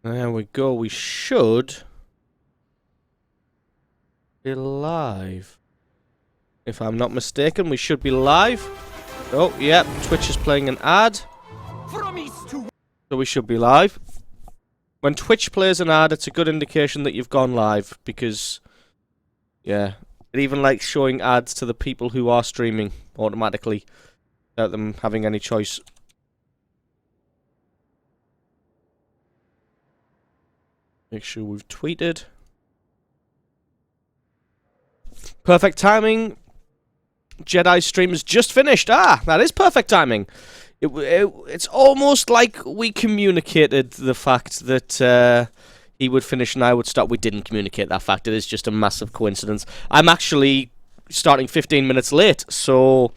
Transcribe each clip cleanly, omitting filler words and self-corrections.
There we go. We should be live. If I'm not mistaken, we should be live. Oh, yep. Twitch is playing an ad. So we should be live. When Twitch plays an ad, it's a good indication that you've gone live. Because, yeah, it even likes showing ads to the people who are streaming automatically without them having any choice. Make sure we've tweeted. Perfect timing. Jedi stream is just finished. Ah, that is perfect timing. It's almost like we communicated the fact that he would finish and I would start. We didn't communicate that fact. It is just a massive coincidence. I'm actually starting 15 minutes late, so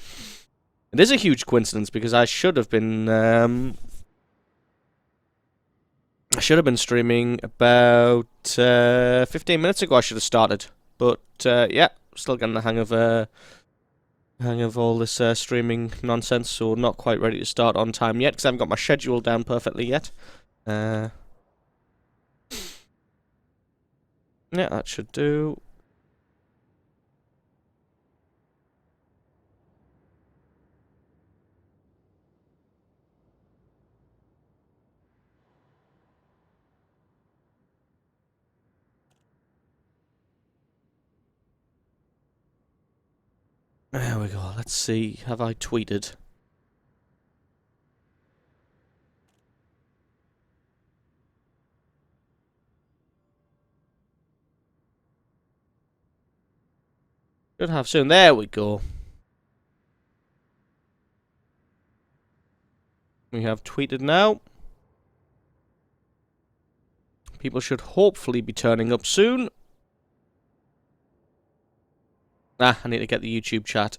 it is a huge coincidence because I should have been streaming about 15 minutes ago. I should have started, but yeah, still getting the hang of all this streaming nonsense, so not quite ready to start on time yet because I haven't got my schedule down perfectly yet. Yeah, that should do. There we go. Let's see. Have I tweeted? Should have soon. There we go. We have tweeted now. People should hopefully be turning up soon. I need to get the YouTube chat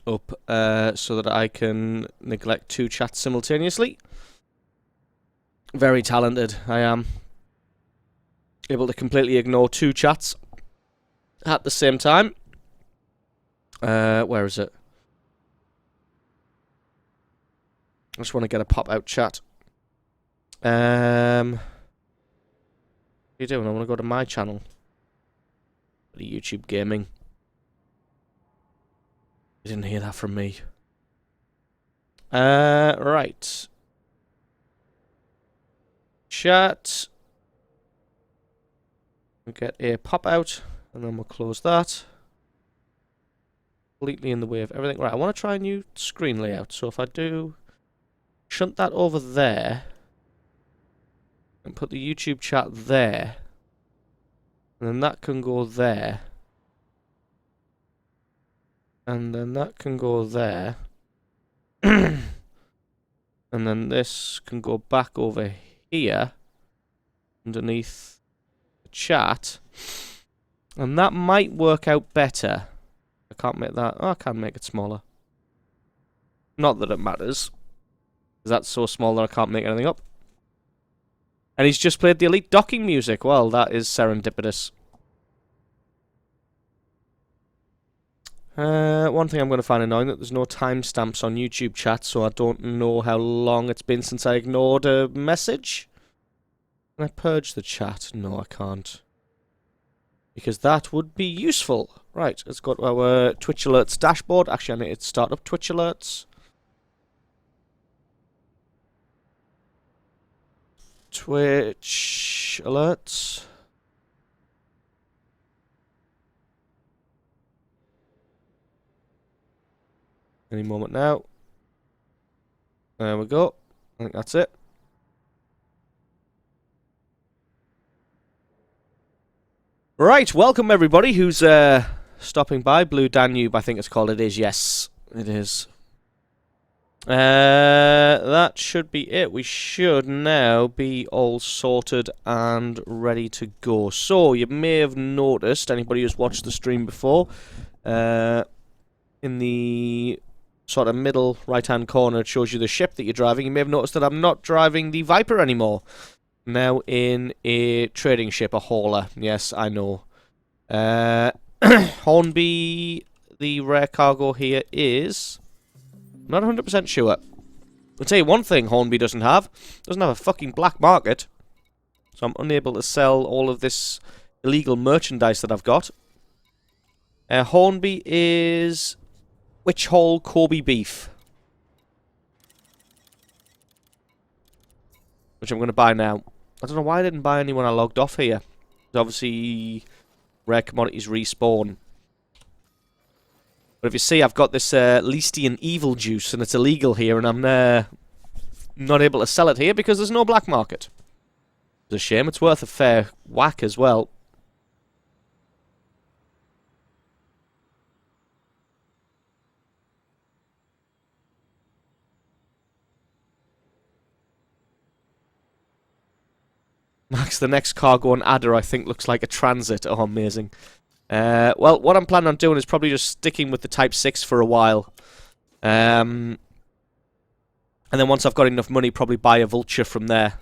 up so that I can neglect two chats simultaneously. Very talented, I am. Able to completely ignore two chats at the same time. Where is it? I just want to get a pop-out chat. What are you doing? I want to go to my channel. The YouTube gaming. You didn't hear that from me. Right. Chat. We'll get a pop out, and then we'll close that. Completely in the way of everything. Right, I want to try a new screen layout. So if I do shunt that over there, and put the YouTube chat there, and then that can go there. And then that can go there. And then this can go back over here. Underneath the chat. And that might work out better. I can't make that. Oh, I can make it smaller. Not that it matters. Because that's so small that I can't make anything up. And he's just played the Elite Docking music. Well, that is serendipitous. One thing I'm going to find annoying that there's no timestamps on YouTube chat, so I don't know how long it's been since I ignored a message. Can I purge the chat? No, I can't. Because that would be useful. Right, let's go to our Twitch Alerts dashboard. Actually, I need to start up Twitch Alerts. Twitch Alerts. Any moment now. There we go. I think that's it. Right, welcome everybody who's stopping by. Blue Danube, I think it's called. It is, yes. It is. That should be it. We should now be all sorted and ready to go. So, you may have noticed, anybody who's watched the stream before, in the sort of middle right-hand corner, it shows you the ship that you're driving. You may have noticed that I'm not driving the Viper anymore. Now in a trading ship, a hauler. Yes, I know. Hornby, the rare cargo here is... I'm not 100% sure. I'll tell you one thing Hornby doesn't have. Doesn't have a fucking black market. So I'm unable to sell all of this illegal merchandise that I've got. Hornby is Witch Hole Kobe beef, which I'm going to buy now. I don't know why I didn't buy any when I logged off here. Obviously, rare commodities respawn. But if you see, I've got this Leistian Evil Juice, and it's illegal here, and I'm not able to sell it here because there's no black market. It's a shame. It's worth a fair whack as well. Max, the next cargo on Adder, I think, looks like a transit. Oh, amazing. Well, what I'm planning on doing is probably just sticking with the Type 6 for a while. And then once I've got enough money, probably buy a Vulture from there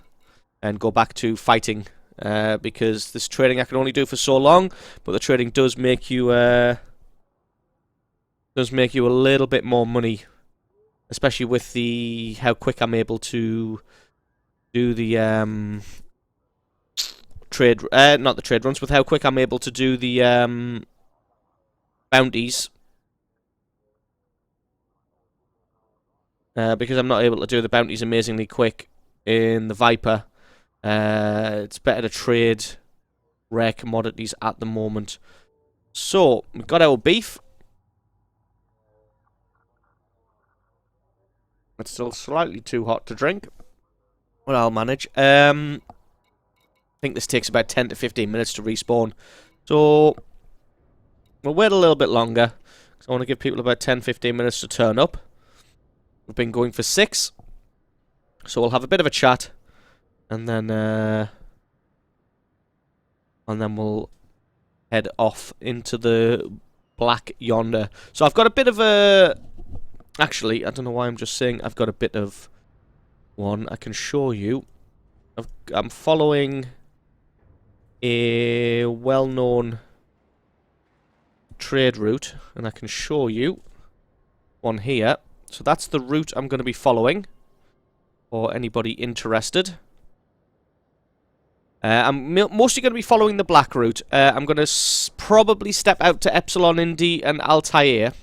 and go back to fighting. Because this trading I can only do for so long, but the trading does make you a little bit more money, especially with the how quick I'm able to do the not the trade runs, with how quick I'm able to do the bounties. Because I'm not able to do the bounties amazingly quick in the Viper, it's better to trade rare commodities at the moment. So, we've got our beef. It's still slightly too hot to drink, but I'll manage. I think this takes about 10 to 15 minutes to respawn. So, we'll wait a little bit longer, because I want to give people about 10-15 minutes to turn up. We've been going for 6. So we'll have a bit of a chat, and then we'll head off into the black yonder. So I've got a bit of a... Actually, I don't know why I'm just saying I've got a bit of one. I can show you. I'm following a well-known trade route, and I can show you one here. So that's the route I'm going to be following, for anybody interested. I'm mostly going to be following the black route. I'm going to probably step out to Epsilon Indi and Altair,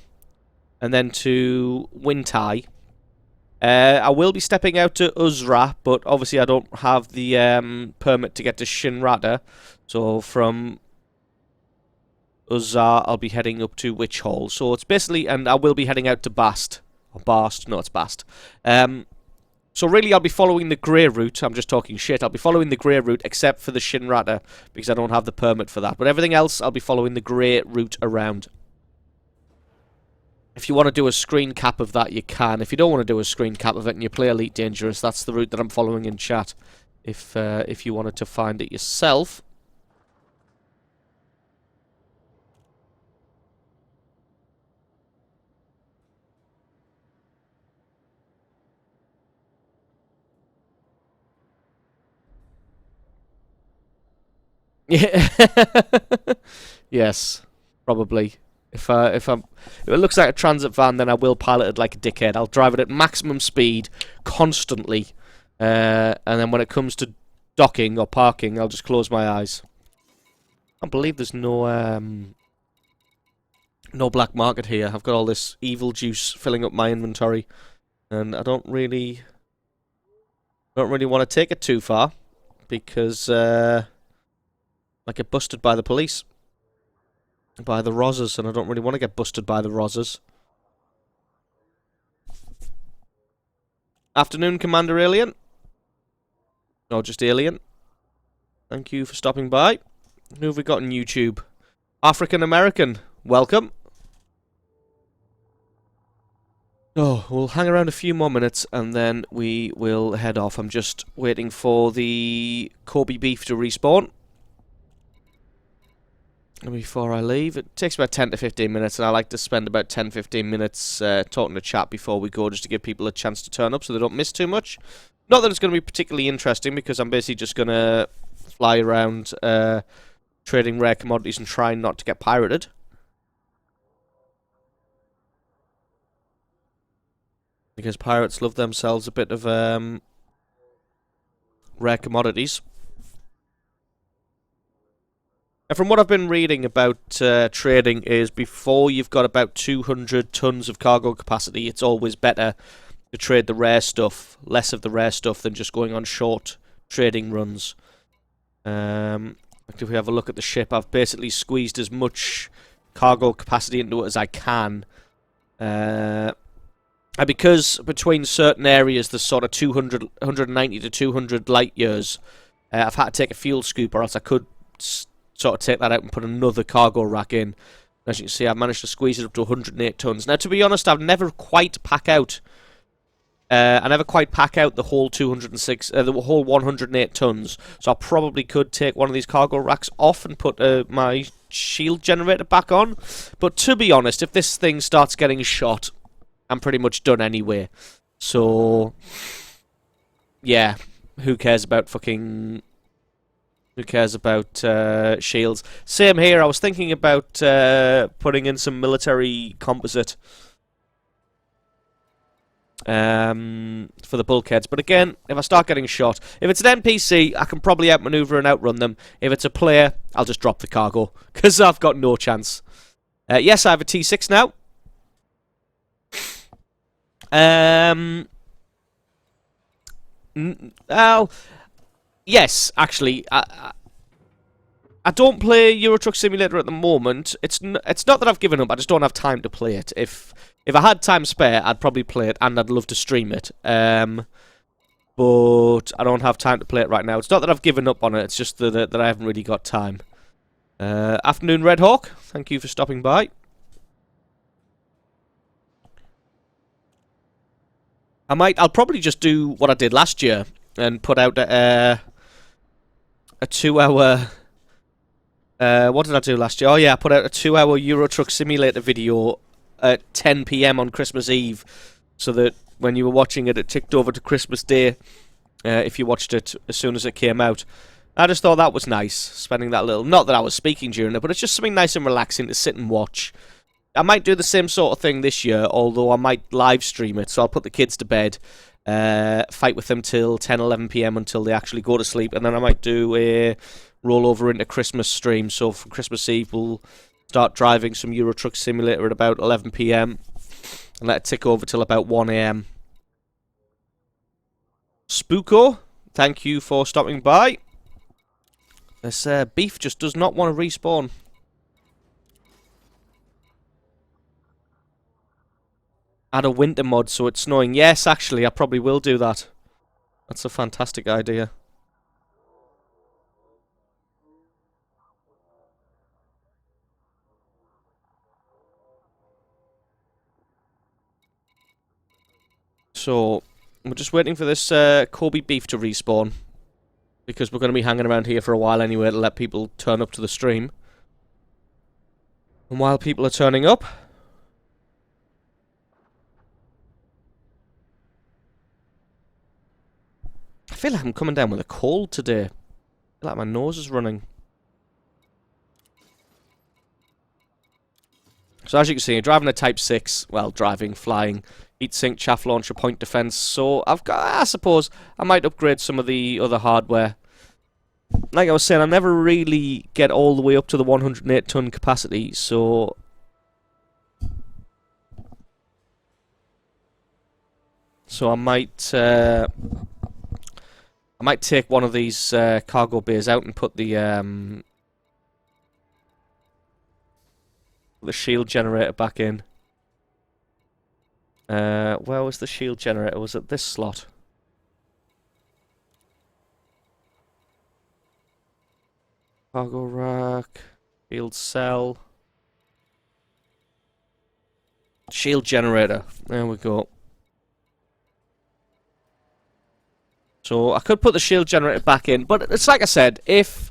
and then to Wintai. I will be stepping out to Uzra, but obviously I don't have the permit to get to Shinrata. So from Uzra, I'll be heading up to Witch Hole. So it's basically, and I will be heading out to Bast. Or Bast, no, it's Bast. So really, I'll be following the grey route. I'm just talking shit. I'll be following the grey route, except for the Shinrata, because I don't have the permit for that. But everything else, I'll be following the grey route around. If you want to do a screen cap of that, you can. If you don't want to do a screen cap of it and you play Elite Dangerous, that's the route that I'm following in chat. If you wanted to find it yourself. Yeah. Yes, probably. If it looks like a transit van, then I will pilot it like a dickhead. I'll drive it at maximum speed, constantly, and then when it comes to docking or parking, I'll just close my eyes. I can't believe there's no black market here. I've got all this evil juice filling up my inventory, and I don't really want to take it too far, because I get busted by the police. By the Rozzers, and I don't really want to get busted by the Rozzers. Afternoon, Commander Alien. No, just Alien. Thank you for stopping by. Who have we got on YouTube? African American. Welcome. Oh, we'll hang around a few more minutes and then we will head off. I'm just waiting for the Kobe beef to respawn. And before I leave, it takes about 10 to 15 minutes, and I like to spend about 10-15 minutes talking to chat before we go, just to give people a chance to turn up so they don't miss too much. Not that it's going to be particularly interesting, because I'm basically just going to fly around trading rare commodities and trying not to get pirated. Because pirates love themselves a bit of rare commodities. And from what I've been reading about trading is before you've got about 200 tons of cargo capacity, it's always better to trade the rare stuff, less of the rare stuff than just going on short trading runs. If we have a look at the ship, I've basically squeezed as much cargo capacity into it as I can. And because between certain areas there's sort of 190 to 200 light years, I've had to take a fuel scoop, or else I could sort of take that out and put another cargo rack in. As you can see, I've managed to squeeze it up to 108 tons. Now, to be honest, I've never quite pack out. I never quite pack out the whole 206, the whole 108 tons. So I probably could take one of these cargo racks off and put my shield generator back on. But to be honest, if this thing starts getting shot, I'm pretty much done anyway. So yeah, who cares about fucking? Who cares about shields? Same here. I was thinking about putting in some military composite. For the bulkheads, but again, if I start getting shot, if it's an NPC, I can probably outmaneuver and outrun them. If it's a player, I'll just drop the cargo, because I've got no chance. Yes, I have a T6 now. Yes, actually, I don't play Euro Truck Simulator at the moment. It's not that I've given up, I just don't have time to play it. If I had time spare, I'd probably play it, and I'd love to stream it. But I don't have time to play it right now. It's not that I've given up on it, it's just that I haven't really got time. Afternoon, Red Hawk. Thank you for stopping by. I'll probably just do what I did last year, and put out a 2-hour... what did I do last year? Oh yeah, I put out a 2-hour Euro Truck Simulator video at 10 PM on Christmas Eve, so that when you were watching it, it ticked over to Christmas Day, if you watched it as soon as it came out. I just thought that was nice, spending that little... Not that I was speaking during it, but it's just something nice and relaxing to sit and watch. I might do the same sort of thing this year, although I might live stream it, so I'll put the kids to bed, fight with them till 10, 11 PM until they actually go to sleep, and then I might do a rollover into Christmas stream. So for Christmas Eve, we'll start driving some Euro Truck Simulator at about 11 PM and let it tick over till about 1 AM. Spooko, thank you for stopping by. This beef just does not want to respawn. Add a winter mod so it's snowing. Yes, actually, I probably will do that. That's a fantastic idea. So, we're just waiting for this Kobe beef to respawn, because we're going to be hanging around here for a while anyway to let people turn up to the stream. And while people are turning up... I feel like I'm coming down with a cold today. I feel like my nose is running. So as you can see, driving a Type 6, well, flying, heatsink, chaff launcher, point defense. So I suppose I might upgrade some of the other hardware. Like I was saying, I never really get all the way up to the 108 ton capacity, so... So I might take one of these cargo bays out and put the shield generator back in. Where was the shield generator? Was it this slot? Cargo rack, shield cell, shield generator. There we go. So I could put the shield generator back in, but it's like I said, if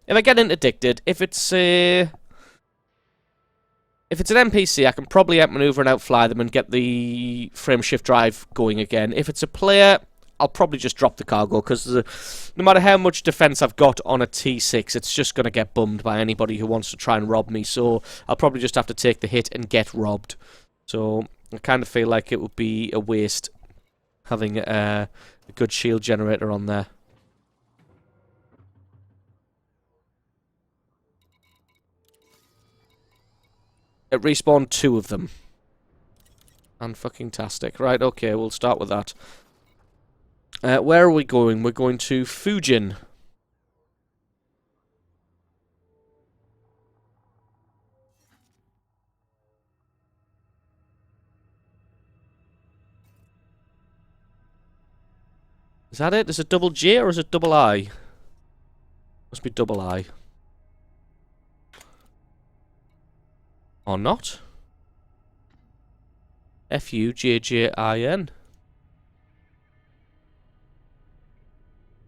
I get interdicted, if it's an NPC, I can probably outmaneuver and outfly them and get the frame shift drive going again. If it's a player, I'll probably just drop the cargo, because no matter how much defense I've got on a T6, it's just going to get bummed by anybody who wants to try and rob me. So I'll probably just have to take the hit and get robbed. So I kind of feel like it would be a waste having a good shield generator on there. It respawned 2 of them. Unfucking-tastic. Right, okay, we'll start with that. Where are we going? We're going to Fujin. Is that it? Is it double J or is it double I? Must be double I. Or not? F-U-J-J-I-N.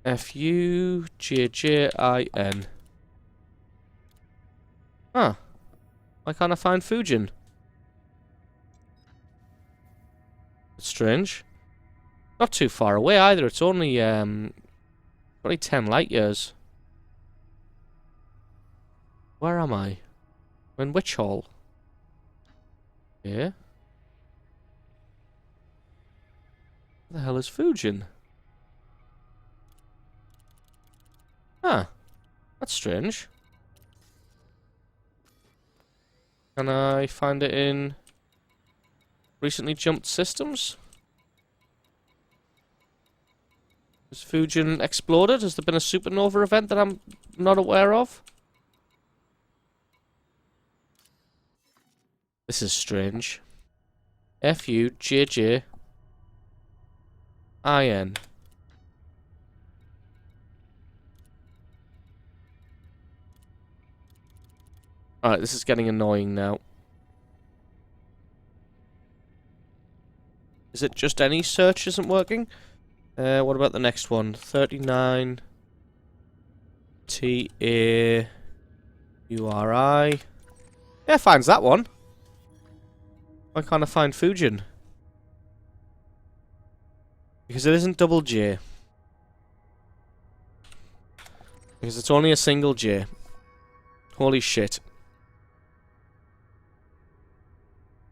F-U-J-J-I-N. Huh. Why can't I find Fujin? That's strange. Not too far away either. It's only 10 light years. Where am I? I'm in Witch Hall. Yeah. Where the hell is Fujin? Huh. That's strange. Can I find it in recently jumped systems? Has Fujin exploded? Has there been a supernova event that I'm not aware of? This is strange. F-U-J-J-I-N. Alright, this is getting annoying now. Is it just any search isn't working? What about the next one? 39 T-A-U-R-I. Yeah, finds that one. Why can't I find Fujin? Because it isn't double J. Because it's only a single J. Holy shit.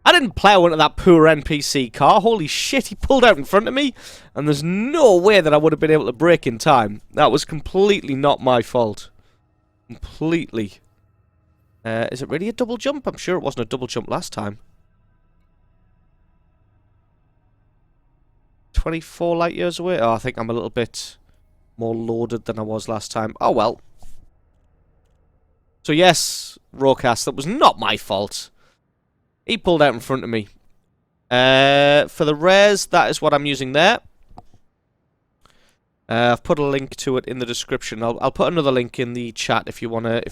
I didn't plow into that poor NPC car. Holy shit, he pulled out in front of me. And there's no way that I would have been able to brake in time. That was completely not my fault. Completely. Is it really a double jump? I'm sure it wasn't a double jump last time. 24 light years away? Oh, I think I'm a little bit more loaded than I was last time. Oh, well. So yes, Rawcast, that was not my fault. He pulled out in front of me. For the rares, that is what I'm using there. I've put a link to it in the description. I'll put another link in the chat if you wanna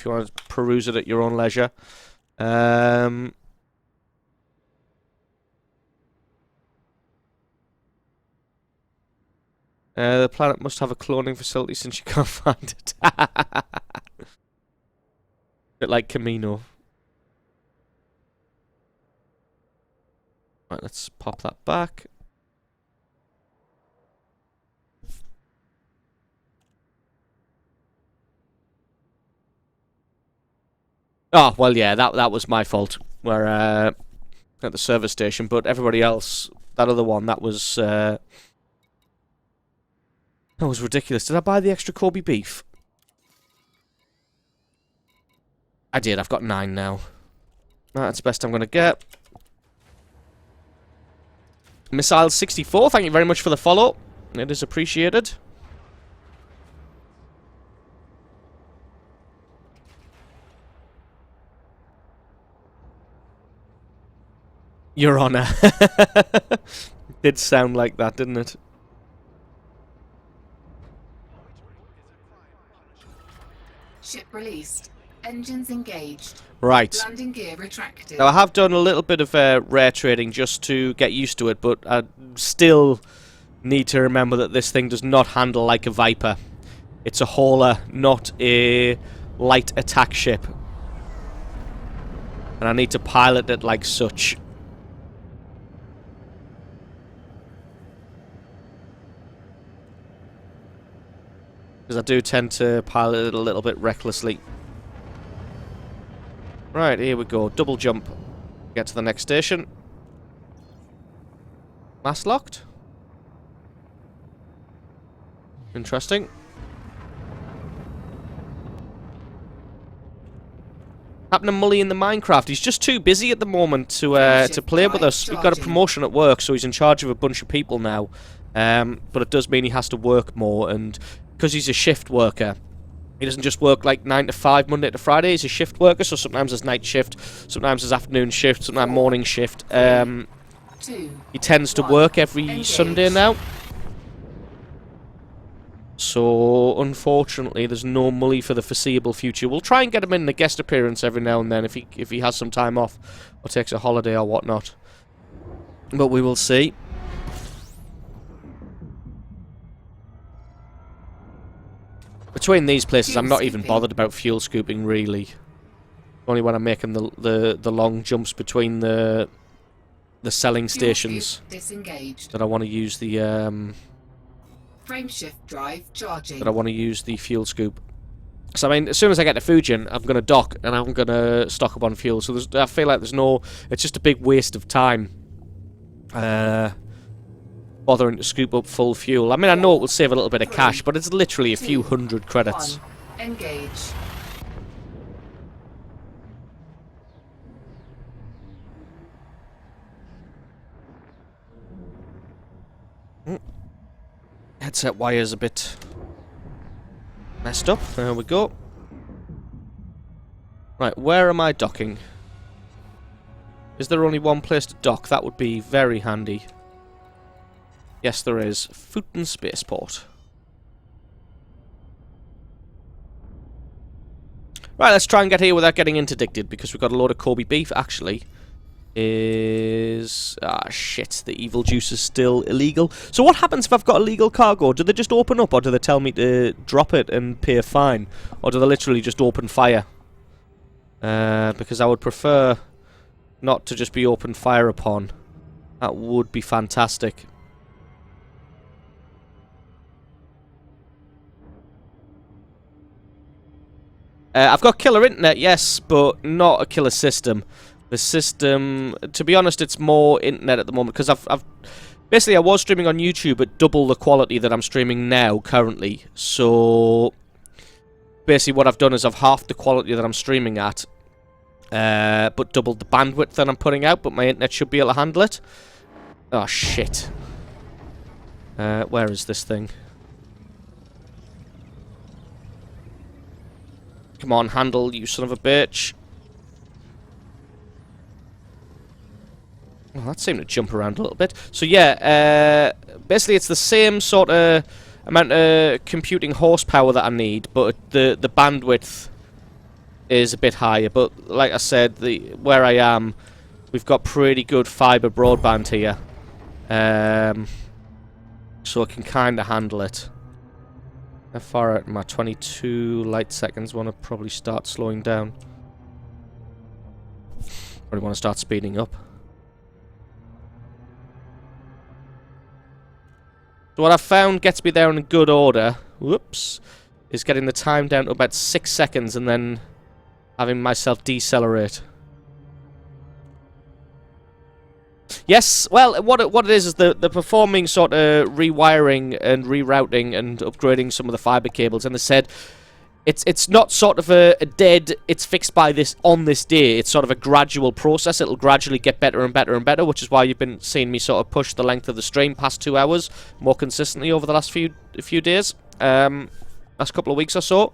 peruse it at your own leisure. The planet must have a cloning facility since you can't find it. Bit like Camino. Right, let's pop that back. Oh, well, yeah, that was my fault. We're at the service station, but everybody else, that other one, that was ridiculous. Did I buy the extra Kobe beef? I did. I've got 9 now. That's the best I'm going to get. Missile 64, thank you very much for the follow. It is appreciated. Your Honor. Did sound like that, didn't it? Ship released. Engines engaged. Right. Landing gear retracted. Now, I have done a little bit of rare trading just to get used to it, but I still need to remember that this thing does not handle like a Viper. It's a hauler, not a light attack ship. And I need to pilot it like such. Because I do tend to pilot it a little bit recklessly. Right, here we go. Double jump. Get to the next station. Mass locked. Interesting. Happened to Mully in the Minecraft. He's just too busy at the moment to play with us. We've got a promotion at work, so he's in charge of a bunch of people now. But it does mean he has to work more, and because he's a shift worker, he doesn't just work like 9 to 5 Monday to Friday. He's a shift worker, so sometimes there's night shift, sometimes there's afternoon shift, sometimes morning shift. He tends to work every Sunday now. So, unfortunately, there's no Mully for the foreseeable future. We'll try and get him in a guest appearance every now and then if he has some time off or takes a holiday or whatnot. But we will see. Between these places, I'm not even bothered about fuel scooping, really. Only when I'm making the long jumps between the selling stations that I want to use the Frameshift drive charging. that I want to use the fuel scoop. So I mean, as soon as I get to Fujin, I'm going to dock and I'm going to stock up on fuel. So I feel like there's no... It's just a big waste of time bothering to scoop up full fuel. I mean, I know it will save a little bit of cash, but it's literally a few hundred credits. Engage. Headset wire's a bit messed up. There we go. Right, where am I docking? Is there only one place to dock? That would be very handy. Yes, there is. Futon Spaceport. Right, let's try and get here without getting interdicted, because we've got a load of Kobe beef, actually. Shit, the evil juice is still illegal. So what happens if I've got illegal cargo? Do they just open up, or do they tell me to drop it and pay a fine? Or do they literally just open fire? Because I would prefer not to just be open fire upon. That would be fantastic. I've got killer internet, yes, but not a killer system. The system, to be honest, it's more internet at the moment, because I've basically, I was streaming on YouTube at double the quality that I'm streaming now, currently. So, basically what I've done is I've halved the quality that I'm streaming at, but doubled the bandwidth that I'm putting out, but my internet should be able to handle it. Oh, shit. Where is this thing? Come on, handle, you son of a bitch. Well, that seemed to jump around a little bit. So yeah, basically it's the same sort of amount of computing horsepower that I need, but the bandwidth is a bit higher. But like I said, where I am, we've got pretty good fibre broadband here, so I can kind of handle it. How far out am I? 22 light seconds. Want to probably start slowing down. Probably want to start speeding up. So what I've found gets me there in good order, whoops, is getting the time down to about 6 seconds and then having myself decelerate. Yes, well, what it is the performing sort of rewiring and rerouting and upgrading some of the fiber cables, and they said it's not sort of a dead, it's fixed by this on this day. It's sort of a gradual process. It'll gradually get better and better and better, which is why you've been seeing me sort of push the length of the stream past 2 hours more consistently over the last few days, last couple of weeks or so.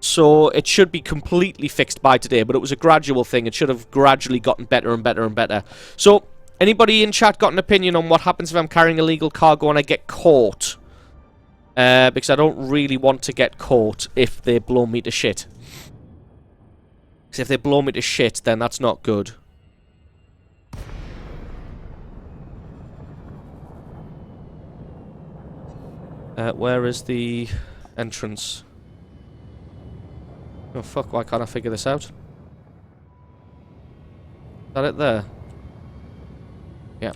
So it should be completely fixed by today, but it was a gradual thing. It should have gradually gotten better and better and better. So, anybody in chat got an opinion on what happens if I'm carrying illegal cargo and I get caught? Because I don't really want to get caught if they blow me to shit. Because if they blow me to shit, then that's not good. Where is the entrance? Oh fuck, why can't I figure this out? Is that it there? Yeah.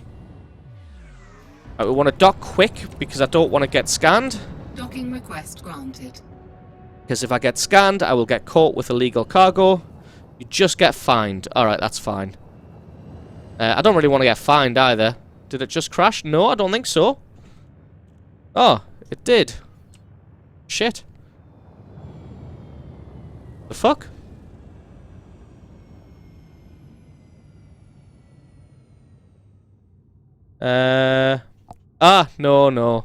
Right, we want to dock quick because I don't want to get scanned. Docking request granted. Because if I get scanned, I will get caught with illegal cargo. You just get fined. Alright, that's fine. I don't really want to get fined either. Did it just crash? No, I don't think so. Oh, it did. Shit. The fuck? No, no.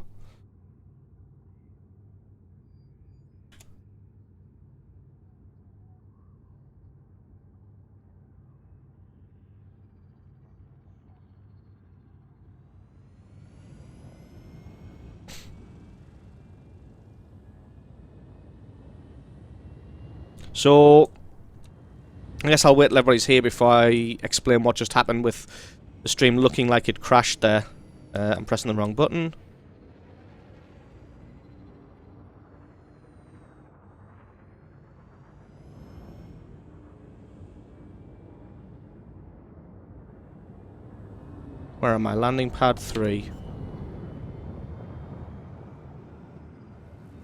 So, I guess I'll wait till everybody's here before I explain what just happened with the stream looking like it crashed there. I'm pressing the wrong button. Where am I? Landing pad 3.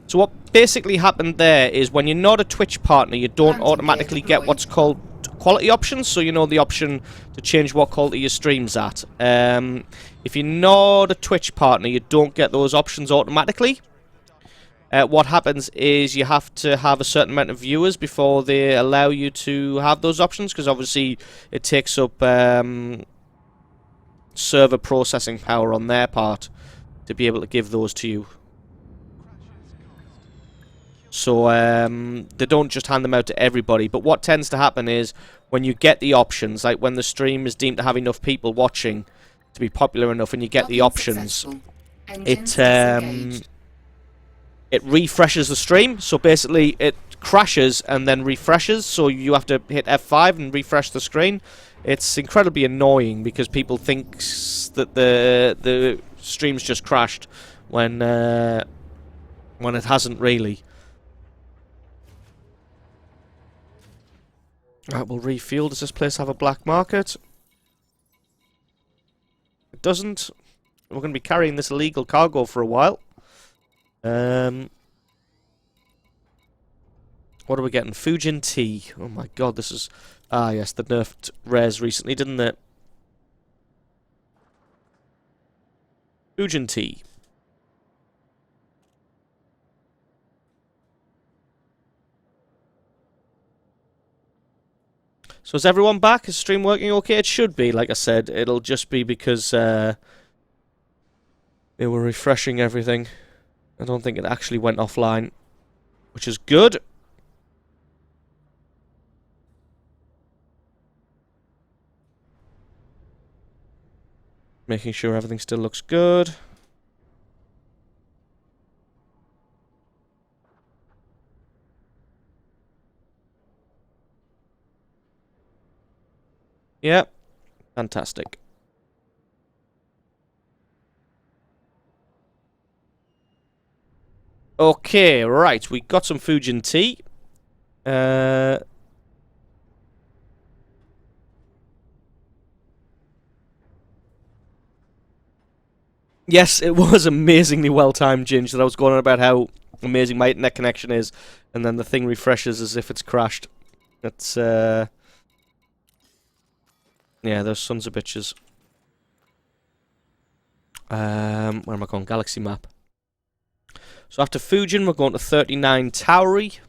So what basically happened there is when you're not a Twitch partner, you don't automatically get what's called quality options. So you know the option to change what quality your stream's at. If you're not a Twitch partner, you don't get those options automatically. What happens is you have to have a certain amount of viewers before they allow you to have those options, because obviously it takes up server processing power on their part to be able to give those to you. So they don't just hand them out to everybody. But what tends to happen is when you get the options, like when the stream is deemed to have enough people watching to be popular enough, and you get the options, it refreshes the stream. So basically it crashes and then refreshes, so you have to hit F5 and refresh the screen. It's incredibly annoying because people think that the stream's just crashed when it hasn't really. Right, we'll refuel. Does this place have a black market? It doesn't. We're going to be carrying this illegal cargo for a while. What are we getting? Fujin tea. Oh my god, this is... Ah, yes, the nerfed rares recently, didn't it? Fujin tea. So is everyone back? Is stream working okay? It should be, like I said. It'll just be because they were refreshing everything. I don't think it actually went offline, which is good. Making sure everything still looks good. Yep. Fantastic. Okay, right. We got some Fujin tea. Yes, it was amazingly well-timed, Ginge, that I was going on about how amazing my internet connection is, and then the thing refreshes as if it's crashed. That's, yeah, those sons of bitches. Where am I going? Galaxy map. So after Fujin, we're going to 39 Tauri.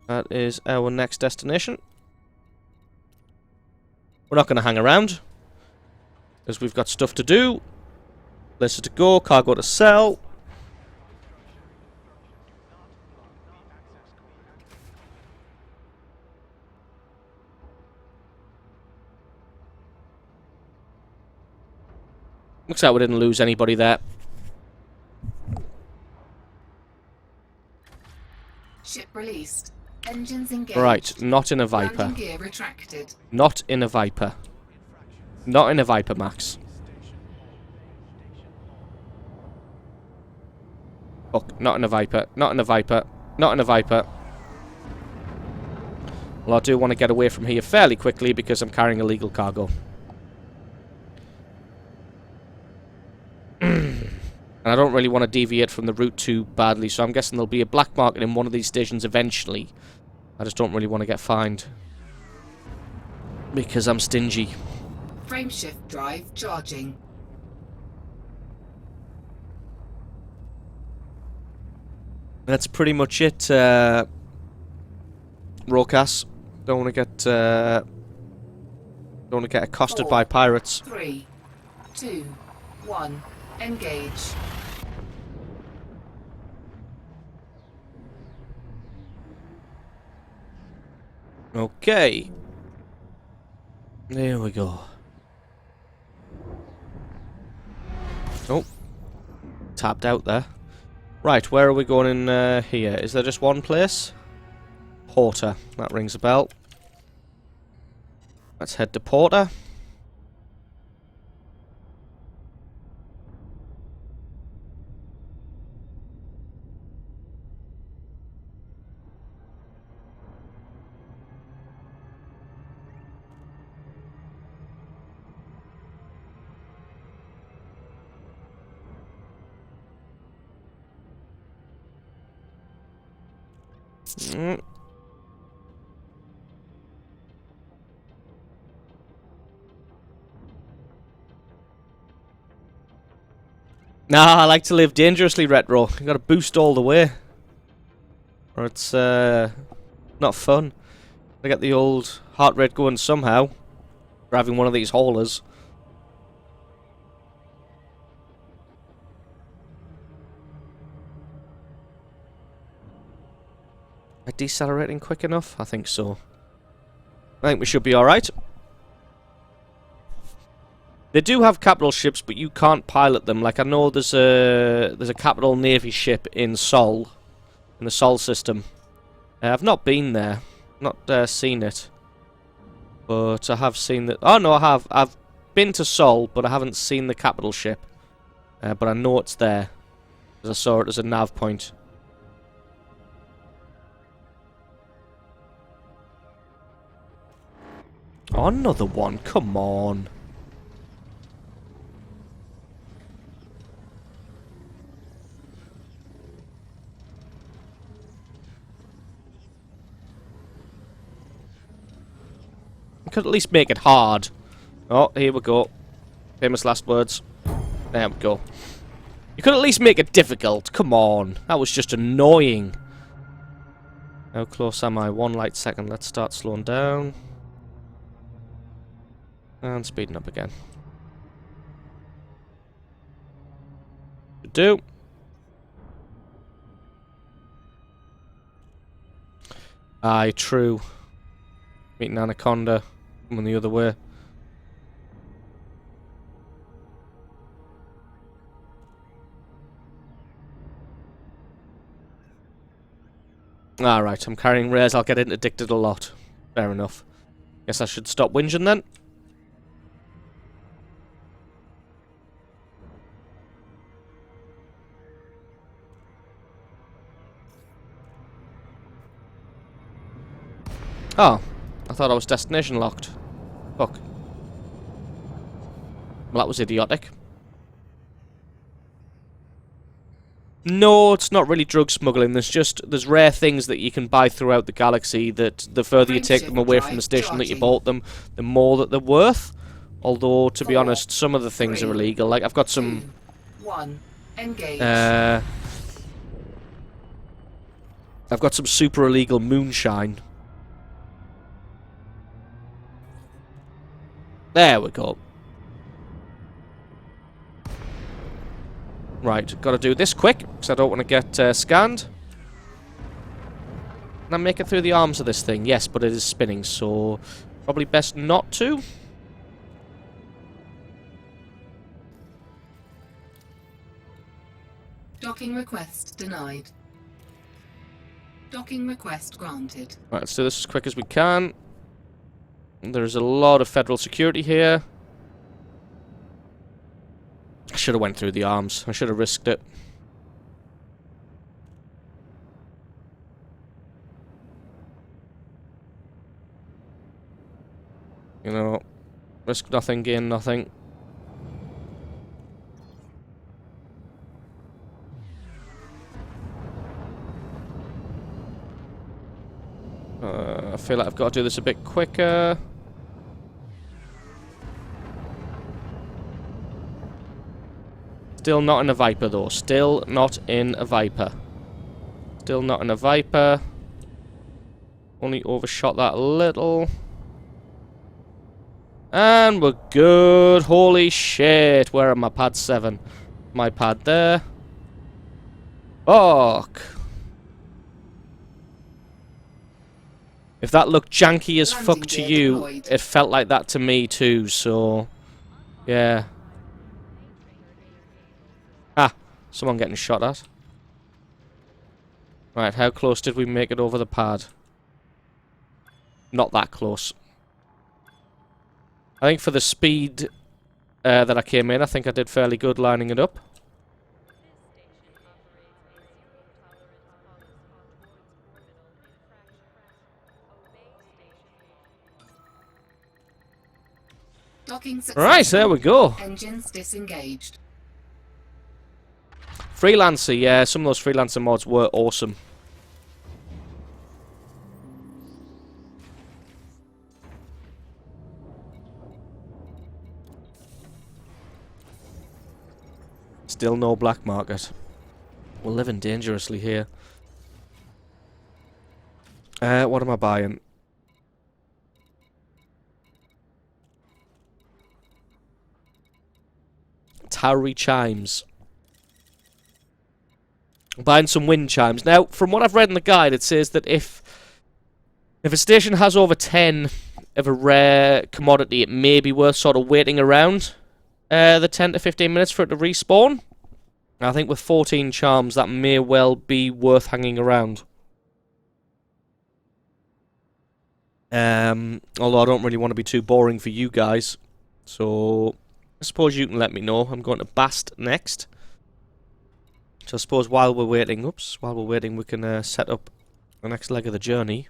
That is our next destination. We're not going to hang around, because we've got stuff to do. Places to go, cargo to sell. Looks like we didn't lose anybody there. Ship released. Engines engaged. Right, not in a Viper. Landing gear retracted. Not in a Viper. Not in a Viper, Max. Fuck, not in a Viper. Not in a Viper. Not in a Viper. Well, I do want to get away from here fairly quickly because I'm carrying illegal cargo. And I don't really want to deviate from the route too badly, so I'm guessing there'll be a black market in one of these stations eventually. I just don't really want to get fined. Because I'm stingy. Frameshift drive charging. That's pretty much it, Rokas. Don't want to get accosted 4, by pirates. 3, 2, 1. Engage. Okay. There we go. Oh. Tapped out there. Right, where are we going in here? Is there just one place? Porter. That rings a bell. Let's head to Porter. Mm. Nah, I like to live dangerously, Retro. You gotta boost all the way. Or it's not fun. I get the old heart rate going somehow. Driving one of these haulers. Am I decelerating quick enough? I think so. I think we should be alright. They do have capital ships, but you can't pilot them. Like, I know there's a capital navy ship in Sol. In the Sol system. I've not been there. Not seen it. But I have seen that... Oh, no, I have. I've been to Sol, but I haven't seen the capital ship. But I know it's there. Because I saw it as a nav point. Oh, another one. Come on. You could at least make it hard. Oh, here we go. Famous last words. There we go. You could at least make it difficult. Come on. That was just annoying. How close am I? 1 light second. Let's start slowing down. And speeding up again. Should do. Aye, true. Meeting Anaconda. Coming the other way. Alright, I'm carrying rares. I'll get interdicted a lot. Fair enough. Guess I should stop whinging then. Oh, I thought I was destination locked. Fuck. Well, that was idiotic. No, it's not really drug smuggling. There's rare things that you can buy throughout the galaxy that the further you take them away from the station that you bought them, the more that they're worth. Although, to be honest, some of the things are illegal. Like, I've got some... 2, 1. Engage. I've got some super illegal moonshine. There we go. Right, gotta do this quick, because I don't want to get scanned. Can I make it through the arms of this thing? Yes, but it is spinning, so probably best not to. Docking request denied. Docking request granted. Right, let's do this as quick as we can. There's a lot of federal security here. I should have went through the arms. I should have risked it. You know, risk nothing, gain nothing. I feel like I've got to do this a bit quicker. Still not in a Viper, though. Still not in a Viper. Still not in a Viper. Only overshot that a little. And we're good. Holy shit. Where are my pad 7? My pad there. Fuck. If that looked janky as Landing fuck to gear you, deployed. it felt like that to me too, so... Yeah. Ah, someone getting shot at. Right, how close did we make it over the pad? Not that close. I think for the speed that I came in, I think I did fairly good lining it up. Docking successful. Right, there we go. Engines disengaged. Freelancer, yeah, some of those Freelancer mods were awesome. Still no black market. We're living dangerously here. What am I buying? Towery chimes. I'm buying some wind chimes. Now, from what I've read in the guide, it says that if a station has over 10 of a rare commodity, it may be worth sort of waiting around the 10 to 15 minutes for it to respawn. I think with 14 charms, that may well be worth hanging around. Although I don't really want to be too boring for you guys. So, I suppose you can let me know. I'm going to Bast next. So I suppose while we're waiting, we can set up the next leg of the journey.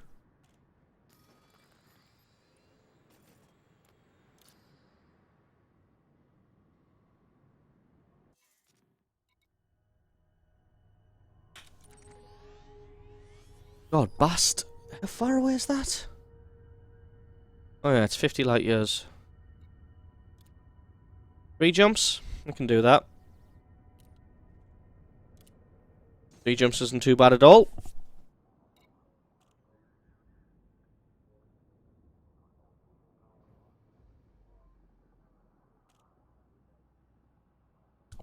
God, Bast. How far away is that? Oh yeah, it's 50 light years. 3 jumps? I can do that. 3 jumps isn't too bad at all.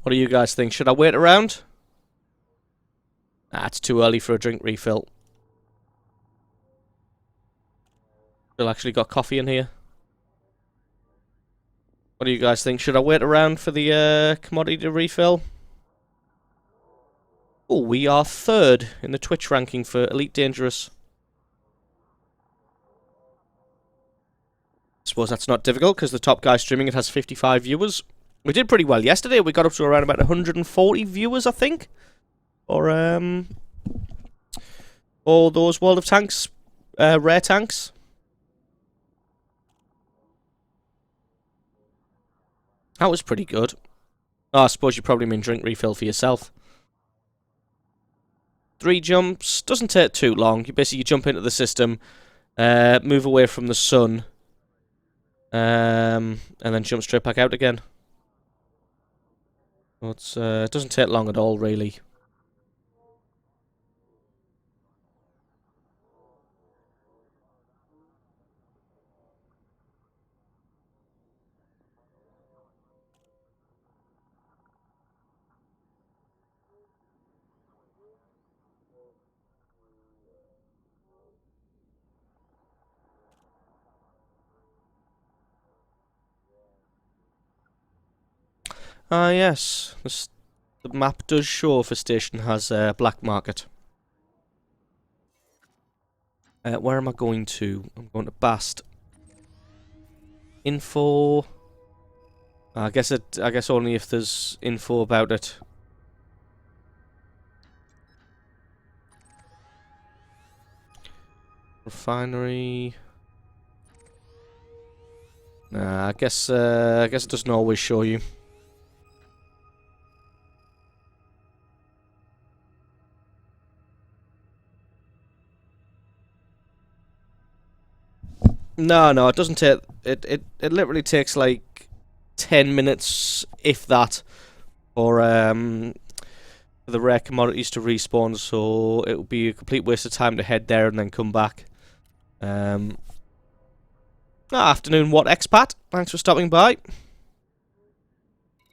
What do you guys think? Should I wait around? Ah, it's too early for a drink refill. Still actually got coffee in here. What do you guys think? Should I wait around for the commodity to refill? Oh, we are 3rd in the Twitch ranking for Elite Dangerous. I suppose that's not difficult because the top guy streaming it has 55 viewers. We did pretty well yesterday. We got up to around about 140 viewers, I think. Or all those World of Tanks rare tanks. That was pretty good. Oh, I suppose you probably mean drink refill for yourself. 3 jumps. Doesn't take too long. You basically jump into the system, move away from the sun, and then jump straight back out again. Well, it doesn't take long at all, really. Ah, yes. The map does show if a station has a black market. Where am I going to? I'm going to Bast. Info. I guess only if there's info about it. Refinery. Nah, I guess it doesn't always show you. No, it doesn't take... It literally takes like 10 minutes, if that, for the rare commodities to respawn, so it would be a complete waste of time to head there and then come back. Afternoon, what expat? Thanks for stopping by.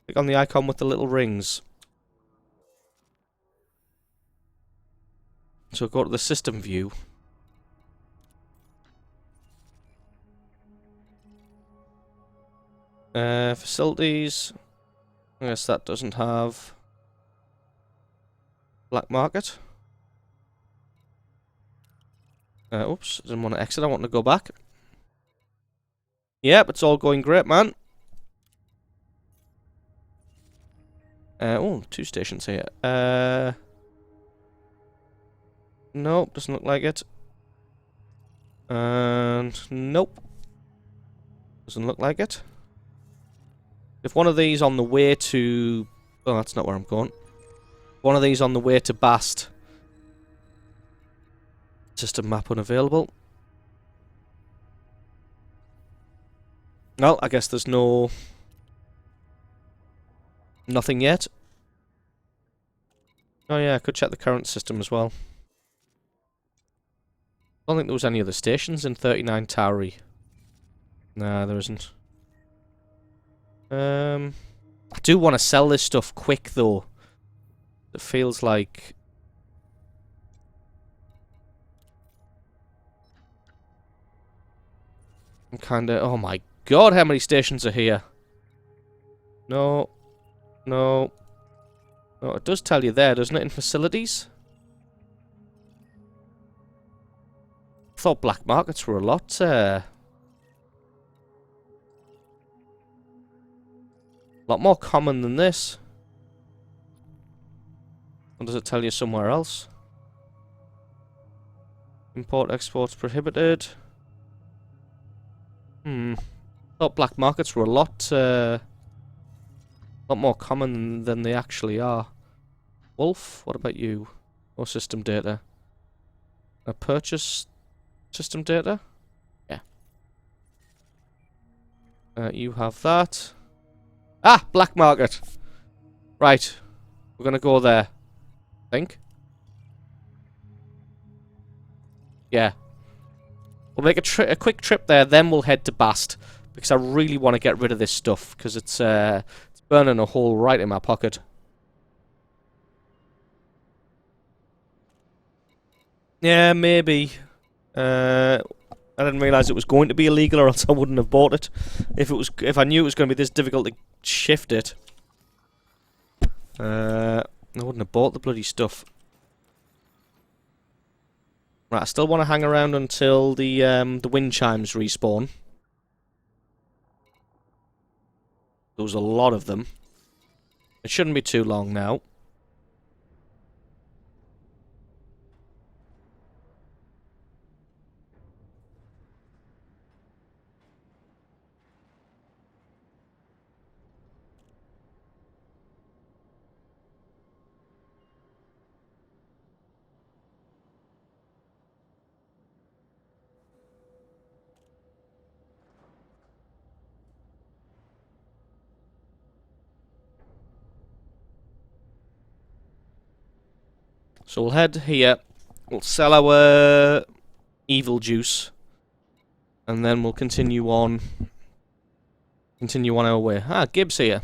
Click on the icon with the little rings. So go to the system view. Facilities. I guess that doesn't have black market. Oops, I didn't want to exit, I want to go back. Yep, it's all going great, man. Oh, 2 stations here. Nope, doesn't look like it. And nope. Doesn't look like it. If one of these on the way to... Oh, that's not where I'm going. One of these on the way to Bast. System map unavailable. Well, I guess there's no... Nothing yet. Oh yeah, I could check the current system as well. I don't think there was any other stations in 39 Tauri. Nah, there isn't. I do want to sell this stuff quick though. It feels like... I'm kinda... Oh my god, how many stations are here? No. No. No, it does tell you there, doesn't it, in facilities? I thought black markets were a lot, more common than this. Or does it tell you somewhere else? Import exports prohibited. Thought black markets were a lot more common than they actually are. Wolf, what about you? Or system data? A purchase system data? Yeah. You have that. Ah! Black market! Right. We're gonna go there. I think. Yeah. We'll make a quick trip there, then we'll head to Bast. Because I really want to get rid of this stuff, because it's burning a hole right in my pocket. Yeah, maybe. I didn't realise it was going to be illegal, or else I wouldn't have bought it. If I knew it was going to be this difficult to shift it, I wouldn't have bought the bloody stuff. Right, I still want to hang around until the wind chimes respawn. There was a lot of them. It shouldn't be too long now. So we'll head here, we'll sell our evil juice, and then we'll continue on our way. Ah, Gibbs here.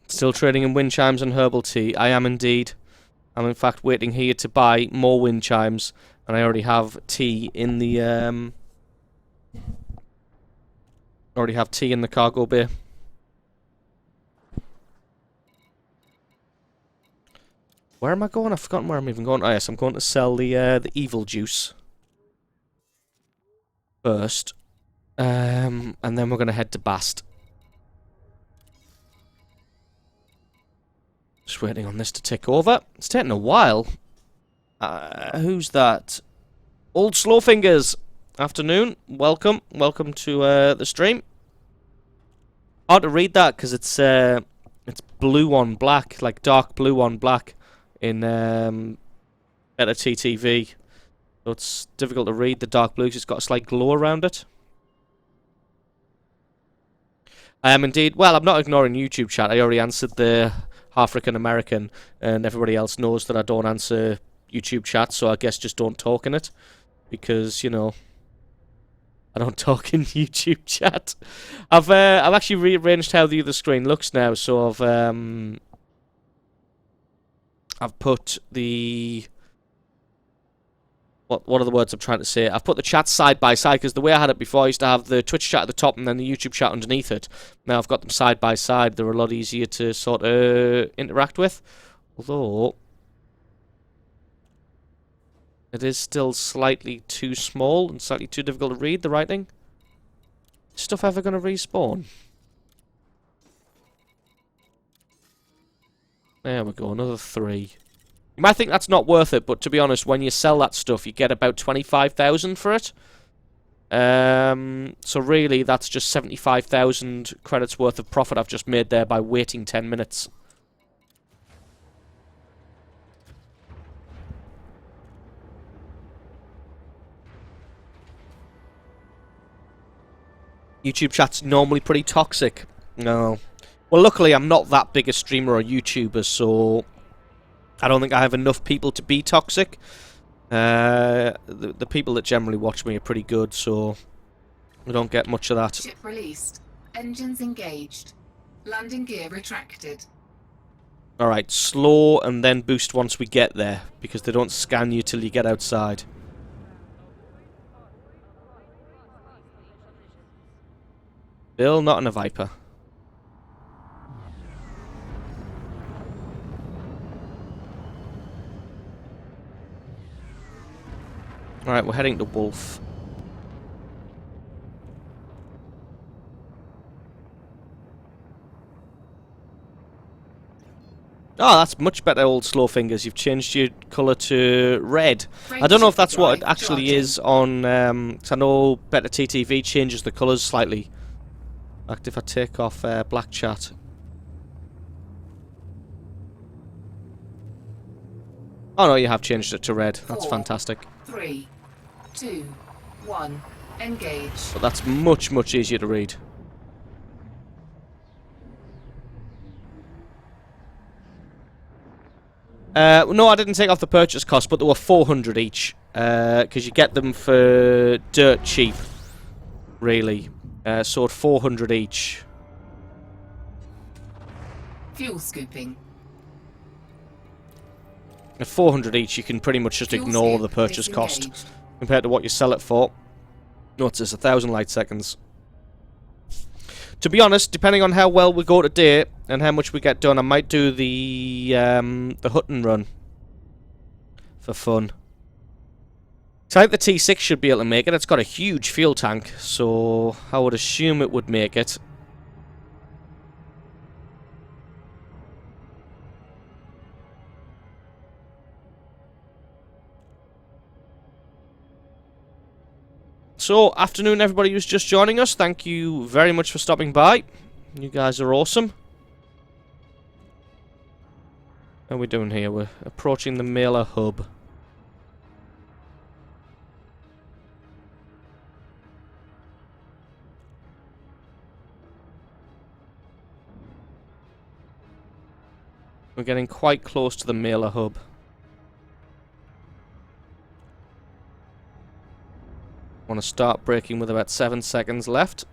Still trading in wind chimes and herbal tea. I am indeed. I'm in fact waiting here to buy more wind chimes, and I already have tea in the already have tea in the cargo bay. Where am I going? I've forgotten where I'm even going. Oh yes, I'm going to sell the evil juice first, and then we're going to head to Bast. Just waiting on this to tick over. It's taking a while. Who's that? Old Slowfingers. Afternoon. Welcome. Welcome to the stream. Hard to read that because it's blue on black, like dark blue on black in Better TTV. So it's difficult to read the dark blue because it's got a slight glow around it. I am indeed. Well, I'm not ignoring YouTube chat. I already answered the African American, and everybody else knows that I don't answer YouTube chat, so I guess just don't talk in it. Because, you know, I don't talk in YouTube chat. I've actually rearranged how the other screen looks now, so I've put the... What are the words I'm trying to say? I've put the chat side by side, because the way I had it before, I used to have the Twitch chat at the top and then the YouTube chat underneath it. Now I've got them side by side. They're a lot easier to sort of interact with. Although, it is still slightly too small and slightly too difficult to read, the writing. Is stuff ever going to respawn? There we go, another 3. You might think that's not worth it, but to be honest, when you sell that stuff, you get about 25,000 for it. So really, that's just 75,000 credits worth of profit I've just made there by waiting 10 minutes. YouTube chat's normally pretty toxic. No. Well, luckily, I'm not that big a streamer or YouTuber, so I don't think I have enough people to be toxic. The people that generally watch me are pretty good, so we don't get much of that. Ship released. Engines engaged. Landing gear retracted. Alright, slow and then boost once we get there, because they don't scan you till you get outside. Bill, not in a Viper. Alright, we're heading to Wolf. Oh, that's much better, old slow fingers. You've changed your colour to red. I don't know if that's what it actually is on... 'cause I know Better TTV changes the colours slightly. In fact, if I take off black chat. Oh no, you have changed it to red. That's 4, fantastic. 3, 2, 1. Engage. But that's much, much easier to read. No, I didn't take off the purchase cost, but there were 400 each. Because you get them for dirt cheap, really. So at 400 each. Fuel scooping. At 400 each, you can pretty much just Fuel ignore scoop the purchase cost disengaged. compared to what you sell it for. Notice it's 1,000 light seconds. To be honest, depending on how well we go today and how much we get done, I might do the Hutton run for fun. So I think the T6 should be able to make it. It's got a huge fuel tank, so I would assume it would make it. So, afternoon everybody who's just joining us. Thank you very much for stopping by. You guys are awesome. How are we doing here? We're approaching the Mailer Hub. We're getting quite close to the Mailer Hub. Want to start braking with about 7 seconds left.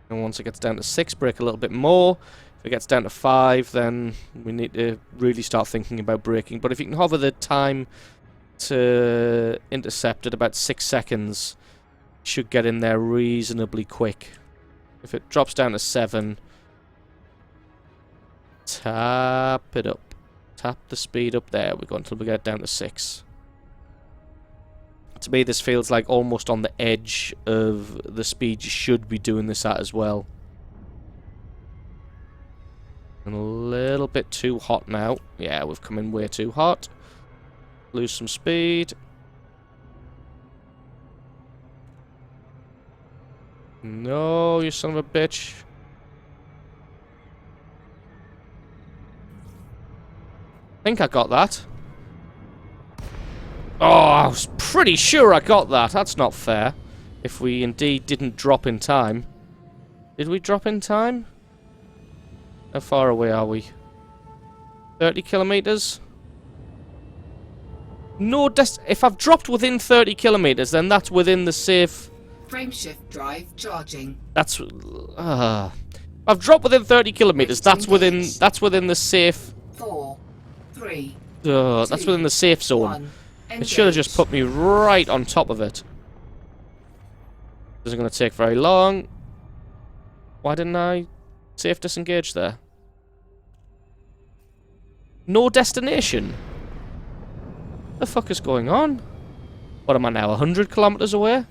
And once it gets down to 6, brake a little bit more. If it gets down to 5, then we need to really start thinking about braking. But if you can hover the time to intercept at about 6 seconds, you should get in there reasonably quick. If it drops down to 7, tap it up. Tap the speed up. There we go, until we get down to 6. To me, this feels like almost on the edge of the speed you should be doing this at as well. And a little bit too hot now. Yeah, we've come in way too hot. Lose some speed. No, you son of a bitch. I think I got that. Oh, I was pretty sure I got that. That's not fair. If we indeed didn't drop in time. Did we drop in time? How far away are we? 30 kilometers? No, if I've dropped within 30 kilometers, then that's within the safe... Frameshift drive charging. That's... I've dropped within 30 kilometers. That's within the safe... 4, 3, that's within the safe zone. 1. It should have just put me right on top of it. This isn't going to take very long. Why didn't I safe disengage there? No destination? What the fuck is going on? What am I now, 100 kilometers away?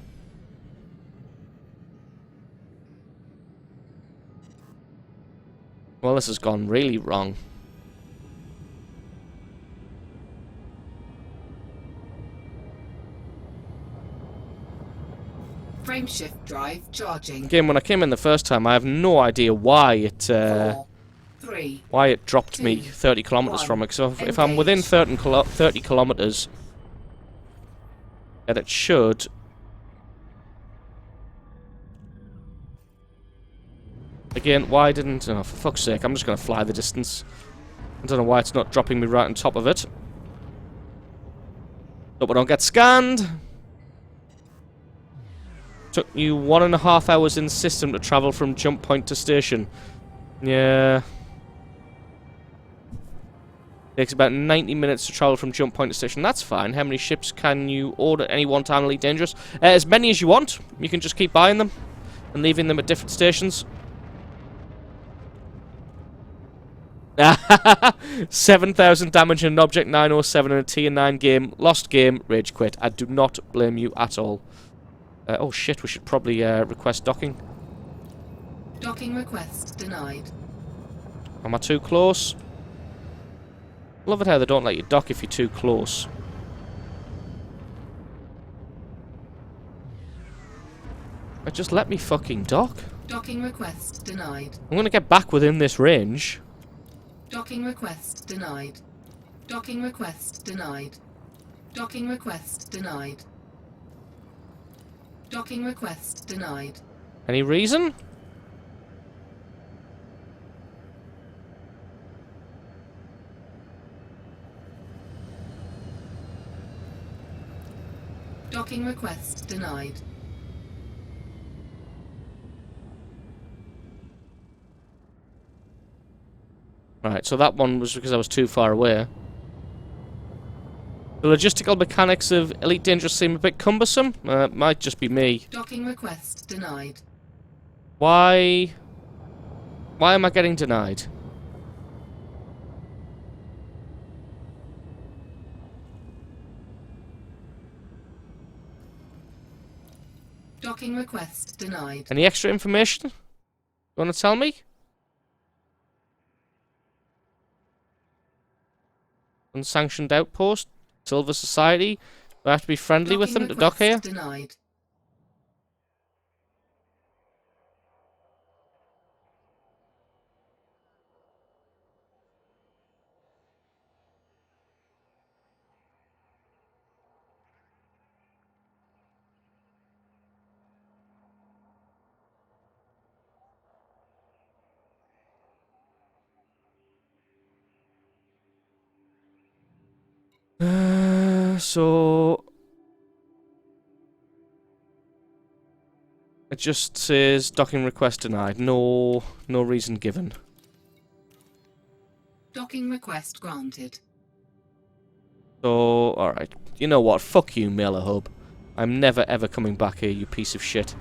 Well, this has gone really wrong. Frameshift drive charging. Again, when I came in the first time, I have no idea why it 4, 3, why it dropped 2, me 30 kilometers 1. from it. So if I'm within 30 kilometers, then it should. Again, why didn't... Oh, for fuck's sake, I'm just going to fly the distance. I don't know why it's not dropping me right on top of it. Hope I don't get scanned. Took you 1.5 hours in system to travel from jump point to station. Yeah. Takes about 90 minutes to travel from jump point to station. That's fine. How many ships can you order at any one time, Elite Dangerous? As many as you want. You can just keep buying them and leaving them at different stations. 7,000 damage in an Object 907 in a Tier 9 game. Lost game. Rage quit. I do not blame you at all. Oh shit, we should probably request docking. Docking request denied. Am I too close? Love it how they don't let you dock if you're too close. Just let me fucking dock. Docking request denied. I'm gonna get back within this range. Docking request denied. Docking request denied. Docking request denied. Docking request denied. Any reason? Docking request denied. Right, so that one was because I was too far away. The logistical mechanics of Elite Dangerous seem a bit cumbersome. Might just be me. Docking request denied. Why am I getting denied? Docking request denied. Any extra information? You want to tell me? Unsanctioned outpost? Silver Society? Do I have to be friendly with them to dock here? Denied. So it just says docking request denied. No reason given. Docking request granted. So, alright. You know what? Fuck you, Mailer Hub. I'm never ever coming back here, you piece of shit.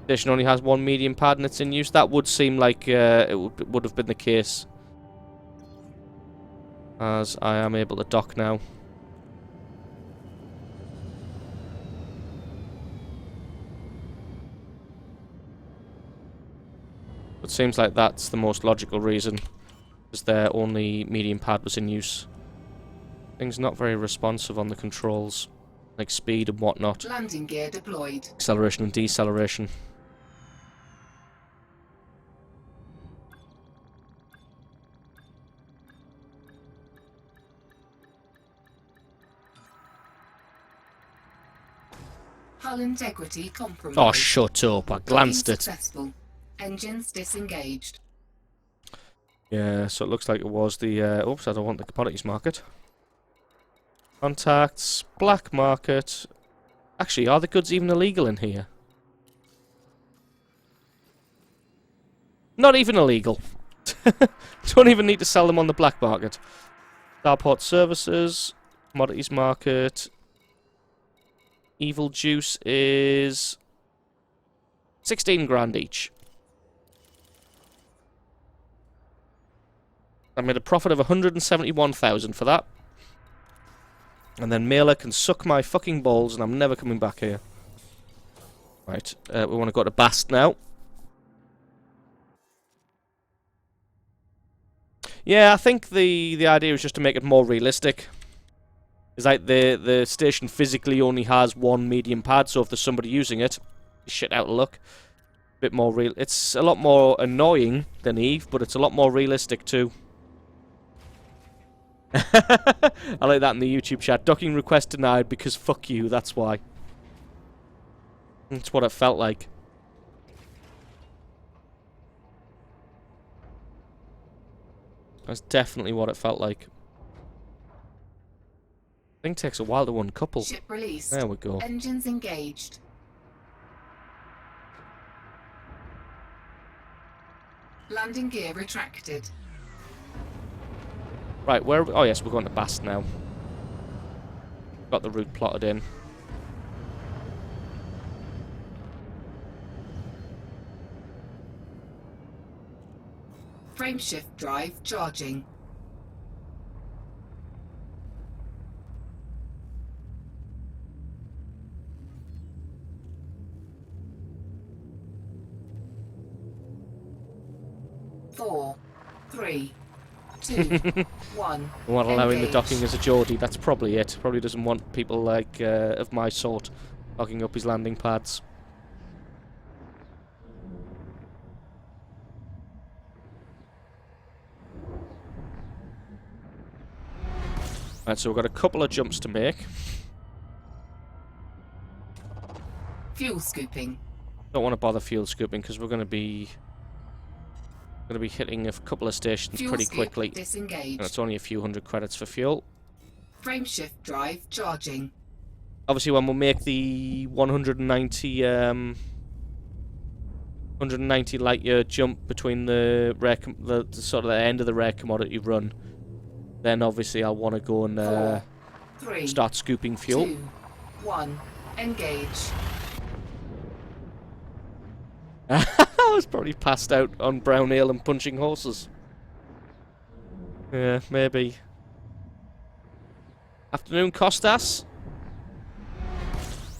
Station only has one medium pad and it's in use. That would seem like it would have been the case. As I am able to dock now. It seems like that's the most logical reason, because their only medium pad was in use. Things not very responsive on the controls, like speed and whatnot. Landing gear deployed. Acceleration and deceleration. Hull integrity compromised. Oh, shut up. I glanced it. Successful. Engines disengaged. Yeah, so it looks like it was the... oops, I don't want the commodities market. Contacts, black market. Actually, are the goods even illegal in here? Not even illegal. Don't even need to sell them on the black market. Starport services, commodities market. Evil juice is 16 grand each. I made a profit of 171,000 for that. And then Mailer can suck my fucking balls and I'm never coming back here. Right, we want to go to Bast now. Yeah, I think the idea is just to make it more realistic. It's like the station physically only has one medium pad, so if there's somebody using it, shit out of luck. Bit more real. It's a lot more annoying than Eve, but it's a lot more realistic too. I like that in the YouTube chat. Docking request denied because fuck you, that's why. That's what it felt like. That's definitely what it felt like. I think it takes a while to uncouple. Ship released. There we go. Engines engaged. Landing gear retracted. Right, where... Oh yes, we're going to Bast now. Got the route plotted in. Frameshift drive charging. Four, three, two, one. We want allowing the Engage. docking as a Geordie. That's probably it. Probably doesn't want people like of my sort locking up his landing pads. Right, so we've got a couple of jumps to make. Fuel scooping. Don't want to bother fuel scooping because we're going to be hitting a couple of stations Fuel pretty scoop quickly. disengaged. And it's only a few hundred credits for fuel. Frameshift drive charging. Obviously, when we make the 190 light year jump between the rare the sort of the end of the rare commodity run, then obviously I'll want to go and Four, three, start scooping fuel. 2, 1. Engage. I was probably passed out on brown ale and punching horses. Yeah, maybe. Afternoon, Costas.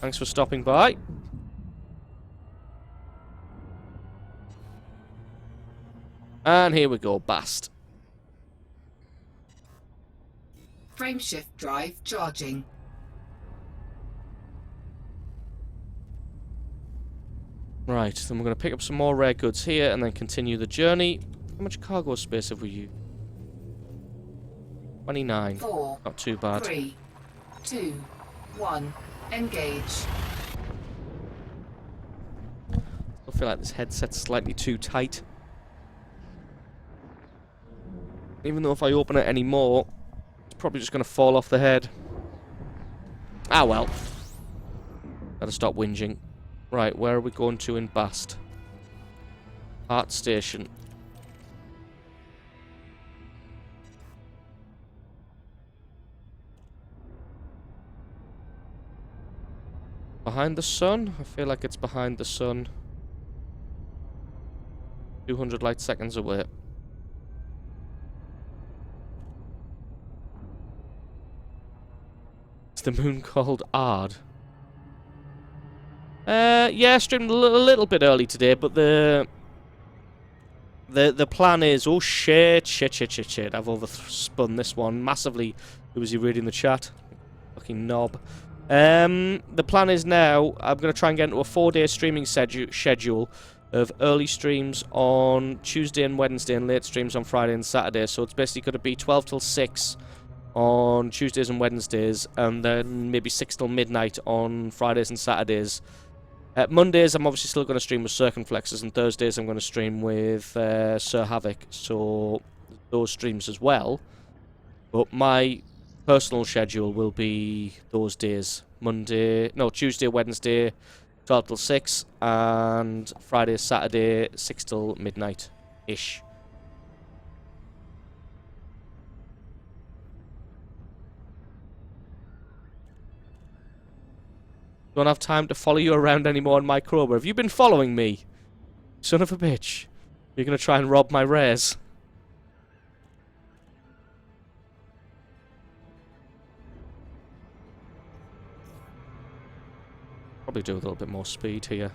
Thanks for stopping by. And here we go, Bast. Frameshift drive charging. Right, then we're going to pick up some more rare goods here and then continue the journey. How much cargo space have we used? 29. 4, Not too bad. 3, 2, 1. Engage. I feel like this headset's slightly too tight. Even though if I open it any more, it's probably just going to fall off the head. Ah well. Gotta stop whinging. Right, where are we going to in Bast? Art Station. Behind the sun? I feel like it's behind the sun. 200 light seconds away. Is the moon called Ard? Yeah, streamed a little bit early today, but the plan is... Oh, shit. I've overspun this one massively. Who was he reading the chat? Fucking knob. The plan is now, I'm going to try and get into a 4-day streaming schedule of early streams on Tuesday and Wednesday and late streams on Friday and Saturday. So it's basically going to be 12 till 6 on Tuesdays and Wednesdays, and then maybe 6 till midnight on Fridays and Saturdays. Mondays, I'm obviously still going to stream with Circumflexes, and Thursdays, I'm going to stream with Sir Havoc, so those streams as well. But my personal schedule will be those days. Tuesday, Wednesday, 12 till 6, and Friday, Saturday, 6 till midnight-ish. Don't have time to follow you around anymore on my Crowbar. Have you been following me? Son of a bitch. You're going to try and rob my rares. Probably do a little bit more speed here.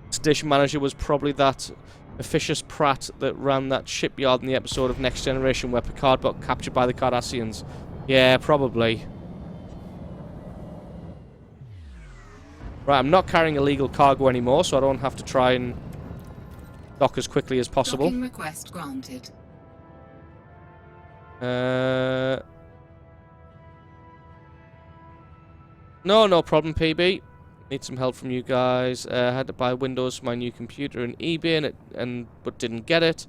Station manager was probably that officious Pratt that ran that shipyard in the episode of Next Generation where Picard got captured by the Cardassians. Yeah, probably. Right, I'm not carrying illegal cargo anymore, so I don't have to try and dock as quickly as possible. Docking request granted. No problem, PB. Need some help from you guys. Had to buy Windows for my new computer on eBay, but didn't get it.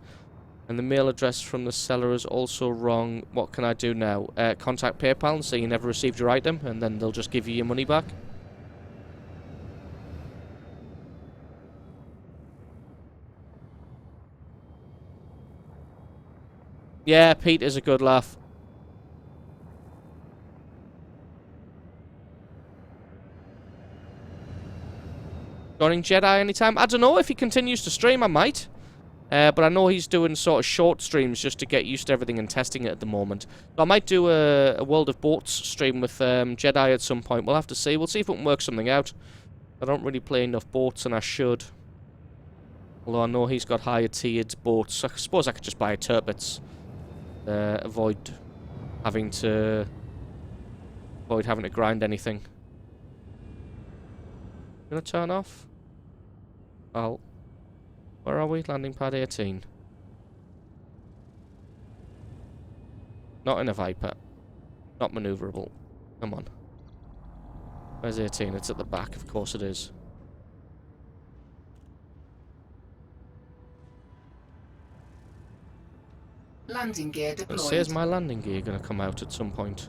And the mail address from the seller is also wrong. What can I do now? Contact PayPal and say you never received your item, and then they'll just give you your money back. Yeah, Pete is a good laugh. Joining Jedi anytime? I don't know. If he continues to stream, I might. But I know he's doing sort of short streams just to get used to everything and testing it at the moment. So I might do a World of Boats stream with Jedi at some point. We'll have to see. We'll see if we can work something out. I don't really play enough boats, and I should. Although I know he's got higher tiered boats. I suppose I could just buy a Tirpitz. Avoid having to grind anything. Gonna turn off? Oh. Where are we? Landing pad 18. Not in a Viper. Not maneuverable. Come on. Where's 18? It's at the back, of course it is. Landing gear deployed. It says my landing gear gonna come out at some point.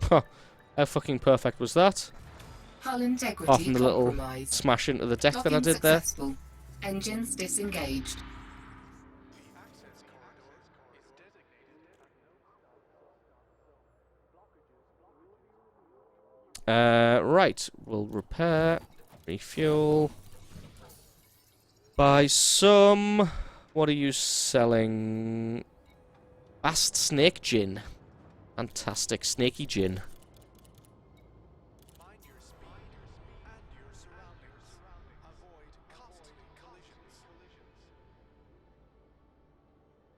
Huh. How fucking perfect was that? Hull integrity Apart from the little compromised. smash into the deck that I Docking did there. successful. Engines disengaged. Right, we'll repair, refuel, buy some. What are you selling? Fast snake gin. Fantastic snaky gin.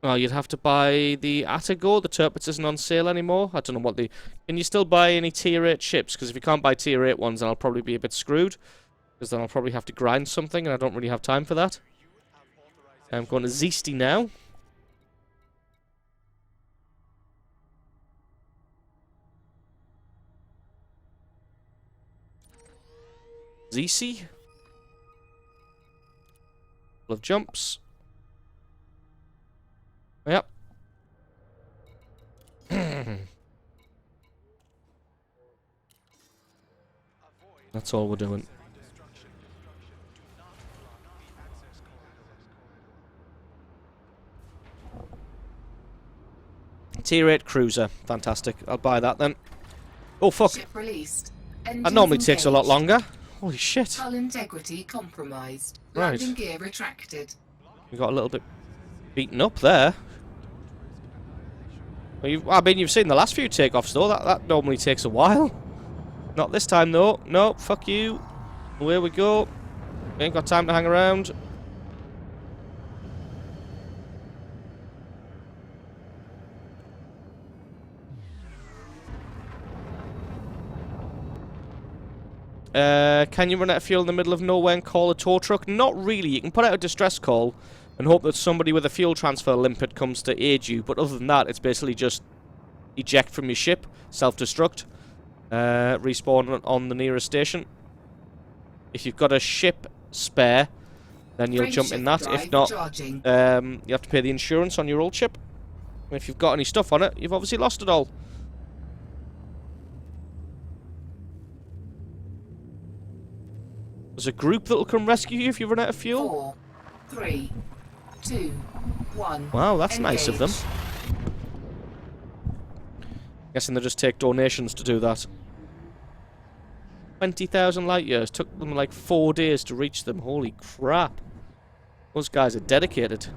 Oh, you'd have to buy the Atago. The Tirpitz isn't on sale anymore. I don't know what the... Can you still buy any tier 8 ships? Because if you can't buy tier 8 ones, then I'll probably be a bit screwed. Because then I'll probably have to grind something, and I don't really have time for that. I'm going to Zeesty now. Zeesy. Couple of jumps. Yep. That's all we're doing. Tier 8 cruiser. Fantastic. I'll buy that then. Oh, fuck. Ship released. That normally takes a lot longer. Holy shit. Hull integrity compromised. Right. Landing gear retracted. We got a little bit beaten up there. Well, I mean, you've seen the last few takeoffs, though. That normally takes a while. Not this time, though. No, fuck you. Away we go. We ain't got time to hang around. Can you run out of fuel in the middle of nowhere and call a tow truck? Not really. You can put out a distress call and hope that somebody with a fuel transfer limpet comes to aid you. But other than that, it's basically just eject from your ship, self-destruct, respawn on the nearest station. If you've got a ship spare, then you'll jump in that. If not, you have to pay the insurance on your old ship. And if you've got any stuff on it, you've obviously lost it all. There's a group that'll come rescue you if you run out of fuel. 4, 3, 2, 1. Wow, that's Engage. nice of them. Guessing they just take donations to do that. 20,000 light years. Took them like 4 days to reach them. Holy crap. Those guys are dedicated.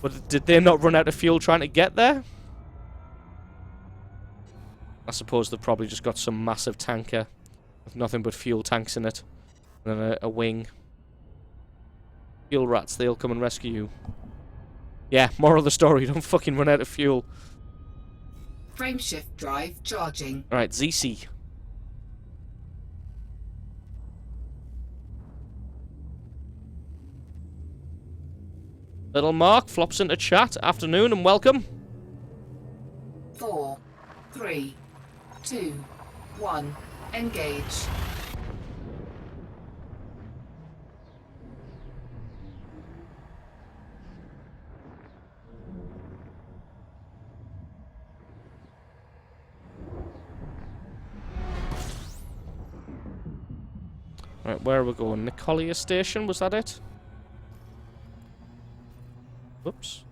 But did they not run out of fuel trying to get there? I suppose they've probably just got some massive tanker with nothing but fuel tanks in it. And then a wing. Fuel rats, they'll come and rescue you. Yeah, moral of the story, don't fucking run out of fuel. Frameshift drive charging. Alright, ZC. Little Mark flops into chat. Afternoon and welcome. 4, 3, 2, 1. Engage. Right, where are we going? Nicolia Station, was that it? Whoops.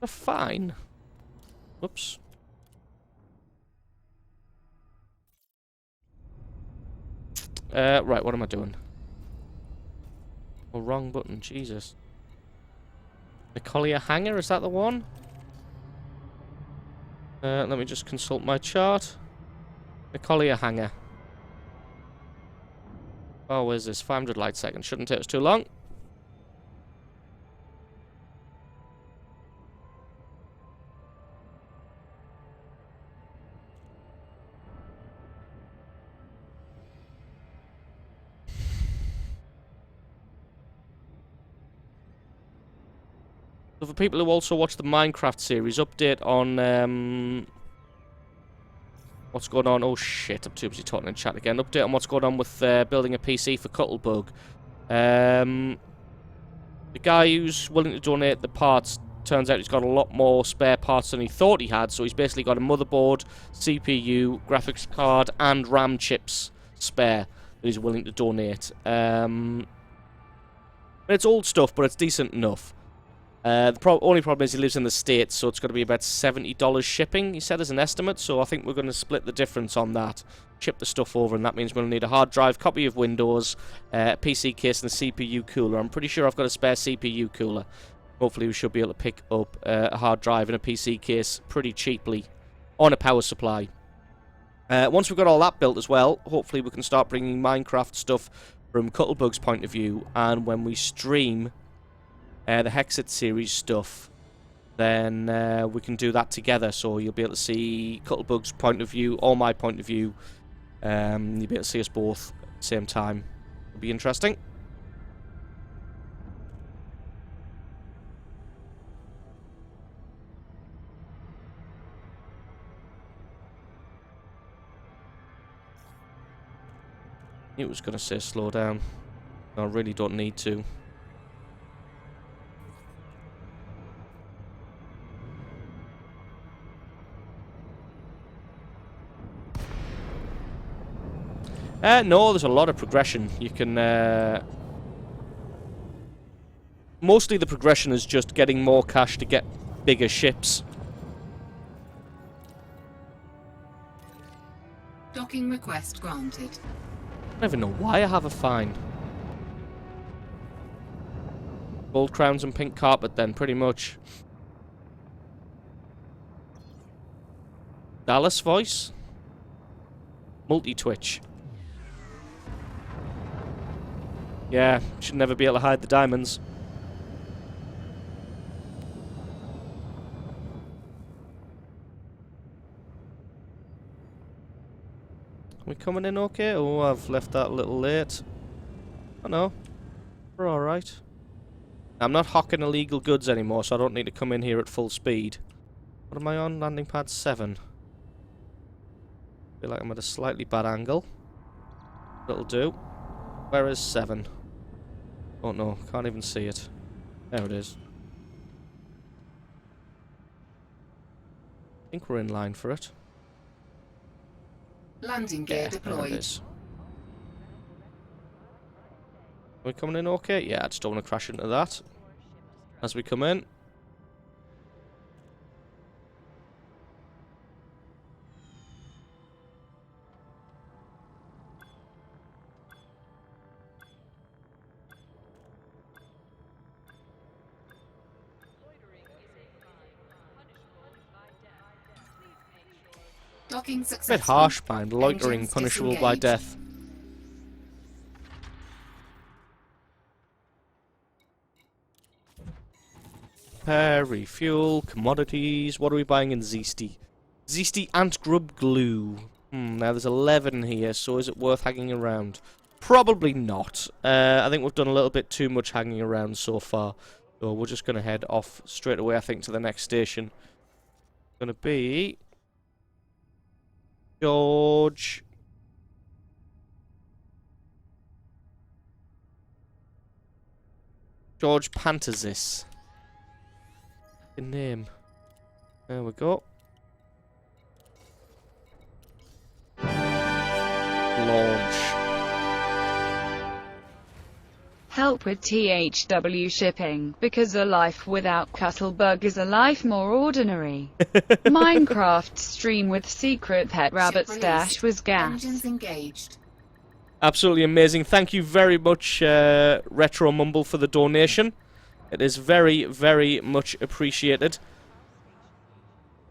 Fine. Whoops. Right, what am I doing? Oh, wrong button, Jesus. Nicolia Hangar, is that the one? Let me just consult my chart. Nicolia Hangar. Oh, where's this? 500 light seconds. Shouldn't take us too long. So for people who also watch the Minecraft series, update on what's going on. Oh shit, I'm too busy talking in chat again. Update on what's going on with building a PC for Cuttlebug. The guy who's willing to donate the parts, turns out he's got a lot more spare parts than he thought he had, so he's basically got a motherboard, CPU, graphics card, and RAM chips spare that he's willing to donate. It's old stuff, but it's decent enough. The only problem is he lives in the States, so it's going to be about $70 shipping, he said, as an estimate, so I think we're going to split the difference on that. Ship the stuff over, and that means we'll need a hard drive, copy of Windows, a PC case, and a CPU cooler. I'm pretty sure I've got a spare CPU cooler. Hopefully we should be able to pick up a hard drive and a PC case pretty cheaply on a power supply. Once we've got all that built as well, hopefully we can start bringing Minecraft stuff from Cuttlebug's point of view, and when we stream the Hexit series stuff, then we can do that together, so you'll be able to see Cuttlebug's point of view or my point of view. You'll be able to see us both at the same time. It'll be interesting. It was going to say slow down. I really don't need to. No, there's a lot of progression. You can... mostly the progression is just getting more cash to get bigger ships. Docking request granted. I don't even know why I have a fine. Gold crowns and pink carpet then, pretty much. Dallas voice. Multi-twitch. Yeah, should never be able to hide the diamonds. we coming in okay? Oh, I've left that a little late. Oh no. We're alright. I'm not hawking illegal goods anymore, so I don't need to come in here at full speed. What am I on? Landing pad 7. Feel like I'm at a slightly bad angle. That'll do. Where is 7? Oh no, can't even see it. There it is. I think we're in line for it. Landing gear Yeah, there it deployed. is. Are we coming in okay? Yeah, I just don't want to crash into that. As we come in. Docking A successful. bit harsh, man. Loitering Engines punishable by disengaged. death. Perry, fuel, commodities. What are we buying in Zeesty? Zeesty ant grub glue. Now there's 11 here, so is it worth hanging around? Probably not. I think we've done a little bit too much hanging around so far. So we're just going to head off straight away, I think, to the next station. Going to be George Pantasis. Good name. There we go. Launch. Help with THW shipping, because a life without Cuttlebug is a life more ordinary. Minecraft stream with secret pet rabbit Ship stash released. was gas. Engines engaged. Absolutely amazing. Thank you very much, Retro Mumble, for the donation. It is very, very much appreciated.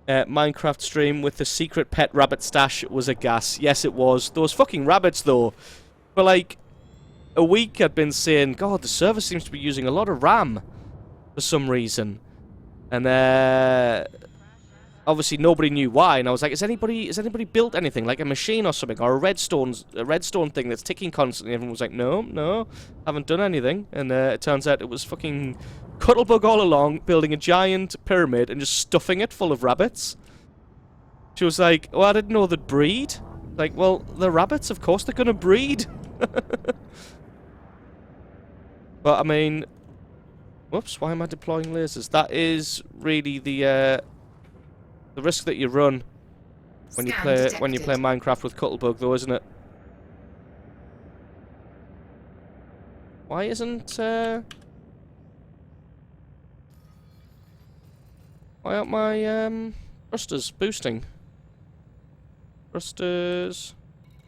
Minecraft stream with the secret pet rabbit stash was a gas. Yes, it was. Those fucking rabbits, though. For like a week, I'd been saying, God, the server seems to be using a lot of RAM for some reason. And obviously nobody knew why. And I was like, has anybody built anything, like a machine or something, or a redstone thing that's ticking constantly? Everyone was like, no, haven't done anything. And it turns out it was fucking Cuttlebug all along, building a giant pyramid and just stuffing it full of rabbits. She was like, oh, I didn't know they'd breed. Like, well, the rabbits, of course they're gonna breed. But I mean, whoops, why am I deploying lasers? That is really the risk that you run when you play Minecraft with Cuttlebug, though, isn't it? Why isn't why aren't my thrusters boosting? Thrusters,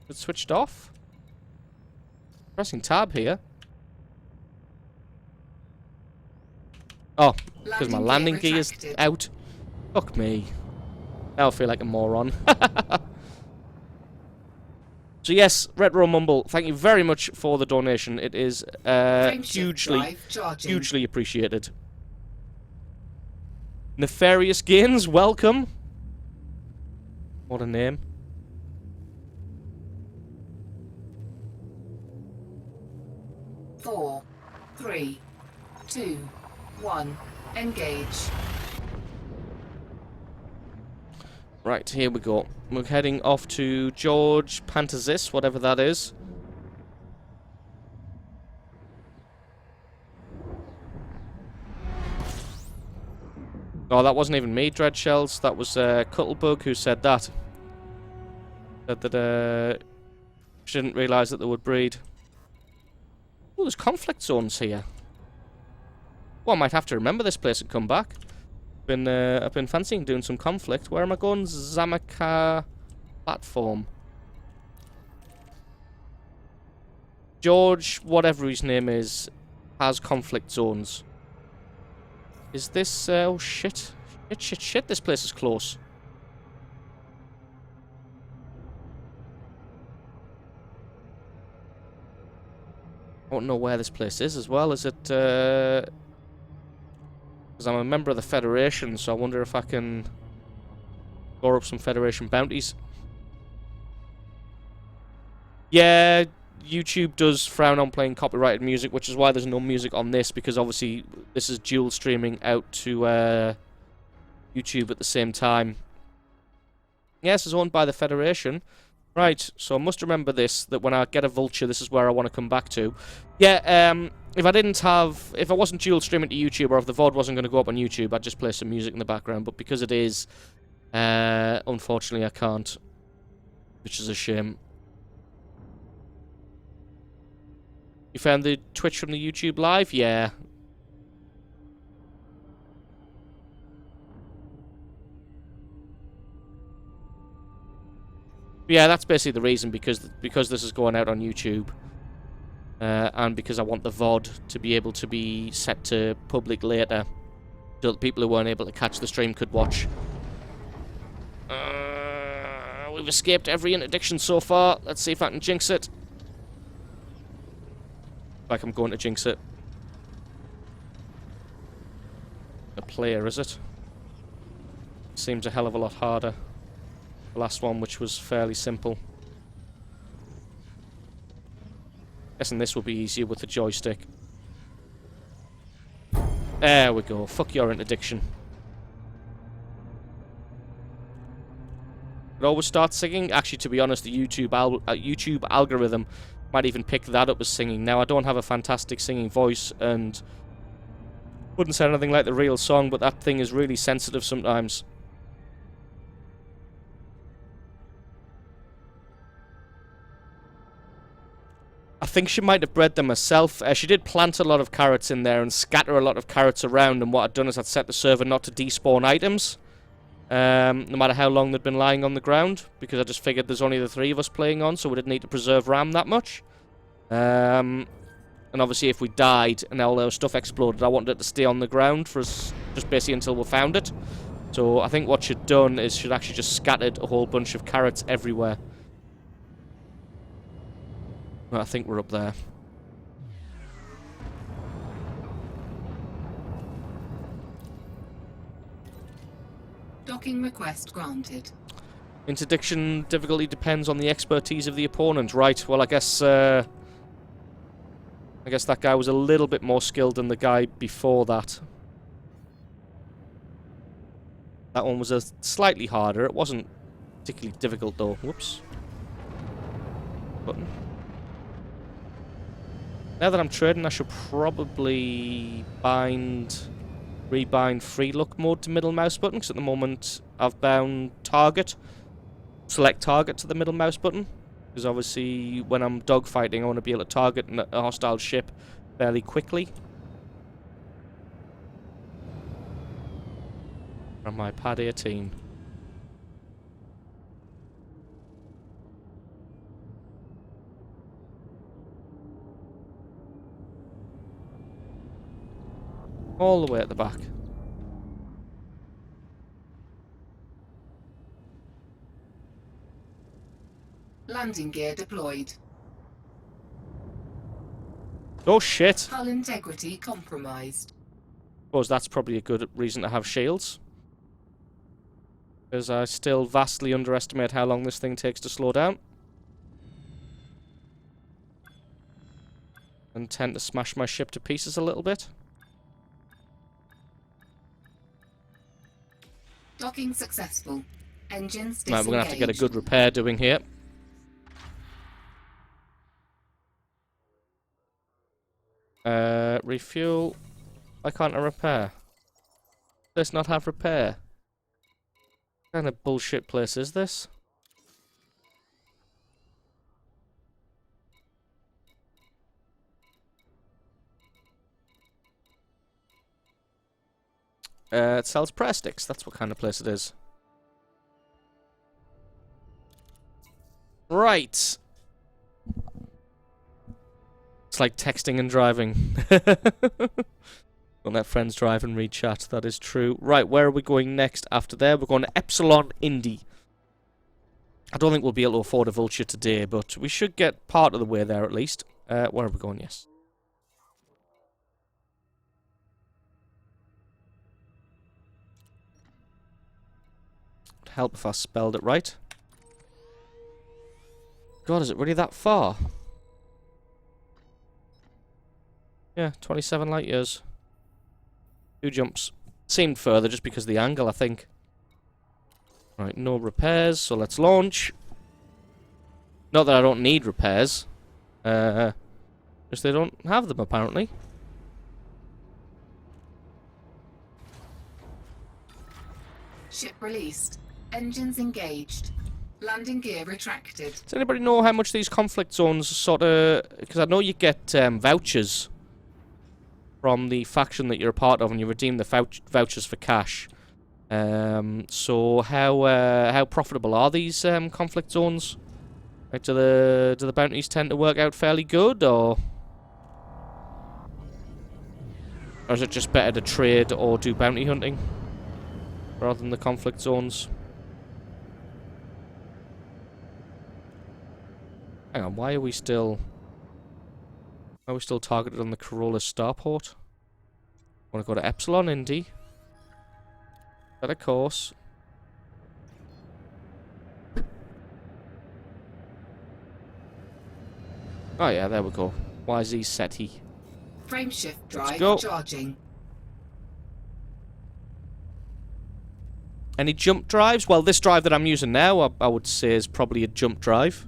it's switched off. Pressing tab here. Oh, because my landing gear is out. Fuck me. Now I feel like a moron. So yes, Retro Mumble, thank you very much for the donation. It is hugely appreciated. Nefarious Gains, welcome. What a name. Four, 3, 2, 1. Engage. Right, here we go. We're heading off to George Pantasis, whatever that is. Oh, that wasn't even me, Dreadshells. That was Cuttlebug who said that. Said that she didn't realise that they would breed. Oh, there's conflict zones here. Well, I might have to remember this place and come back. I've been fancying doing some conflict. Where am I going? Zamaka platform. George, whatever his name is, has conflict zones. Is this... oh, shit. Shit. This place is close. I don't know where this place is as well. Is it... because I'm a member of the Federation, so I wonder if I can score up some Federation bounties. Yeah, YouTube does frown on playing copyrighted music, which is why there's no music on this, because obviously this is dual streaming out to YouTube at the same time. Yes, it's owned by the Federation. Right, so I must remember this, that when I get a vulture, this is where I want to come back to. Yeah, if I wasn't dual streaming to YouTube, or if the VOD wasn't going to go up on YouTube, I'd just play some music in the background, but because it is, unfortunately I can't, which is a shame. You found the Twitch from the YouTube live? Yeah. Yeah, that's basically the reason, because this is going out on YouTube. And because I want the VOD to be able to be set to public later, so that people who weren't able to catch the stream could watch. We've escaped every interdiction so far. Let's see if I can jinx it. Like I'm going to jinx it. A player, is it? Seems a hell of a lot harder. The last one, which was fairly simple. Guessing this will be easier with the joystick. There we go. Fuck your interdiction. It always starts singing. Actually, to be honest, the YouTube algorithm might even pick that up as singing. Now, I don't have a fantastic singing voice and wouldn't sound anything like the real song, but that thing is really sensitive sometimes. I think she might have bred them herself. She did plant a lot of carrots in there and scatter a lot of carrots around, and what I'd done is I'd set the server not to despawn items, no matter how long they'd been lying on the ground, because I just figured there's only the 3 of us playing on, so we didn't need to preserve RAM that much. And obviously if we died and all our stuff exploded, I wanted it to stay on the ground for us, just basically until we found it. So I think what she'd done is she'd actually just scattered a whole bunch of carrots everywhere. I think we're up there. Docking request granted. Interdiction difficulty depends on the expertise of the opponent. Right, well I guess that guy was a little bit more skilled than the guy before that. That one was a slightly harder. It wasn't particularly difficult though. Whoops. Button. Now that I'm trading, I should probably rebind free look mode to middle mouse button, because at the moment I've bound select target to the middle mouse button, because obviously when I'm dogfighting I want to be able to target a hostile ship fairly quickly. From my pad 18. All the way at the back. Landing gear deployed. Oh shit! Hull integrity compromised. Suppose that's probably a good reason to have shields. Because I still vastly underestimate how long this thing takes to slow down. And tend to smash my ship to pieces a little bit. Docking successful. Engines disengaged. Right, we're going to have to get a good repair doing here. Refuel. Why can't I repair? Does not have repair. What kind of bullshit place is this? It sells prayer sticks. That's what kind of place it is. Right. It's like texting and driving. Don't let friends drive and read chat. That is true. Right, where are we going next after there? We're going to Epsilon Indy. I don't think we'll be able to afford a vulture today, but we should get part of the way there at least. Where are we going? Yes. Would help if I spelled it right. God, is it really that far? Yeah, 27 light years. 2 jumps. Seemed further just because of the angle, I think. Right, no repairs, so let's launch. Not that I don't need repairs. Just they don't have them, apparently. Ship released. Engines engaged. Landing gear retracted. Does anybody know how much these conflict zones sort of... Because I know you get vouchers from the faction that you're a part of, and you redeem the vouchers for cash. So how profitable are these conflict zones? Like, do the bounties tend to work out fairly good, or is it just better to trade or do bounty hunting rather than the conflict zones? Hang on, why are we still targeted on the Corolla starport? Want to go to Epsilon, Indy? Better course. Oh yeah, there we go. YZ SETI. Frameshift drive go. charging. Any jump drives? Well, this drive that I'm using now, I would say is probably a jump drive.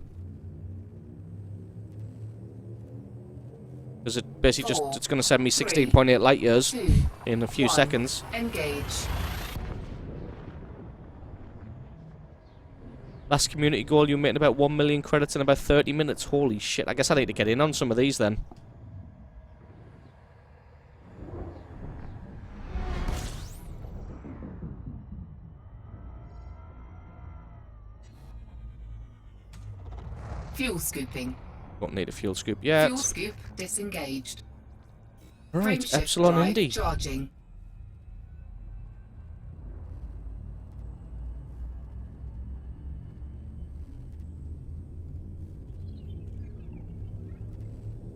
Because it basically it's going to send me 16.8 light years in a few seconds. Engage. Last community goal, you made about 1 million credits in about 30 minutes. Holy shit, I guess I need to get in on some of these then. Fuel scooping. Don't need a fuel scoop yet. Fuel scoop disengaged. Right, Frameshift Epsilon drive Indy. charging.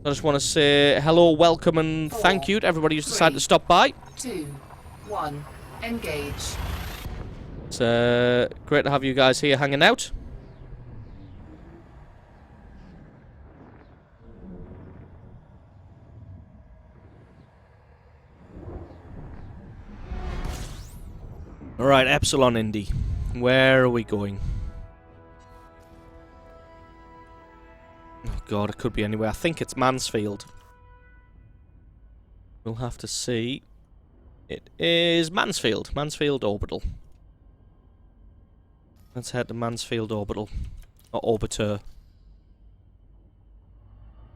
I just want to say hello, welcome, and thank you to everybody who's decided to stop by. 2, 1, engage. It's great to have you guys here hanging out. Alright, Epsilon Indy. Where are we going? Oh god, it could be anywhere. I think it's Mansfield. We'll have to see. It is Mansfield. Mansfield Orbital. Let's head to Mansfield Orbital. Or Orbiter.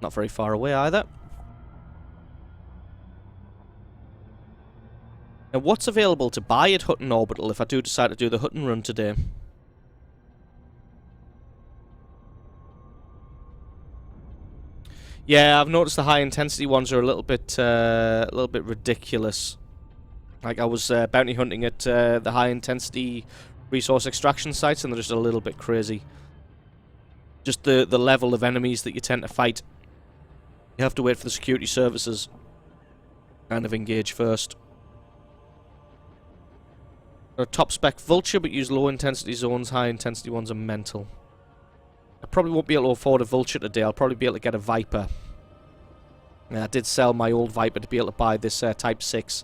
Not very far away either. Now, what's available to buy at Hutton Orbital if I do decide to do the Hutton run today? Yeah, I've noticed the high intensity ones are a little bit ridiculous. Like I was bounty hunting at the high intensity resource extraction sites, and they're just a little bit crazy. Just the level of enemies that you tend to fight. You have to wait for the security services kind of engage first. A top spec Vulture, but use low intensity zones. High intensity ones are mental. I probably won't be able to afford a Vulture today. I'll probably be able to get a Viper. Yeah, I did sell my old Viper to be able to buy this Type 6.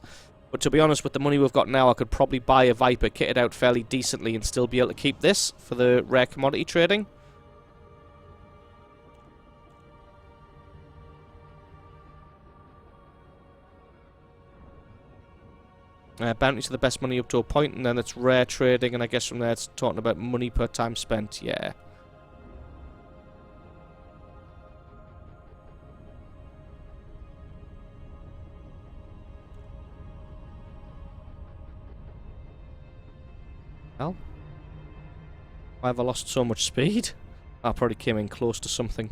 But to be honest, with the money we've got now, I could probably buy a Viper, kit it out fairly decently, and still be able to keep this for the rare commodity trading. Bounties are the best money up to a point, and then it's rare trading, and I guess from there it's talking about money per time spent, yeah. Well, why have I lost so much speed? I probably came in close to something.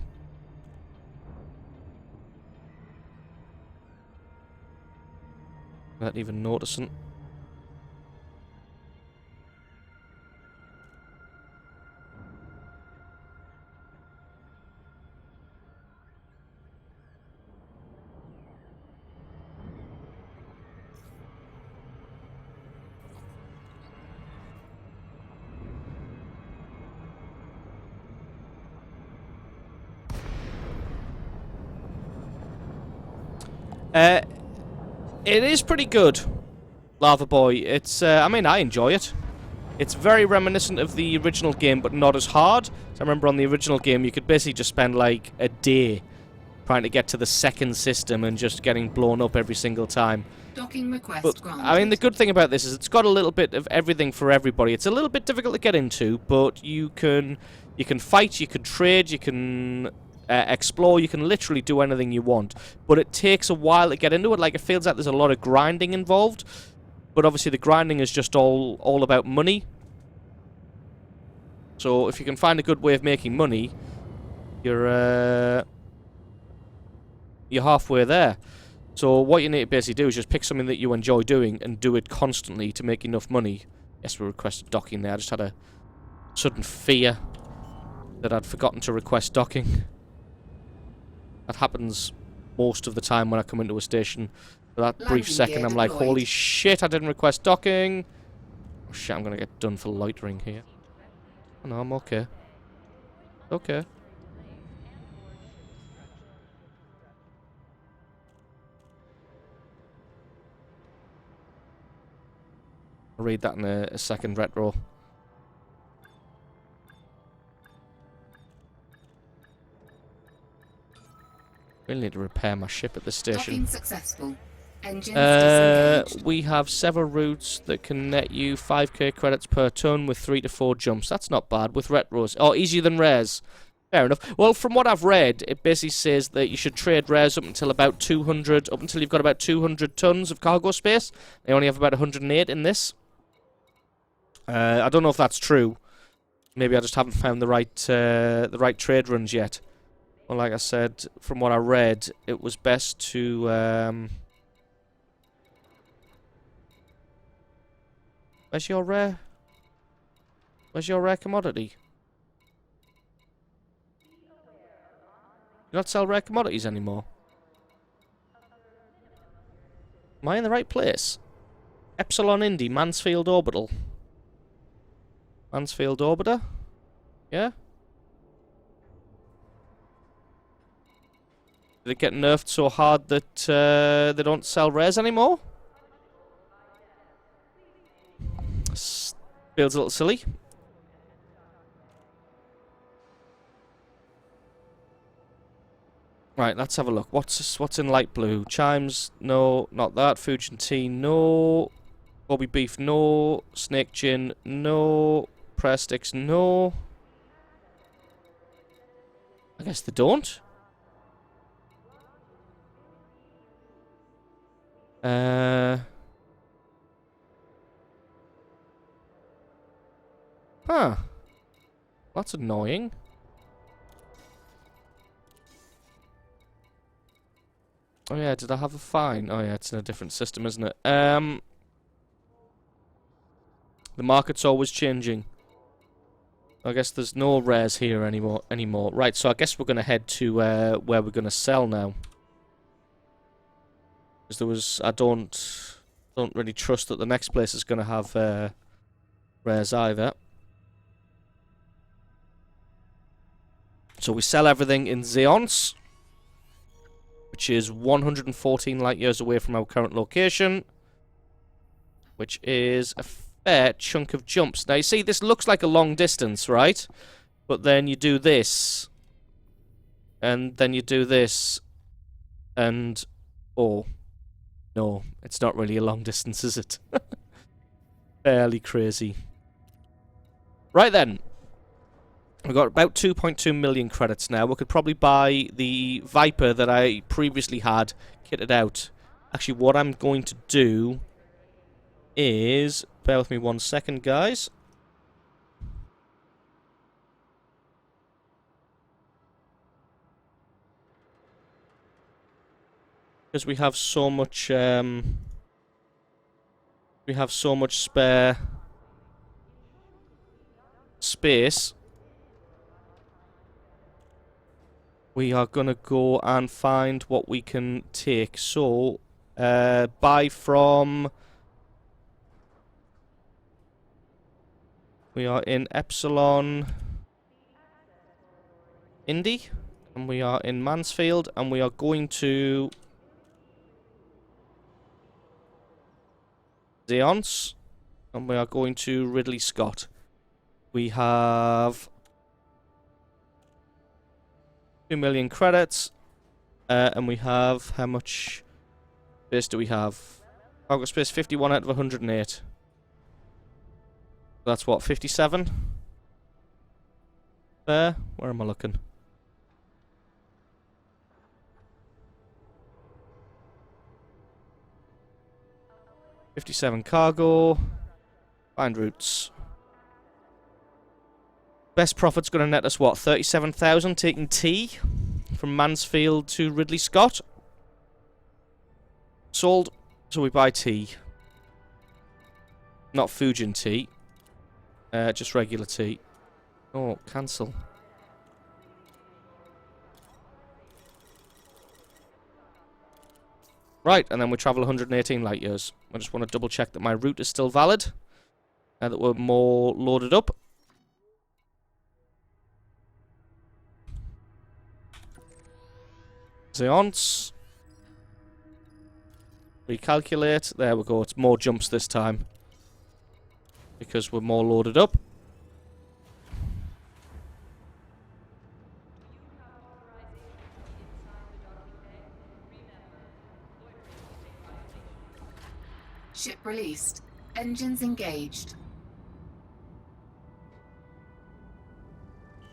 Without even noticing. It is pretty good, Lava Boy. It's, I mean, I enjoy it. It's very reminiscent of the original game, but not as hard. So I remember on the original game, you could basically just spend, like, a day trying to get to the second system and just getting blown up every single time. Docking request But, granted. I mean, the good thing about this is it's got a little bit of everything for everybody. It's a little bit difficult to get into, but you can fight, you can trade, you can explore, you can literally do anything you want. But it takes a while to get into it. Like, it feels like there's a lot of grinding involved. But obviously the grinding is just all about money. So if you can find a good way of making money, you're halfway there. So what you need to basically do is just pick something that you enjoy doing and do it constantly to make enough money. Yes, we requested docking there. I just had a sudden fear that I'd forgotten to request docking. That happens most of the time when I come into a station. For that brief Landing second, gear I'm like, deployed. holy shit, I didn't request docking. Oh shit, I'm gonna get done for loitering here. Oh no, I'm okay. Okay. I'll read that in a second, Retro. Really need to repair my ship at this station. Docking successful. Engines disengaged. We have several routes that can net you 5k credits per ton with 3 to 4 jumps. That's not bad with retros. Oh, easier than rares. Fair enough. Well, from what I've read, it basically says that you should trade rares up until about 200, up until you've got about 200 tons of cargo space. They only have about 108 in this. I don't know if that's true. Maybe I just haven't found the right trade runs yet. Well, like I said, from what I read, it was best to Where's your rare commodity? You don't sell rare commodities anymore. Am I in the right place? Epsilon Indy, Mansfield Orbital. Mansfield Orbiter? Yeah? Did it get nerfed so hard that they don't sell rares anymore? Feels a little silly. Right, let's have a look. What's in light blue? Chimes, no. Not that. Fujian tea, no. Bobby beef, no. Snake gin, no. Prayer sticks, no. I guess they don't. Huh. That's annoying. Oh yeah, did I have a fine? Oh yeah, it's in a different system, isn't it? The market's always changing. I guess there's no rares here anymore. Right, so I guess we're gonna head to where we're gonna sell now. Because I don't really trust that the next place is gonna have rares either. So we sell everything in Zeonce, which is 114 light years away from our current location, which is a fair chunk of jumps. Now you see, this looks like a long distance, right? But then you do this, and then you do this, and oh, no, it's not really a long distance, is it? Fairly crazy. Right then. We've got about 2.2 million credits now. We could probably buy the Viper that I previously had kitted out. Actually, what I'm going to do is... Bear with me 1 second, guys. Because we have so much... we have so much spare space. We are gonna go and find what we can take. So, buy from... We are in Epsilon Indy, and we are in Mansfield, and we are going to Zeons. And we are going to Ridley Scott. We have 2 million credits. And we have, how much space do we have? Cargo space 51 out of 108. That's what, 57? There? Where am I looking? $57 cargo. Find routes. Best profit's going to net us what? 37,000 taking T from Mansfield to Ridley Scott. Sold. So we buy tea. Not Fujin tea. Just regular tea. Oh, cancel. Right, and then we travel 118 light years. I just want to double check that my route is still valid. Now that we're more loaded up. Zeons. Recalculate. There we go. It's more jumps this time. Because we're more loaded up. Ship released. Engines engaged.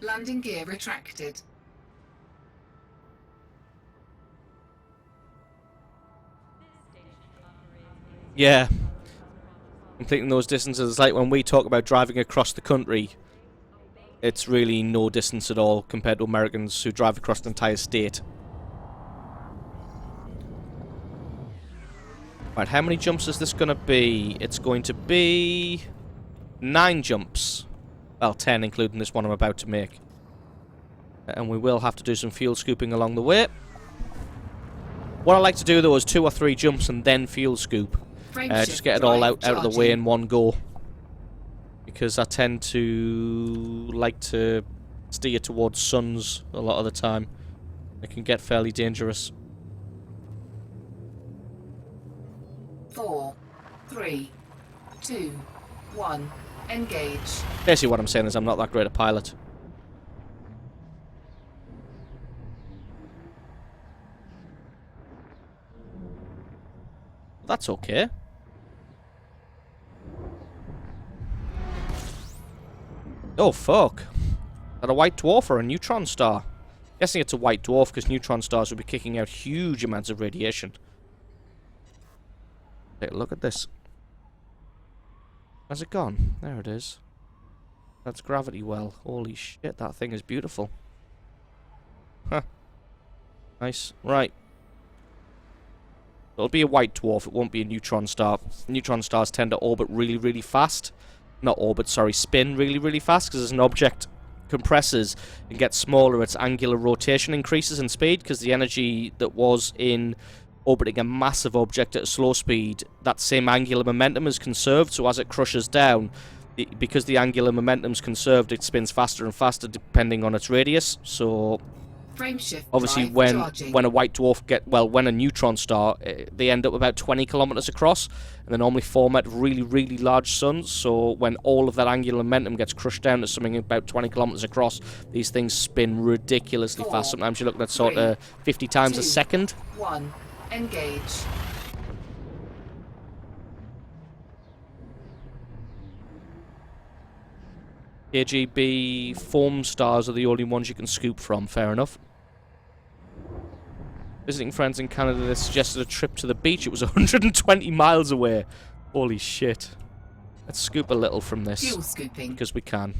Landing gear retracted. Yeah. Completing those distances is like when we talk about driving across the country. It's really no distance at all compared to Americans who drive across the entire state. Right, how many jumps is this going to be? It's going to be 9 jumps. Well, 10 including this one I'm about to make. And we will have to do some fuel scooping along the way. What I like to do though is 2 or 3 jumps and then fuel scoop. Just get it all out of the way in one go. Because I tend to like to steer towards suns a lot of the time. It can get fairly dangerous. 4, 3, 2, 1. Engage. Basically what I'm saying is I'm not that great a pilot. That's okay. Oh, fuck. Is that a white dwarf or a neutron star? Guessing it's a white dwarf because neutron stars would be kicking out huge amounts of radiation. Take a look at this. How's it gone? There it is. That's gravity well. Holy shit, that thing is beautiful. Huh. Nice. Right. It'll be a white dwarf, it won't be a neutron star. Neutron stars tend to orbit really, really fast. Not orbit, sorry, spin really, really fast, because as an object compresses and gets smaller, its angular rotation increases in speed, because the energy that was in orbiting a massive object at a slow speed, that same angular momentum is conserved, so as it crushes down, because the angular momentum's conserved, it spins faster and faster depending on its radius, so... Frameshift Obviously, drive when a white dwarf when a neutron star, they end up about 20 kilometers across, and they normally form out of really, really large suns. So when all of that angular momentum gets crushed down to something about 20 kilometers across, these things spin ridiculously fast. Sometimes you're looking at sort of 50 times a second. 1. Engage. KGB foam stars are the only ones you can scoop from. Fair enough. Visiting friends in Canada, they suggested a trip to the beach. It was 120 miles away. Holy shit. Let's scoop a little from this. Fuel scooping. Because we can.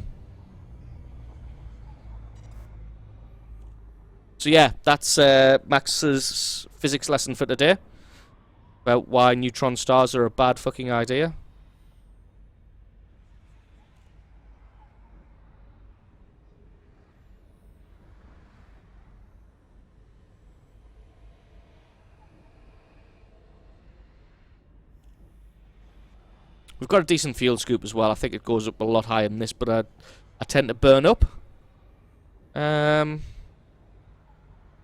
So yeah, that's Max's physics lesson for today. About why neutron stars are a bad fucking idea. We've got a decent fuel scoop as well. I think it goes up a lot higher than this, but I tend to burn up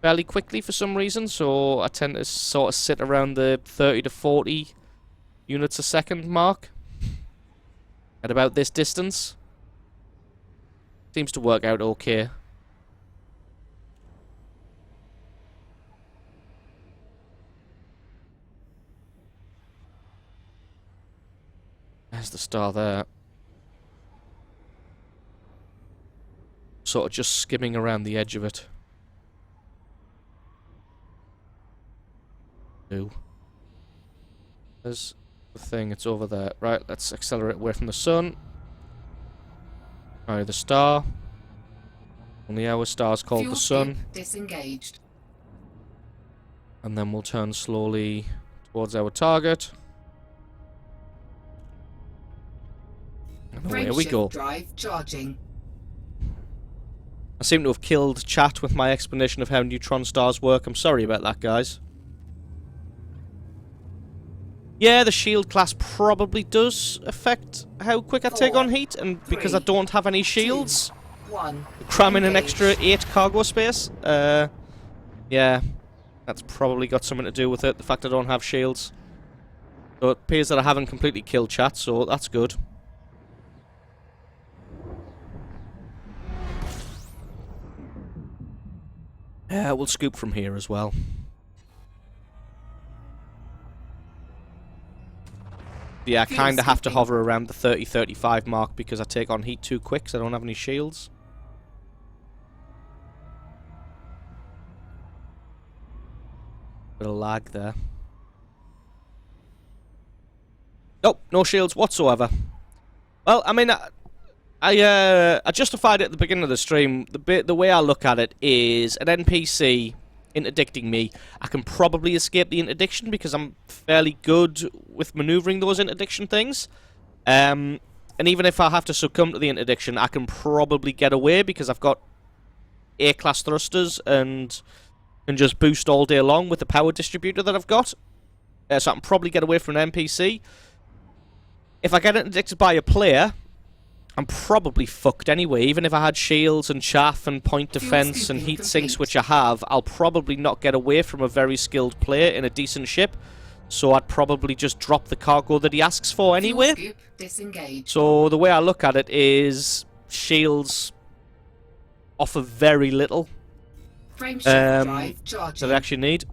fairly quickly for some reason, so I tend to sort of sit around the 30 to 40 units a second mark. At about this distance. Seems to work out okay. There's the star there. Sort of just skimming around the edge of it. Ooh. There's the thing, it's over there. Right, let's accelerate away from the sun. Alright, the star. Only our star's called Fuel the sun. skip disengaged. And then we'll turn slowly towards our target. And away we Frameshift go. drive charging. I seem to have killed chat with my explanation of how neutron stars work. I'm sorry about that, guys. Yeah, the shield class probably does affect how quick I take on heat, and because I don't have any shields, 1. cramming an Engage. extra 8 cargo space, yeah, that's probably got something to do with it, the fact I don't have shields. So it appears that I haven't completely killed chat, so that's good. We'll scoop from here as well. Yeah, I Fuel kind of have to skipping. hover around the 30-35 mark because I take on heat too quick, so I don't have any shields. Bit of lag there. Nope, no shields whatsoever. Well, I mean, I justified it at the beginning of the stream. The way I look at it is an NPC interdicting me. I can probably escape the interdiction because I'm fairly good with maneuvering those interdiction things. And even if I have to succumb to the interdiction, I can probably get away because I've got A-class thrusters and can just boost all day long with the power distributor that I've got. So I can probably get away from an NPC. If I get interdicted by a player, I'm probably fucked anyway. Even if I had shields and chaff and point Fuel defense and scooping heat sinks, complete. which I have, I'll probably not get away from a very skilled player in a decent ship. So I'd probably just drop the cargo that he asks for anyway. Fuel scoop disengaged. So the way I look at it is shields offer very little Frameshift drive that charging. I actually need.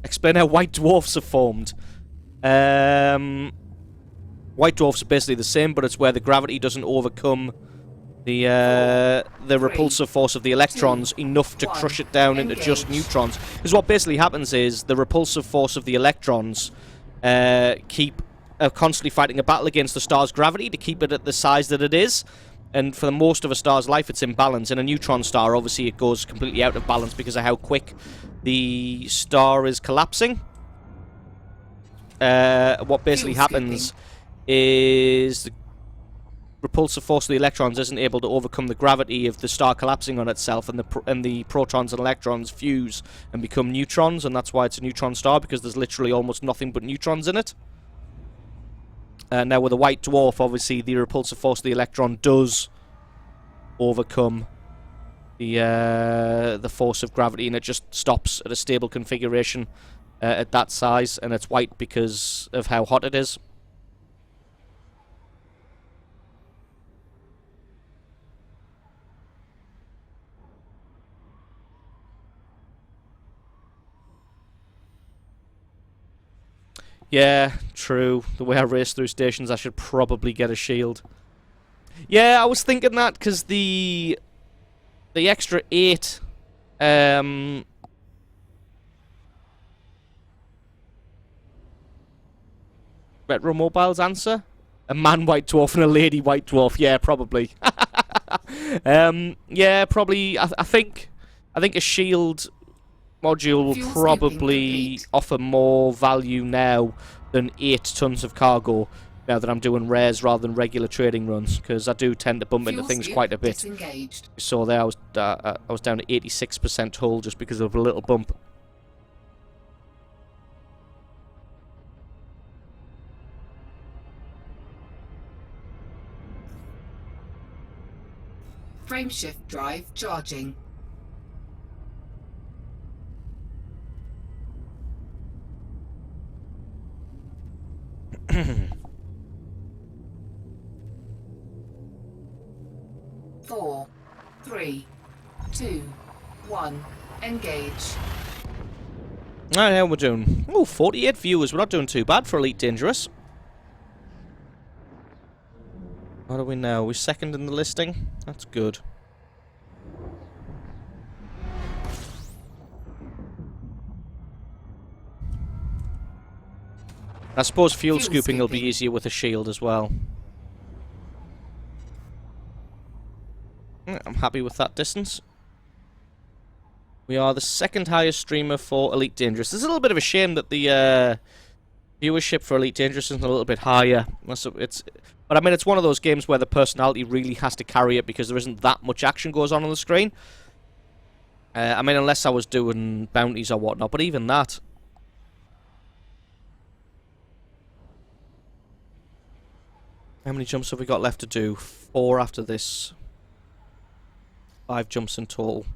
Explain how white dwarfs are formed. White dwarfs are basically the same, but it's where the gravity doesn't overcome the repulsive force of the electrons enough to crush it down into just neutrons. Because what basically happens is the repulsive force of the electrons keep constantly fighting a battle against the star's gravity to keep it at the size that it is. And for the most of a star's life, it's in balance. In a neutron star, obviously, it goes completely out of balance because of how quick the star is collapsing. What basically Fuel happens is the repulsive force of the electrons isn't able to overcome the gravity of the star collapsing on itself, and the protons and electrons fuse and become neutrons, and that's why it's a neutron star, because there's literally almost nothing but neutrons in it. Now with a white dwarf, obviously the repulsive force of the electron does overcome the force of gravity, and it just stops at a stable configuration at that size, and it's white because of how hot it is. Yeah, true. The way I race through stations, I should probably get a shield. Yeah, I was thinking that because the extra 8 Retro Mobile's answer? A man white dwarf and a lady white dwarf. Yeah, probably. Yeah, probably. I think a shield module will Fuel probably skipping offer more value now than 8 tons of cargo. Now that I'm doing rares rather than regular trading runs, because I do tend to bump into Fuel things scoop quite a bit. disengaged. So there I was down to 86% hull just because of a little bump. Frameshift drive charging. 4, 3, 2, 1. Engage. Alright, how we're doing? Oh, 48 viewers. We're not doing too bad for Elite Dangerous. What are we now? We're second in the listing? That's good. I suppose fuel scooping will be easier with a shield as well. I'm happy with that distance. We are the second highest streamer for Elite Dangerous. It's a little bit of a shame that the viewership for Elite Dangerous is a little bit higher. But I mean, it's one of those games where the personality really has to carry it because there isn't that much action goes on the screen. I mean, unless I was doing bounties or whatnot, but even that. How many jumps have we got left to do? 4 after this. 5 jumps in total.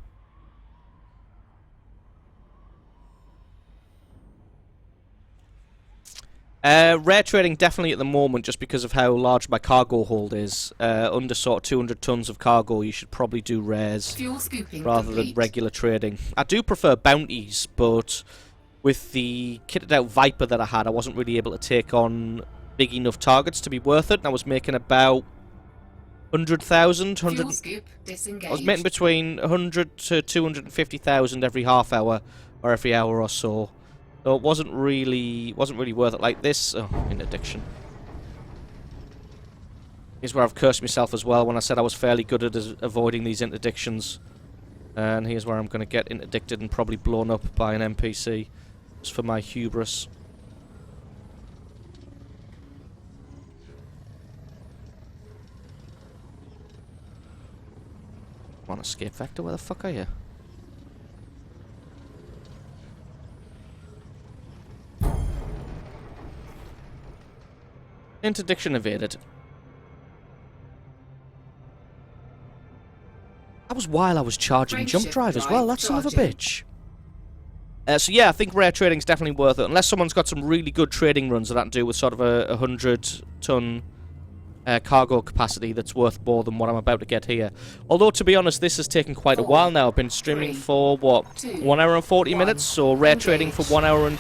Rare trading definitely at the moment, just because of how large my cargo hold is. Under sort of 200 tons of cargo, you should probably do rares rather than regular trading. I do prefer bounties, but with the kitted out Viper that I had, I wasn't really able to take on big enough targets to be worth it, and I was making about 100,000. I was making between 100 to 250,000 every half hour or every hour or so. So it wasn't really worth it. Like this, interdiction. Here's where I've cursed myself as well when I said I was fairly good at avoiding these interdictions. And here's where I'm going to get interdicted and probably blown up by an NPC. Just for my hubris. Come on, escape vector, where the fuck are you? Interdiction evaded. That was while I was charging jump drive as well, that son of a bitch. So yeah, I think rare trading's definitely worth it, unless someone's got some really good trading runs that I can do with sort of a 100-ton cargo capacity that's worth more than what I'm about to get here. Although, to be honest, this has taken quite a while now. I've been streaming for, what, 1 hour and 40 minutes? So rare trading for 1 hour and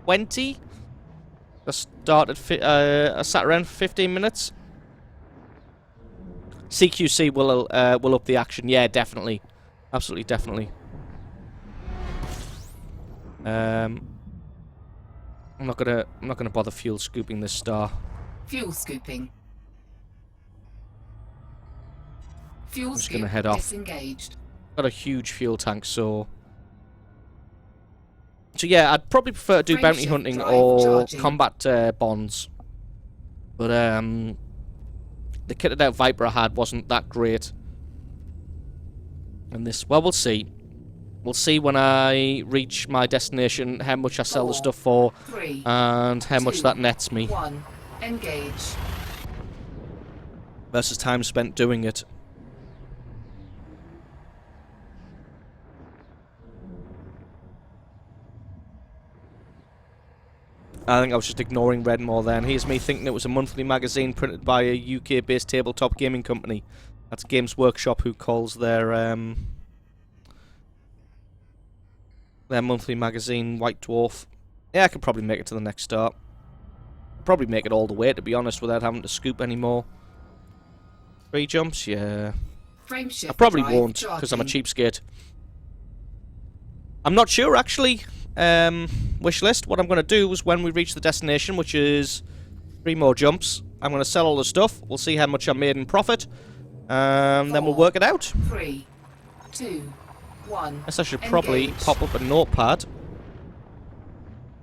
20? I sat around for 15 minutes. CQC will up the action. Yeah, definitely. Absolutely, definitely. I'm not gonna bother fuel scooping this star. Fuel scooping. Fuel I'm just gonna head off. Disengaged. Got a huge fuel tank, so yeah, I'd probably prefer to do bounty hunting or combat bonds. But the kitted out Viper I had wasn't that great. And this, well, we'll see. We'll see when I reach my destination how much I sell the stuff for, and how much that nets me. 1. Engage. Versus time spent doing it. I think I was just ignoring Redmore then. Here's me thinking it was a monthly magazine printed by a UK-based tabletop gaming company. That's Games Workshop, who calls their monthly magazine White Dwarf. Yeah, I could probably make it to the next start. Probably make it all the way, to be honest, without having to scoop anymore. 3 jumps, yeah. I probably won't, because I'm a cheapskate. I'm not sure, actually. Wish list. What I'm going to do is when we reach the destination, which is 3 more jumps, I'm going to sell all the stuff. We'll see how much I made in profit. Then we'll work it out. 3, 2, 1. Guess I should probably pop up a notepad.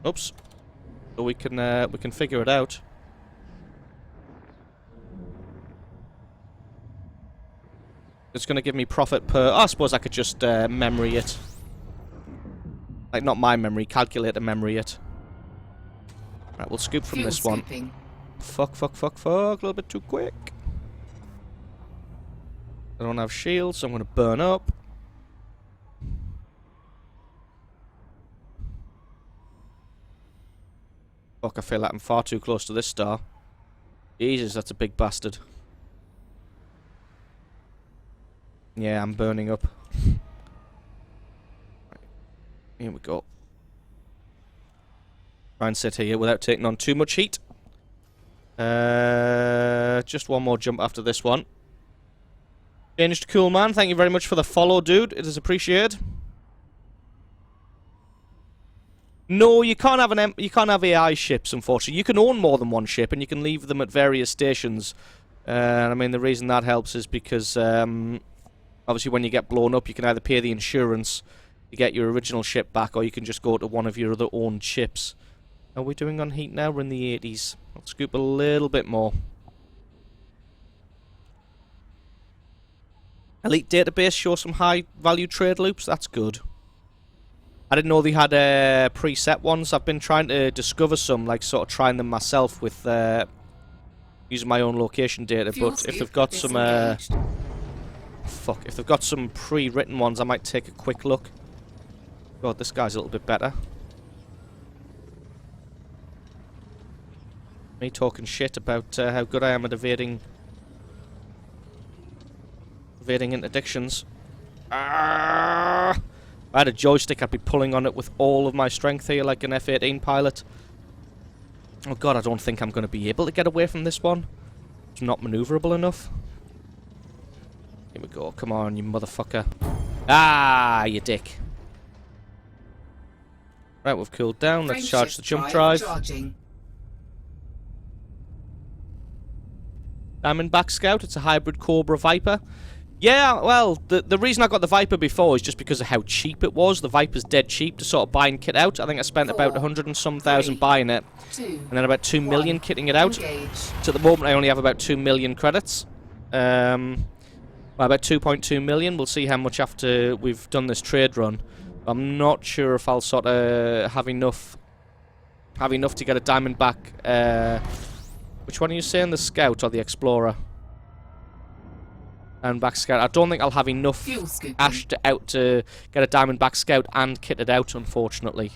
Oops. So we can figure it out. It's going to give me profit per... Oh, I suppose I could just memory it. Like, not my memory, calculator memory it. Right, we'll scoop from this one. Fuck, a little bit too quick. I don't have shields, so I'm going to burn up. Fuck, I feel like I'm far too close to this star. Jesus, that's a big bastard. Yeah, I'm burning up. Here we go. Try and sit here without taking on too much heat. Just one more jump after this one. Changed Cool Man, thank you very much for the follow, dude. It is appreciated. No, you can't have you can't have AI ships, unfortunately. You can own more than one ship, and you can leave them at various stations. I mean, the reason that helps is because obviously when you get blown up, you can either pay the insurance to get your original ship back, or you can just go to one of your other owned ships. How are we doing on heat now? We're in the 80s. I'll scoop a little bit more. Elite database show some high value trade loops. That's good. I didn't know they had preset ones. I've been trying to discover some, like sort of trying them myself with using my own location data. But if they've got some if they've got some pre-written ones, I might take a quick look. God, this guy's a little bit better. Me talking shit about how good I am at evading interdictions. Ah! If I had a joystick, I'd be pulling on it with all of my strength here like an F-18 pilot. Oh god, I don't think I'm going to be able to get away from this one. It's not manoeuvrable enough. Here we go. Come on, you motherfucker. Ah, you dick. Right, we've cooled down. Let's charge the jump drive. Diamondback Scout. It's a hybrid Cobra Viper. Yeah, well, the reason I got the Viper before is just because of how cheap it was. The Viper's dead cheap to sort of buy and kit out. I think I spent about 100 and some thousand buying it, and then about 2 million kitting it out. So at the moment, I only have about 2 million credits. Well, about 2.2 million. We'll see how much after we've done this trade run. I'm not sure if I'll sort of have enough to get a Diamondback. Which one are you saying, the Scout or the Explorer? Diamondback Scout. I don't think I'll have enough ash to get a Diamondback Scout and kit it out, unfortunately.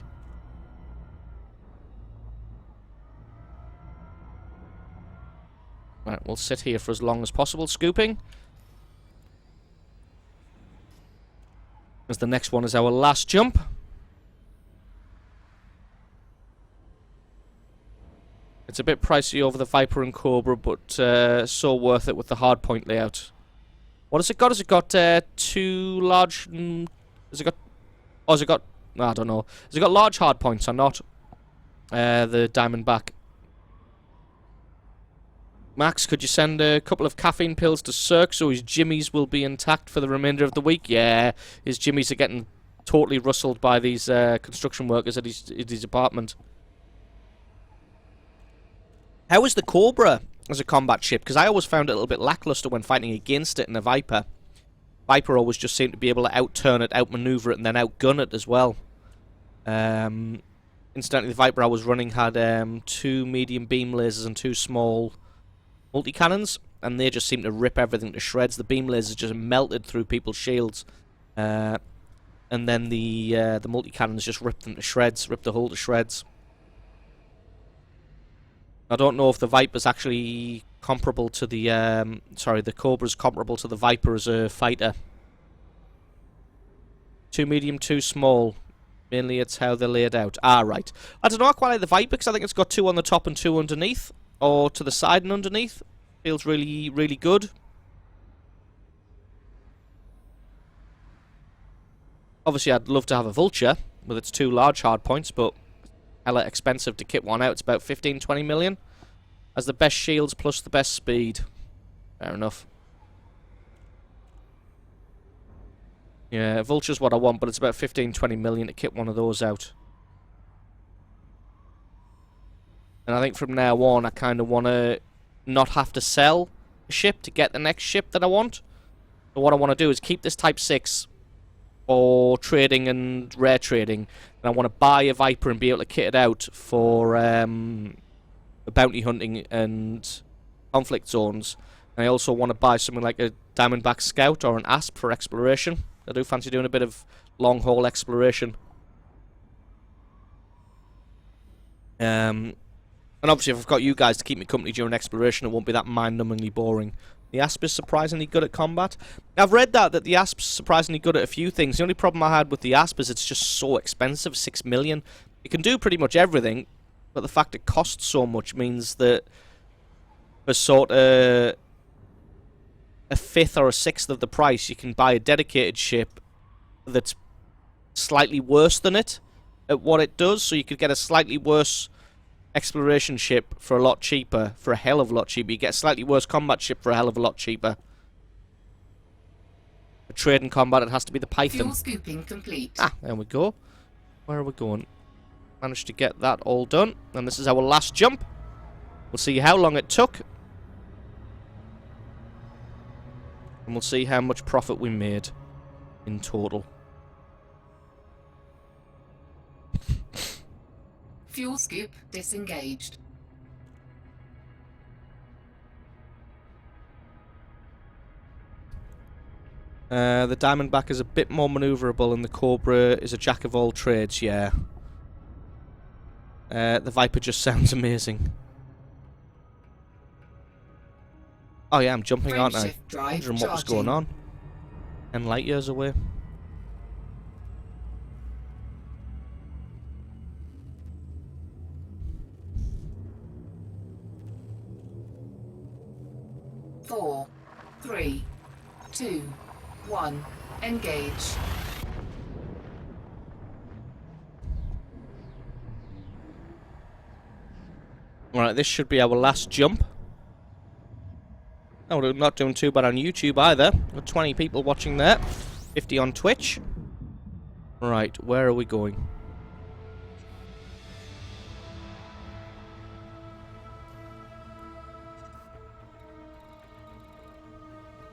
Right, we'll sit here for as long as possible, scooping. As the next one is our last jump. It's a bit pricey over the Viper and Cobra, but so worth it with the hardpoint layout. What has it got? Has it got two large... has it got... Oh, has it got... I don't know. Has it got large hardpoints or not? The Diamondback. Max, could you send a couple of caffeine pills to Cirque so his jimmies will be intact for the remainder of the week? Yeah, his jimmies are getting totally rustled by these construction workers at his apartment. How is the Cobra as a combat ship? Because I always found it a little bit lackluster when fighting against it in a Viper. Viper always just seemed to be able to outturn it, outmaneuver it, and then outgun it as well. Incidentally, the Viper I was running had 2 medium beam lasers and 2 small multi-cannons, and they just seemed to rip everything to shreds. The beam lasers just melted through people's shields, and then the multi-cannons just ripped them to shreds, ripped the hull to shreds. I don't know if the Viper's actually comparable to the... the Cobra's comparable to the Viper as a fighter. 2 medium, 2 small. Mainly it's how they're laid out. Ah, right. I don't know, I quite like the Viper because I think it's got 2 on the top and 2 underneath. Or to the side and underneath. Feels really, really good. Obviously, I'd love to have a Vulture with its 2 large hardpoints, but... hella expensive to kit one out. It's about 15-20 million. Has the best shields plus the best speed. Fair enough. Yeah, Vulture's what I want, but it's about 15-20 million to kit one of those out. And I think from now on, I kind of want to not have to sell a ship to get the next ship that I want. So what I want to do is keep this Type 6 for trading and rare trading, and I want to buy a Viper and be able to kit it out for bounty hunting and conflict zones. And I also want to buy something like a Diamondback Scout or an Asp for exploration. I do fancy doing a bit of long haul exploration. And obviously if I've got you guys to keep me company during exploration, it won't be that mind-numbingly boring. The Asp is surprisingly good at combat. I've read that the Asp's surprisingly good at a few things. The only problem I had with the Asp is it's just so expensive, 6 million. It can do pretty much everything, but the fact it costs so much means that for sort of a fifth or a sixth of the price, you can buy a dedicated ship that's slightly worse than it at what it does. So you could get a slightly worse exploration ship for a lot cheaper, for a hell of a lot cheaper. You get a slightly worse combat ship for a hell of a lot cheaper. For trade and combat, it has to be the Python. Fuel scooping complete. Ah, there we go. Where are we going? Managed to get that all done. And this is our last jump. We'll see how long it took. And we'll see how much profit we made in total. Fuel scoop disengaged. The Diamondback is a bit more maneuverable and the Cobra is a jack of all trades, yeah. The Viper just sounds amazing. Oh yeah, I'm jumping, aren't I? Wondering what was going on. 10 light years away. Four, 3, 2, 1. Engage. Alright, this should be our last jump. Oh, we're not doing too bad on YouTube either. Got 20 people watching there. 50 on Twitch. Right, where are we going?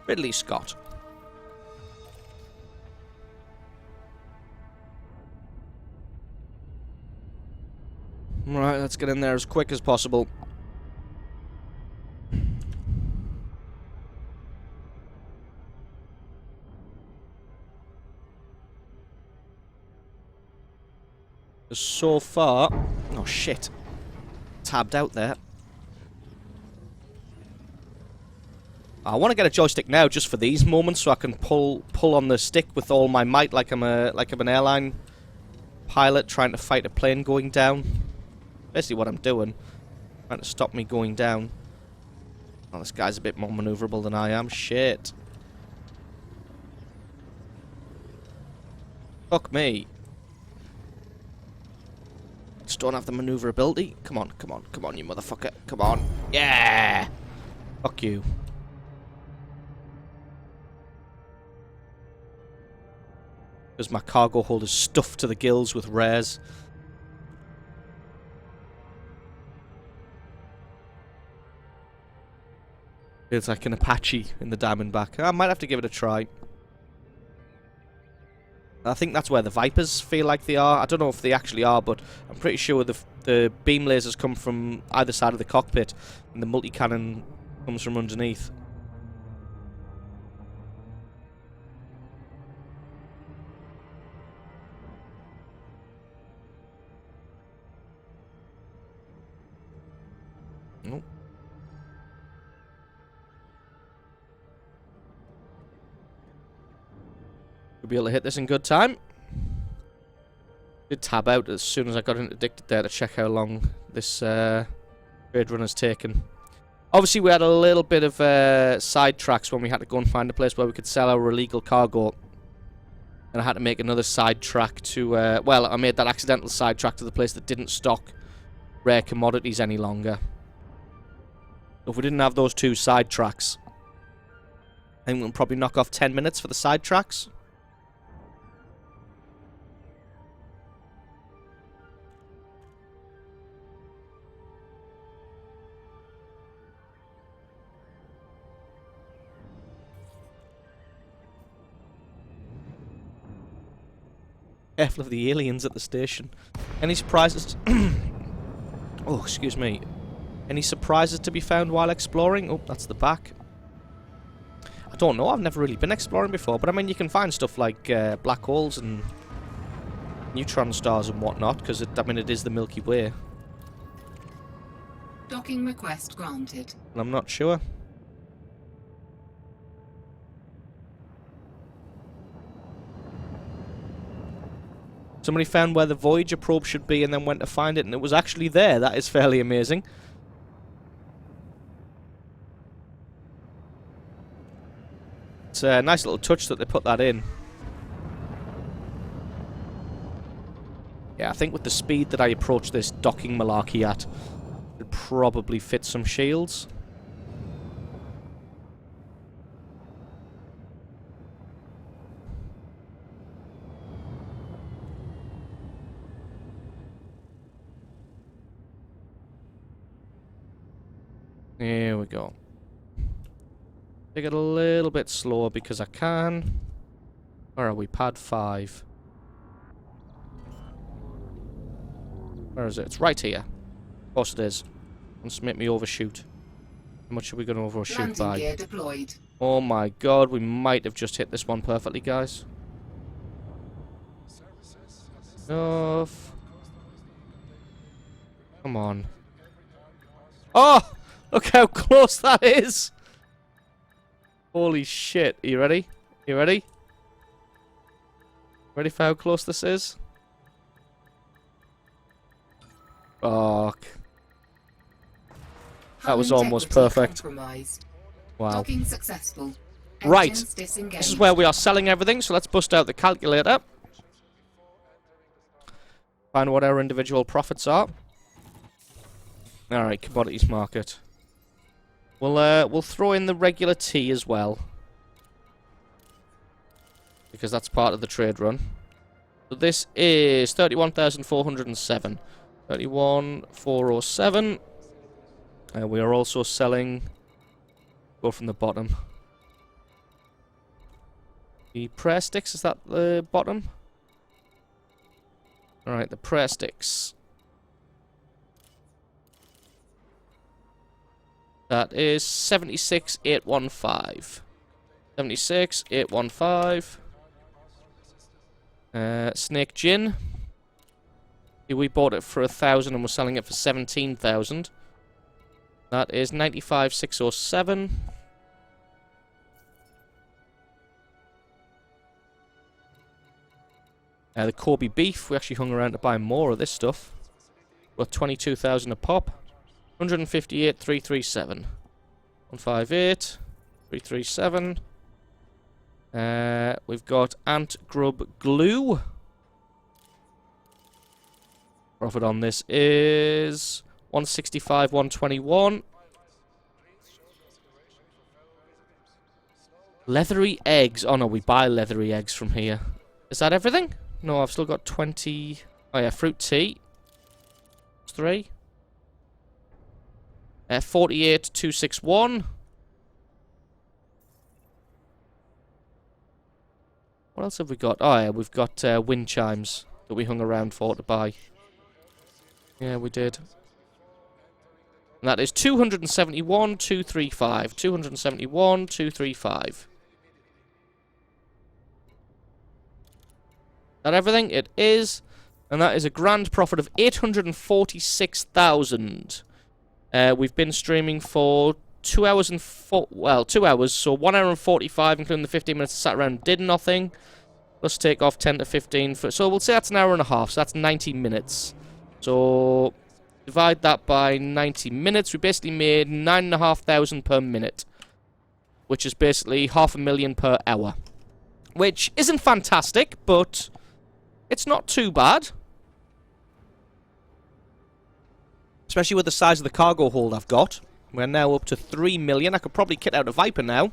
Ridley Scott. Right, let's get in there as quick as possible. So far... Oh, shit. Tabbed out there. I want to get a joystick now just for these moments so I can pull on the stick with all my might like I'm an airline pilot trying to fight a plane going down. Basically what I'm doing. Trying to stop me going down. Oh, this guy's a bit more maneuverable than I am. Shit. Fuck me. Just don't have the maneuverability. Come on, come on, come on, you motherfucker. Come on. Yeah! Fuck you. Because my cargo hold is stuffed to the gills with rares. It's like an Apache in the Diamondback. I might have to give it a try. I think that's where the Vipers feel like they are. I don't know if they actually are, but I'm pretty sure the beam lasers come from either side of the cockpit, and the multi-cannon comes from underneath. Nope. We'll be able to hit this in good time. Did tab out as soon as I got interdicted there to check how long this trade run has taken. Obviously, we had a little bit of sidetracks when we had to go and find a place where we could sell our illegal cargo. And I had to make another sidetrack to... well, I made that accidental sidetrack to the place that didn't stock rare commodities any longer. If we didn't have those two sidetracks, I think we'll probably knock off 10 minutes for the sidetracks. Careful of the aliens at the station. Any surprises? Oh, excuse me. Any surprises to be found while exploring? Oh, that's the back. I don't know. I've never really been exploring before, but I mean, you can find stuff like black holes and neutron stars and whatnot, because I mean, it is the Milky Way. Docking request granted. And I'm not sure. Somebody found where the Voyager probe should be and then went to find it, and it was actually there. That is fairly amazing. It's a nice little touch that they put that in. Yeah, I think with the speed that I approach this docking malarkey at, it'll probably fit some shields. Here we go. Take it a little bit slower because I can. Where are we? Pad 5. Where is it? It's right here. Of course it is. Wants to make me overshoot. How much are we going to overshoot Landing by? gear deployed. Oh my god, we might have just hit this one perfectly, guys. Enough. Come on. Oh! Look how close that is! Holy shit. Are you ready? You ready? Ready for how close this is? Fuck. That was almost perfect. Wow. Docking successful. Right. Engines disengaged. This is where we are selling everything, so let's bust out the calculator. Find what our individual profits are. Alright, commodities market. We'll throw in the regular tea as well. Because that's part of the trade run. So this is 31,407. 31,407. We are also selling... Go from the bottom. The prayer sticks, is that the bottom? Alright, the prayer sticks. That is 76,815. 76,815. Snake Gin. We bought it for 1,000 and we're selling it for 17,000. That is 95,607. The Corby beef, we actually hung around to buy more of this stuff. Got 22,000 a pop. 158,337. 158,337. We've got Ant Grub Glue. Profit on this is 165, 121. Leathery eggs. Oh no, we buy leathery eggs from here. Is that everything? No, I've still got 20. Oh yeah, fruit tea. 3. 48,261. What else have we got? Oh yeah, we've got wind chimes that we hung around for to buy. Yeah, we did. And that is 271,235. 271,235. That everything? It is. And that is a grand profit of 846,000. We've been streaming for 2 hours and 2 hours, so 1 hour and 45, including the 15 minutes I sat around and did nothing. Let's take off 10 to 15. So we'll say that's an hour and a half, so that's 90 minutes. So divide that by 90 minutes. We basically made 9,500 per minute, which is basically 500,000 per hour. Which isn't fantastic, but it's not too bad. Especially with the size of the cargo hold I've got. We're now up to 3 million. I could probably kit out a Viper now.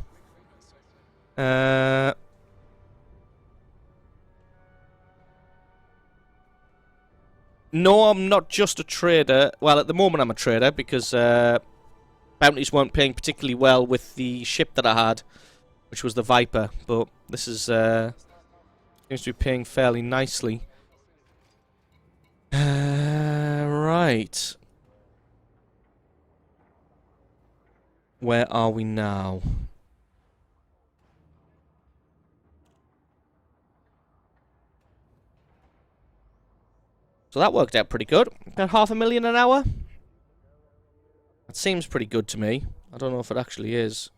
No, I'm not just a trader. Well, at the moment I'm a trader because bounties weren't paying particularly well with the ship that I had, which was the Viper. But this is seems to be paying fairly nicely. Right. Where are we now? So that worked out pretty good. Got 500,000 an hour. That seems pretty good to me. I don't know if it actually is.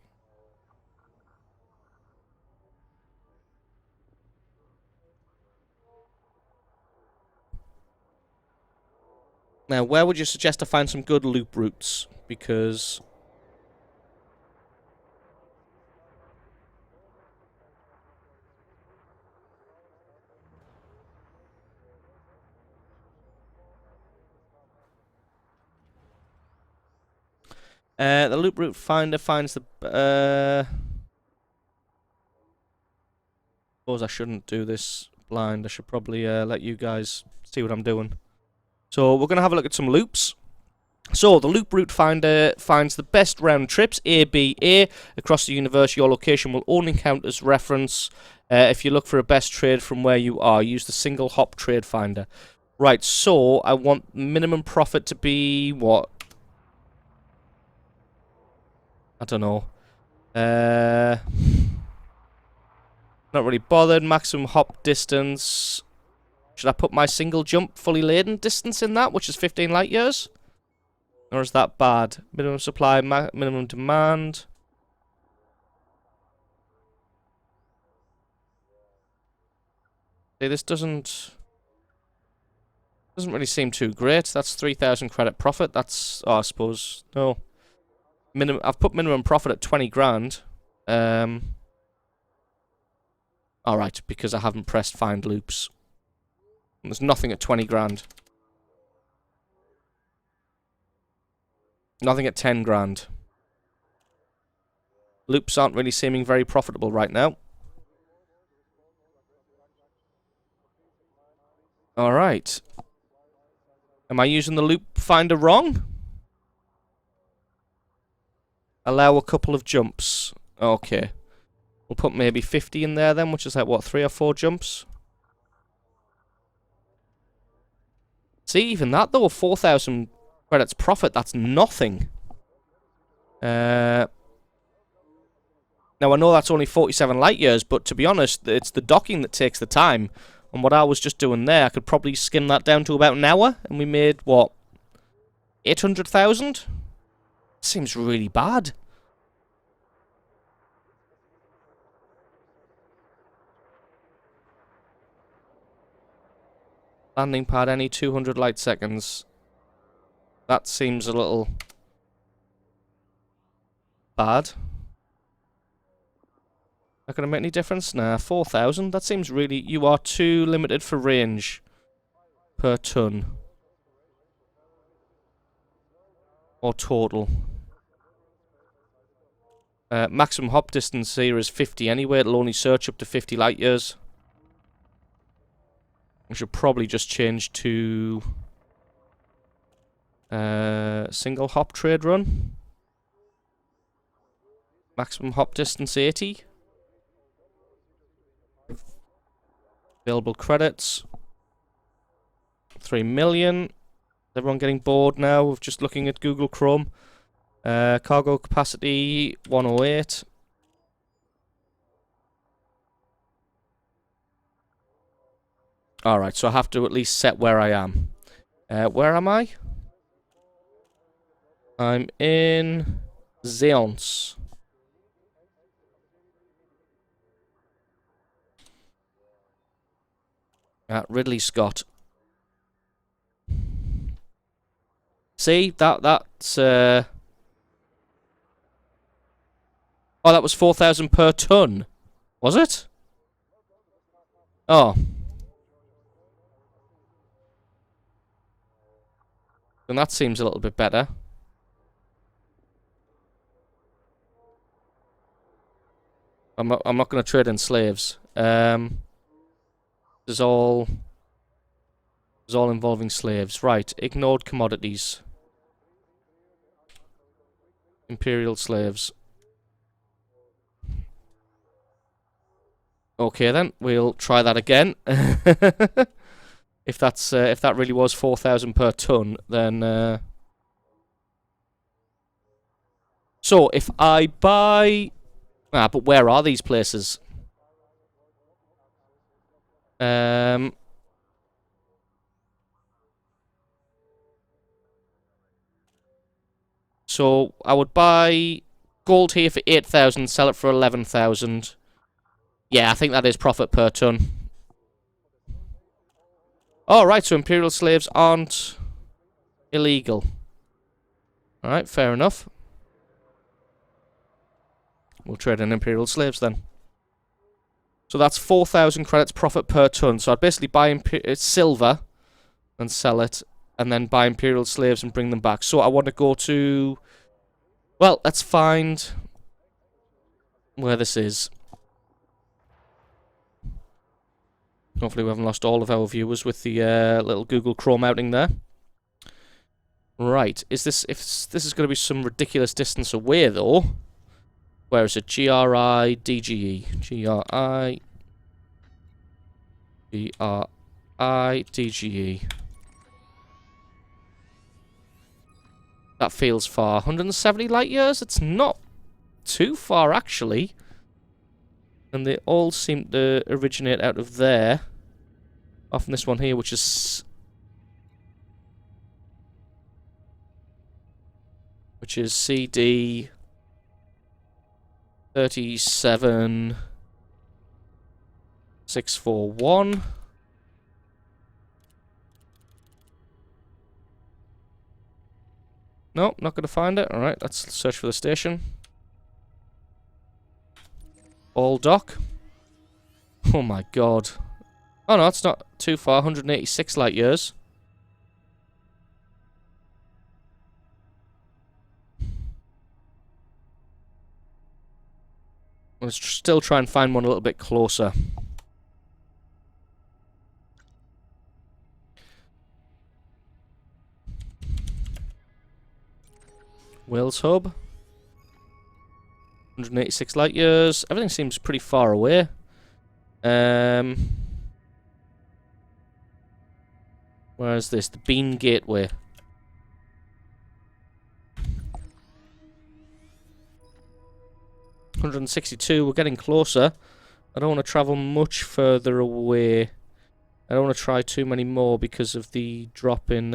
Now, where would you suggest to find some good loop routes? Because... the loop route finder finds the... suppose I shouldn't do this blind. I should probably let you guys see what I'm doing. So we're going to have a look at some loops. So the loop route finder finds the best round trips, A, B, A, across the universe. Your location will only count as reference if you look for a best trade from where you are. Use the single hop trade finder. Right, so I want minimum profit to be what? I don't know. Not really bothered. Maximum hop distance. Should I put my single jump fully laden distance in that, which is 15 light years? Or is that bad? Minimum supply, minimum demand. See, this doesn't really seem too great. That's 3,000 credit profit. That's, oh, I suppose, no. I've put minimum profit at 20 grand. Alright, because I haven't pressed find loops. And there's nothing at 20 grand. Nothing at 10 grand. Loops aren't really seeming very profitable right now. Alright. Am I using the loop finder wrong? Allow a couple of jumps. Okay. We'll put maybe 50 in there then, which is like, what, 3 or 4 jumps? See, even that though, 4,000 credits profit, that's nothing. Now, I know that's only 47 light years, but to be honest, it's the docking that takes the time. And what I was just doing there, I could probably skim that down to about an hour, and we made, what, 800,000? Seems really bad. Landing pad, any 200 light seconds. That seems a little bad. Not going to make any difference? Nah, 4,000. That seems really... You are too limited for range per ton. Or total. Maximum hop distance here is 50 anyway. It'll only search up to 50 light years. I should probably just change to single hop trade run. Maximum hop distance 80. Available credits 3 million. Is everyone getting bored now of just looking at Google Chrome? Cargo capacity 108. Alright, so I have to at least set where I am. Where am I? I'm in Zeons. At Ridley Scott. See, that's oh, that was 4,000 per ton. Was it? Oh. And that seems a little bit better. I'm not going to trade in slaves. There's all involving slaves. Right, ignored commodities. Imperial slaves. Okay then, we'll try that again. If that really was 4,000 per ton, then so if I buy but where are these places? So I would buy gold here for 8,000, sell it for 11,000. Yeah, I think that is profit per ton. Oh, right, so Imperial slaves aren't... Illegal. Alright, fair enough. We'll trade in Imperial slaves then. So that's 4,000 credits profit per ton. So I'd basically buy silver and sell it, and then buy Imperial slaves and bring them back. So I want to go to... Well, let's find where this is. Hopefully we haven't lost all of our viewers with the little Google Chrome outing there. Right, if this is going to be some ridiculous distance away though. Where is it? GRI DGE. GRI DGE. That feels far. 170 light years? It's not too far actually. And they all seem to originate out of there. Off from this one here, which is CD 37641. No, not going to find it. Alright, let's search for the station. All dock. Oh my god. Oh no, it's not too far. 186 light years. Let's still try and find one a little bit closer. Wales Hub. 186 light years. Everything seems pretty far away. Where is this? The Bean Gateway. $162. We're getting closer. I don't want to travel much further away. I don't want to try too many more because of the drop in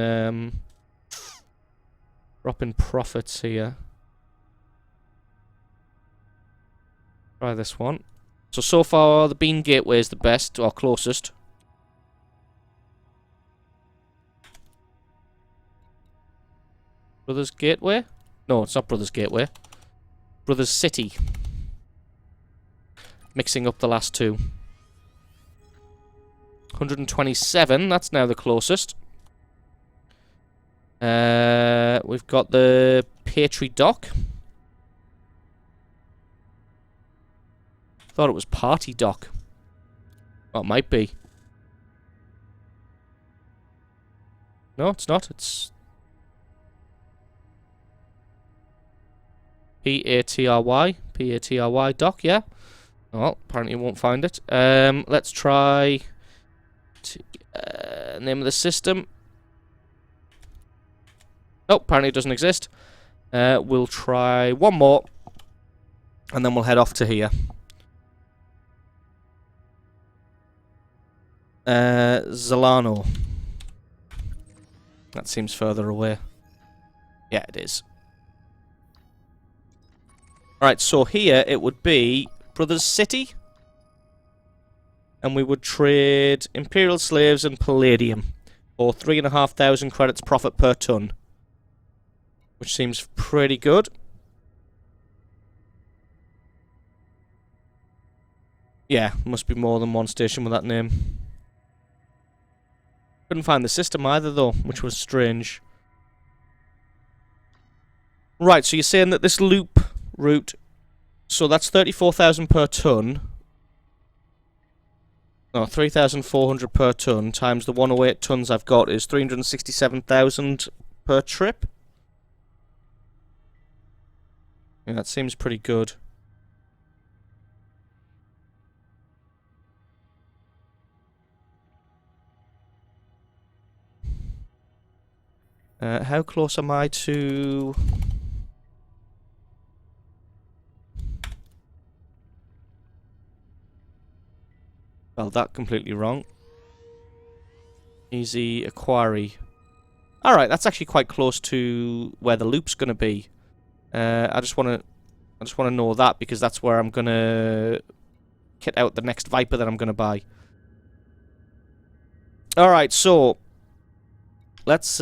profits here. Try this one. So far the Bean Gateway is the best or closest. Brothers Gateway? No, it's not Brothers Gateway. Brothers City. Mixing up the last two. 127, that's now the closest. We've got the Patry Dock. Thought it was Party Dock. Oh, it might be. No, it's not. It's Patry. Patry Dock, yeah. Well, apparently you won't find it. Let's try... name of the system. Oh, apparently it doesn't exist. We'll try one more. And then we'll head off to here. Zalano. That seems further away. Yeah, it is. Right, so here it would be Brothers City. And we would trade Imperial Slaves and Palladium. Or 3,500 credits profit per ton. Which seems pretty good. Yeah, must be more than one station with that name. Couldn't find the system either though, which was strange. Right, so you're saying that this loop route, so that's 34,000 per ton. No, 3,400 per ton times the 108 tons I've got is 367,000 per trip. Yeah, that seems pretty good. How close am I to... Well, that completely wrong. Easy Aquari. Alright, that's actually quite close to where the loop's gonna be. I just wanna know that because that's where I'm gonna kit out the next Viper that I'm gonna buy. Alright, so let's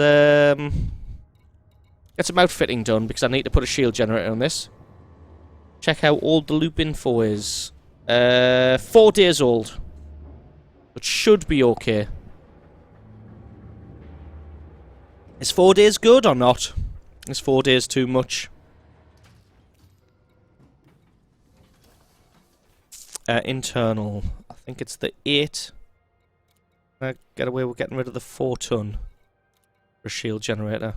Get some outfitting done because I need to put a shield generator on this. Check how old the loop info is. 4 days old. It should be okay. Is 4 days good or not? Is 4 days too much? Internal. I think it's the 8. Get away with getting rid of the 4 ton for a shield generator.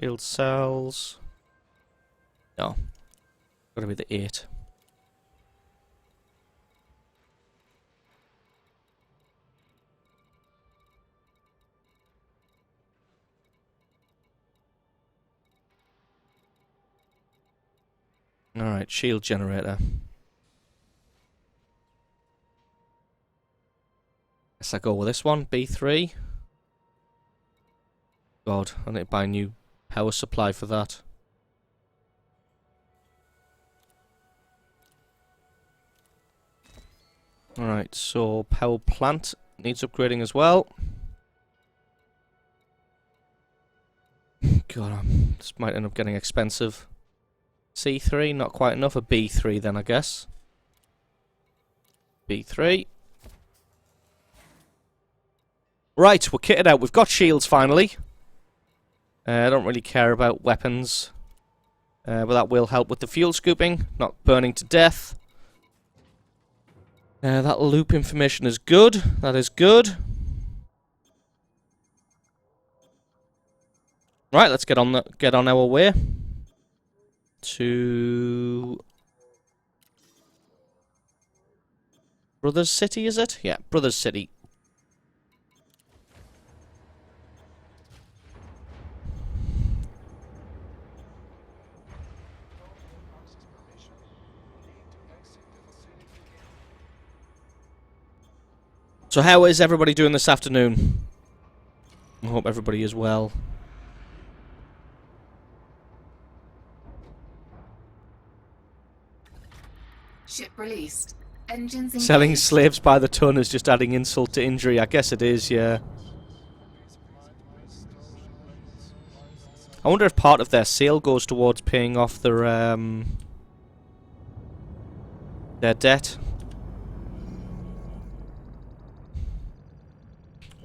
Shield cells. No. Gotta be the 8. Alright, shield generator. Guess I go with this one, B3. God, I need to buy a new power supply for that. Alright, so power plant needs upgrading as well. God, this might end up getting expensive. C3, not quite enough. A B3 then, I guess. B3. Right, we're kitted out. We've got shields finally. I don't really care about weapons. But that will help with the fuel scooping. Not burning to death. That loop information is good. That is good. Right, let's get on our way to Brothers City, is it? Yeah, Brothers City. So how is everybody doing this afternoon? I hope everybody is well. Ship released. Engines engaged. Selling slaves by the ton is just adding insult to injury. I guess it is, yeah. I wonder if part of their sale goes towards paying off their debt.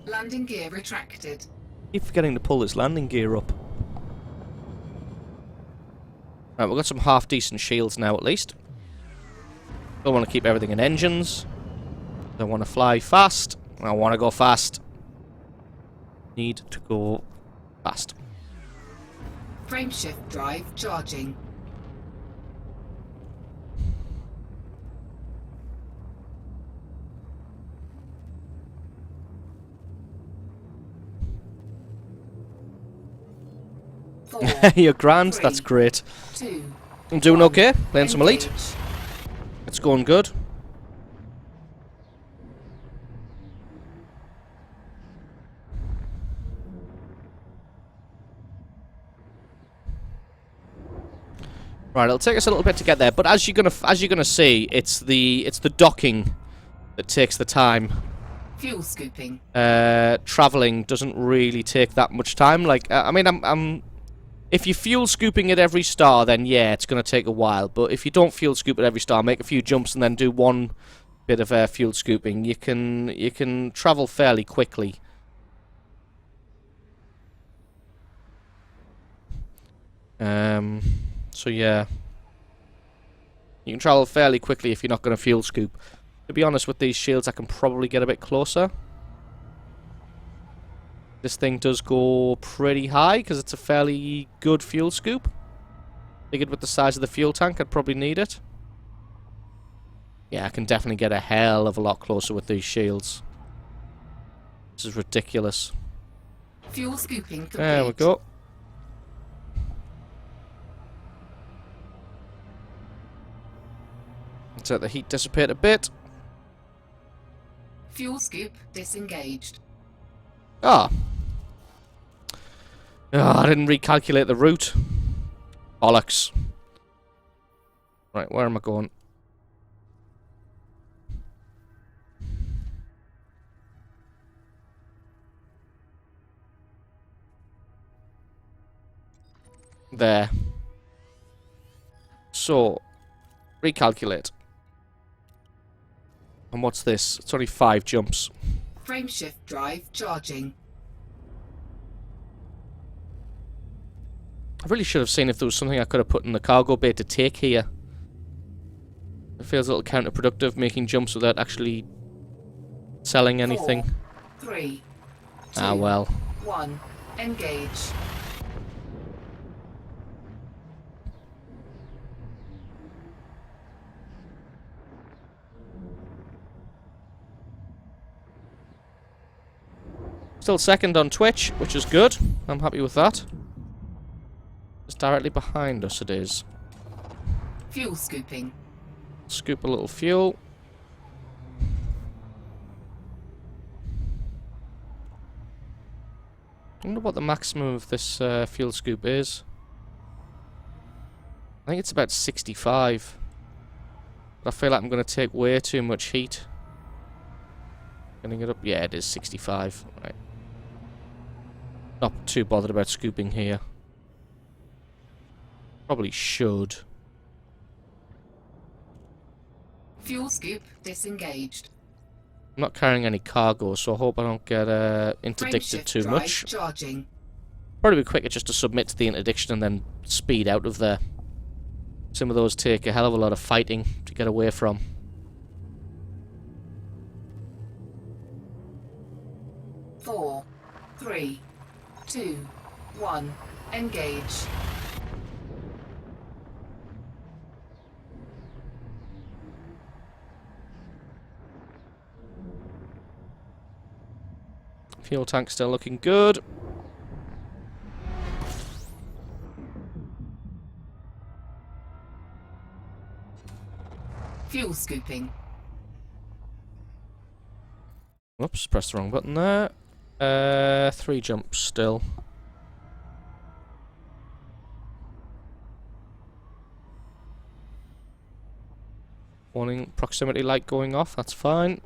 Landing gear retracted. Keep forgetting to pull this landing gear up. Right, we've got some half-decent shields now, at least. Don't want to keep everything in engines. Don't want to fly fast. I want to go fast. Need to go fast. Frameshift drive charging. Four, You're grand, 3, that's great. 2, I'm doing 1. okay, playing some Elite. Engage. It's going good. Right, it'll take us a little bit to get there, but as you're gonna see, it's the docking that takes the time. Fuel scooping. Traveling doesn't really take that much time. Like, I mean, I'm if you're fuel scooping at every star, then yeah, it's gonna take a while. But if you don't fuel scoop at every star, make a few jumps and then do one bit of fuel scooping, you can travel fairly quickly. So yeah, you can travel fairly quickly if you're not going to fuel scoop. To be honest, with these shields, I can probably get a bit closer. This thing does go pretty high because it's a fairly good fuel scoop. Figured with the size of the fuel tank, I'd probably need it. Yeah, I can definitely get a hell of a lot closer with these shields. This is ridiculous. Fuel scooping complete. There we go. Let's let the heat dissipate a bit. Fuel scoop disengaged. Ah. I didn't recalculate the route. Bollocks. Right, where am I going? there. So, recalculate. And what's this? It's only 5 jumps. Frameshift drive charging. I really should have seen if there was something I could have put in the cargo bay to take here. It feels a little counterproductive making jumps without actually selling anything. 4, 3, 2, Ah well. 1. Engage. Still second on Twitch, which is good. I'm happy with that. It's directly behind us, it is. Fuel scooping. Scoop a little fuel. I wonder what the maximum of this fuel scoop is. I think it's about 65. But I feel like I'm going to take way too much heat. Getting it up? Yeah, it is 65. Right. Not too bothered about scooping here. Probably should. Fuel scoop disengaged. I'm not carrying any cargo, so I hope I don't get interdicted Frameshift too drive much. charging. Probably be quicker just to submit to the interdiction and then speed out of there. Some of those take a hell of a lot of fighting to get away from. Four, 3, 2, 1. Engage. Fuel tank still looking good. Fuel scooping. Oops, pressed the wrong button there. 3 jumps still. Warning proximity light going off, that's fine.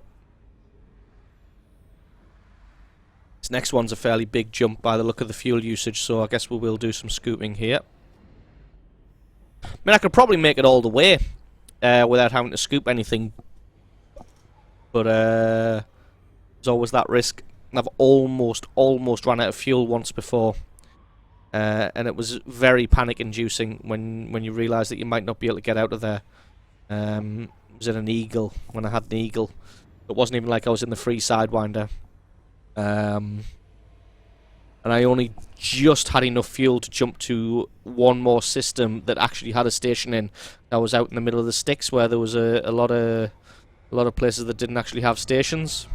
This next one's a fairly big jump by the look of the fuel usage, so I guess we will do some scooping here. I mean, I could probably make it all the way without having to scoop anything. But there's always that risk. I've almost run out of fuel once before. And it was very panic-inducing when you realise that you might not be able to get out of there. It was in an Eagle, when I had an Eagle. It wasn't even like I was in the free Sidewinder. And I only just had enough fuel to jump to one more system that actually had a station in. I was out in the middle of the sticks where there was a lot of places that didn't actually have stations.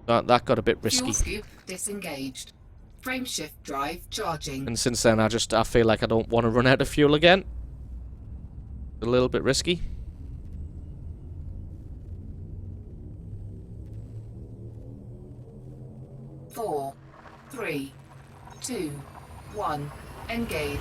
That got a bit risky. Fuel scoop disengaged. Frameshift drive charging. And since then, I feel like I don't want to run out of fuel again. A little bit risky. Four, 3, 2, 1. Engage.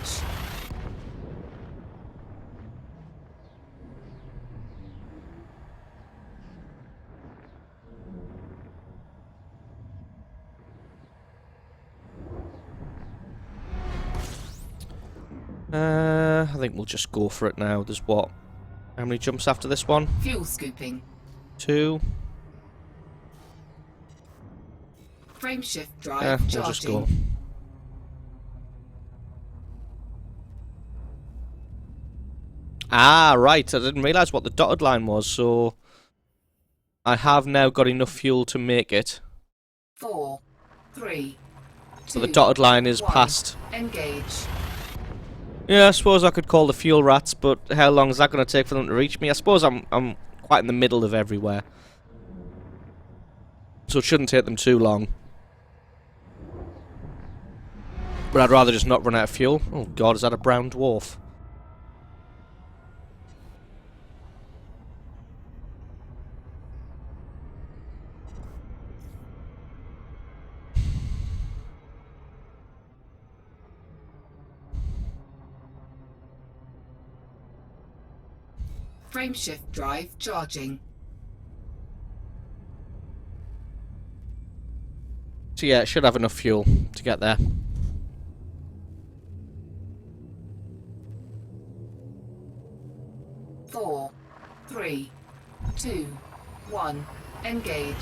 I think we'll just go for it now. There's what? How many jumps after this one? Fuel scooping. 2. Frameshift drive We'll charging. just go. Ah, right. I didn't realise what the dotted line was, so I have now got enough fuel to make it. 4, 3, 2, So the dotted line is 1. past. Engage. Yeah, I suppose I could call the fuel rats, but how long is that going to take for them to reach me? I suppose I'm quite in the middle of everywhere, so it shouldn't take them too long. But I'd rather just not run out of fuel. Oh god, is that a brown dwarf? Frameshift drive charging. So yeah, it should have enough fuel to get there. Four, three, two, one. Engage.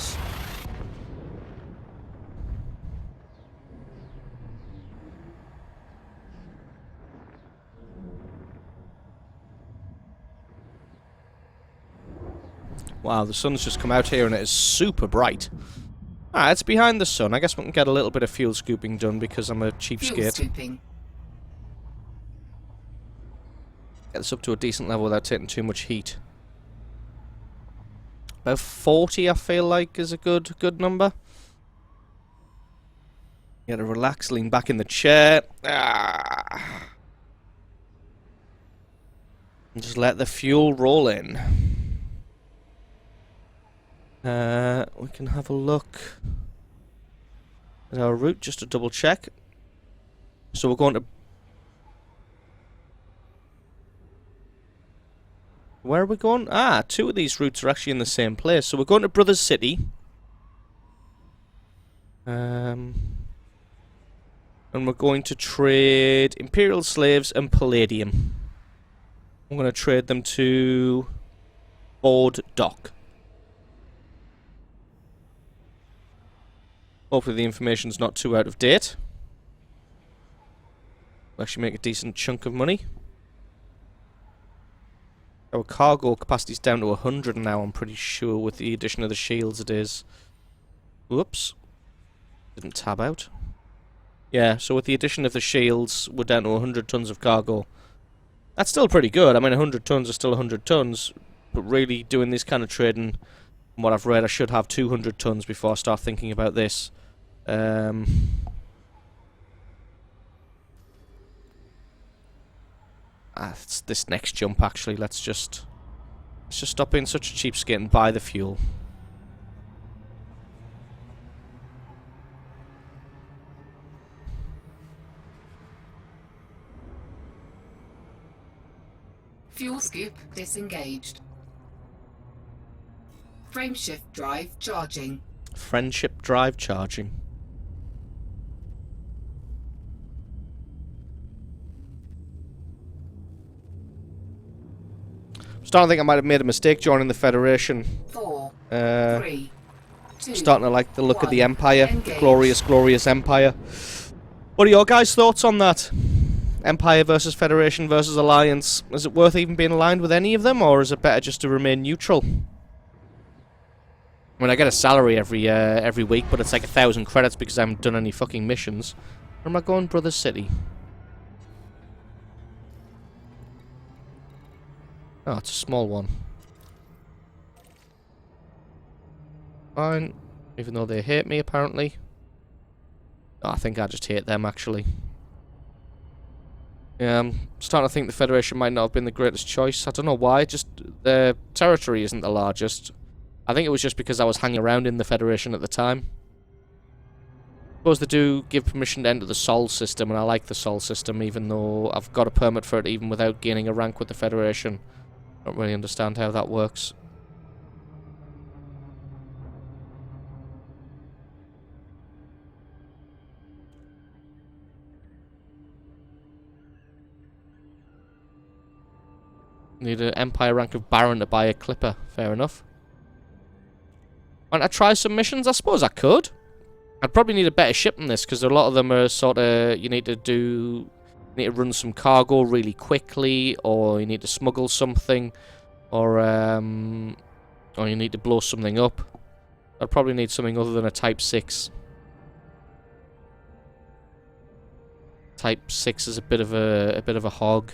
Wow, the sun's just come out here and it is super bright. Ah, it's behind the sun. I guess we can get a little bit of fuel scooping done because I'm a Fuel cheapskate. scooping. Get this up to a decent level without taking too much heat. About 40, I feel like, is a good number. You gotta relax, lean back in the chair. Ah. And just let the fuel roll in. We can have a look at our route just to double check. So we're going to... Where are we going? Ah, two of these routes are actually in the same place. So we're going to Brothers City. And we're going to trade Imperial Slaves and Palladium. I'm going to trade them to Ord Dock. Hopefully the information's not too out of date. We'll actually make a decent chunk of money. Our cargo capacity's down to 100 now, I'm pretty sure, with the addition of the shields it is. Whoops. Didn't tab out. Yeah, so with the addition of the shields, we're down to 100 tons of cargo. That's still pretty good. I mean, 100 tons is still 100 tons. But really, doing this kind of trading, from what I've read, I should have 200 tons before I start thinking about this. It's this next jump, actually. Let's just stop being such a cheapskate and buy the fuel. Fuel scoop disengaged. Frameshift drive charging. Friendship drive charging. I'm starting to think I might have made a mistake joining the Federation. Four, Uh, three, two, starting to like the look of the one. Empire. The Engage. glorious, glorious Empire. What are your guys' thoughts on that? Empire versus Federation versus Alliance. Is it worth even being aligned with any of them, or is it better just to remain neutral? I mean, I get a salary every week, but it's like 1,000 credits because I haven't done any fucking missions. Where am I going? Brothers City. Oh, it's a small one. Fine. Even though they hate me, apparently. Oh, I think I just hate them, actually. Yeah, I'm starting to think the Federation might not have been the greatest choice. I don't know why, just their territory isn't the largest. I think it was just because I was hanging around in the Federation at the time. I suppose they do give permission to enter the Sol system, and I like the Sol system, even though I've got a permit for it even without gaining a rank with the Federation. I don't really understand how that works. Need an Empire rank of Baron to buy a Clipper. Fair enough. Want to try some missions? I suppose I could. I'd probably need a better ship than this, because a lot of them are sort of... You need to run some cargo really quickly, or you need to smuggle something, or you need to blow something up. I'd probably need something other than a Type 6. Type 6 is a bit of a hog.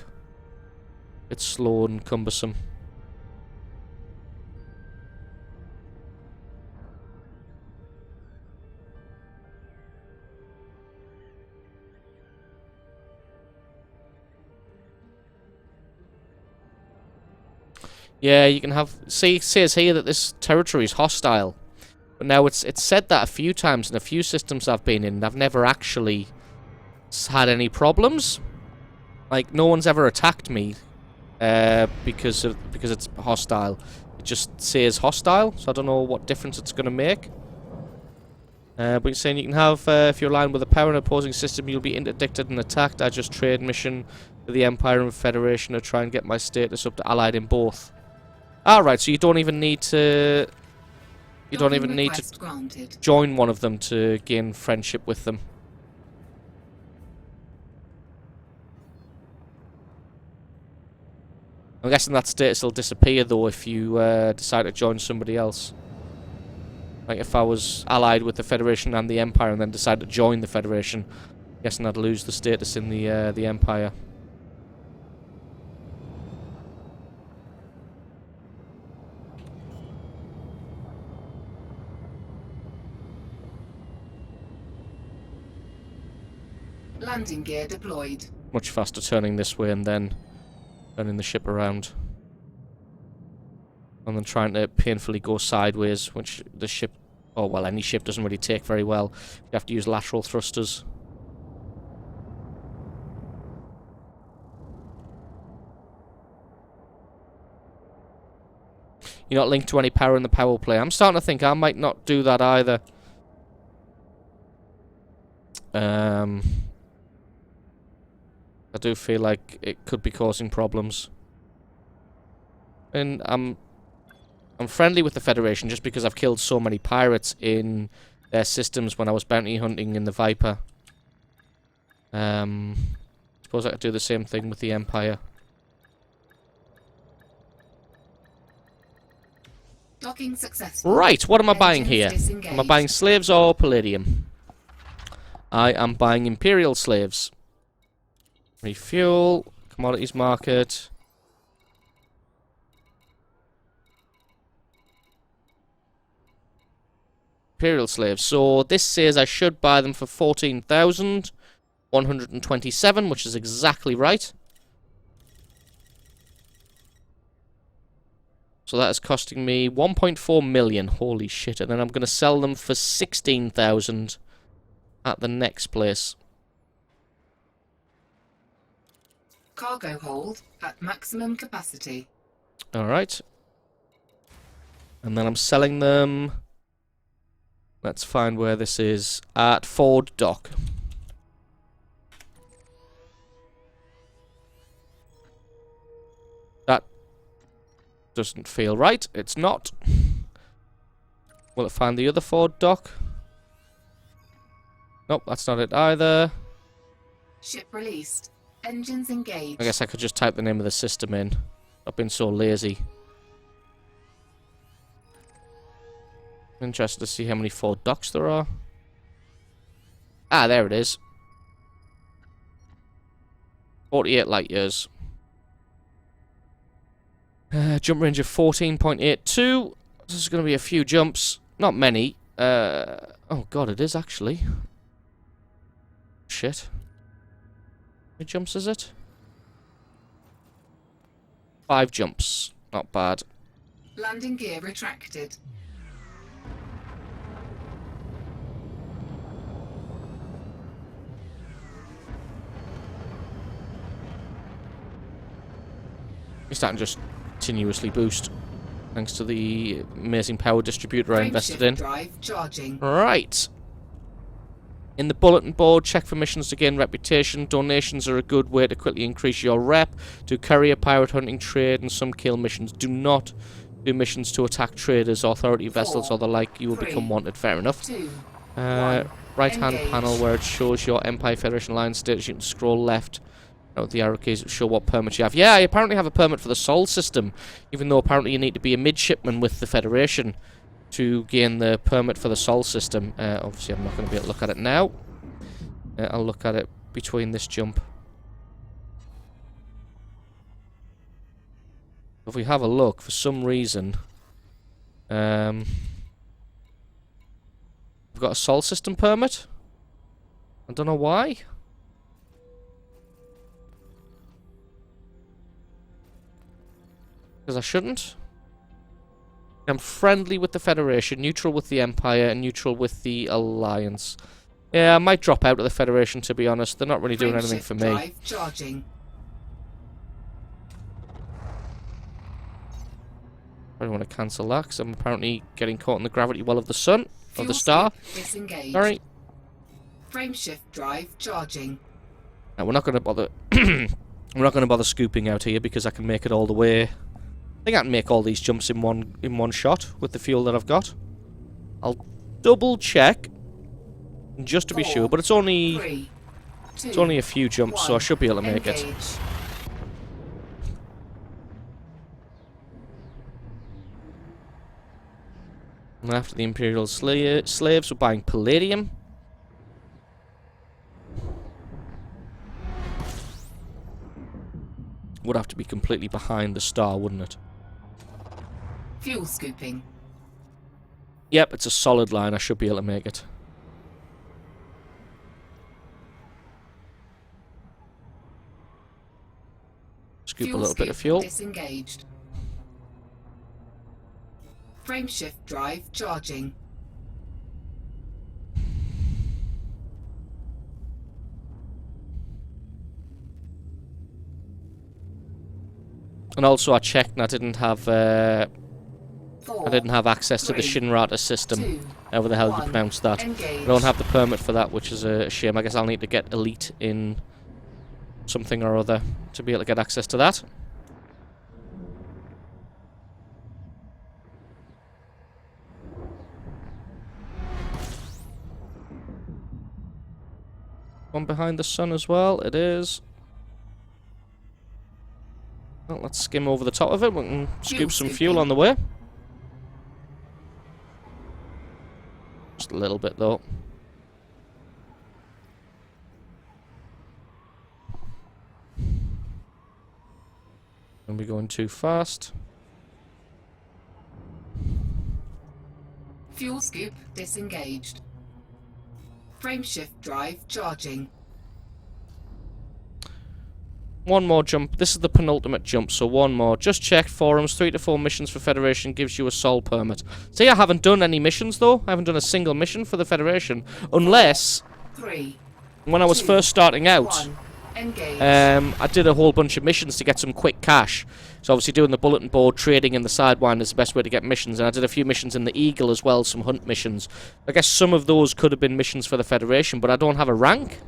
It's slow and cumbersome. Yeah, you can have... See, it says here that this territory is hostile. But now it's said that a few times in a few systems I've been in, and I've never actually had any problems. Like, no one's ever attacked me because it's hostile. It just says hostile, so I don't know what difference it's going to make. But you're saying you can have, if you're aligned with a power and opposing system, you'll be interdicted and attacked. I just trade mission with the Empire and Federation to try and get my status up to allied in both. Alright, so you don't even need to... You don't even need to granted. join one of them to gain friendship with them. I'm guessing that status will disappear though if you decide to join somebody else. Like if I was allied with the Federation and the Empire and then decide to join the Federation, I'm guessing I'd lose the status in the Empire. Landing gear deployed. Much faster turning this way and then turning the ship around. And then trying to painfully go sideways, which the ship... Oh, well, any ship doesn't really take very well. You have to use lateral thrusters. You're not linked to any power in the power play. I'm starting to think I might not do that either. I do feel like it could be causing problems. And I'm friendly with the Federation just because I've killed so many pirates in their systems when I was bounty hunting in the Viper. Suppose I could do the same thing with the Empire. Docking successful. Right, what am I buying Engines here? disengaged. Am I buying slaves or palladium? I am buying Imperial slaves. Refuel, commodities market. Imperial slaves. So this says I should buy them for 14,127, which is exactly right. So that is costing me 1.4 million. Holy shit. And then I'm going to sell them for 16,000 at the next place. Cargo hold at maximum capacity. Alright. And then I'm selling them... Let's find where this is. At Ford Dock. That doesn't feel right. It's not. Will it find the other Ford Dock? Nope, that's not it either. Ship released. Engines engaged. I guess I could just type the name of the system in. I've been so lazy. I'm interested to see how many Ford docks there are. Ah, there it is. 48 light years. Jump range of 14.82. This is going to be a few jumps. Not many. Oh god, it is actually. Shit. How many jumps is it? 5 jumps. Not bad. Landing gear retracted. It's starting to just continuously boost. Thanks to the amazing power distributor I invested in. Drive charging. Right. In the bulletin board, check for missions to gain reputation. Donations are a good way to quickly increase your rep. Do courier, pirate hunting, trade, and some kill missions. Do not do missions to attack traders, authority vessels, or the like. You will become wanted. Fair enough. 2, Right-hand Engage. panel where it shows your Empire Federation Alliance status. You can scroll left. Out the arrow keys that show what permits you have. Yeah, I apparently have a permit for the Sol system, even though apparently you need to be a midshipman with the Federation to gain the permit for the Sol system. Obviously, I'm not going to be able to look at it now. I'll look at it between this jump. If we have a look, for some reason, we've got a Sol system permit. I don't know why. Because I shouldn't. I'm friendly with the Federation, neutral with the Empire, and neutral with the Alliance. Yeah, I might drop out of the Federation, to be honest. They're not really doing anything for me. Drive charging. I don't want to cancel that, because I'm apparently getting caught in the gravity well of the sun. Fuel the star. skip disengaged. Sorry. Frameshift drive charging. Now we're not going to bother. We're not going to bother scooping out here because I can make it all the way. I think I can make all these jumps in one shot with the fuel that I've got. I'll double check just to be sure, but it's only 3, 2, it's only a few jumps, so I should be able to make it. engage. And after the Imperial slaves, we're buying palladium. Would have to be completely behind the star, wouldn't it? Fuel scooping. Yep, it's a solid line. I should be able to make it. Scoop a little bit of skip fuel. disengaged. Frameshift drive charging. And also, I checked and I didn't have 4, access to the 3, Shinrata system. 2, However the hell you 1, pronounce that. engage. I don't have the permit for that, which is a shame. I guess I'll need to get elite in something or other to be able to get access to that. One behind the sun as well, it is. Well, let's skim over the top of it. We can scoop some fuel on the way. Just a little bit, though. Don't be going too fast. Fuel scoop disengaged. Frameshift drive charging. One more jump. This is the penultimate jump, so one more. Just check forums. 3 to 4 missions for Federation gives you a Sol permit. See, I haven't done any missions, though. I haven't done a single mission for the Federation. Unless, 3, when I was 2, first starting out, 1, engage. I did a whole bunch of missions to get some quick cash. So obviously doing the bulletin board, trading in the Sidewinder is the best way to get missions. And I did a few missions in the Eagle as well, some hunt missions. I guess some of those could have been missions for the Federation, but I don't have a rank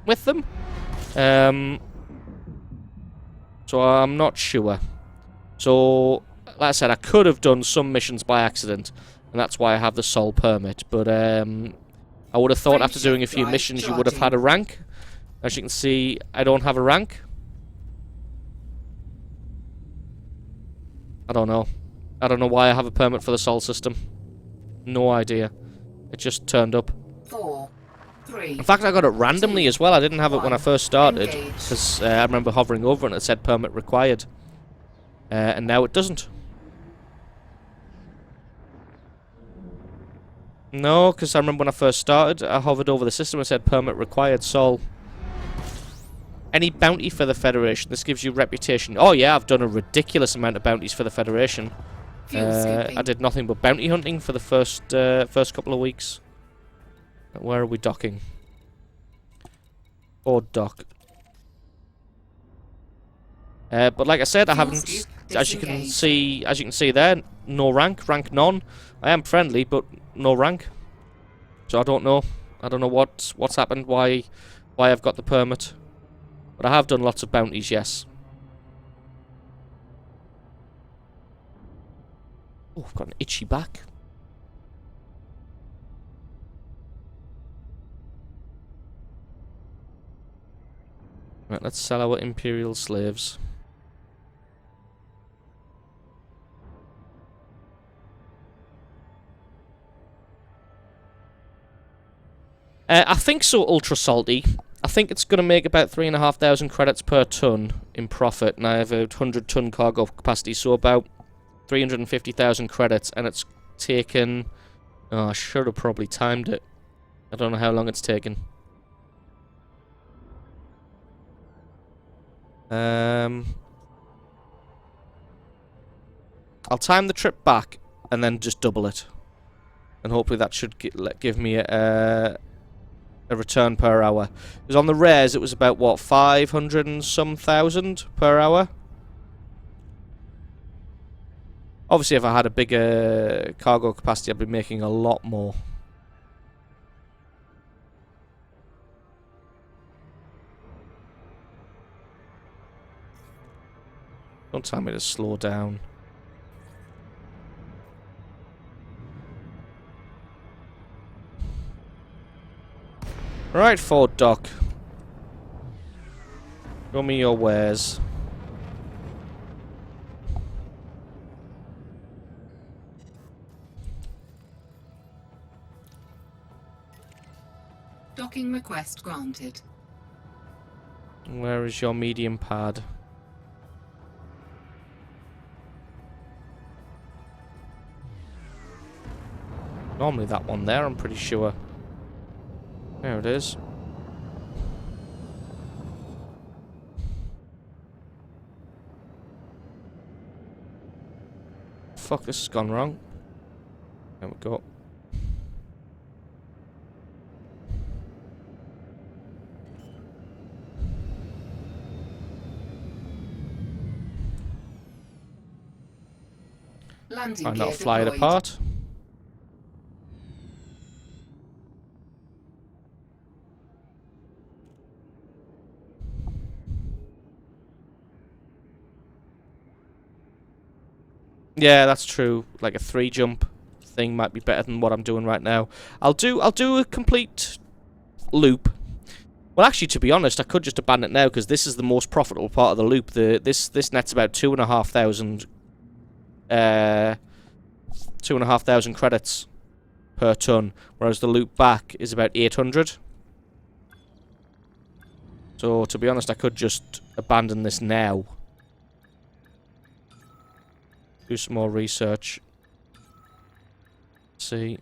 with them. So I'm not sure. So, like I said, I could have done some missions by accident, and that's why I have the Sol permit. But I would have thought after doing a few missions you would have had a rank. As you can see, I don't have a rank. I don't know. I don't know why I have a permit for the Sol system. No idea. It just turned up. 4, 3. In fact, I got it randomly as well. I didn't have it when I first started, Engage. because I remember hovering over it and it said permit required. And now it doesn't. No, because I remember when I first started, I hovered over the system and it said permit required, Sol. Any bounty for the Federation? This gives you reputation. Oh yeah, I've done a ridiculous amount of bounties for the Federation. Fuel scooping. I did nothing but bounty hunting for the first couple of weeks. Where are we docking? Or dock. But like I said, I haven't. scoop As you can disengaged. see there, no rank, rank none. I am friendly, but no rank. So I don't know. I don't know what's happened. Why I've got the permit. But I have done lots of bounties, yes. Oh, I've got an itchy back. Right, let's sell our Imperial slaves. I think so, Ultra Salty. I think it's going to make about 3,500 credits per ton in profit, and I have a 100-ton cargo capacity, so about 350,000 credits, and it's taken... Oh, I should have probably timed it. I don't know how long it's taken. I'll time the trip back, and then just double it. And hopefully that should give me a return per hour. Because on the rares, it was about, what, 500 and some thousand per hour? Obviously, if I had a bigger cargo capacity, I'd be making a lot more. Don't tell me to slow down. Right, Ford Doc. Show me your wares. Docking request granted. Where is your medium pad? Normally that one there, I'm pretty sure. There it is. Fuck, this has gone wrong. There we go. Landing Try gear not to fly it deployed. apart. Yeah, that's true. Like a 3-jump thing might be better than what I'm doing right now. I'll do a complete loop. Well, actually, to be honest, I could just abandon it now because this is the most profitable part of the loop. This nets about 2,500 2,500 credits per ton, whereas the loop back is about 800. So, to be honest, I could just abandon this now. Do some more research. See.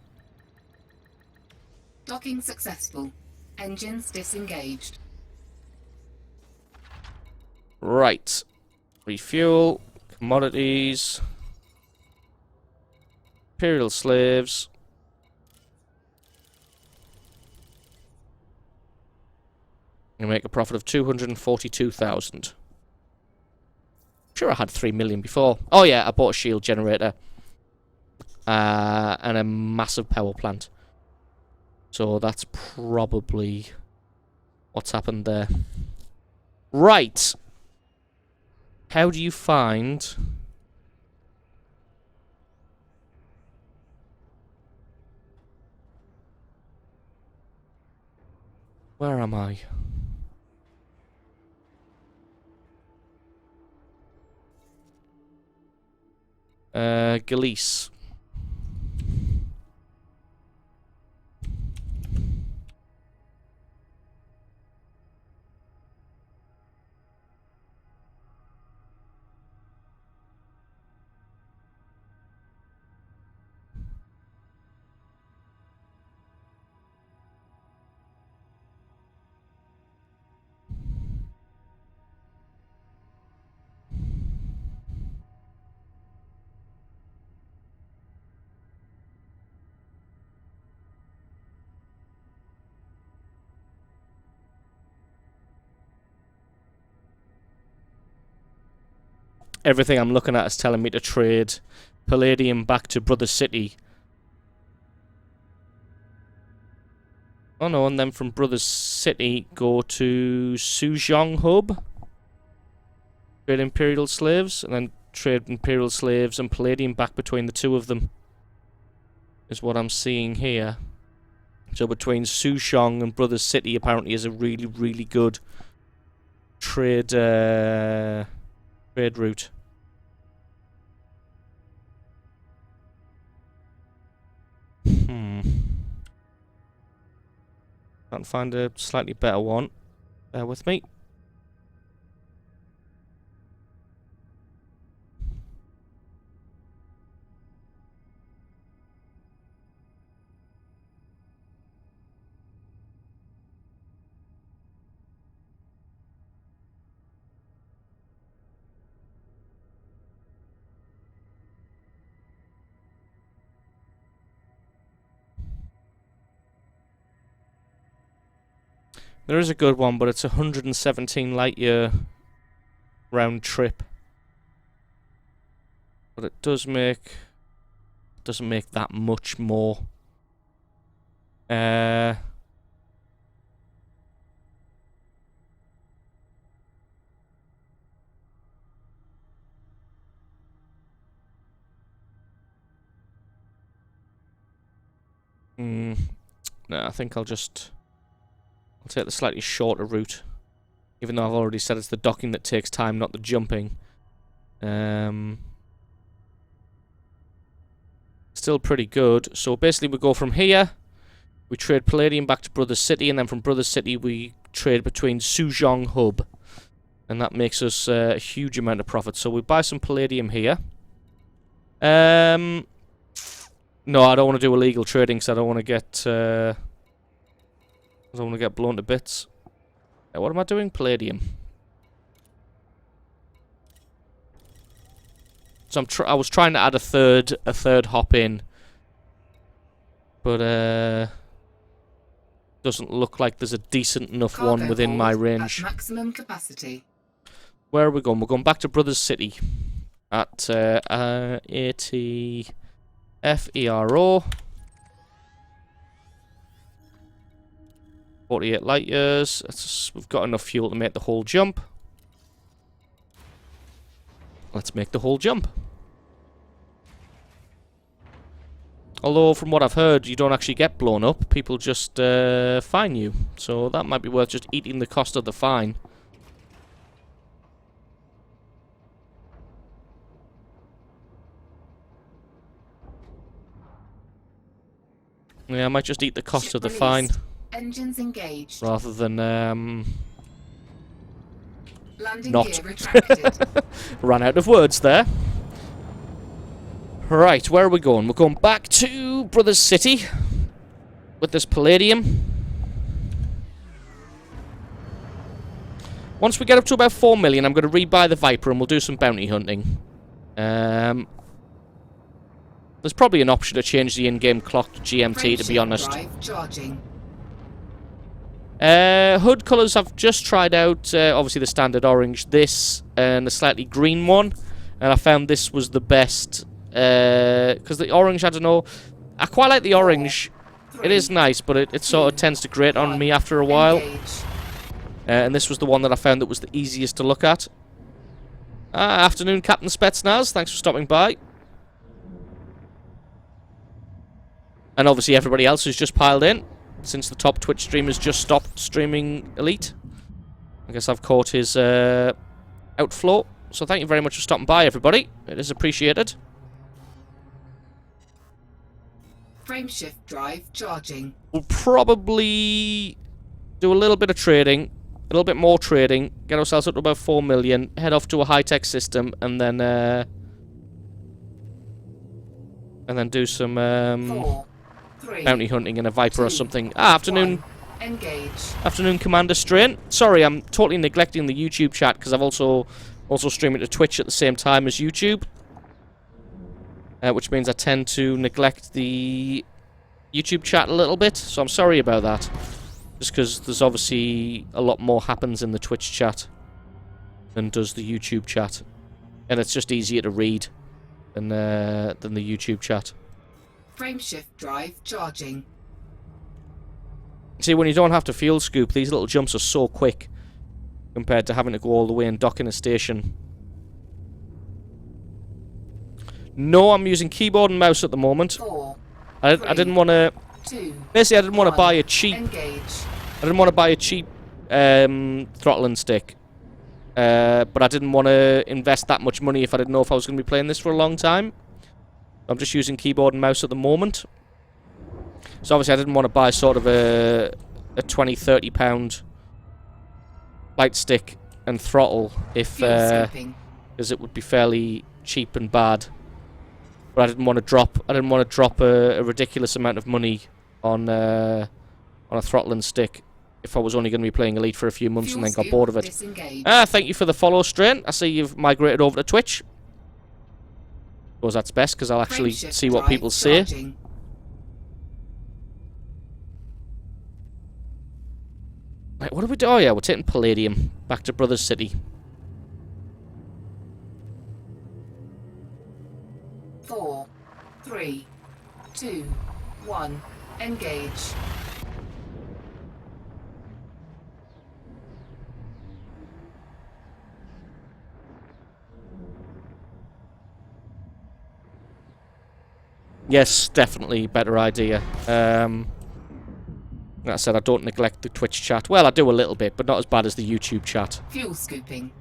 Docking successful. Engines disengaged. Right. Refuel. Commodities. Imperial slaves. You make a profit of 242,000. Sure, I had 3 million before. Oh yeah, I bought a shield generator. And a massive power plant. So that's probably what's happened there. Right. How do you find... Where am I? Galice. Everything I'm looking at is telling me to trade Palladium back to Brother City. Oh no, and then from Brothers City go to Suzhong Hub. Trade Imperial slaves, and then trade Imperial slaves and Palladium back between the two of them. Is what I'm seeing here. So between Suzhong and Brothers City apparently is a really, really good trade route. Can't find a slightly better one. Bear with me. There is a good one, but it's 117 light year round trip. But it doesn't make that much more. No, I think I'll take the slightly shorter route. Even though I've already said it's the docking that takes time, not the jumping. Still pretty good. So basically we go from here, we trade Palladium back to Brothers City, and then from Brothers City we trade between Suzhong Hub. And that makes us a huge amount of profit. So we buy some Palladium here. No, I don't want to do illegal trading because I don't want to get... I don't want to get blown to bits. What am I doing? Palladium. So I was trying to add a third hop in, but doesn't look like there's a decent enough one within my range. At maximum capacity. Where are we going? We're going back to Brothers City at ATFERO. 48 light years. We've got enough fuel to make the whole jump. Let's make the whole jump. Although, from what I've heard, you don't actually get blown up. People just fine you. So that might be worth just eating the cost of the fine. Yeah, I might just eat the cost of the fine. Engines engaged. Rather than, Landing not. gear retracted. Ran out of words there. Right, where are we going? We're going back to Brothers City with this Palladium. Once we get up to about 4 million, I'm going to rebuy the Viper and we'll do some bounty hunting. There's probably an option to change the in-game clock to GMT, to be honest. Drive charging. Hood colours I've just tried out, obviously the standard orange, this, and the slightly green one. And I found this was the best, because the orange, I don't know, I quite like the orange. It is nice, but it sort of tends to grate on me after a while. And this was the one that I found that was the easiest to look at. Afternoon, Captain Spetsnaz, thanks for stopping by. And obviously everybody else who's just piled in, since the top Twitch streamers just stopped streaming Elite. I guess I've caught his outflow. So thank you very much for stopping by, everybody. It is appreciated. Frameshift drive charging. We'll probably do a little bit of trading, a little bit more trading, get ourselves up to about 4 million, head off to a high-tech system, and then do some 4, 3, bounty hunting in a Viper or something. Afternoon. 1. Engage. Afternoon, Commander Strain. Sorry, I'm totally neglecting the YouTube chat because I've also streaming to Twitch at the same time as YouTube. Which means I tend to neglect the YouTube chat a little bit, so I'm sorry about that. Just because there's obviously a lot more happens in the Twitch chat than does the YouTube chat. And it's just easier to read than the YouTube chat. Frameshift drive charging. See, when you don't have to field scoop, these little jumps are so quick compared to having to go all the way and dock in a station. No, I'm using keyboard and mouse at the moment. 4, I didn't want to... 2, Basically, I didn't want to buy a cheap... engage. I didn't want to buy a cheap throttling stick. But I didn't want to invest that much money if I didn't know if I was going to be playing this for a long time. I'm just using keyboard and mouse at the moment. So obviously I didn't want to buy sort of a 20, 30 pound light stick and throttle if because it would be fairly cheap and bad. But I didn't want to drop a ridiculous amount of money on a throttling stick if I was only going to be playing Elite for a few months and then got bored of it. Thank you for the follow, Strain. I see you've migrated over to Twitch. Suppose that's best because I'll actually see what people say. Right, what do we do? Oh yeah, we're taking Palladium back to Brothers City. 4, 3, 2, 1. Engage. Yes, definitely better idea. Like I said, I don't neglect the Twitch chat. Well, I do a little bit, but not as bad as the YouTube chat. Fuel scooping.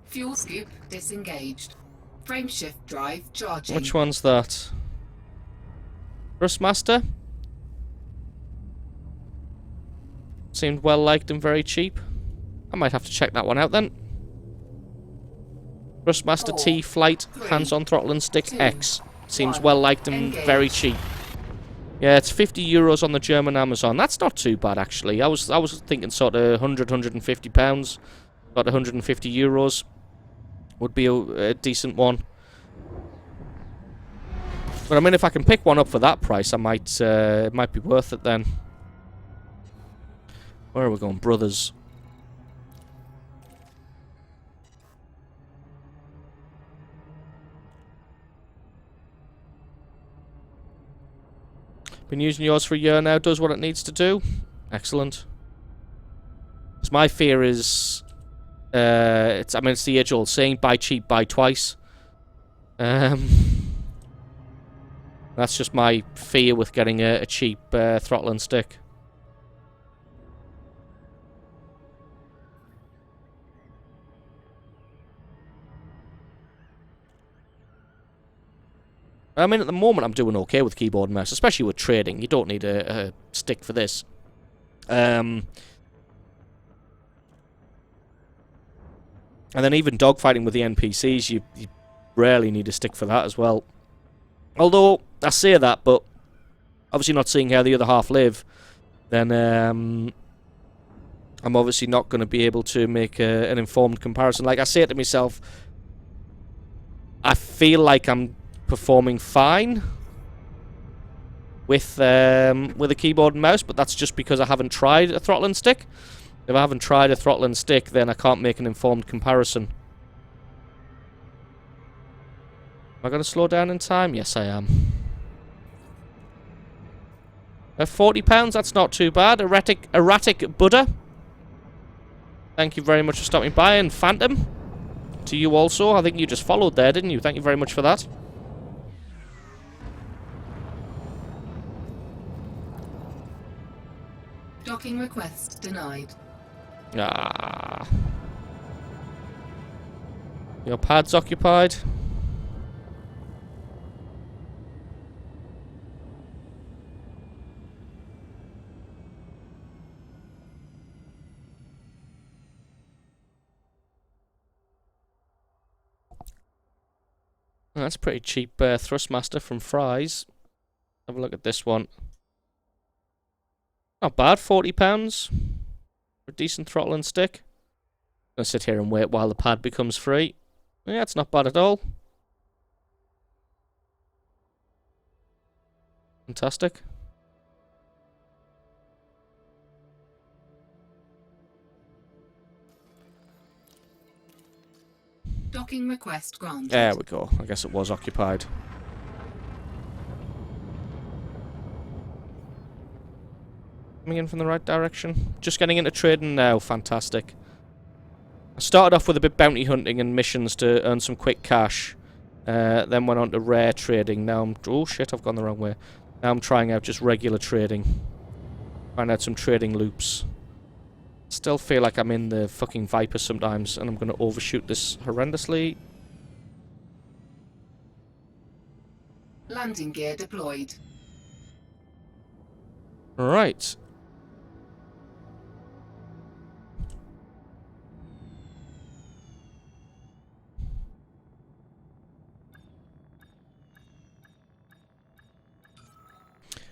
Fuel scoop disengaged. Frameshift drive charging. Which one's that? Thrustmaster? Seemed well liked and very cheap. I might have to check that one out then. Thrustmaster T Flight hands-on throttle and stick X. Seems well liked and very cheap. Yeah, it's €50 on the German Amazon. That's not too bad actually. I was thinking sort of 150 pounds, about €150 would be a decent one. But I mean, if I can pick one up for that price, I might it might be worth it then. Where are we going, brothers? Been using yours for a year now. Does what it needs to do. Excellent. So my fear is, it's the age-old saying: buy cheap, buy twice. That's just my fear with getting a cheap throttle and stick. I mean, at the moment, I'm doing okay with keyboard and mouse, especially with trading. You don't need a stick for this. And then even dogfighting with the NPCs, you rarely need a stick for that as well. Although, I say that, but obviously not seeing how the other half live, then I'm obviously not going to be able to make an informed comparison. Like I say to myself, I feel like I'm performing fine with a keyboard and mouse, but that's just because I haven't tried a throttle and stick. If I haven't tried a throttle and stick, then I can't make an informed comparison. Am I going to slow down in time? Yes, I am. £40, that's not too bad. Erratic Buddha. Thank you very much for stopping by. And Phantom, to you also. I think you just followed there, didn't you? Thank you very much for that. Docking request denied. Ah. Your pad's occupied. That's pretty cheap Thrustmaster from Fry's. Have a look at this one. Not bad, £40 for a decent throttle and stick. I'm gonna sit here and wait while the pad becomes free. Yeah, it's not bad at all. Fantastic. Docking request granted. There we go. I guess it was occupied. Coming in from the right direction. Just getting into trading now. Fantastic. I started off with a bit bounty hunting and missions to earn some quick cash. Then went on to rare trading. Now I'm... Oh shit, I've gone the wrong way. Now I'm trying out just regular trading. Find out some trading loops. Still feel like I'm in the fucking Viper sometimes, and I'm going to overshoot this horrendously. Landing gear deployed. Right.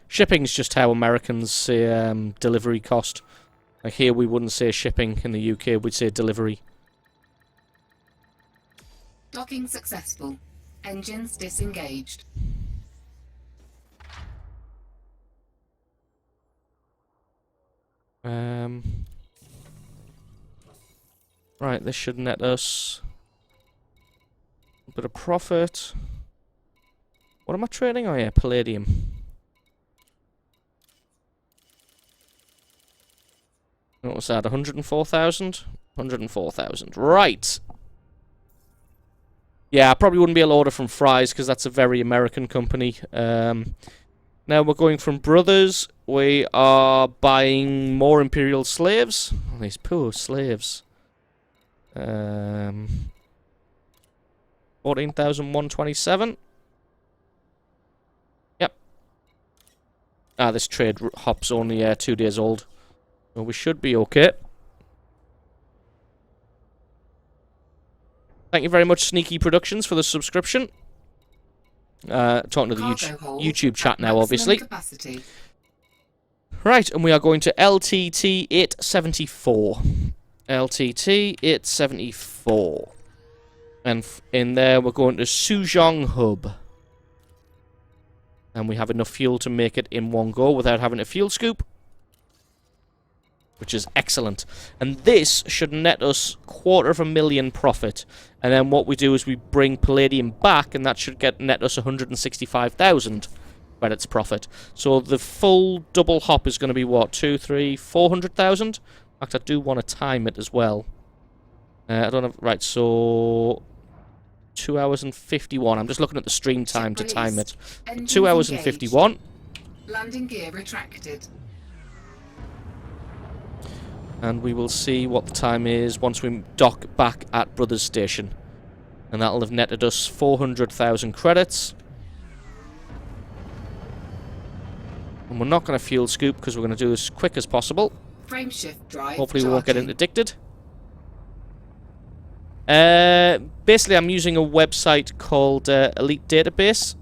Shipping's just how Americans say delivery cost. Like here we wouldn't say shipping, in the UK we'd say delivery. Docking successful. Engines disengaged. Right, this should net us a bit of profit. What am I trading? Oh yeah, palladium. What was that, 104,000? 104,000. Right. Yeah, I probably wouldn't be able to order from Fry's because that's a very American company. Now we're going from Brothers. We are buying more Imperial slaves. Oh, these poor slaves. 14,127. Yep. Ah, this trade hop's only 2 days old. So we should be okay. Thank you very much, Sneaky Productions, for the subscription. Talking to the YouTube chat now, obviously. Capacity. Right, and we are going to LTT 874. LTT 874. And in there, we're going to Suzhong Hub. And we have enough fuel to make it in one go without having a fuel scoop. Which is excellent. And this should net us $250,000 profit. And then what we do is we bring Palladium back, and that should net us 165,000 credits profit. So the full double hop is going to be what? 2, 3, 400,000? In fact, I do want to time it as well. I don't know. Right, so 2 hours and 51. I'm just looking at the stream time to time it. 2 hours and 51. Landing gear retracted. And we will see what the time is once we dock back at Brothers Station. And that'll have netted us 400,000 credits. And we're not going to fuel scoop because we're going to do this as quick as possible. Frameshift drive. Hopefully we won't get interdicted. Basically, I'm using a website called Elite Database.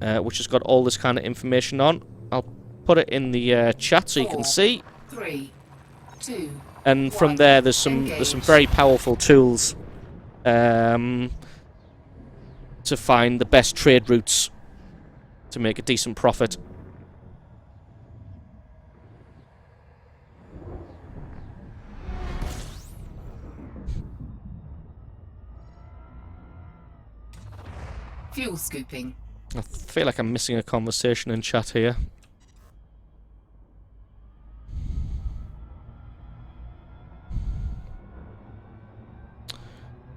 Which has got all this kind of information on. I'll put it in the chat so you can see. 3, 2, and from there, there's some very powerful tools to find the best trade routes to make a decent profit. fuel scooping. I feel like I'm missing a conversation in chat here.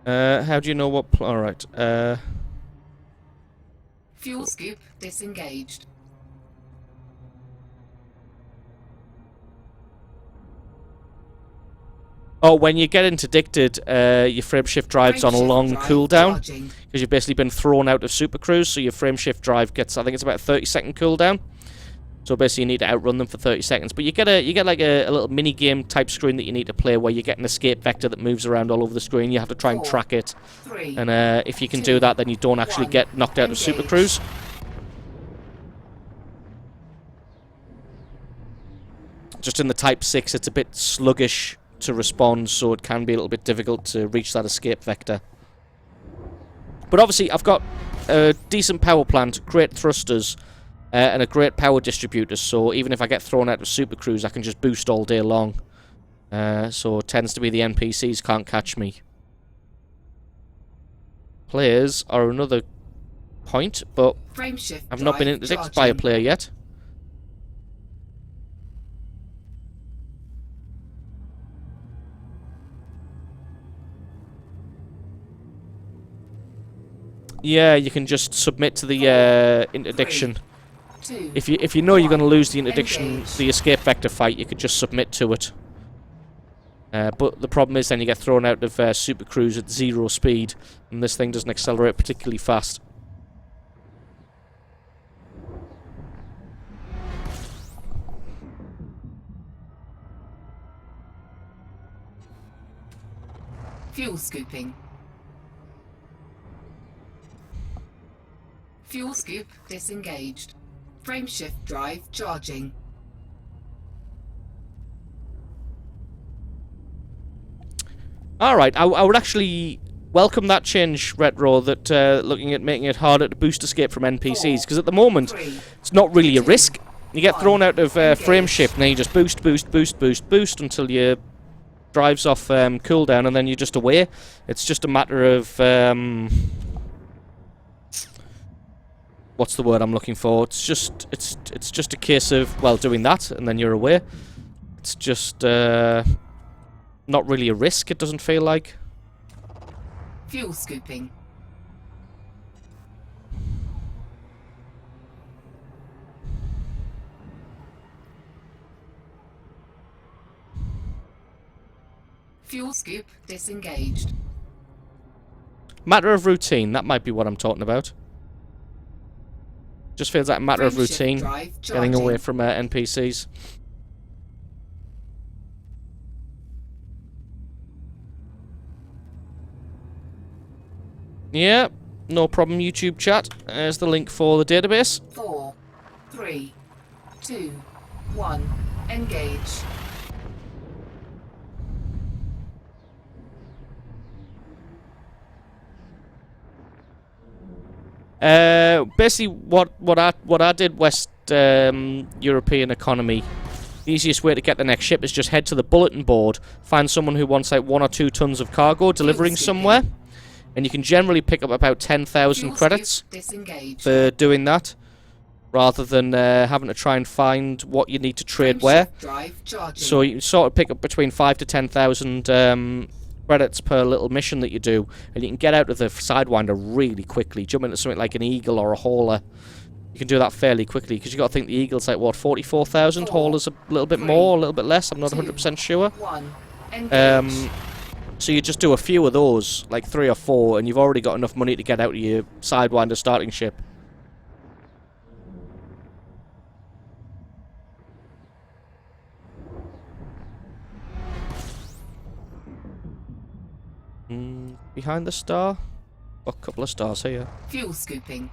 How do you know what... Alright, Fuel scoop disengaged. Oh, when you get interdicted, your frameshift drive's on a long cooldown. Because you've basically been thrown out of Super Cruise, so your frameshift drive gets, I think it's about a 30-second cooldown. So basically you need to outrun them for 30 seconds. But you get like a little mini-game type screen that you need to play where you get an escape vector that moves around all over the screen. You have to try and track it. And if you can do that, then you don't actually get knocked out of Super Cruise. Just in the Type 6, it's a bit sluggish to respond, so it can be a little bit difficult to reach that escape vector. But obviously, I've got a decent power plant, great thrusters, and a great power distributor, so even if I get thrown out of Super Cruise, I can just boost all day long. So it tends to be the NPCs can't catch me. Players are another point, but I've not been interdicted by a player yet. Yeah, you can just submit to the interdiction. If you know you're going to lose the interdiction, the escape vector fight, you could just submit to it. But the problem is then you get thrown out of Super Cruise at 0 speed, and this thing doesn't accelerate particularly fast. Fuel scooping. Fuel scoop disengaged. Frameshift drive charging. Alright, I would actually welcome that change, Retro, that looking at making it harder to boost escape from NPCs, because at the moment, it's not really a risk. You get thrown out of frameshift, and then you just boost until your drive's off cooldown, and then you're just away. It's just a matter of... what's the word I'm looking for? It's just a case of, well, doing that, and then you're away. It's just not really a risk, it doesn't feel like. Fuel scooping. Fuel scoop disengaged. Matter of routine, that might be what I'm talking about. Just feels like a matter of Frameshift routine, drive getting away charging. from NPCs. Yeah, no problem, YouTube chat. There's the link for the database. 4, 3, 2, 1. Engage. Basically, what I did West European economy. The easiest way to get the next ship is just head to the bulletin board, find someone who wants like 1 or 2 tons of cargo delivering somewhere, and you can generally pick up about 10,000 Fuel credits scoop disengaged. for doing that, rather than having to try and find what you need to trade where. Frameshift drive charging. So you sort of pick up between 5 to 10,000 credits per little mission that you do, and you can get out of the Sidewinder really quickly. Jump into something like an Eagle or a Hauler. You can do that fairly quickly, because you got to think the Eagle's like, what, 44,000? 4, Hauler's a little bit 3, more, a little bit less, I'm not 2, 100% sure. 1. Engage. So you just do a few of those, like 3 or 4, and you've already got enough money to get out of your Sidewinder starting ship. Behind the star? Got a couple of stars here. Fuel scooping.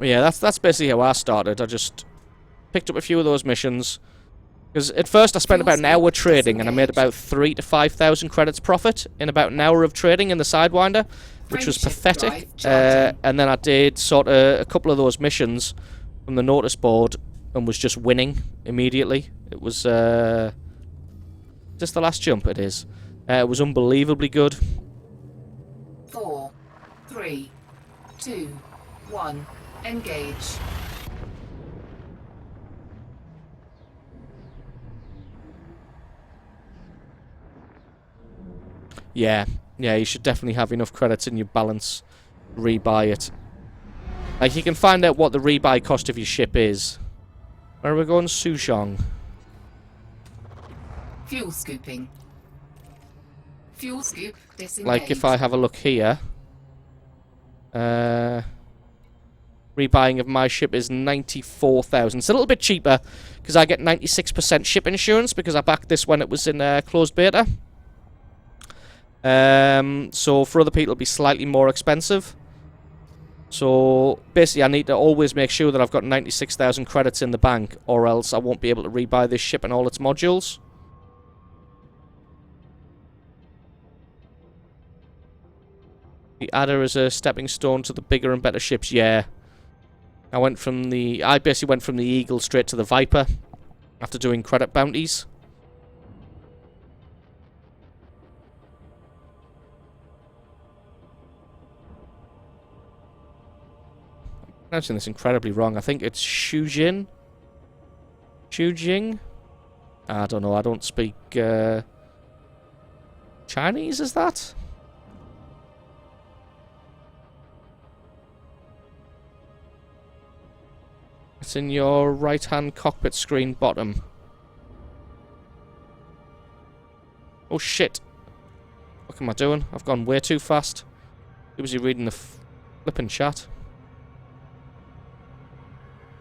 Yeah, that's basically how I started. I just picked up a few of those missions. Because at first I spent about an hour trading, and I made about 3 to 5,000 credits profit in about an hour of trading in the Sidewinder, which was Frameshift pathetic. drive charging. And then I did sort of a couple of those missions from the notice board and was just winning immediately. It was just the last jump. It is. It was unbelievably good. 4, 3, 2, 1. Engage. Yeah, you should definitely have enough credits in your balance to rebuy it. Like, you can find out what the rebuy cost of your ship is. Where are we going? Suzhong. Fuel scooping. Fuel scoop disengaged. Like, if I have a look here, rebuying of my ship is 94,000. It's a little bit cheaper because I get 96% ship insurance because I backed this when it was in closed beta. So for other people it'll be slightly more expensive. So basically I need to always make sure that I've got 96,000 credits in the bank, or else I won't be able to rebuy this ship and all its modules. The Adder is a stepping stone to the bigger and better ships. Yeah. I basically went from the Eagle straight to the Viper after doing credit bounties. I'm pronouncing this incredibly wrong. I think it's Shujin. Shujing? I don't know. I don't speak Chinese, is that? It's in your right-hand cockpit screen bottom. Oh shit. What am I doing? I've gone way too fast. Too busy reading the flippin' chat.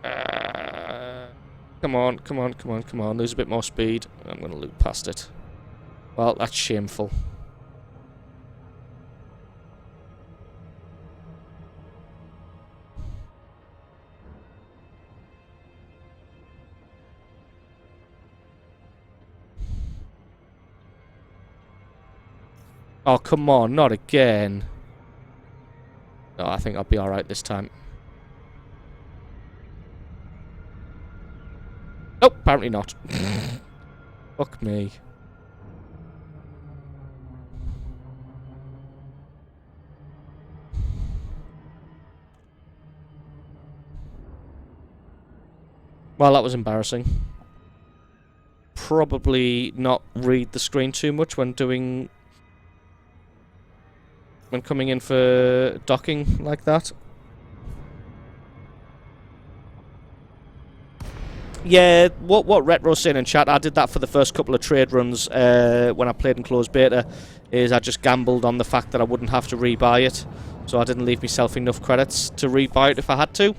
Come on, come on, come on, come on. Lose a bit more speed. I'm going to loop past it. Well, that's shameful. Oh, come on, not again. No, I think I'll be alright this time. Nope, apparently not. Fuck me. Well, that was embarrassing. Probably not read the screen too much when coming in for docking like that. Yeah, what Retro's saying in chat, I did that for the first couple of trade runs when I played in closed beta, is I just gambled on the fact that I wouldn't have to rebuy it, so I didn't leave myself enough credits to rebuy it if I had to.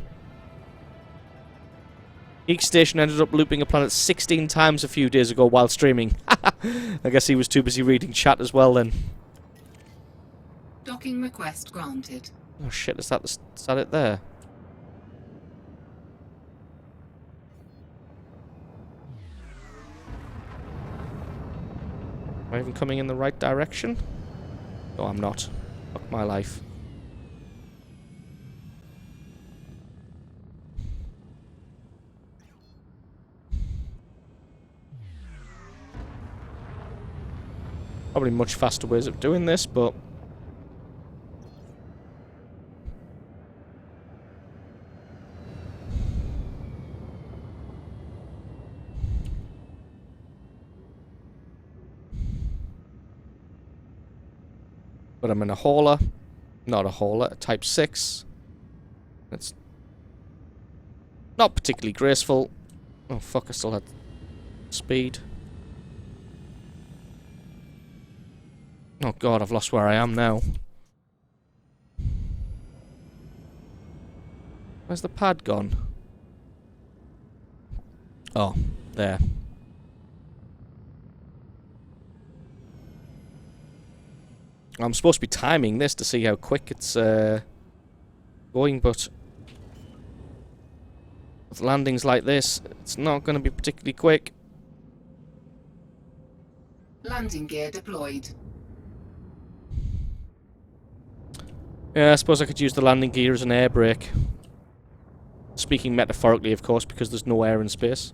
Geek Station ended up looping a planet 16 times a few days ago while streaming. I guess he was too busy reading chat as well then. Docking request granted. Oh shit, is that it there? Am I even coming in the right direction? No, I'm not. Fuck my life. Probably much faster ways of doing this, but... But I'm in a hauler. Not a hauler, a Type 6. It's not particularly graceful. Oh fuck, I still had speed. Oh god, I've lost where I am now. Where's the pad gone? Oh, there. I'm supposed to be timing this to see how quick it's going, but with landings like this, it's not going to be particularly quick. Landing gear deployed. Yeah, I suppose I could use the landing gear as an air brake. Speaking metaphorically, of course, because there's no air in space.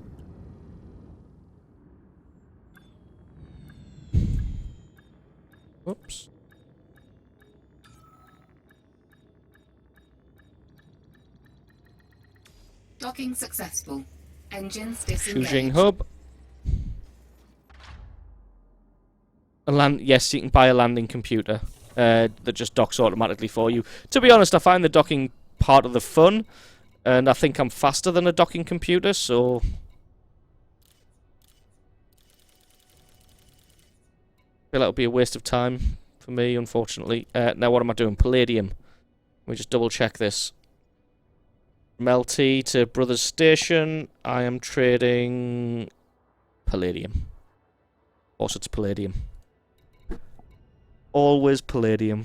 Whoops. Docking successful. Engines Fujing disengaged. hub. Yes, you can buy a landing computer that just docks automatically for you. To be honest, I find the docking part of the fun, and I think I'm faster than a docking computer, so... I feel that would be a waste of time for me, unfortunately. Now what am I doing? Palladium. Let me just double check this. From LT to Brothers Station, I am trading Palladium. Of course it's Palladium. Always Palladium.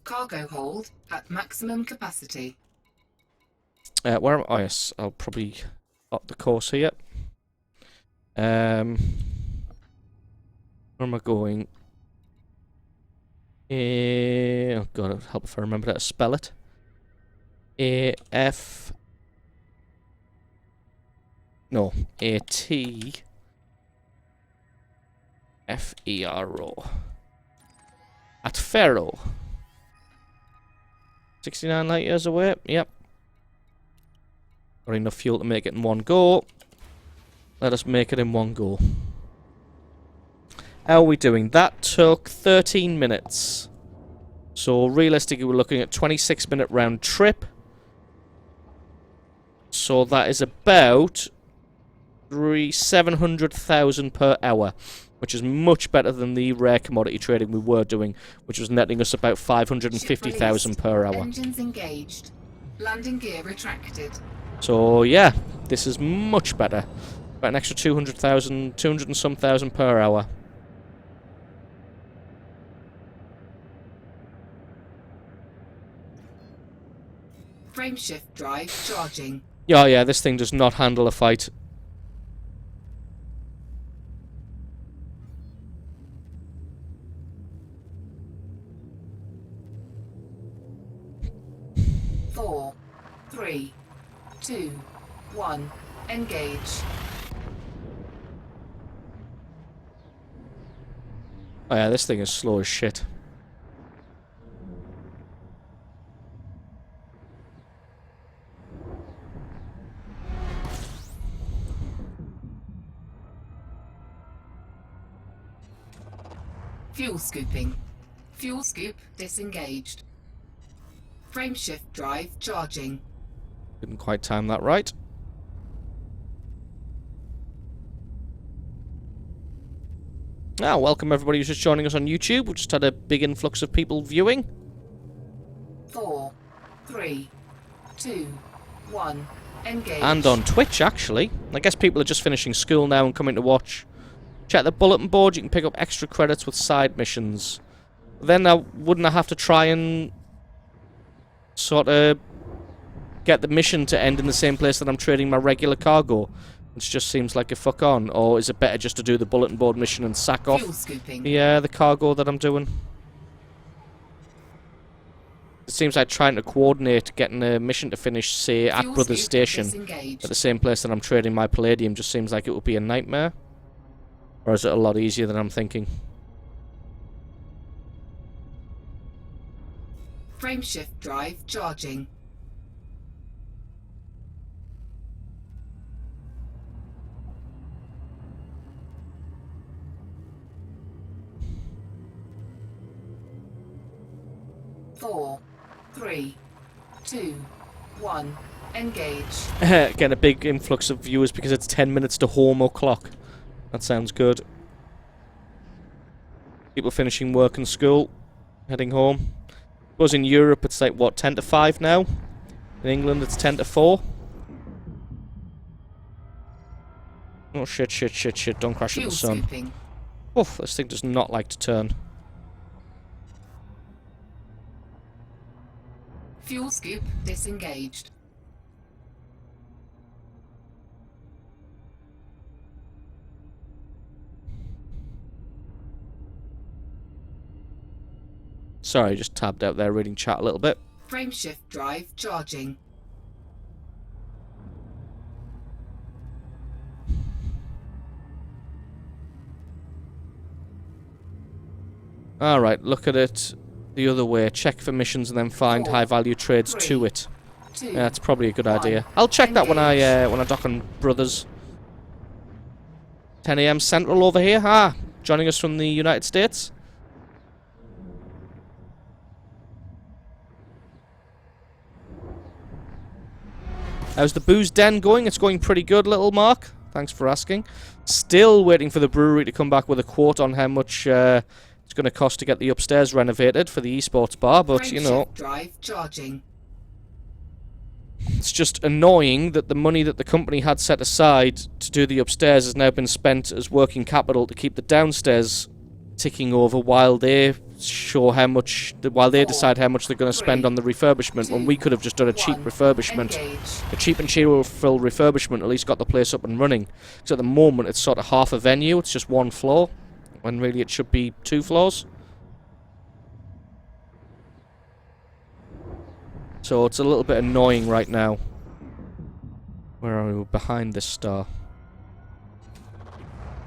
Cargo hold at maximum capacity. Where am I? Oh, yes, I'll probably up the course here. Where am I going? Oh god, it'll help if I remember how to spell it. A-F... No, A-T-F-E-R-O. At Faro. 69 light years away, yep. Got enough fuel to make it in one go. Let us make it in one go. How are we doing? That took 13 minutes. So realistically we're looking at 26-minute round trip. So that is about 700,000 per hour, which is much better than the rare commodity trading we were doing, which was netting us about 550,000 per hour. Engines engaged. Landing gear retracted. So yeah, this is much better. About an extra 200,000, 200 and some thousand per hour. Frameshift drive charging. Yeah, yeah, this thing does not handle a fight. Four, 3, 2, 1. Engage. Oh yeah, this thing is slow as shit. Fuel scooping. Fuel scoop disengaged. Frameshift drive charging. Didn't quite time that right. Now, welcome everybody who's just joining us on YouTube. We've just had a big influx of people viewing. 4, 3, 2, 1. Engage. And on Twitch, actually. I guess people are just finishing school now and coming to watch. Check the bulletin board. You can pick up extra credits with side missions. Then wouldn't I have to try and sort of get the mission to end in the same place that I'm trading my regular cargo? Which just seems like a fuck on. Or is it better just to do the bulletin board mission and sack off the cargo that I'm doing? It seems like trying to coordinate getting a mission to finish, say, at Brothers Station at the same place that I'm trading my palladium just seems like it would be a nightmare. Or is it a lot easier than I'm thinking? Frameshift drive charging. Four, 3, 2, 1. Engage. Get a big influx of viewers because it's 10 minutes to home o'clock. That sounds good. People finishing work and school, heading home. I suppose in Europe it's like, what, 10 to 5 now? In England it's 10 to 4. Oh shit, shit, shit, shit, don't crash into the sun. Scooping. Oof, this thing does not like to turn. Fuel scoop disengaged. Sorry, just tabbed out there reading chat a little bit. Frameshift drive charging. Alright, look at it the other way. Check for missions and then find 4, high-value trades 3, to it. 2, Yeah, that's probably a good 1. idea. I'll check that when I Engage. dock on Brothers. 10 AM Central over here. Ah, joining us from the United States. How's the booze den going? It's going pretty good, little Mark. Thanks for asking. Still waiting for the brewery to come back with a quote on how much it's going to cost to get the upstairs renovated for the esports bar, but you know, Frameshift drive charging. it's just annoying that the money that the company had set aside to do the upstairs has now been spent as working capital to keep the downstairs ticking over while they show how much, while they decide how much they're going to spend on the refurbishment, when we could have just done a cheap 1. refurbishment. Engage. A cheap and cheerful refurbishment at least got the place up and running. Because at the moment it's sort of half a venue, it's just one floor, when really it should be 2 floors. So it's a little bit annoying right now. Where are we? We're behind this star.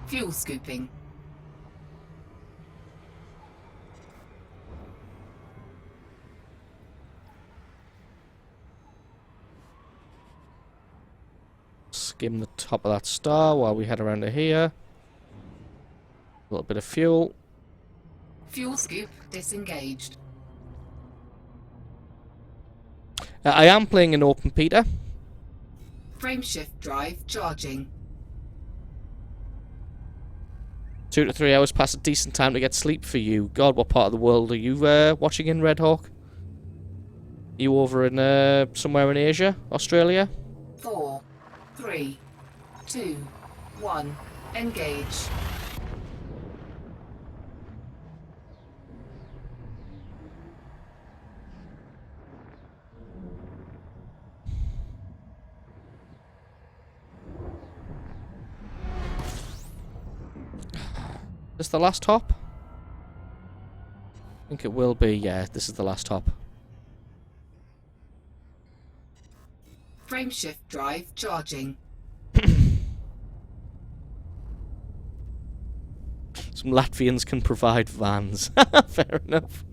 Fuel scooping. Skim the top of that star while we head around to here. A little bit of fuel. Fuel scoop disengaged. I am playing an open Peter. Frameshift drive charging. 2 to 3 hours past a decent time to get sleep for you. God, what part of the world are you watching in, Red Hawk? You over in somewhere in Asia? Australia? 4, 3, 2, 1. Engage. Is this the last hop? I think it will be, yeah, this is the last hop. Frameshift drive charging. Some Latvians can provide vans. Fair enough.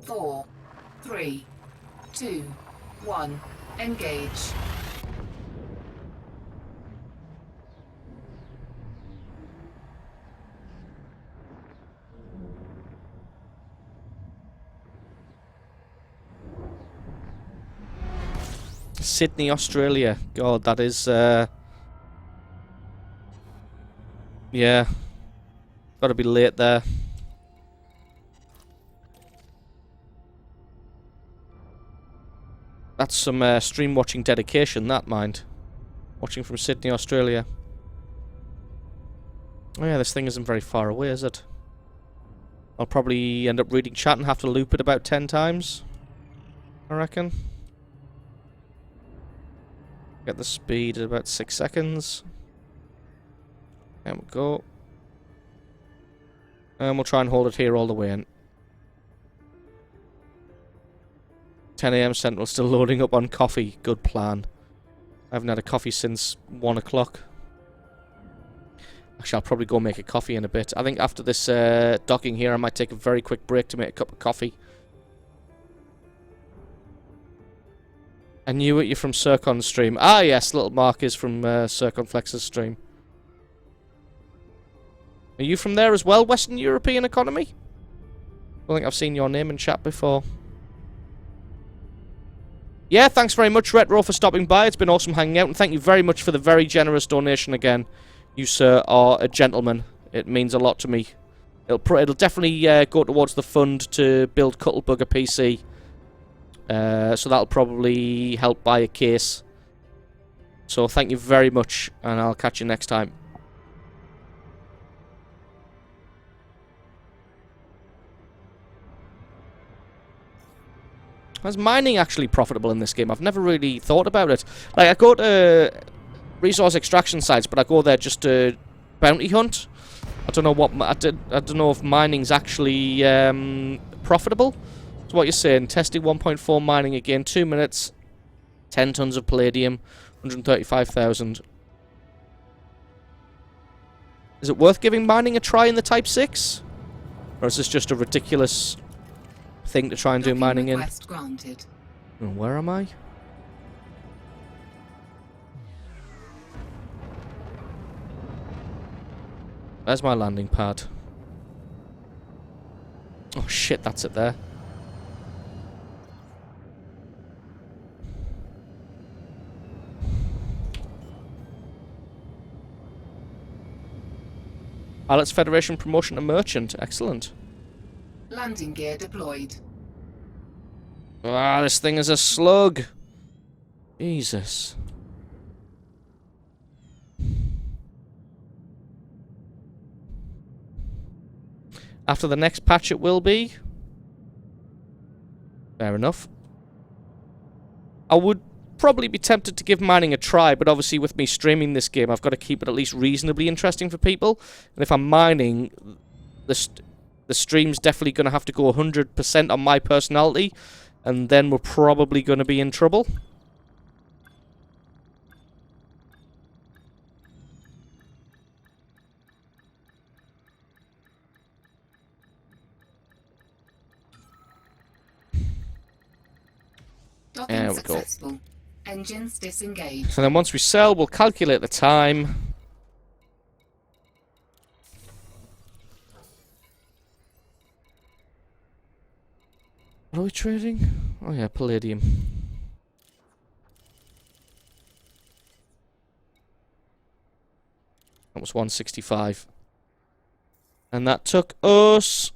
4, 3, 2, 1. Engage. Sydney, Australia. God, that is, yeah. Gotta be late there. That's some stream watching dedication, that, mind. Watching from Sydney, Australia. Oh yeah, this thing isn't very far away, is it? I'll probably end up reading chat and have to loop it about 10 times, I reckon. Get the speed at about 6 seconds. There we go. And we'll try and hold it here all the way in. 10 AM Central still loading up on coffee. Good plan. I haven't had a coffee since 1 o'clock. Actually, I'll probably go make a coffee in a bit. I think after this docking here, I might take a very quick break to make a cup of coffee. I knew it, you're from Circon stream. Ah, yes, little Mark is from Circon Flex's stream. Are you from there as well, Western European economy? I don't think I've seen your name in chat before. Yeah, thanks very much, Retro, for stopping by. It's been awesome hanging out, and thank you very much for the very generous donation again. You, sir, are a gentleman. It means a lot to me. It'll definitely go towards the fund to build Cuttlebug a PC. So that'll probably help buy a case. So thank you very much, and I'll catch you next time. Is mining actually profitable in this game? I've never really thought about it. Like, I go to resource extraction sites, but I go there just to bounty hunt. I don't know what I don't know if mining's actually profitable. So what you're saying? Testing 1.4 mining again, 2 minutes, 10 tons of palladium, 135,000. Is it worth giving mining a try in the Type 6, or is this just a ridiculous thing to try and do mining in? Granted. Oh, where am I? There's my landing pad. Oh shit, that's it there. Pilots Federation promotion to merchant. Excellent. Landing gear deployed. Ah, this thing is a slug. Jesus. After the next patch it will be. Fair enough. I would probably be tempted to give mining a try, but obviously with me streaming this game, I've got to keep it at least reasonably interesting for people. And if I'm mining, the stream's definitely going to have to go 100% on my personality, and then we're probably going to be in trouble. Docking successful. Engines disengaged. So then once we sell, we'll calculate the time. What are we trading? Oh yeah, palladium. That was 165. And that took us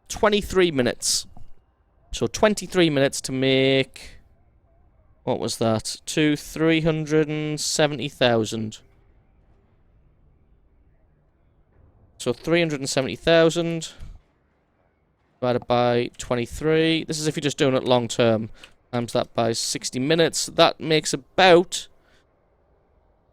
23 minutes. So 23 minutes to make... What was that? 370,000. So 370,000 divided by 23. This is if you're just doing it long term. Times that by 60 minutes. That makes about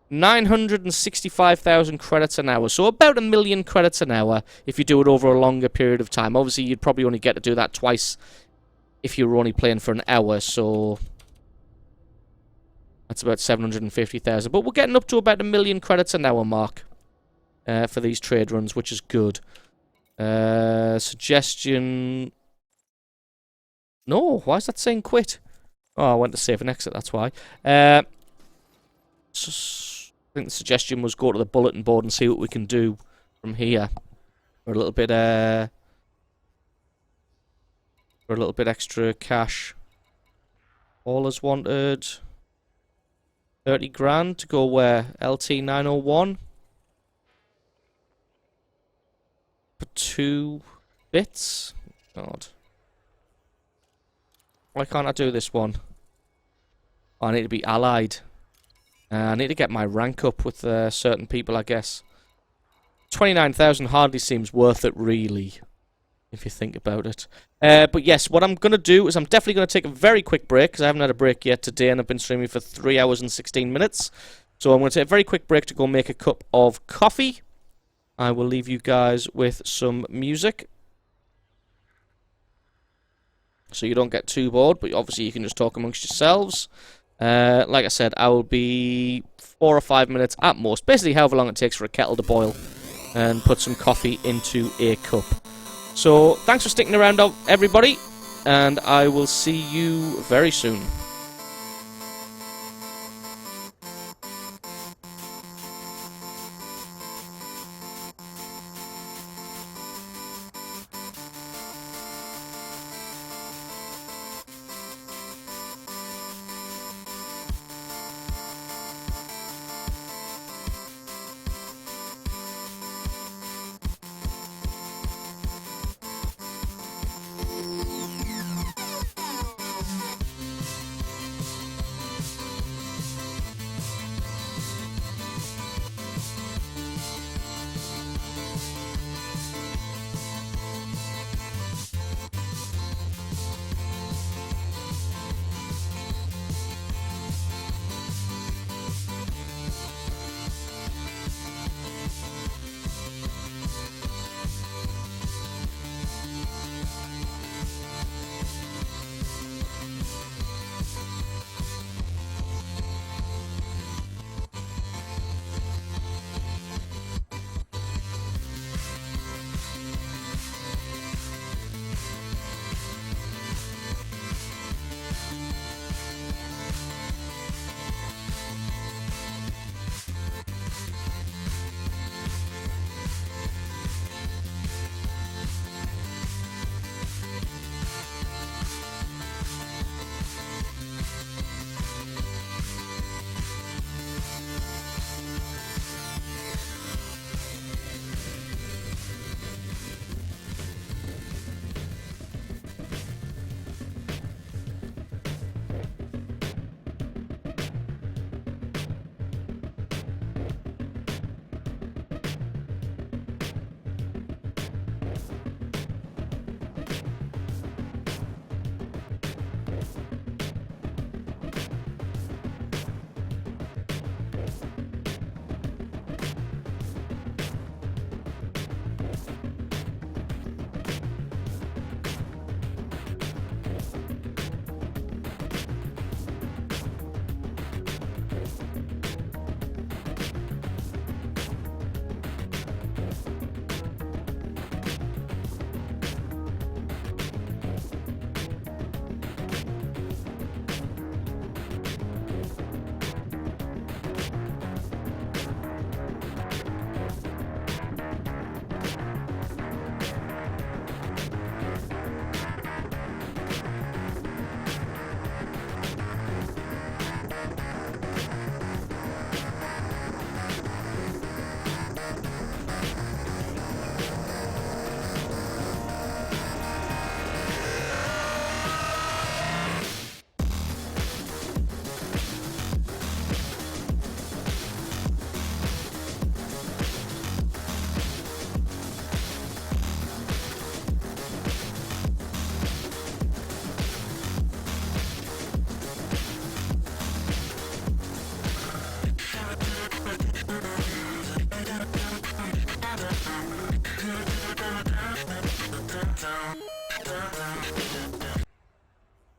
965,000 credits an hour. So about 1 million credits an hour if you do it over a longer period of time. Obviously, you'd probably only get to do that twice if you were only playing for an hour. So that's about 750,000. But we're getting up to about 1 million credits an hour mark for these trade runs, which is good. Suggestion... No, why is that saying quit? Oh, I went to save and exit, that's why. I think the suggestion was go to the bulletin board and see what we can do from here. For a little bit, extra cash. All is wanted. 30 grand to go where? LT 901. For 2 bits? God. Why can't I do this one? Oh, I need to be allied. I need to get my rank up with certain people, I guess. 29,000 hardly seems worth it, really, if you think about it. But yes, what I'm going to do is I'm definitely going to take a very quick break, because I haven't had a break yet today, and I've been streaming for 3 hours and 16 minutes. So I'm going to take a very quick break to go make a cup of coffee. I will leave you guys with some music, so you don't get too bored, but obviously you can just talk amongst yourselves. Like I said, I will be 4 or 5 minutes at most, basically however long it takes for a kettle to boil, and put some coffee into a cup. So thanks for sticking around, everybody, and I will see you very soon.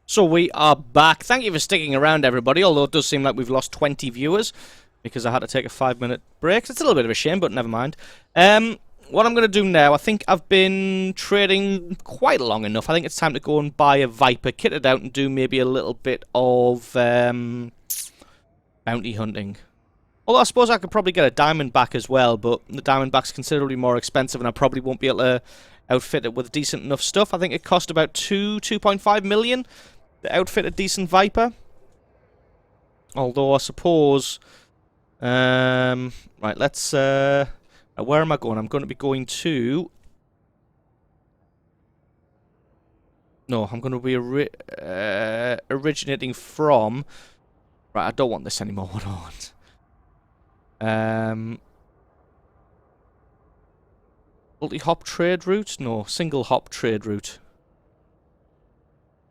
So we are back. Thank you for sticking around, everybody, although it does seem like we've lost 20 viewers because I had to take a 5-minute break. It's a little bit of a shame, but never mind. What I'm going to do now, I think I've been trading quite long enough. I think it's time to go and buy a Viper, kit it out, and do maybe a little bit of bounty hunting. Although I suppose I could probably get a Diamondback as well, but the Diamondback's considerably more expensive, and I probably won't be able to outfit it with decent enough stuff. I think it cost about 2.5 million. outfit a decent Viper. Although I suppose... right, let's... where am I going? I'm going to be going to... No, I'm going to be originating from... Right, I don't want this anymore. What do I want? Multi-hop trade route? No, single hop trade route.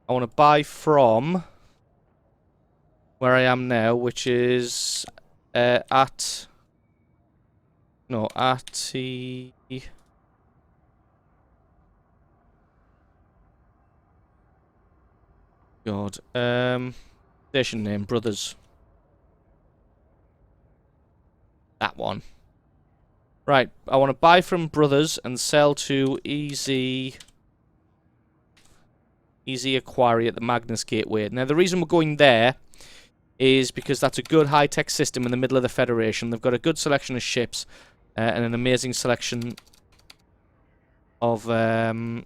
I want to buy from where I am now, which is at the God, station name, Brothers. That one. Right, I want to buy from Brothers and sell to Easy Acquiry at the Magnus Gateway. Now, the reason we're going there is because that's a good high-tech system in the middle of the Federation. They've got a good selection of ships and an amazing selection of not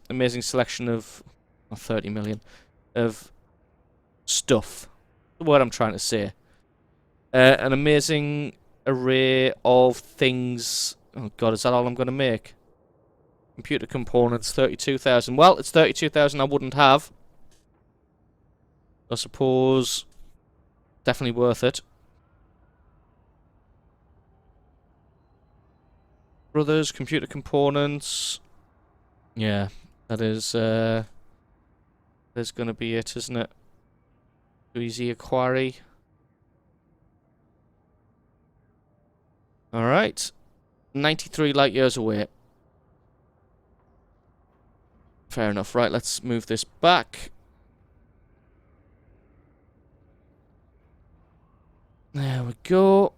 30 million of stuff. The word I'm trying to say. An amazing array of things. Oh God, is that all I'm going to make? Computer components, 32,000. Well, it's 32,000 I wouldn't have. I suppose definitely worth it. Brothers, computer components. Yeah, that is there's going to be it, isn't it? Easy Acquiry. Alright. 93 light years away. Fair enough. Right, let's move this back. There we go.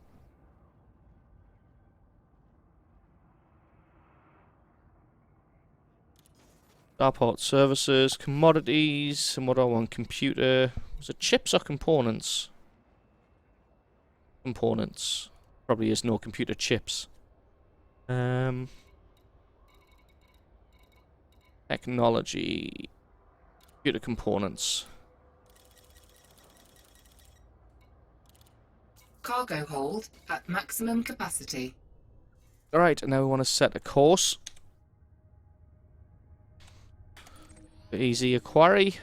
Starport services, commodities, and what do I want? Computer. Was it chips or components? Components. Probably is no computer chips. Technology. Computer components. Cargo hold at maximum capacity. Alright, and now we want to set a course. Easy Acquiry.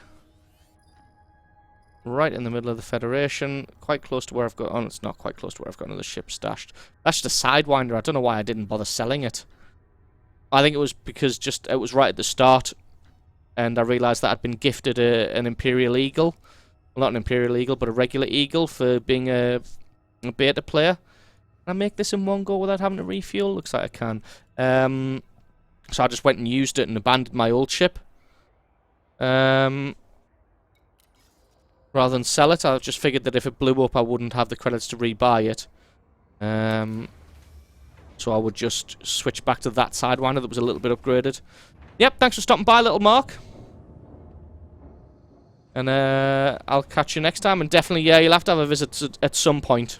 Right in the middle of the Federation. Quite close to where I've got... Oh, it's not quite close to where I've got another ship stashed. That's just a Sidewinder. I don't know why I didn't bother selling it. I think it was because it was right at the start. And I realised that I'd been gifted an Imperial Eagle. Well, not an Imperial Eagle, but a regular Eagle for being a beta player. Can I make this in one go without having to refuel? Looks like I can. So I just went and used it and abandoned my old ship. Rather than sell it, I just figured that if it blew up, I wouldn't have the credits to rebuy it. So I would just switch back to that Sidewinder that was a little bit upgraded. Yep, thanks for stopping by, little Mark. And I'll catch you next time. And definitely, yeah, you'll have to have a visit at some point.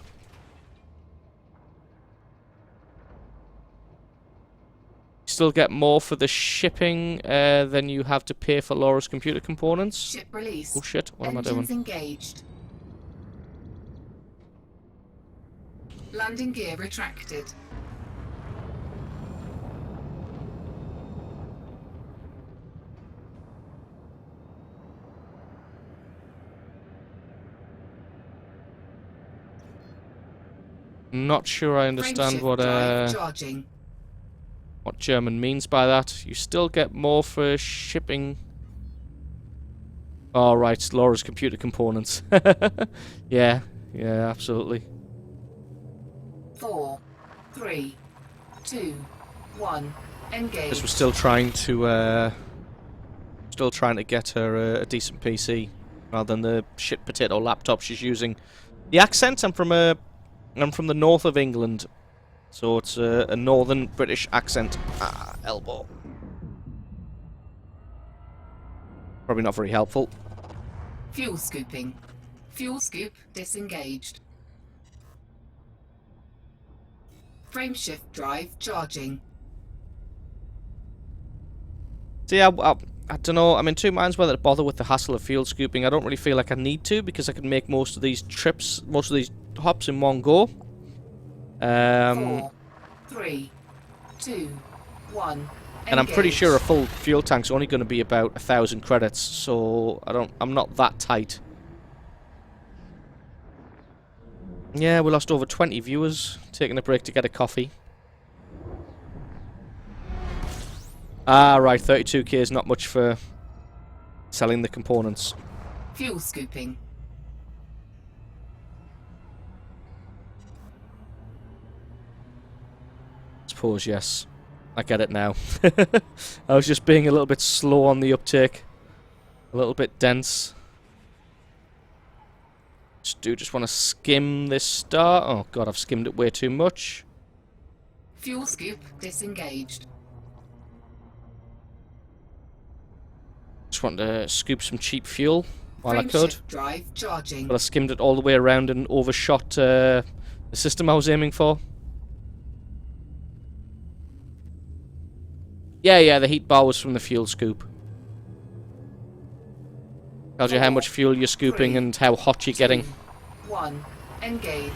Still get more for the shipping than you have to pay for Laura's computer components. Ship release. Oh shit, what am I doing? Engines engaged. Landing gear retracted. Not sure I understand what German means by that. You still get more for shipping. Oh, right, Laura's computer components. Yeah, absolutely. 4, 3, 2, 1. Engage. Because we're still trying to get her a decent PC rather than the shit potato laptop she's using. The accent, I'm from the north of England, so it's a northern British accent. Ah, elbow. Probably not very helpful. Fuel scooping. Fuel scoop disengaged. Frameshift drive charging. See, I don't know. I'm in two minds whether to bother with the hassle of fuel scooping. I don't really feel like I need to because I can make most of these trips, most of these hops in one go. 4, 3, 2, 1. And I'm pretty sure a full fuel tank's only going to be about 1,000 credits, so I'm not that tight. Yeah, we lost over 20 viewers, taking a break to get a coffee. Ah, right, 32k is not much for selling the components. Fuel scooping. Suppose, yes. I get it now. I was just being a little bit slow on the uptake. A little bit dense. Just want to skim this star. Oh god, I've skimmed it way too much. Fuel scoop disengaged. Just want to scoop some cheap fuel while I could. Frameshift drive charging. But I skimmed it all the way around and overshot the system I was aiming for. Yeah, the heat bar was from the fuel scoop. Tells you how much fuel you're scooping and how hot you're getting. 1. Engage.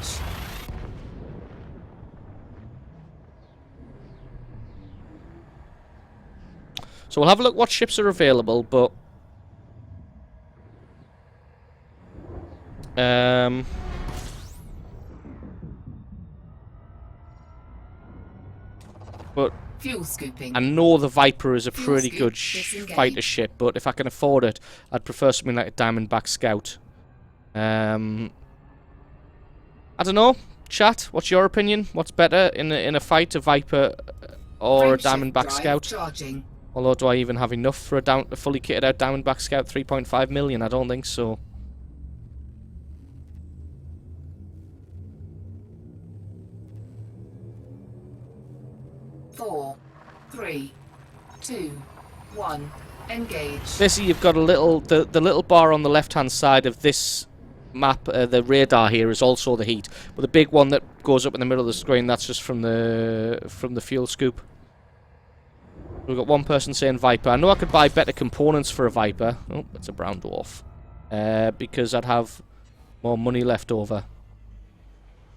So we'll have a look what ships are available, but... But Fuel scooping. I know the Viper is a Fuel pretty scoop good disengaged. fighter ship, but if I can afford it, I'd prefer something like a Diamondback Scout. I don't know. Chat, what's your opinion? What's better in a fight, a Viper or a Frameshift Diamondback drive Scout? charging. Although, do I even have enough for a fully kitted out Diamondback Scout 3.5 million? I don't think so. Four, 3, 2, 1. Engage. Basically, you've got a little the little bar on the left-hand side of this map. The radar here is also the heat, but the big one that goes up in the middle of the screen, that's just from the fuel scoop. We've got one person saying Viper. I know I could buy better components for a Viper. Oh, it's a brown dwarf. Because I'd have more money left over.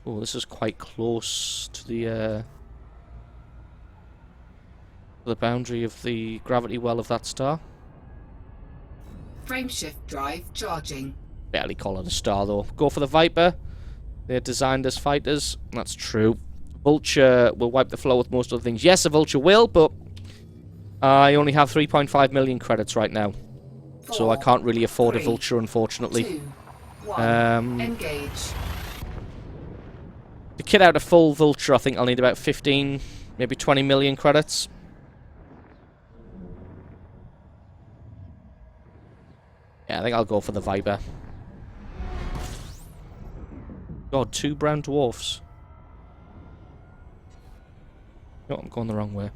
Oh, this is quite close to the boundary of the gravity well of that star. Frameshift drive charging. Barely call it a star, though. Go for the Viper. They're designed as fighters. That's true. Vulture will wipe the floor with most of the things. Yes, a Vulture will, but I only have 3.5 million credits right now. So I can't really afford a Vulture, unfortunately. 2, 1. Engage. To kit out a full Vulture, I think I'll need about 15, maybe 20 million credits. Yeah, I think I'll go for the Viper. God, 2 brown dwarfs. No, I'm going the wrong way.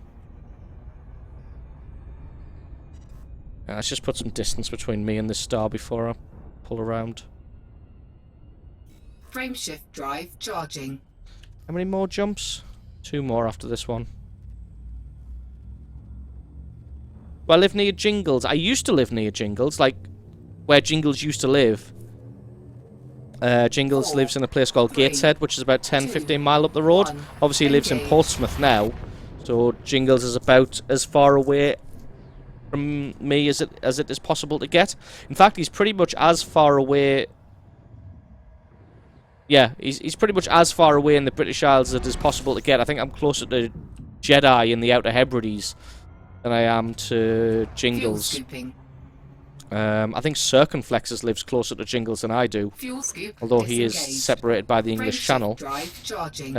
Yeah, let's just put some distance between me and this star before I pull around. Frameshift drive charging. How many more jumps? 2 more after this one. Do I live near Jingles? I used to live near Jingles, like where Jingles used to live. Jingles lives in a place called Gateshead, which is about 10-15 mile up the road. Obviously he lives in Portsmouth now, so Jingles is about as far away from me as it is possible to get. In fact, he's pretty much as far away. Yeah, he's pretty much as far away in the British Isles as it is possible to get. I think I'm closer to Jedi in the Outer Hebrides than I am to Jingles. Fuel scooping. I think Circumflexes lives closer to Jingles than I do, Fuel scoop although he is disengaged. separated by the English Frameshift Channel. drive charging.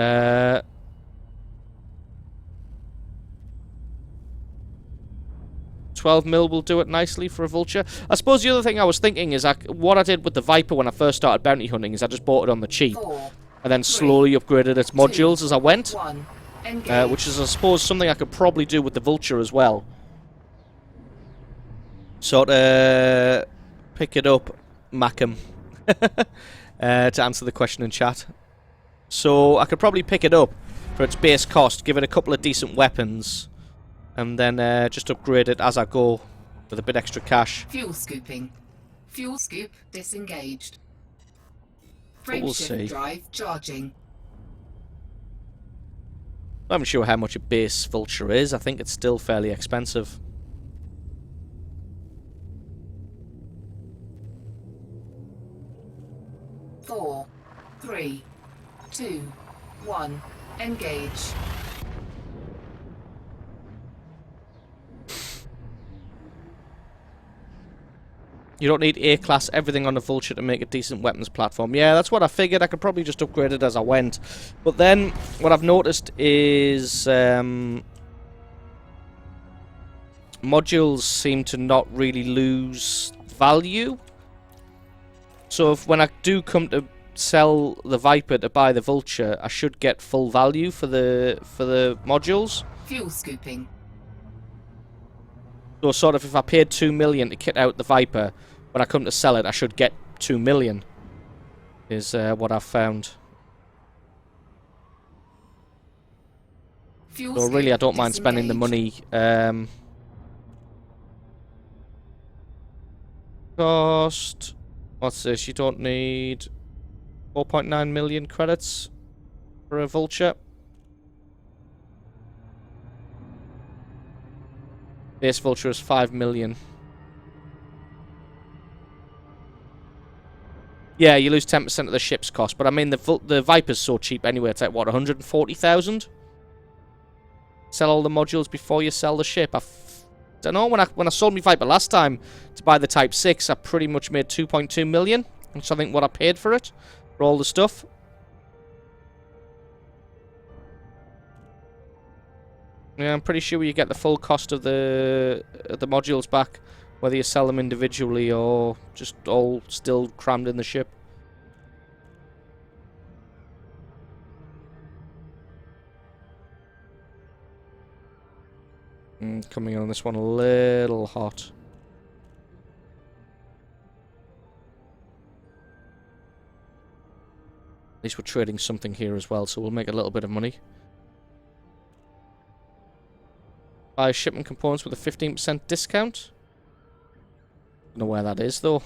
12 mil will do it nicely for a Vulture. I suppose the other thing I was thinking is what I did with the Viper when I first started bounty hunting is I just bought it on the cheap 4, and then slowly upgraded its modules as I went, 1. Engage. which is, I suppose, something I could probably do with the Vulture as well. Sort of pick it up, Macam, to answer the question in chat. So I could probably pick it up for its base cost, give it a couple of decent weapons, and then just upgrade it as I go with a bit extra cash. Fuel scooping. Fuel scoop disengaged. But we'll Frameshift see. drive charging. I'm not sure how much a base Vulture is. I think it's still fairly expensive. Four, 3, 2, 1. Engage. You don't need A-class everything on the Vulture to make a decent weapons platform. Yeah, that's what I figured. I could probably just upgrade it as I went. But then, what I've noticed is... modules seem to not really lose value. So if when I do come to sell the Viper to buy the Vulture, I should get full value for the modules. Fuel scooping. So sort of if I paid 2 million to kit out the Viper, when I come to sell it, I should get 2 million. Is what I've found. Fuel So really, I scoop don't mind spending the disengaged. money. Cost. What's this? You don't need 4.9 million credits for a Vulture. Base Vulture is 5 million. Yeah, you lose 10% of the ship's cost, but I mean the Viper's so cheap anyway. It's like what, 140,000? Sell all the modules before you sell the ship. I don't know. When I sold my Viper last time to buy the Type 6, I pretty much made 2.2 million, which I think what I paid for it, for all the stuff. Yeah, I'm pretty sure you get the full cost of the modules back, whether you sell them individually or just all still crammed in the ship. Coming in on this one a little hot. At least we're trading something here as well, so we'll make a little bit of money. Buy shipment components with a 15% discount. Don't know where that is though.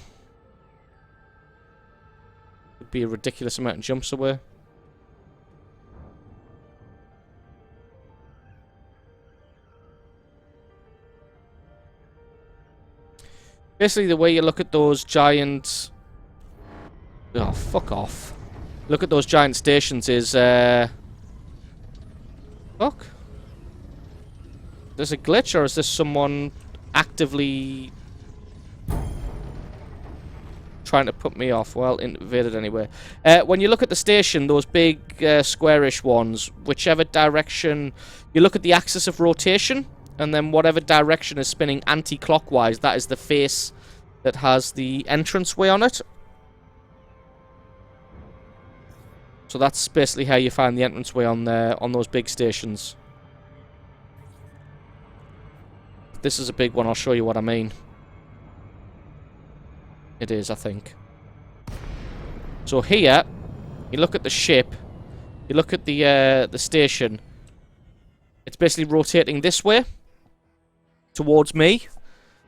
Could be a ridiculous amount of jumps away. Basically, the way you look at those giant... Oh, fuck off. Look at those giant stations is... Fuck. There's a glitch, or is this someone actively trying to put me off? Well, invaded anyway. When you look at the station, those big squarish ones, whichever direction... You look at the axis of rotation, and then whatever direction is spinning anti-clockwise, that is the face that has the entranceway on it. So that's basically how you find the entranceway on those big stations. This is a big one, I'll show you what I mean. It is, I think. So here, you look at the ship, you look at the station, it's basically rotating this way, towards me.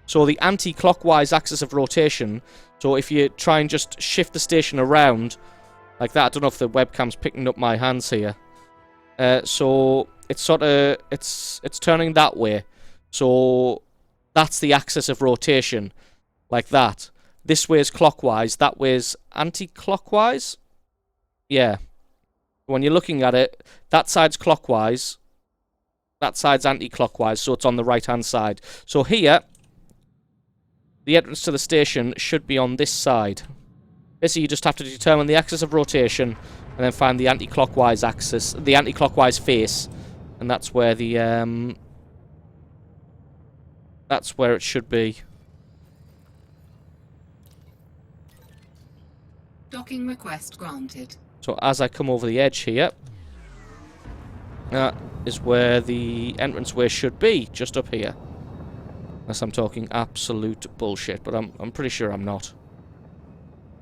So the anti-clockwise axis of rotation, so if you try and just shift the station around, like that, I don't know if the webcam's picking up my hands here. So it's sort of, it's turning that way. So that's the axis of rotation, like that. This way is clockwise, that way is anti-clockwise. Yeah. When you're looking at it, that side's clockwise, that side's anti-clockwise, so it's on the right-hand side. So here, the entrance to the station should be on this side. Basically, you just have to determine the axis of rotation, and then find the anti-clockwise axis, the anti-clockwise face, and that's where the that's where it should be. Docking request granted. So as I come over the edge here, that is where the entranceway should be, just up here. Unless I'm talking absolute bullshit, but I'm pretty sure I'm not.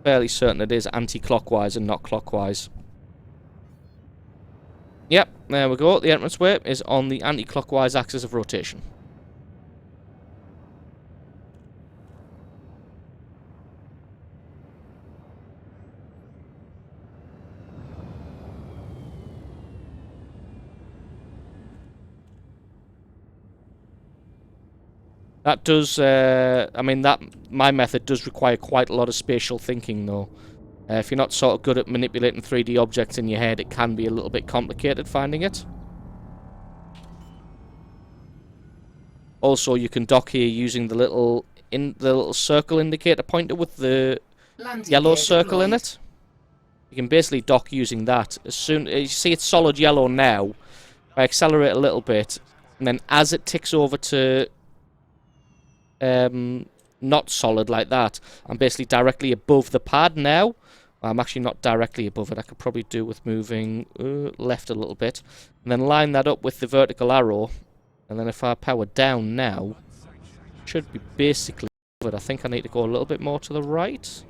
Fairly certain it is anti-clockwise and not clockwise. Yep, there we go. The entranceway is on the anti-clockwise axis of rotation. That does, I mean, my method does require quite a lot of spatial thinking, though. If you're not sort of good at manipulating 3D objects in your head, it can be a little bit complicated finding it. Also, you can dock here using the little circle indicator pointer with the yellow circle in it. You can basically dock using that. As soon as you see it's solid yellow now, if I accelerate a little bit, and then as it ticks over to not solid like that, I'm basically directly above the pad now. I'm actually not directly above it. I could probably do with moving left a little bit, and then line that up with the vertical arrow, and then if I power down now, should be basically covered. I think I need to go a little bit more to the right.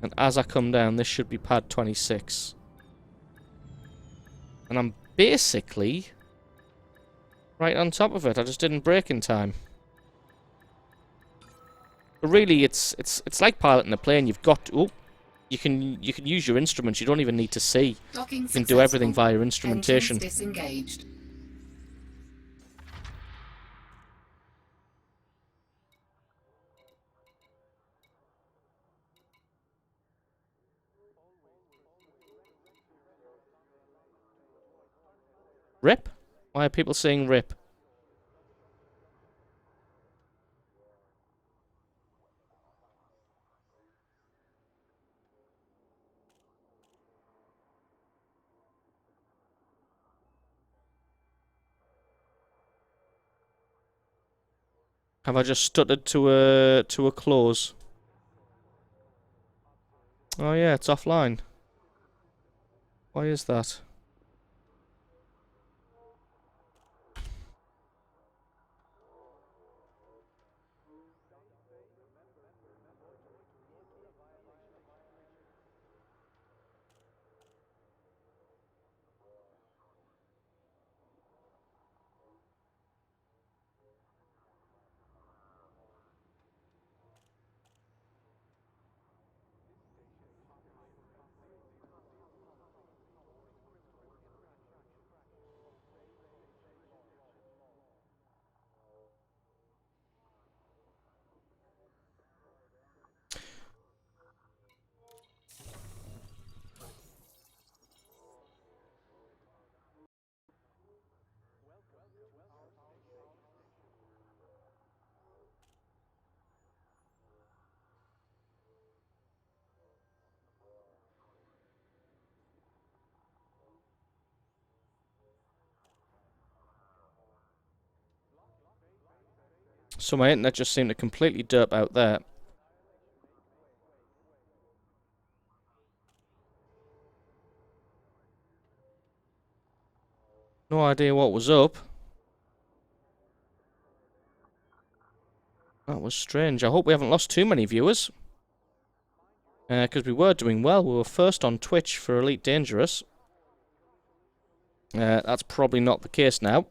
And as I come down, this should be pad 26. And I'm basically right on top of it. I just didn't brake in time. But really, it's like piloting a plane. You've got to, oh, you can use your instruments. You don't even need to see. Docking You can do everything successful. via instrumentation. Engines disengaged. RIP? Why are people saying RIP? Have I just stuttered to a close? Oh yeah, it's offline. Why is that? So my internet just seemed to completely derp out there. No idea what was up. That was strange. I hope we haven't lost too many viewers. Because we were doing well. We were first on Twitch for Elite Dangerous. That's probably not the case now.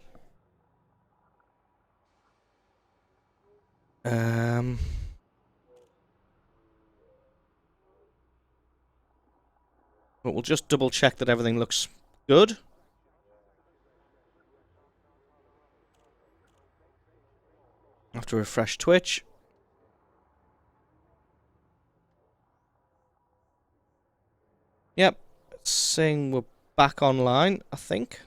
But we'll just double check that everything looks good. I have to refresh Twitch. Yep, it's saying we're back online, I think.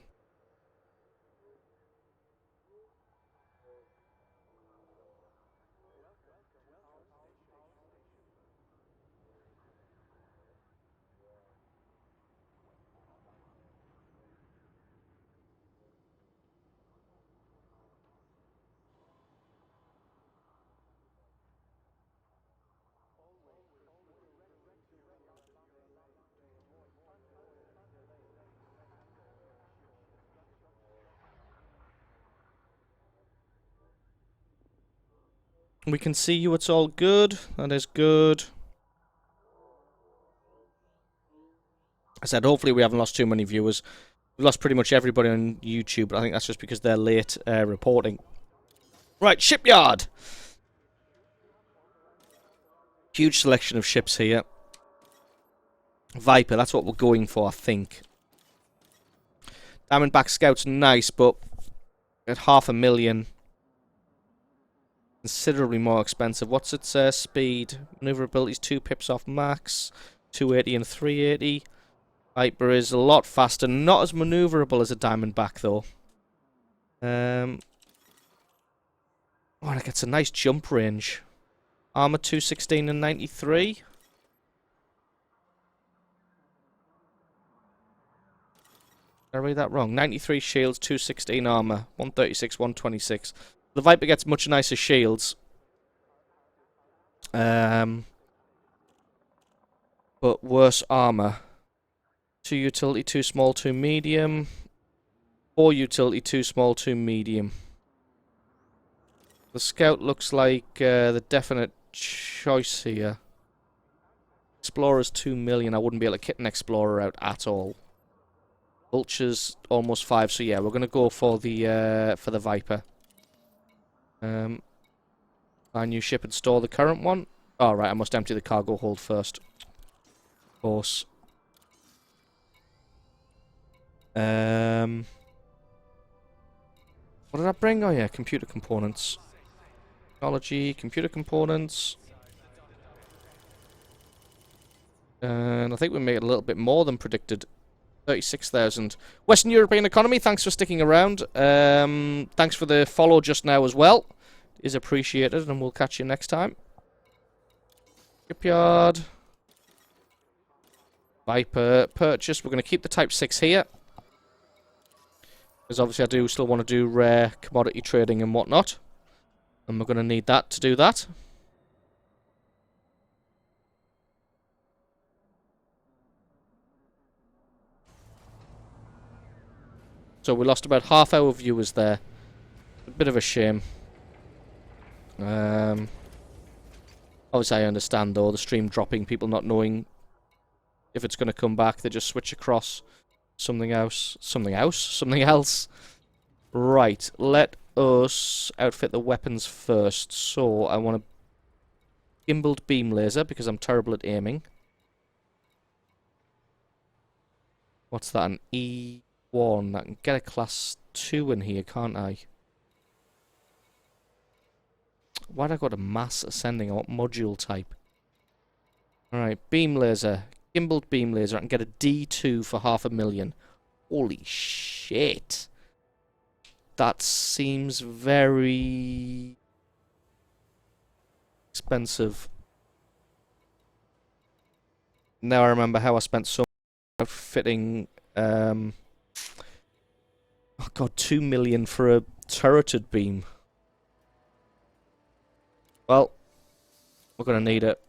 We can see you, it's all good. That is good. I said hopefully we haven't lost too many viewers. We've lost pretty much everybody on YouTube, but I think that's just because they're late reporting. Right, shipyard! Huge selection of ships here. Viper, that's what we're going for, I think. Diamondback Scout's nice, but at 500,000, considerably more expensive. What's its speed? Maneuverability is 2 pips off max, 280 and 380. Viper is a lot faster, not as maneuverable as a Diamondback though. Oh, and it gets a nice jump range. Armor 216 and 93. Did I read that wrong? 93 shields, 216 armor, 136, 126. The Viper gets much nicer shields. But worse armor. 2 utility, 2 small, 2 medium. 4 utility, 2 small, 2 medium. The Scout looks like the definite choice here. Explorer's 2 million. I wouldn't be able to kit an Explorer out at all. Vulture's almost 5, so yeah, we're gonna go for the Viper. Find new ship and store the current one. Oh, right, I must empty the cargo hold first. Of course. What did I bring? Oh yeah, computer components. Technology, computer components. And I think we made a little bit more than predicted. 36,000. Western European economy, thanks for sticking around. Thanks for the follow just now as well. Is appreciated, and we'll catch you next time. Shipyard. Viper purchase. We're going to keep the Type 6 here. Because obviously I do still want to do rare commodity trading and whatnot. And we're going to need that to do that. So we lost about half our viewers there. A bit of a shame. Obviously I understand though, the stream dropping, people not knowing if it's going to come back. They just switch across something else. Something else. Right, let us outfit the weapons first. So I want a gimbaled beam laser because I'm terrible at aiming. What's that, an E1? I can get a class 2 in here, can't I? Why'd I go to mass ascending? I want module type. Alright, beam laser. Gimbaled beam laser. I can get a D2 for 500,000. Holy shit. That seems very expensive. Now I remember how I spent so much fitting oh god, 2 million for a turreted beam. Well, we're gonna need it.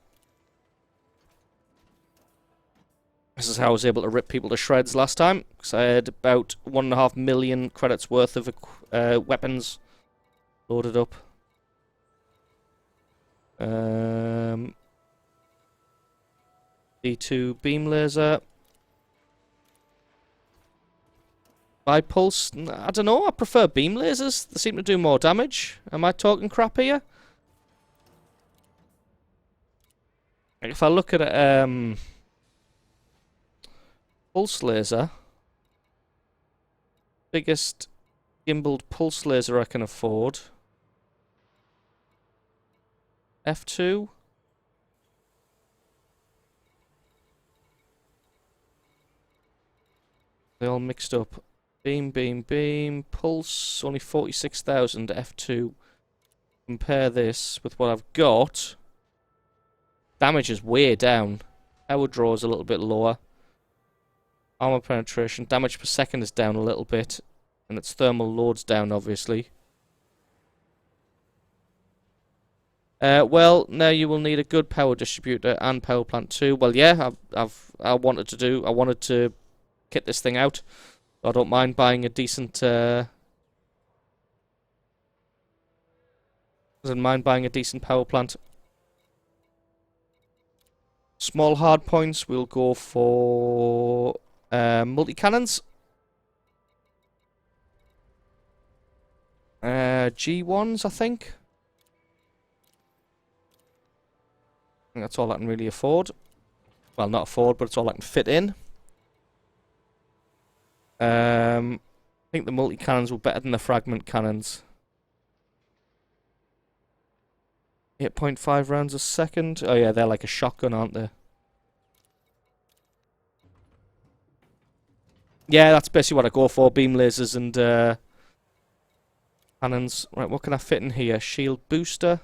This is how I was able to rip people to shreds last time, because I had about 1.5 million credits worth of weapons loaded up. D2 beam laser. Bipulse, I don't know, I prefer beam lasers. They seem to do more damage. Am I talking crap here? If I look at a pulse laser, biggest gimbaled pulse laser I can afford, F2. They all mixed up. Beam, beam, beam. Pulse, only 46,000. F2. Compare this with what I've got. Damage is way down. Power draw is a little bit lower. Armor penetration. Damage per second is down a little bit. And its thermal load's down, obviously. Well, now you will need a good power distributor and power plant too. Well, yeah, I wanted to kit this thing out. I don't mind buying a decent power plant. Small hard points, we'll go for multi-cannons. G1s, I think. I think that's all I can really afford. Well, not afford, but it's all I can fit in. think the multi-cannons were better than the fragment cannons. 8.5 rounds a second. Oh yeah, they're like a shotgun, aren't they? Yeah, that's basically what I go for. Beam lasers and cannons. Right, what can I fit in here? Shield booster.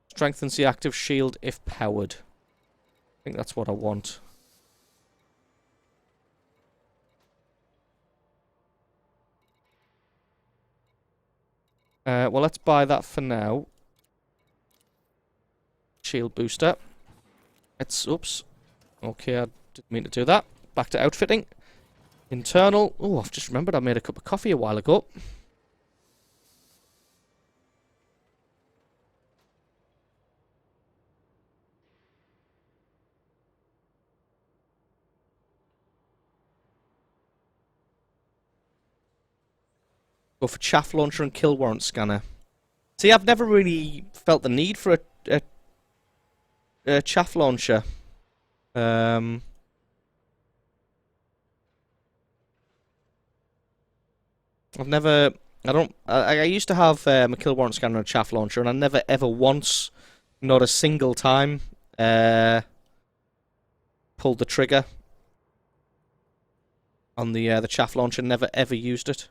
Strengthens the active shield if powered. I think that's what I want. Well, let's buy that for now. Shield booster. Oops. Okay, I didn't mean to do that. Back to outfitting. Internal. Oh, I've just remembered I made a cup of coffee a while ago. Go for chaff launcher and kill warrant scanner. See, I've never really felt the need for a chaff launcher. I used to have a kill warrant scanner and a chaff launcher, and I never ever once, not a single time, pulled the trigger on the chaff launcher. Never ever used it.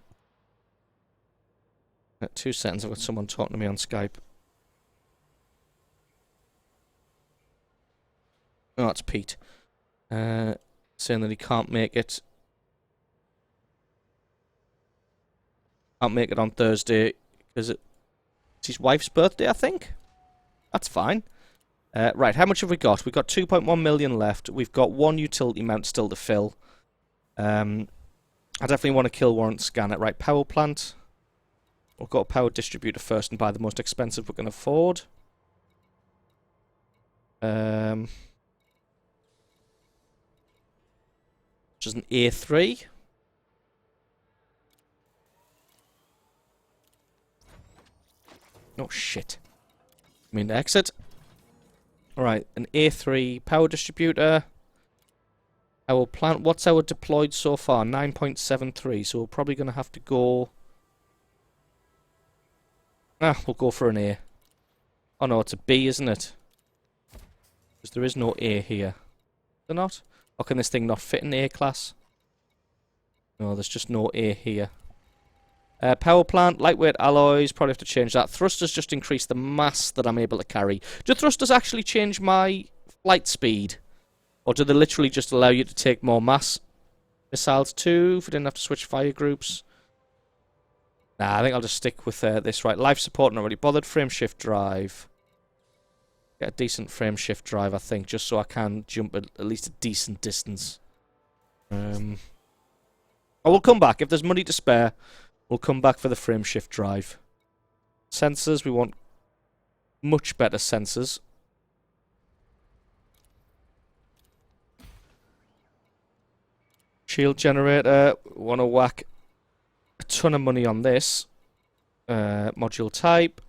2 seconds, I've got someone talking to me on Skype. Oh, it's Pete. Saying that he can't make it. Can't make it on Thursday because it's his wife's birthday, I think. That's fine. Right, how much have we got? We've got 2.1 million left. We've got 1 utility mount still to fill. I definitely want to kill warrant scanner. Right, power plant. We'll go to power distributor first and buy the most expensive we can afford. Which is an A3. Oh shit. I mean exit. Alright, an A3 power distributor. Our plant, what's our deployed so far? 9.73, so we're probably going to have to go... we'll go for an A. Oh no, it's a B, isn't it? Because there is no A here. Is there not? Or can this thing not fit in A class? No, there's just no A here. Power plant, lightweight alloys, probably have to change that. Thrusters just increase the mass that I'm able to carry. Do thrusters actually change my flight speed? Or do they literally just allow you to take more mass? Missiles too, if we didn't have to switch fire groups. Nah, I think I'll just stick with this. Right, life support, not really bothered. Frame shift drive. Get a decent frame shift drive, I think, just so I can jump at least a decent distance. I will come back. If there's money to spare, we'll come back for the frame shift drive. Sensors, we want much better sensors. Shield generator, want to whack a ton of money on this. Module type.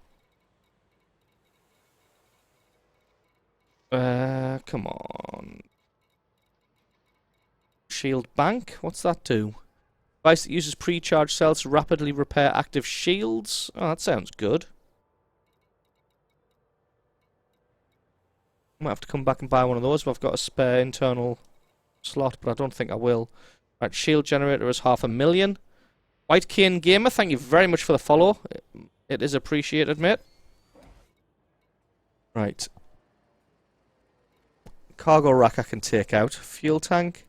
Come on. Shield bank, what's that do? Device that uses pre-charged cells to rapidly repair active shields. Oh, that sounds good. Might have to come back and buy one of those if I've got a spare internal slot, but I don't think I will. Right, shield generator is 500,000. White Cane Gamer, thank you very much for the follow. It is appreciated, mate. Right. Cargo rack I can take out. Fuel tank.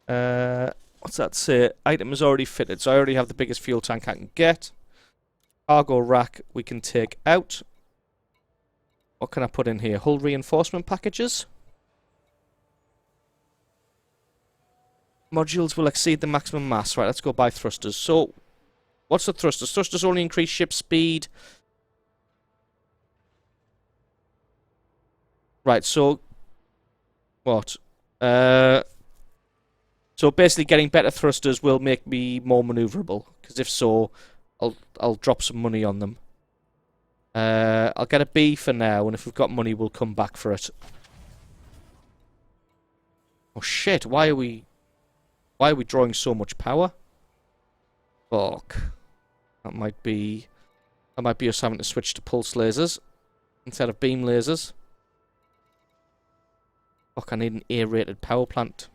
What's that say? Item is already fitted, so I already have the biggest fuel tank I can get. Cargo rack we can take out. What can I put in here? Hull reinforcement packages. Modules will exceed the maximum mass. Right, let's go buy thrusters. So, what's the thrusters? Thrusters only increase ship speed. Right, so... What? So basically getting better thrusters will make me more maneuverable. Because if so, I'll drop some money on them. I'll get a B for now, and if we've got money, we'll come back for it. Oh shit, why are we drawing so much power? Fuck. That might be us having to switch to pulse lasers instead of beam lasers. Fuck, I need an A-rated power plant.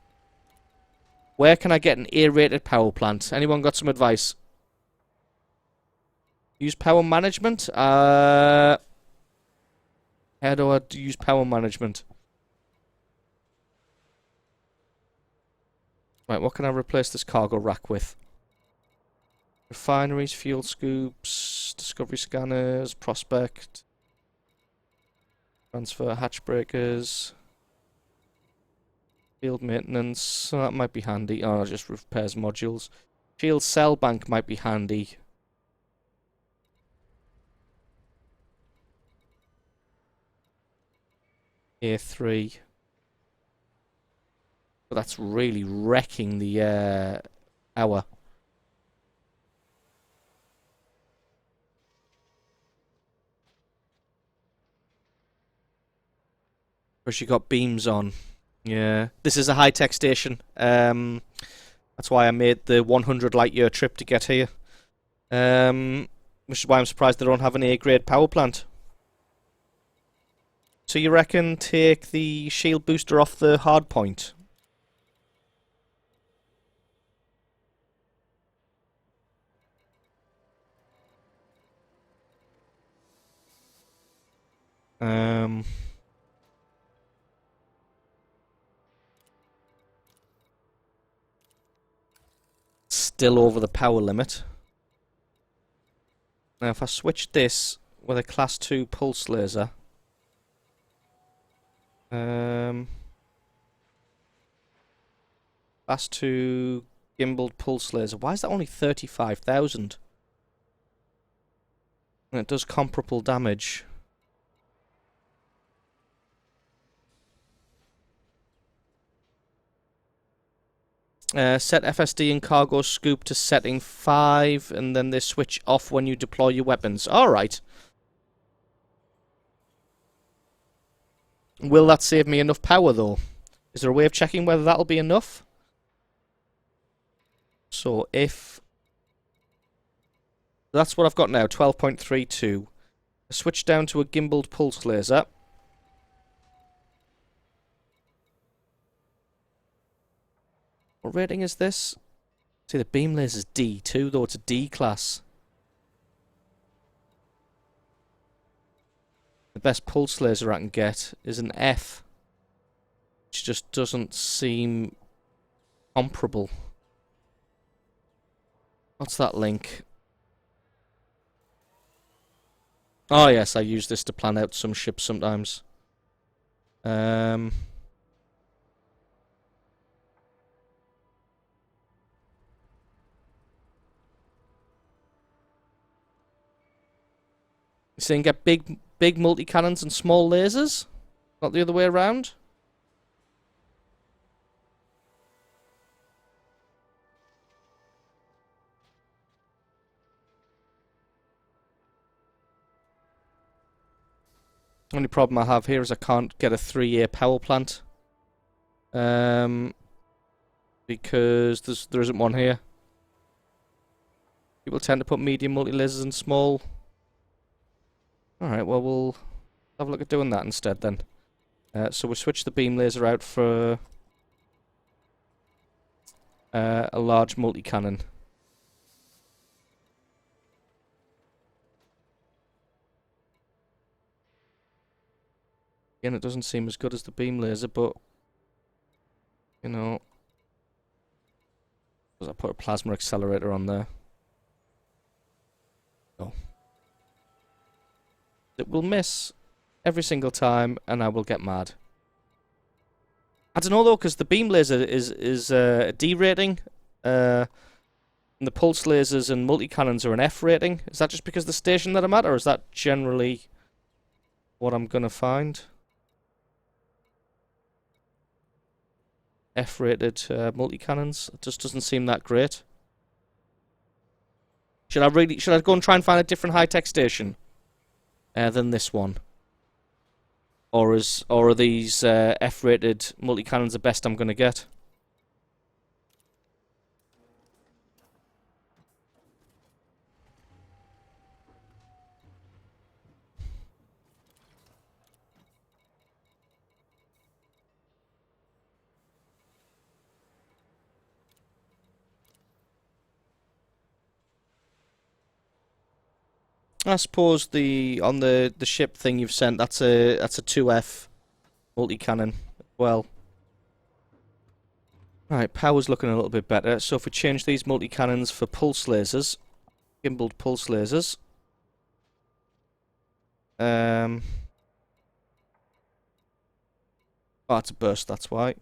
Where can I get an A-rated power plant? Anyone got some advice? Use power management? How do I use power management? Right, what can I replace this cargo rack with? Refineries, fuel scoops, discovery scanners, prospect, transfer hatch breakers, field maintenance. So that might be handy. Oh, just repairs modules. Shield cell bank might be handy. A3. But that's really wrecking the hour. Where she got beams on. Yeah. This is a high-tech station. That's why I made the 100 light-year trip to get here. Which is why I'm surprised they don't have an A-grade power plant. So you reckon take the shield booster off the hard point? Still over the power limit. Now if I switch this with a class 2 pulse laser, class 2 gimbaled pulse laser, why is that only 35,000? And it does comparable damage. Set FSD and cargo scoop to setting 5, and then they switch off when you deploy your weapons. Alright. Will that save me enough power, though? Is there a way of checking whether that'll be enough? So, if... That's what I've got now, 12.32. I switch down to a gimbaled pulse laser. What rating is this? See, the beam laser's D2, though it's a D class. The best pulse laser I can get is an F, which just doesn't seem comparable. What's that link? Oh yes, I use this to plan out some ships sometimes. So you can get big multi-cannons and small lasers? Not the other way around? Only problem I have here is I can't get a 3-year power plant. Because there isn't one here. People tend to put medium multi-lasers and small. Alright, well, we'll have a look at doing that instead then. So we'll switch the beam laser out for a large multi-cannon. Again, it doesn't seem as good as the beam laser, but, you know, I put a plasma accelerator on there. Oh. It will miss every single time, and I will get mad. I don't know though, because the beam laser is a D rating, and the pulse lasers and multi-cannons are an F rating. Is that just because of the station that I'm at, or is that generally what I'm gonna find? F-rated multi-cannons. It just doesn't seem that great. Should I go and try and find a different high-tech station than this one? Or are these F-rated multi-cannons the best I'm going to get? I suppose on the ship thing you've sent, that's a 2F multi-cannon. Well, right, power's looking a little bit better. So if we change these multi-cannons for pulse lasers, gimbaled pulse lasers. Oh, it's a burst, that's why.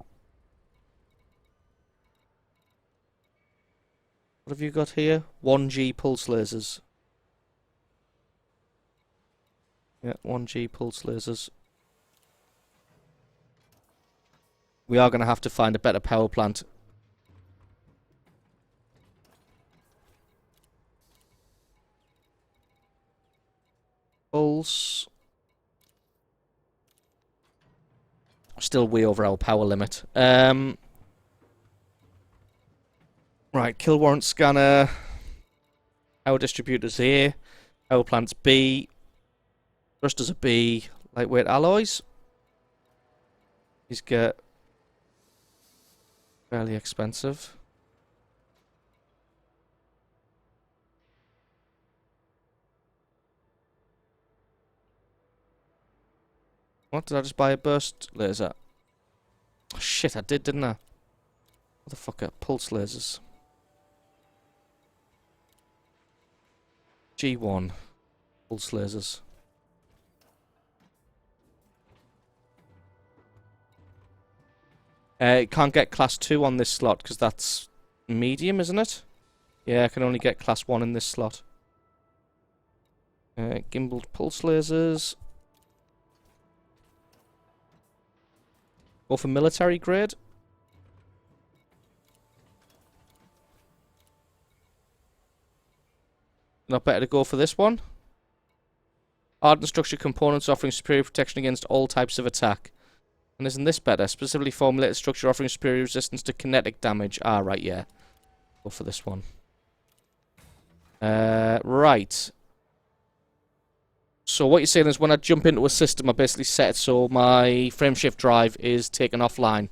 What have you got here? 1G pulse lasers. Yeah, 1G pulse lasers. We are going to have to find a better power plant. Pulse. Still way over our power limit. Right, kill warrant scanner. Power distributors A. Power plants B. Thrusters are B. Lightweight alloys. These get fairly expensive. What, did I just buy a burst laser? Oh, shit, I did, didn't I? Motherfucker, pulse lasers. G1. Pulse lasers. Can't get class 2 on this slot because that's medium, isn't it? Yeah, I can only get class 1 in this slot. Gimbaled pulse lasers. Go for military grade. Not better to go for this one. Hardened structure components offering superior protection against all types of attack. And isn't this better? Specifically formulated structure offering superior resistance to kinetic damage. Ah, right, yeah. Go for this one. Right. So what you're saying is when I jump into a system, I basically set it so my frameshift drive is taken offline.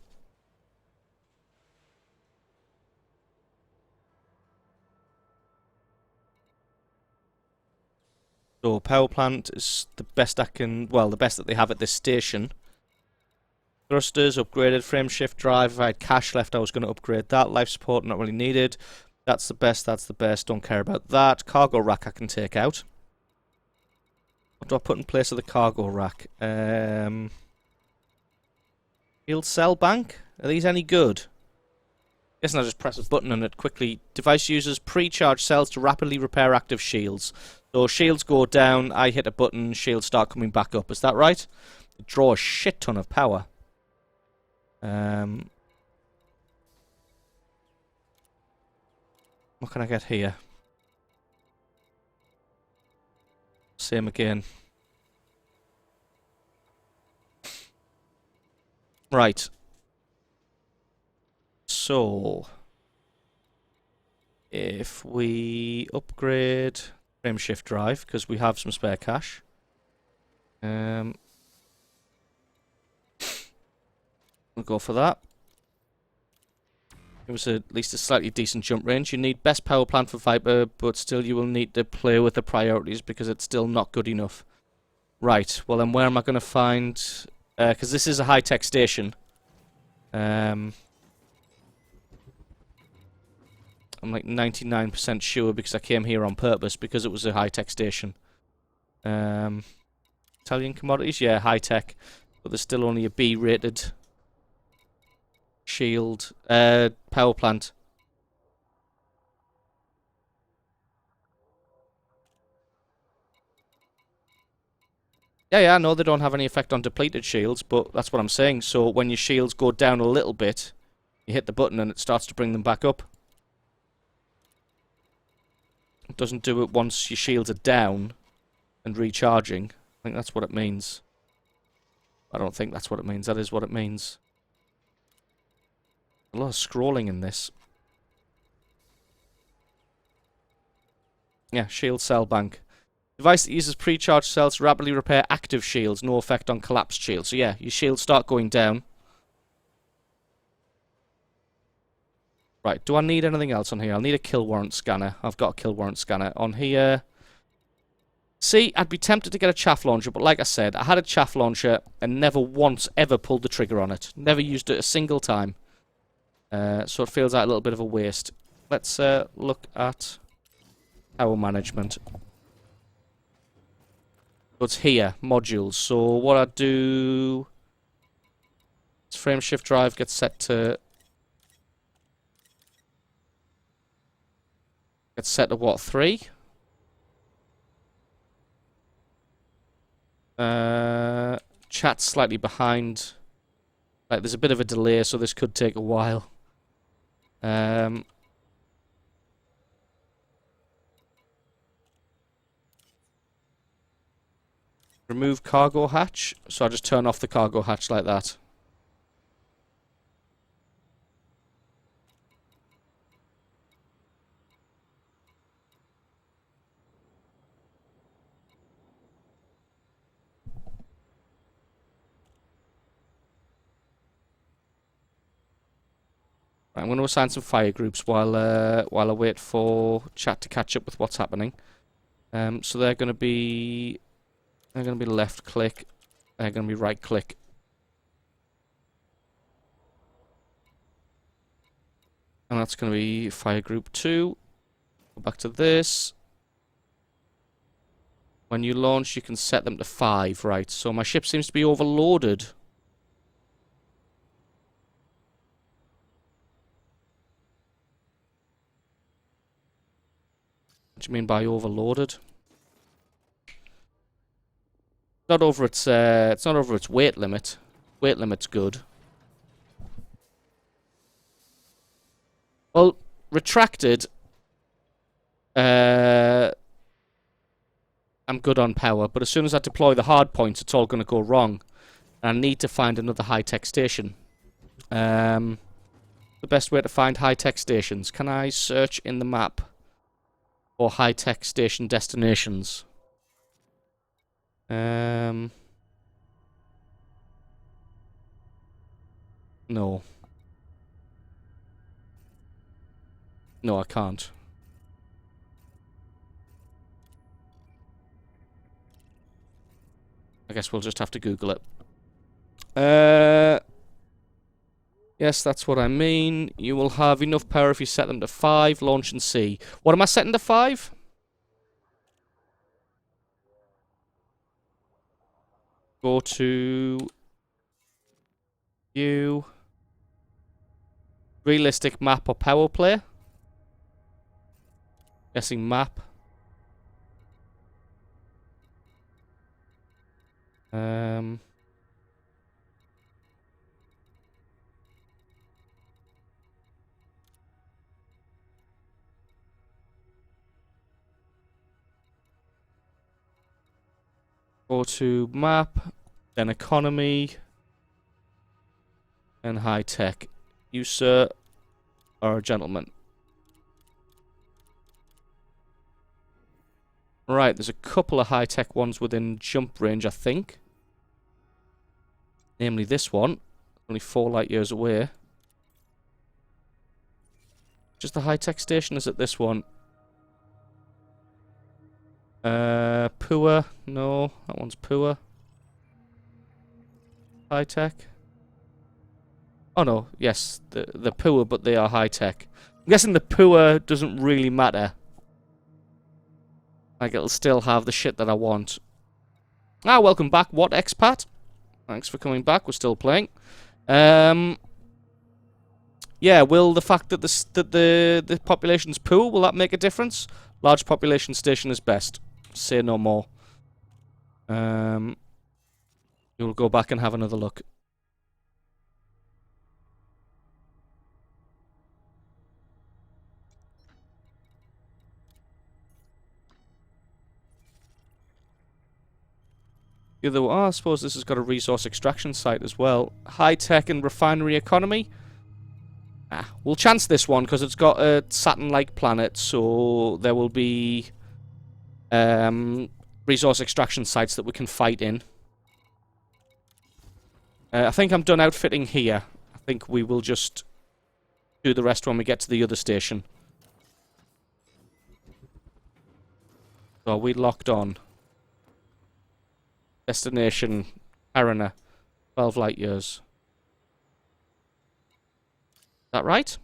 So power plant is the best I can, well, the best that they have at this station. Thrusters, upgraded. Frameshift drive, if I had cash left, I was going to upgrade that. Life support, not really needed. That's the best, that's the best. Don't care about that. Cargo rack I can take out. What do I put in place of the cargo rack? Field cell bank? Are these any good? Guessing I just press a button and it quickly... Device uses pre-charged cells to rapidly repair active shields. So shields go down, I hit a button, shields start coming back up. Is that right? They draw a shit ton of power. What can I get here? Same again. Right. So, if we upgrade frameshift drive, because we have some spare cash. We'll go for that. It was at least a slightly decent jump range. You need best power plant for Viper, but still you will need to play with the priorities because it's still not good enough. Right, well then where am I going to find... because this is a high-tech station. I'm like 99% sure because I came here on purpose because it was a high-tech station. Italian commodities? Yeah, high-tech. But there's still only a B-rated shield power plant. Yeah, I know they don't have any effect on depleted shields, but that's what I'm saying. So when your shields go down a little bit, you hit the button and it starts to bring them back up. It doesn't do it once your shields are down and recharging. I think that's what it means. I don't think that's what it means. That is what it means. A lot of scrolling in this. Yeah, shield cell bank. Device that uses pre-charged cells to rapidly repair active shields. No effect on collapsed shields. So yeah, your shields start going down. Right, do I need anything else on here? I'll need a kill warrant scanner. I've got a kill warrant scanner. On here... See, I'd be tempted to get a chaff launcher, but like I said, I had a chaff launcher and never once ever pulled the trigger on it. Never used it a single time. So it feels like a little bit of a waste. Let's look at power management. So it's here, modules. So what I do... This frame shift drive gets set to... Gets set to what, 3? Chat's slightly behind. Like, there's a bit of a delay, so this could take a while. Remove cargo hatch. So I just turn off the cargo hatch like that. Right, I'm going to assign some fire groups while I wait for chat to catch up with what's happening. So they're going to be left click. They're going to be right click. And that's going to be fire group 2. Go back to this. When you launch, you can set them to 5, right? So my ship seems to be overloaded. What do you mean by overloaded? It's not over its weight limit. Weight limit's good. Well, retracted. I'm good on power, but as soon as I deploy the hard points, it's all going to go wrong. And I need to find another high-tech station. The best way to find high-tech stations. Can I search in the map for high-tech station destinations? No. No, I can't. I guess we'll just have to Google it. Yes, that's what I mean. You will have enough power if you set them to 5. Launch and see. What am I setting to 5? Go to... View... Realistic map or power play? Guessing map. Go to map, then economy, and high tech. You, sir, are a gentleman. Right, there's a couple of high tech ones within jump range, I think. Namely this one, only 4 light years away. Just the high tech station, is it this one? Poor. No, that one's poor. High tech. Oh no, yes, the poor, but they are high tech. I'm guessing the poor doesn't really matter. Like, it'll still have the shit that I want. Ah, welcome back, What Expat? Thanks for coming back. We're still playing. Yeah, will the fact that the population's poor, will that make a difference? Large population station is best. Say no more. You'll go back and have another look. The other one, I suppose this has got a resource extraction site as well. High-tech and refinery economy. We'll chance this one because it's got a Saturn-like planet, so there will be resource extraction sites that we can fight in. I think I'm done outfitting here. I think we will just do the rest when we get to the other station. So are we locked on? Destination, Arena, 12 light years. Is that right?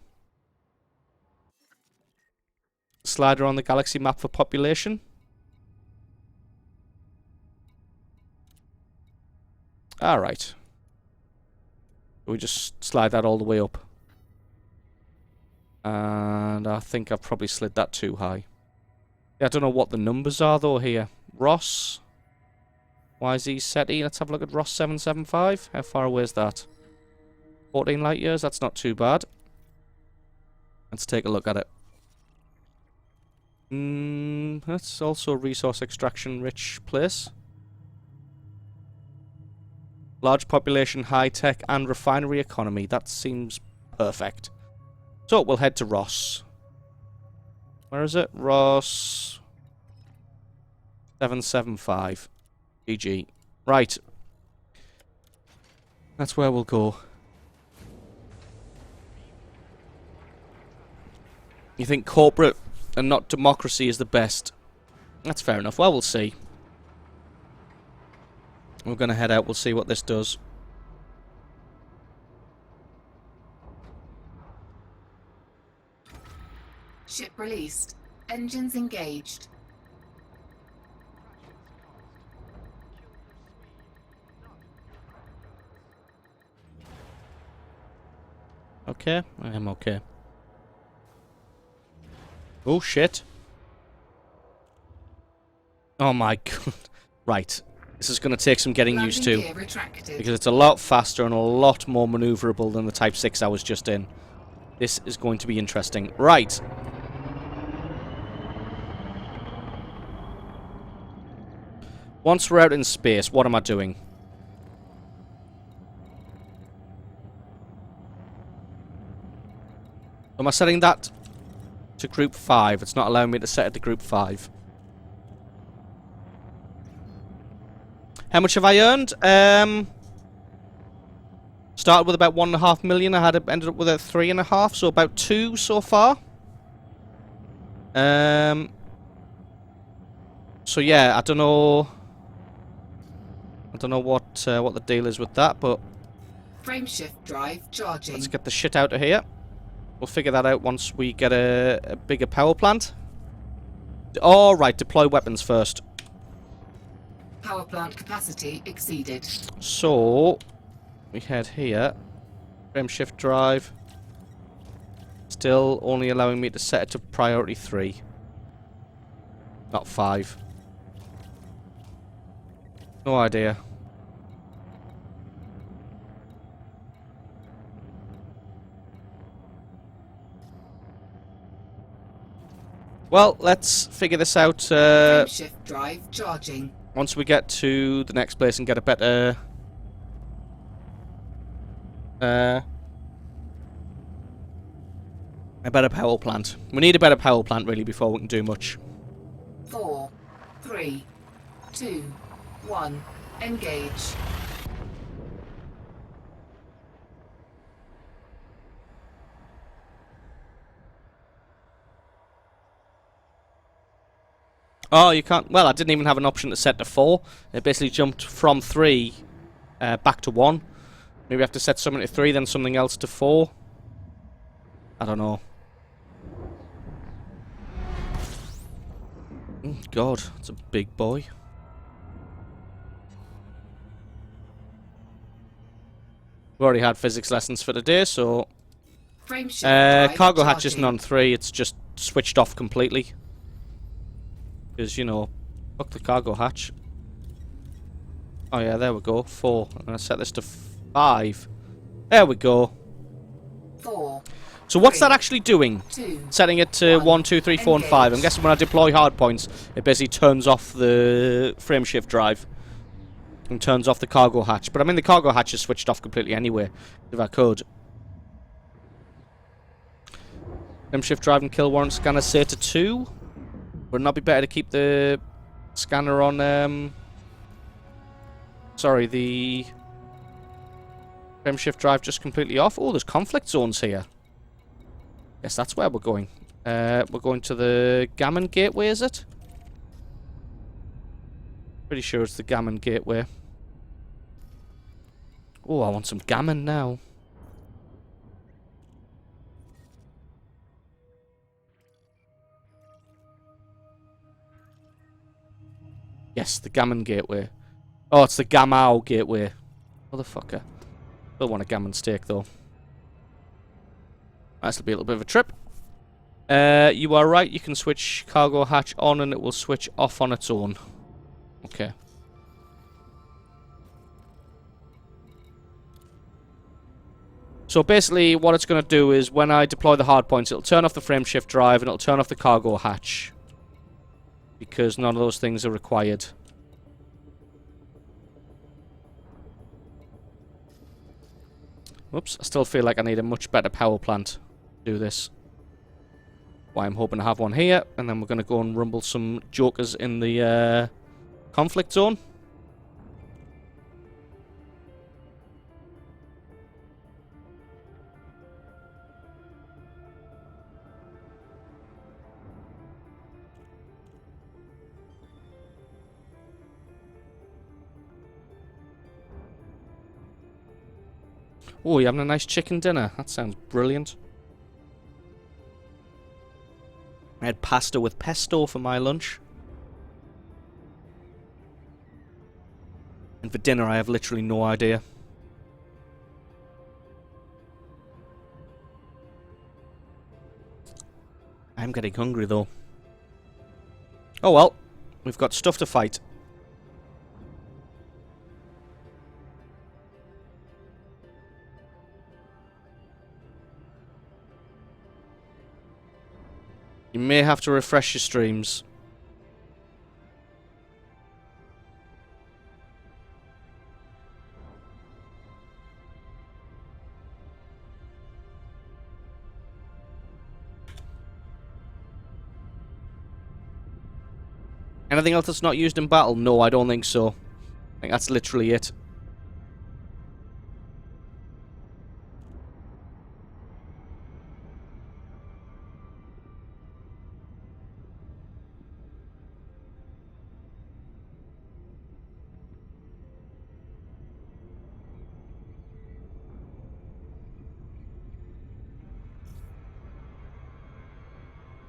Slider on the galaxy map for population. Alright. We just slide that all the way up. And I think I've probably slid that too high. Yeah, I don't know what the numbers are though here. Ross. YZ SETI. Let's have a look at Ross 775. How far away is that? 14 light years. That's not too bad. Let's take a look at it. That's also a resource extraction rich place. Large population, high tech, and refinery economy. That seems perfect. So we'll head to Ross. Where is it? Ross 775. GG. Right. That's where we'll go. You think corporate and not democracy is the best? That's fair enough. Well, we'll see. We're going to head out. We'll see what this does. Ship released. Engines engaged. Okay, I am okay. Oh shit. Oh my god. Right. This is going to take some getting used to. Because it's a lot faster and a lot more maneuverable than the Type 6 I was just in. This is going to be interesting. Right. Once we're out in space, what am I doing? Am I setting that to group 5? It's not allowing me to set it to group 5. How much have I earned? Started with about 1.5 million. Ended up with a 3.5, so about 2 so far. So yeah, I don't know what the deal is with that, but Frameshift drive charging. let's get the shit out of here. We'll figure that out once we get a bigger power plant. All right, deploy weapons first. Power plant capacity exceeded. So we head here. Frameshift drive. Still only allowing me to set it to priority 3. Not 5. No idea. Well, let's figure this out Frameshift drive charging. once we get to the next place and get a better power plant. We need a better power plant really before we can do much. 4, 3, 2, 1. Engage. Oh, you can't... Well, I didn't even have an option to set to 4. It basically jumped from 3 back to 1. Maybe I have to set something to 3, then something else to 4. I don't know. God, it's a big boy. We've already had physics lessons for today, so... Frameshift drive cargo hatch isn't charging. on 3, it's just switched off completely. Because, you know, fuck the cargo hatch. Oh yeah, there we go. 4. I'm going to set this to 5. There we go. 4, So what's that actually doing? 2. Setting it to 1, 1, 2, 3, 4, and 5. I'm guessing when I deploy hardpoints, it basically turns off the frameshift drive. and turns off the cargo hatch. But I mean, the cargo hatch is switched off completely anyway, if I could. Shift drive and kill warrant scanner set to 2. Would it not be better to keep the scanner on, sorry, the shift drive just completely off? Oh, there's conflict zones here. Yes, that's where we're going. We're going to the Gammon Gateway, is it? Pretty sure it's the Gammon Gateway. Oh, I want some gammon now. Yes, the Gammon Gateway. Oh, it's the Gamau Gateway. Motherfucker. Don't want a gammon steak, though. This will be a little bit of a trip. You are right, you can switch cargo hatch on and it will switch off on its own. Okay. So basically what it's going to do is when I deploy the hardpoints, it'll turn off the frameshift drive and it'll turn off the cargo hatch. Because none of those things are required. Whoops, I still feel like I need a much better power plant to do this. Why I'm hoping to have one here, and then we're going to go and rumble some jokers in the conflict zone. Oh, you're having a nice chicken dinner. That sounds brilliant. I had pasta with pesto for my lunch. And for dinner, I have literally no idea. I'm getting hungry, though. Oh well. We've got stuff to fight. You may have to refresh your streams. Anything else that's not used in battle? No, I don't think so. I think that's literally it.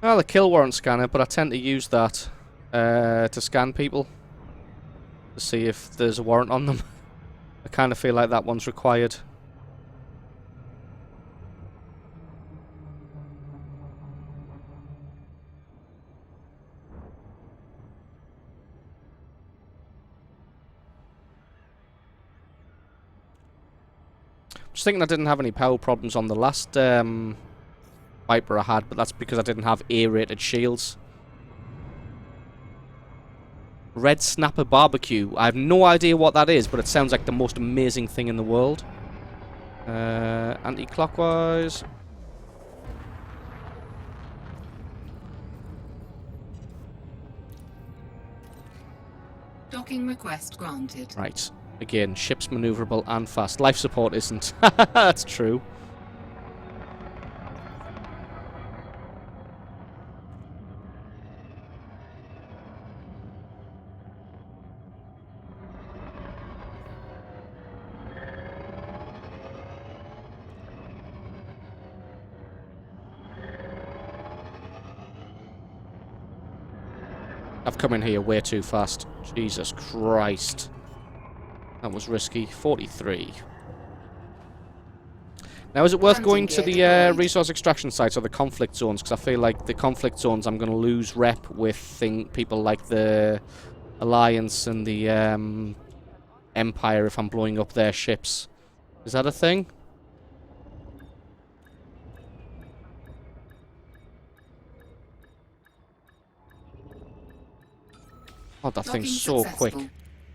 Well, the kill warrant scanner, but I tend to use that to scan people to see if there's a warrant on them. I kind of feel like that one's required. Just thinking I didn't have any power problems on the last Viper I had, but that's because I didn't have A-rated shields. Red Snapper Barbecue. I have no idea what that is, but it sounds like the most amazing thing in the world. Anti-clockwise. Docking request granted. Right. Again, ship's maneuverable and fast. Life support isn't. That's true. I've come in here way too fast. Jesus Christ. That was risky. 43. Now, is it worth going to the resource extraction sites or the conflict zones? Because I feel like the conflict zones I'm going to lose rep with people like the Alliance and the Empire if I'm blowing up their ships. Is that a thing? Oh, that thing's so quick.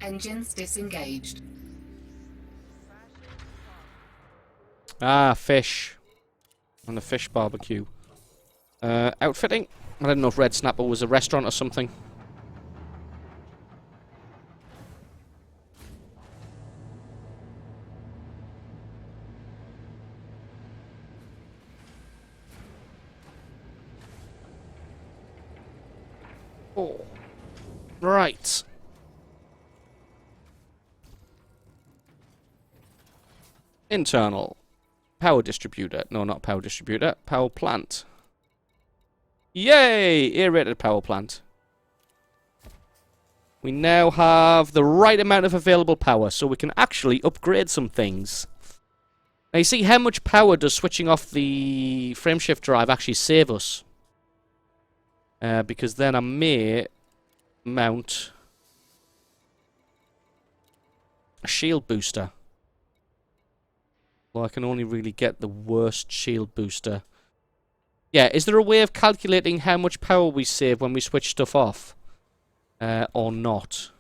Engines disengaged. Ah, fish. On the fish barbecue. Outfitting. I didn't know if Red Snapper was a restaurant or something. Oh. Right. Internal. Power distributor. No, not power distributor. Power plant. Yay! Aerated power plant. We now have the right amount of available power, so we can actually upgrade some things. Now you see how much power does switching off the frameshift drive actually save us? Because then I may mount a shield booster. Well, I can only really get the worst shield booster. Yeah, is there a way of calculating how much power we save when we switch stuff off? Or not?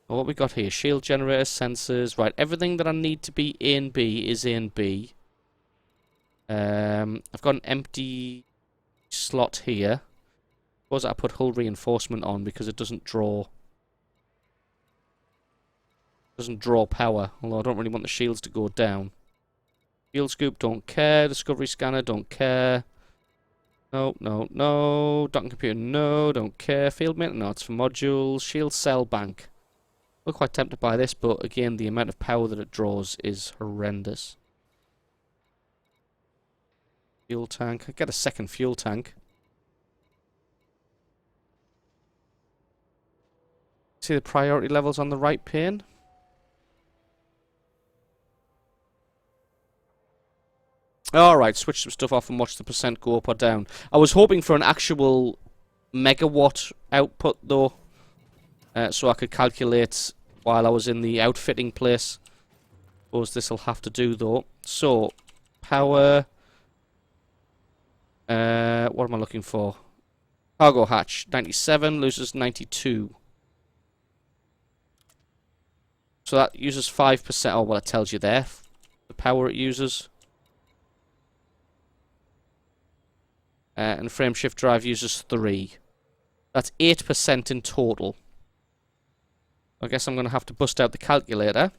Well, what we got here? Shield generator, sensors. Right, everything that I need to be A and B is A and B. I've got an empty slot here. Suppose I put hull reinforcement on because it doesn't draw power, although I don't really want the shields to go down. Field scoop, don't care. Discovery scanner, don't care. No, no, no. Docking computer, no, don't care. Field maintenance, no, it's for modules. Shield cell bank. I'm quite tempted by this, but again, the amount of power that it draws is horrendous. Fuel tank. I get a second fuel tank. See the priority levels on the right pane? Alright, switch some stuff off and watch the percent go up or down. I was hoping for an actual megawatt output though, so I could calculate while I was in the outfitting place. Suppose this will have to do though. So, power... what am I looking for? Cargo hatch, 97, loses 92. So that uses 5%. Oh, well, it tells you there. The power it uses. And frameshift drive uses 3. That's 8% in total. I guess I'm going to have to bust out the calculator.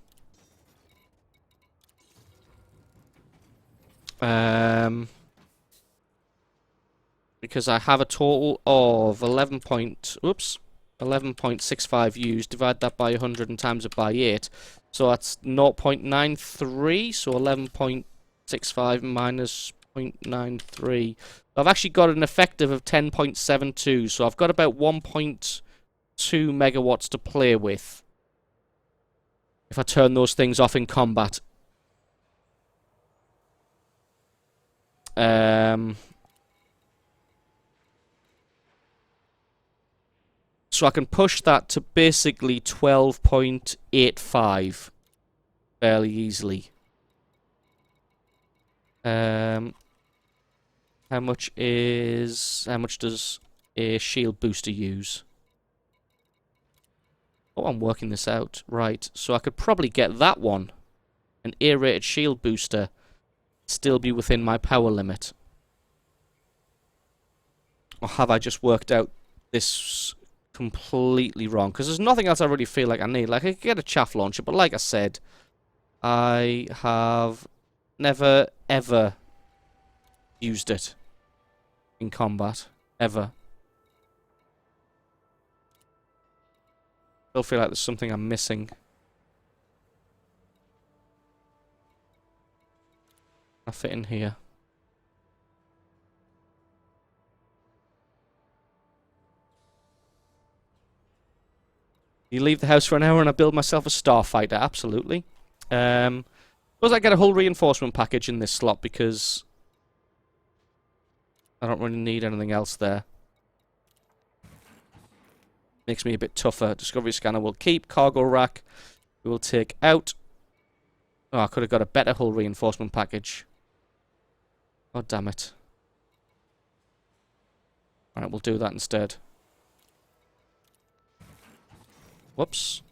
Because I have a total of 11.65 used. Divide that by 100 and times it by 8. So that's 0.93. So 11.65 minus 0.93. I've actually got an effective of 10.72. So I've got about 1.2 megawatts to play with. If I turn those things off in combat. So I can push that to basically 12.85 fairly easily. How much does a shield booster use? Oh, I'm working this out. Right, so I could probably get that one. An A-rated shield booster. Still be within my power limit. Or have I just worked out this completely wrong? Because there's nothing else I really feel like I need. Like, I could get a chaff launcher, but like I said, I have never, ever used it in combat. Ever. Still feel like there's something I'm missing. I fit in here. You leave the house for an hour and I build myself a starfighter. Absolutely. Suppose I get a hull reinforcement package in this slot because I don't really need anything else there. Makes me a bit tougher. Discovery scanner will keep. Cargo rack we will take out. Oh, I could have got a better hull reinforcement package. Oh, damn it. Alright, we'll do that instead. Whoops.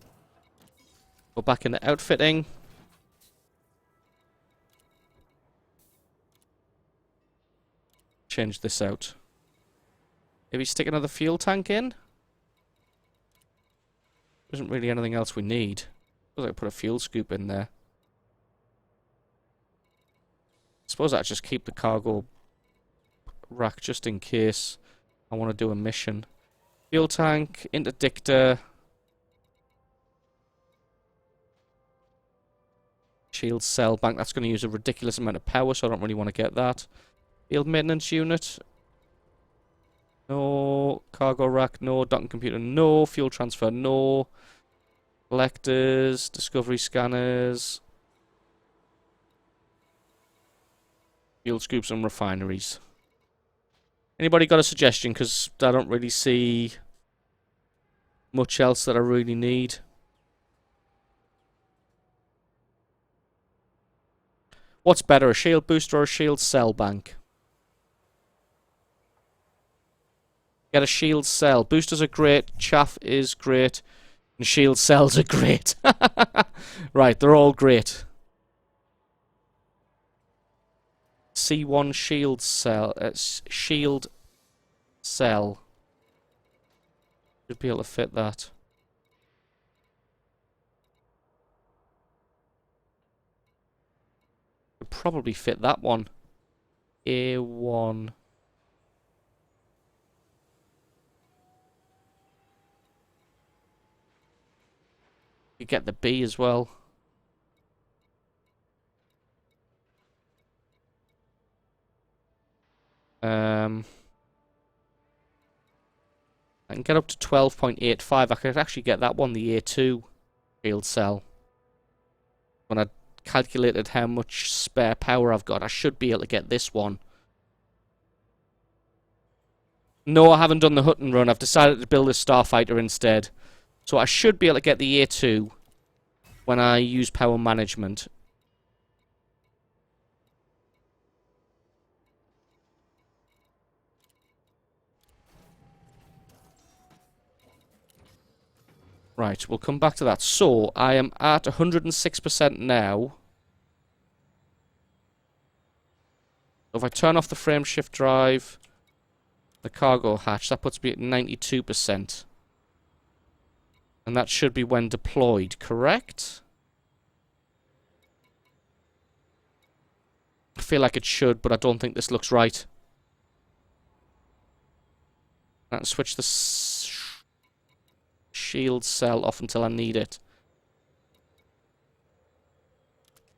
Go back into outfitting. Change this out. Maybe stick another fuel tank in? There isn't really anything else we need. Suppose I could put a fuel scoop in there. Suppose I just keep the cargo rack just in case I want to do a mission. Fuel tank, interdictor. Shield cell bank. That's going to use a ridiculous amount of power, so I don't really want to get that. Field maintenance unit. No. Cargo rack. No. Docking computer. No. Fuel transfer. No. Collectors. Discovery scanners. Fuel scoops and refineries. Anybody got a suggestion? Because I don't really see much else that I really need. What's better, a shield booster or a shield cell bank? Get a shield cell. Boosters are great, chaff is great, and shield cells are great. Right, they're all great. C1 shield cell. Shield cell. Should be able to fit that. Could probably fit that one. A1. You get the B as well. I can get up to 12.85. I could actually get that one, the A2 shield cell. When I calculated how much spare power I've got, I should be able to get this one. No, I haven't done the Hutton run. I've decided to build a Starfighter instead. So I should be able to get the A2 when I use power management. Right, we'll come back to that. So, I am at 106% now. If I turn off the frame shift drive, the cargo hatch, that puts me at 92%. And that should be when deployed, correct? I feel like it should, but I don't think this looks right. And switch the shield cell off until I need it.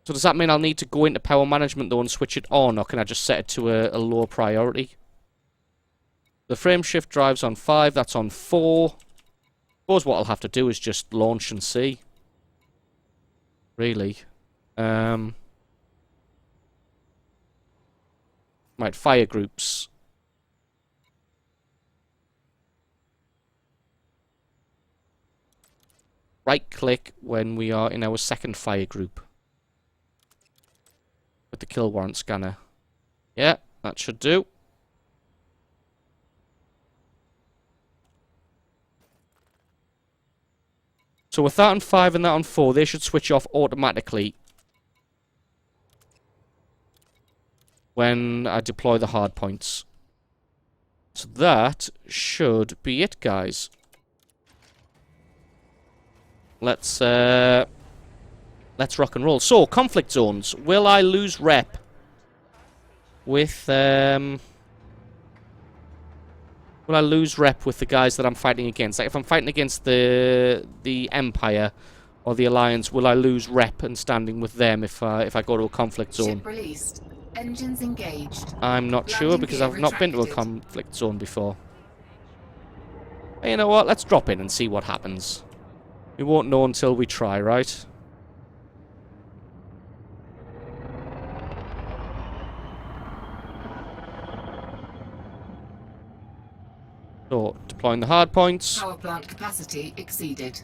So does that mean I'll need to go into power management though and switch it on, or can I just set it to a low priority? The frame shift drive's on 5, that's on 4. Suppose what I'll have to do is just launch and see. Really. Right, fire groups. Right click when we are in our second fire group. With the kill warrant scanner. Yeah, that should do. So with that on 5 and that on 4, they should switch off automatically when I deploy the hard points. So that should be it, guys. Let's rock and roll. So, conflict zones. Will I lose rep with will I lose rep with the guys that I'm fighting against? Like if I'm fighting against the Empire or the Alliance, will I lose rep and standing with them if I go to a conflict zone? Ship released. Engines engaged. I'm not sure Landing because gear I've not been to a retracted. conflict zone before. Hey, you know what? Let's drop in and see what happens. We won't know until we try, right? So, deploying the hard points. Power plant capacity exceeded.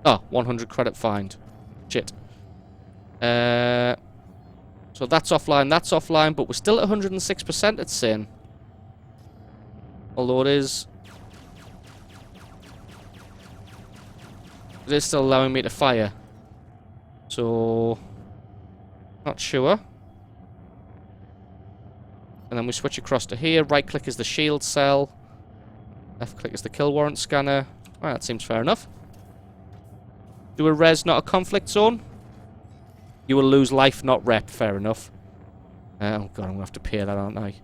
Oh, 100 credit find. Shit. So that's offline, but we're still at 106%, it's saying. Although it is It is still allowing me to fire. So, not sure. And then we switch across to here. Right click is the shield cell. Left click is the kill warrant scanner. Alright, that seems fair enough. Do a res, not a conflict zone. You will lose life, not rep. Fair enough. Oh god, I'm gonna have to pay that, aren't I?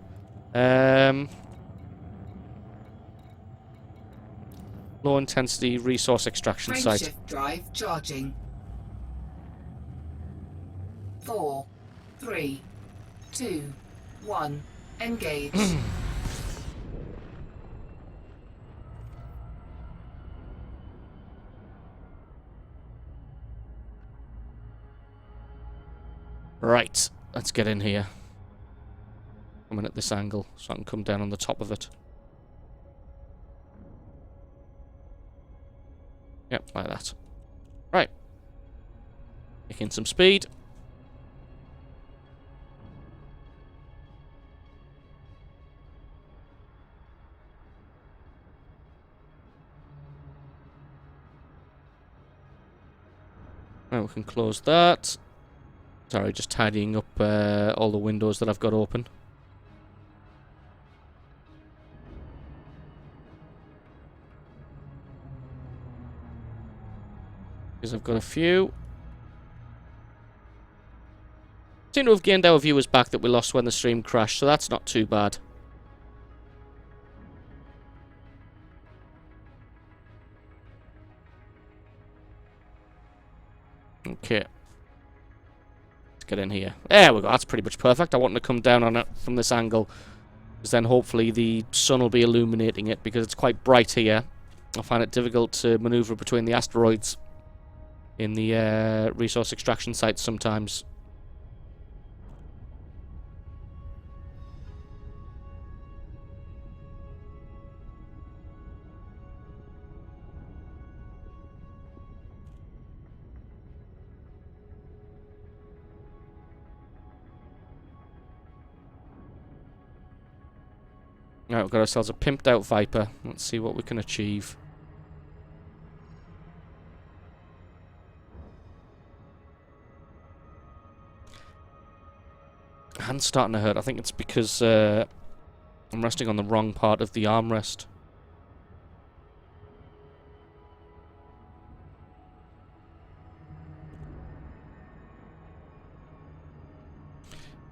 Low intensity resource extraction site. Frameshift drive charging. 4, 3, 2, 1. Engage. Right, let's get in here. I'm in at this angle, so I can come down on the top of it. Yep, like that. Right. Making some speed. Now we can close that. Sorry, just tidying up all the windows that I've got open. Because I've got a few. Seem to have gained our viewers back that we lost when the stream crashed, so that's not too bad. Okay. Let's get in here. There we go, that's pretty much perfect. I want to come down on it from this angle, because then hopefully the sun will be illuminating it, because it's quite bright here. I find it difficult to maneuver between the asteroids in the resource extraction sites sometimes. Right, we've got ourselves a pimped out Viper. Let's see what we can achieve. Hand's starting to hurt. I think it's because I'm resting on the wrong part of the armrest.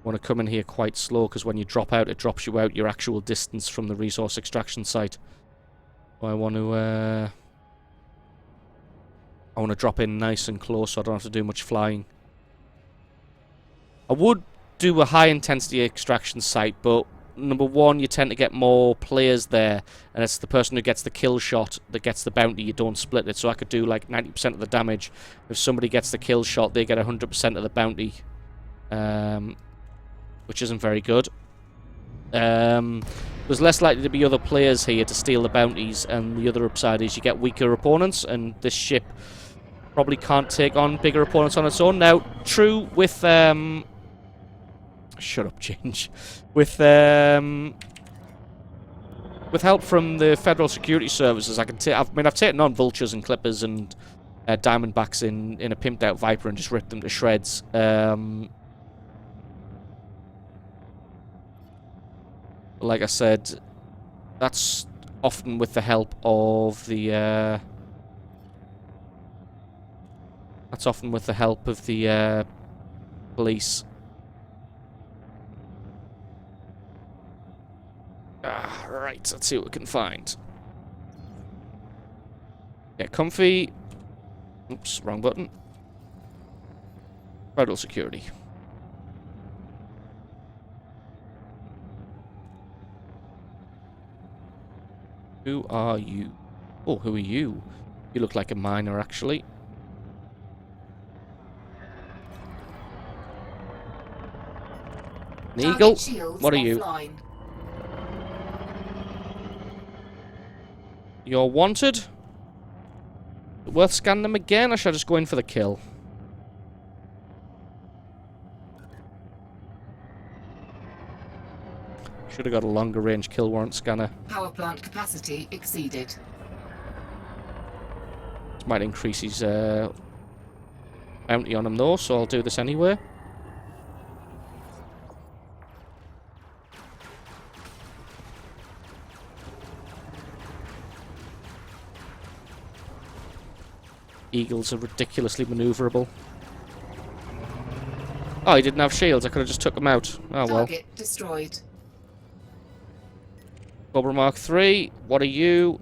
Want to come in here quite slow, because when you drop out, it drops you out your actual distance from the resource extraction site. So I want to drop in nice and close, so I don't have to do much flying. I would do a high intensity extraction site, but number one, you tend to get more players there, and it's the person who gets the kill shot that gets the bounty. You don't split it, so I could do like 90% of the damage. If somebody gets the kill shot, they get 100% of the bounty. Which isn't very good. There's less likely to be other players here to steal the bounties, and the other upside is you get weaker opponents, and this ship probably can't take on bigger opponents on its own. Now, true with shut up, Ginge. With help from the Federal Security Services, I've taken on Vultures and Clippers and Diamondbacks in a pimped out Viper and just ripped them to shreds. Like I said, that's often with the help of the police. Right, let's see what we can find. Get comfy. Oops, wrong button. Federal Security. Who are you? Oh, who are you? You look like a miner, actually. Eagle, what are you? Offline. You're wanted? Worth scanning them again, or should I just go in for the kill? Should have got a longer range kill warrant scanner. Power plant capacity exceeded. Might increase his bounty on him though, so I'll do this anyway. Eagles are ridiculously maneuverable. Oh, he didn't have shields. I could have just took him out. Oh well. Target destroyed. Cobra Mark 3, what are you?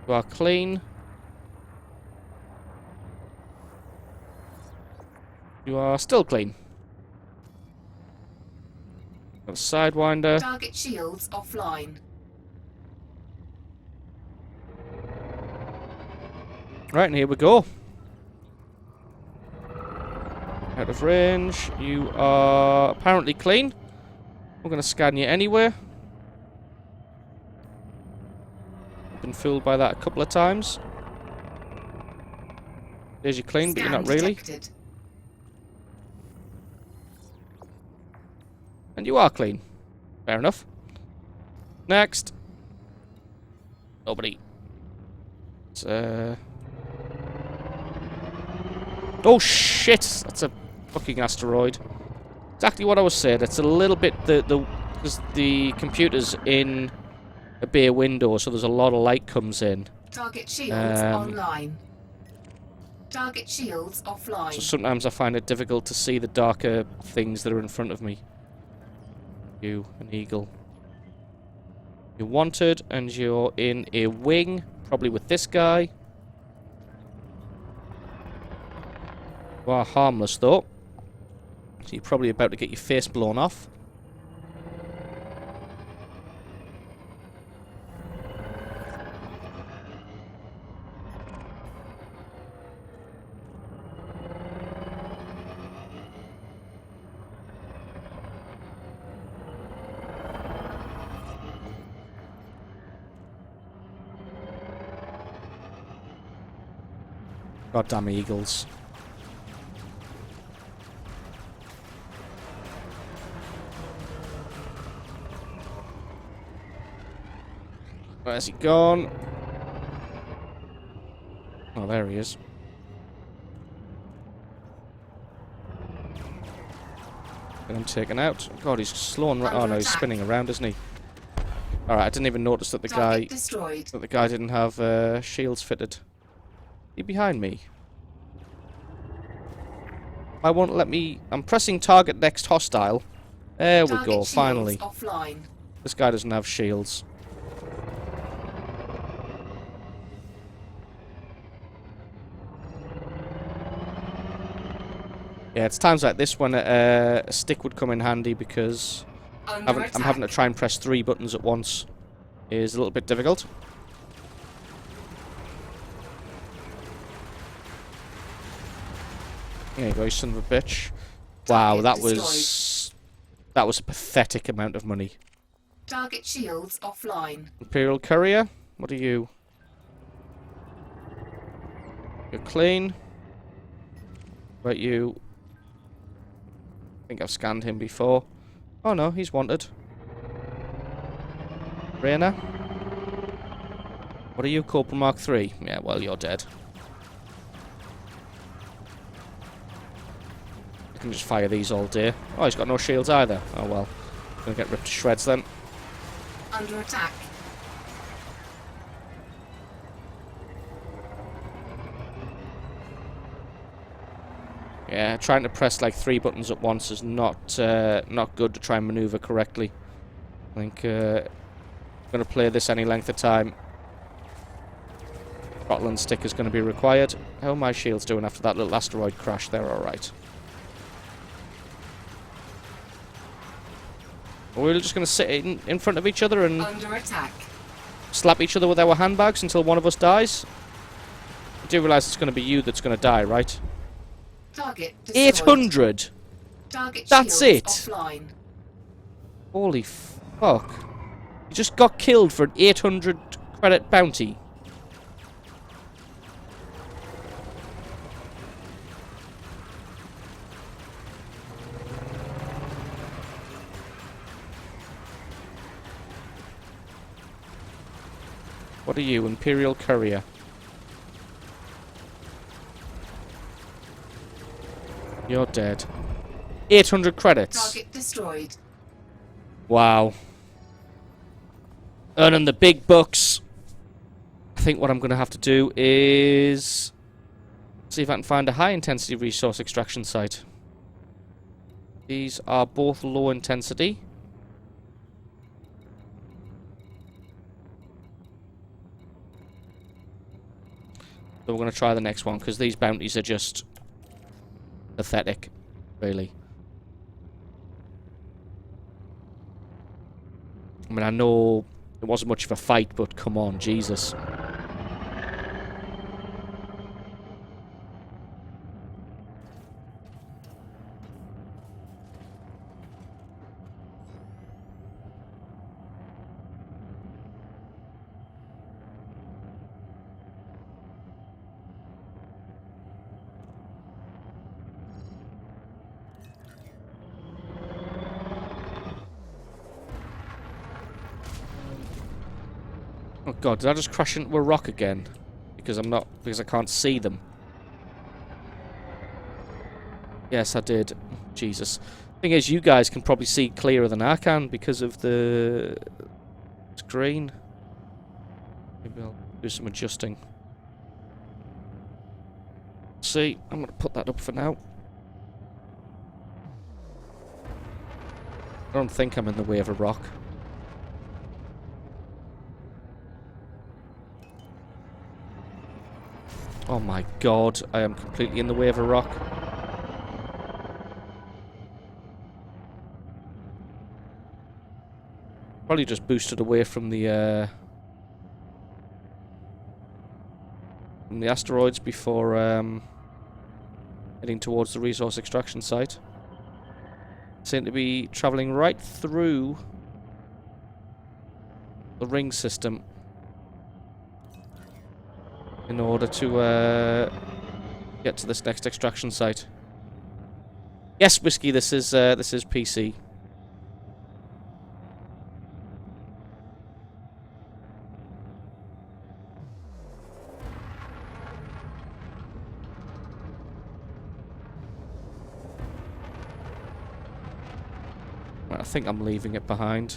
You are clean. You are still clean. Got a Sidewinder. Target shields offline. Right, and here we go. Out of range. You are apparently clean. We're going to scan you anyway. Been fooled by that a couple of times. There's you clean, but you're not really. Detected. And you are clean. Fair enough. Next. Nobody. It's, oh shit! That's a fucking asteroid. Exactly what I was saying. It's a little bit because the computer's in a bay window, so there's a lot of light comes in. Target shields online. Target shields offline. So sometimes I find it difficult to see the darker things that are in front of me. You, an eagle. You're wanted, and you're in a wing, probably with this guy. You are harmless, though. So you're probably about to get your face blown off. Goddamn eagles. Where's he gone? Oh, there he is. Get him taken out. God, he's slowing. Oh no, he's spinning around, isn't he? All right, I didn't even notice that the guy didn't have shields fitted. He behind me. I won't let me. I'm pressing target next hostile. There we go. Finally. Offline. This guy doesn't have shields. Yeah, it's times like this when a stick would come in handy because I'm having to try and press 3 buttons at once. Is a little bit difficult. There you go, you son of a bitch. Wow, that was a pathetic amount of money. Target shields offline. Imperial Courier, what are you? You're clean. But you... I think I've scanned him before. Oh no, he's wanted. Reyna? What are you, Corporal Mark 3? Yeah, well, you're dead. I can just fire these all day. Oh, he's got no shields either. Oh well. Gonna get ripped to shreds then. Under attack. Yeah, trying to press like 3 buttons at once is not good to try and maneuver correctly. I think I'm gonna play this any length of time. Scotland stick is going to be required. How are my shields doing after that little asteroid crash? They're alright. We're just going to sit in front of each other and Under attack. slap each other with our handbags until one of us dies. You do realise it's going to be you that's going to die, right? Target destroyed. 800! Target That's shields it. Offline. Holy fuck. You just got killed for an 800 credit bounty. What are you? Imperial Courier. You're dead. 800 credits. Target destroyed. Wow. Earning the big bucks. I think what I'm going to have to do is see if I can find a high intensity resource extraction site. These are both low intensity. So we're going to try the next one, because these bounties are just pathetic, really. I mean, I know it wasn't much of a fight, but come on, Jesus. Oh god, did I just crash into a rock again? Because I can't see them. Yes, I did. Jesus. Thing is, you guys can probably see clearer than I can because of the screen. Maybe I'll do some adjusting. See, I'm going to put that up for now. I don't think I'm in the way of a rock. Oh my god, I am completely in the way of a rock. Probably just boosted away from the asteroids before heading towards the resource extraction site. Seem to be travelling right through the ring system in order to get to this next extraction site. Yes, Whiskey, this is PC. Right, I think I'm leaving it behind.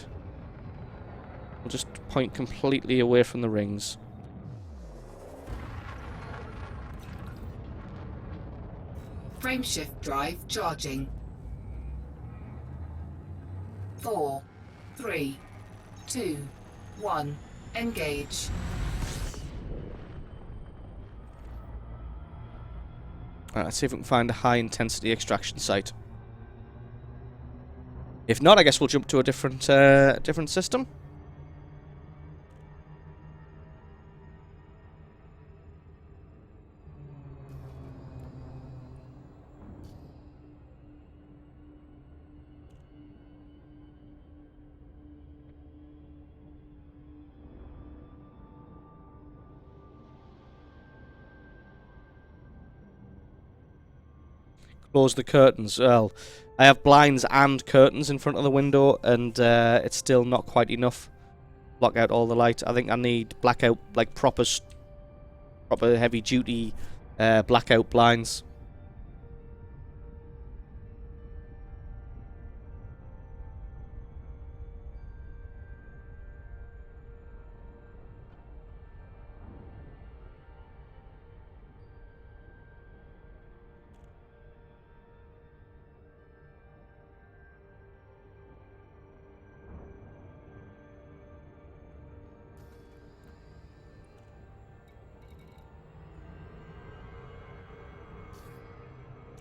We'll just point completely away from the rings. Frameshift drive charging. 4, 3, 2, 1. Engage. Alright, let's see if we can find a high intensity extraction site. If not, I guess we'll jump to a different system. Close the curtains. Well, I have blinds and curtains in front of the window, and it's still not quite enough. Block out all the light. I think I need blackout, like proper heavy duty blackout blinds.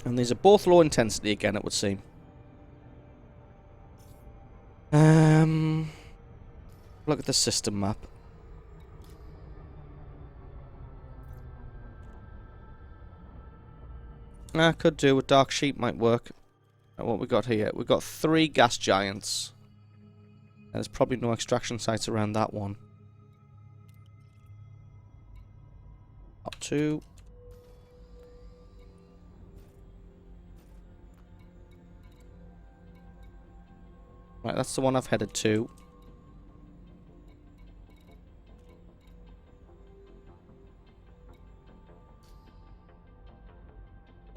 And these are both low intensity again, it would seem. Look at the system map. I could do with Dark Sheep, might work. What we got here? We've got 3 gas giants. There's probably no extraction sites around that one. Up 2. Right, that's the one I've headed to.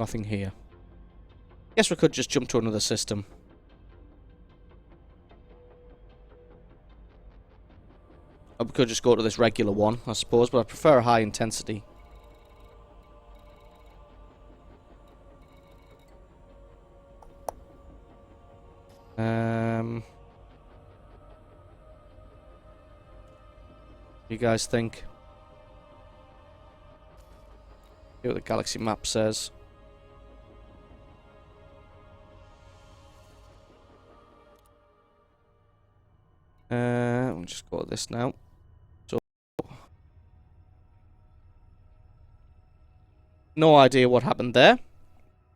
Nothing here. Guess we could just jump to another system. Or we could just go to this regular one, I suppose, but I prefer a high intensity. What do you guys think? See what the galaxy map says. We'll just go to this now. So, no idea what happened there.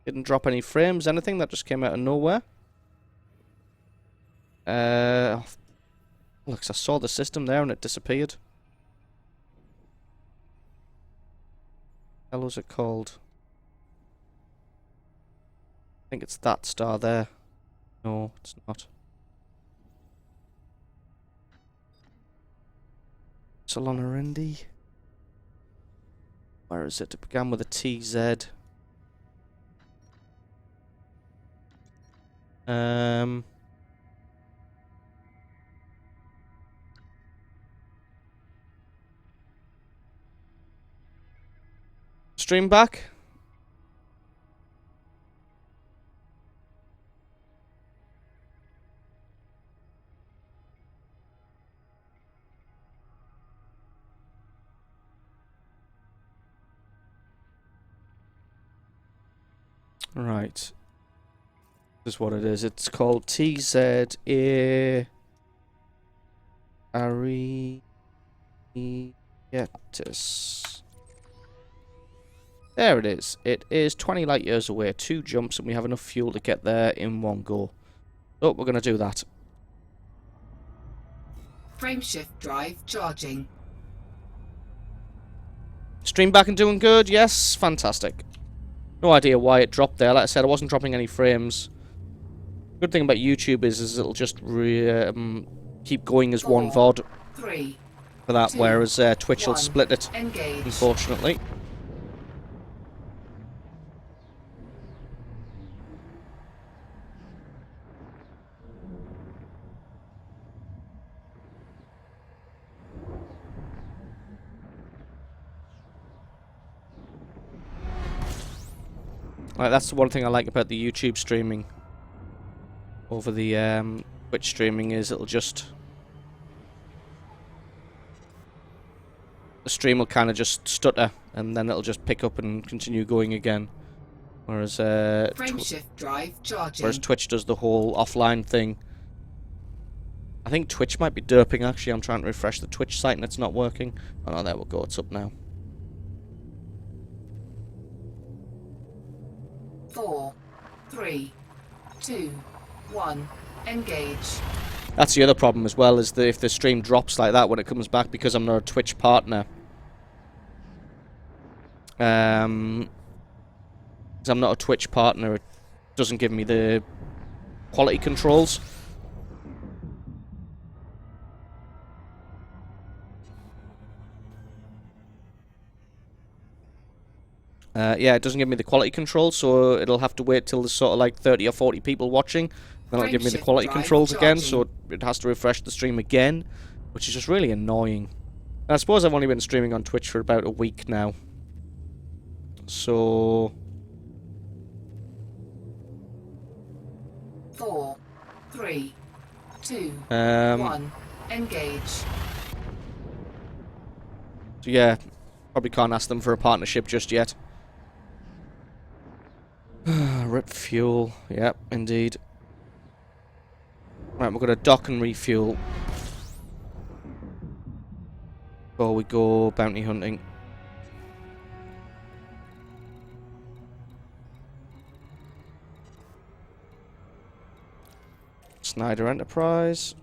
Didn't drop any frames, anything. That just came out of nowhere. Look, I saw the system there and it disappeared. What was it called? I think it's that star there. No, it's not. Solana Rendi. Where is it? It began with a TZ. Stream back. Right. This is what it is. It's called TZ Arietis. There it is. It is 20 light years away, 2 jumps, and we have enough fuel to get there in one go. So we're going to do that. Frameshift drive charging. Stream back and doing good? Yes, fantastic. No idea why it dropped there. Like I said, I wasn't dropping any frames. Good thing about YouTube is it'll just keep going as one VOD 3, for that, 2, whereas Twitch will 1, split it, engage. unfortunately. Like, that's the one thing I like about the YouTube streaming over the Twitch streaming is it'll just... The stream will kind of just stutter and then it'll just pick up and continue going again. Whereas Frameshift drive charging. whereas Twitch does the whole offline thing. I think Twitch might be derping actually. I'm trying to refresh the Twitch site and it's not working. Oh no, there we go, it's up now. 4, 3, 2, 1, engage. That's the other problem as well, is that if the stream drops like that when it comes back, because I'm not a Twitch partner. Because I'm not a Twitch partner, it doesn't give me the quality controls. Yeah, it doesn't give me the quality control, so it'll have to wait till there's sort of like 30 or 40 people watching. Then it'll give me the quality controls again, so it has to refresh the stream again, which is just really annoying. And I suppose I've only been streaming on Twitch for about a week now. So... 4, 3, 2, 1, engage. So yeah, probably can't ask them for a partnership just yet. Rip fuel, yep, indeed. Right, we're going to dock and refuel before we go bounty hunting. Snyder Enterprise.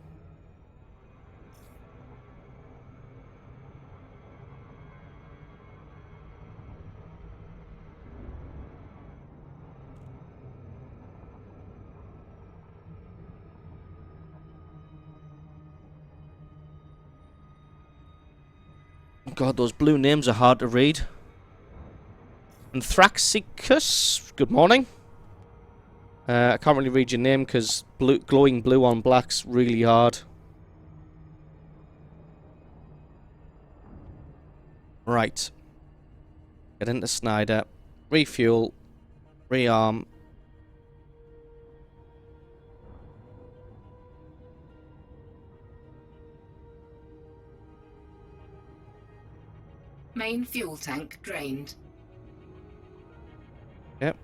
God, those blue names are hard to read. Anthraxicus, good morning. I can't really read your name because glowing blue on black's really hard. Right. Get into Snyder. Refuel. Rearm. Main fuel tank drained. Yep.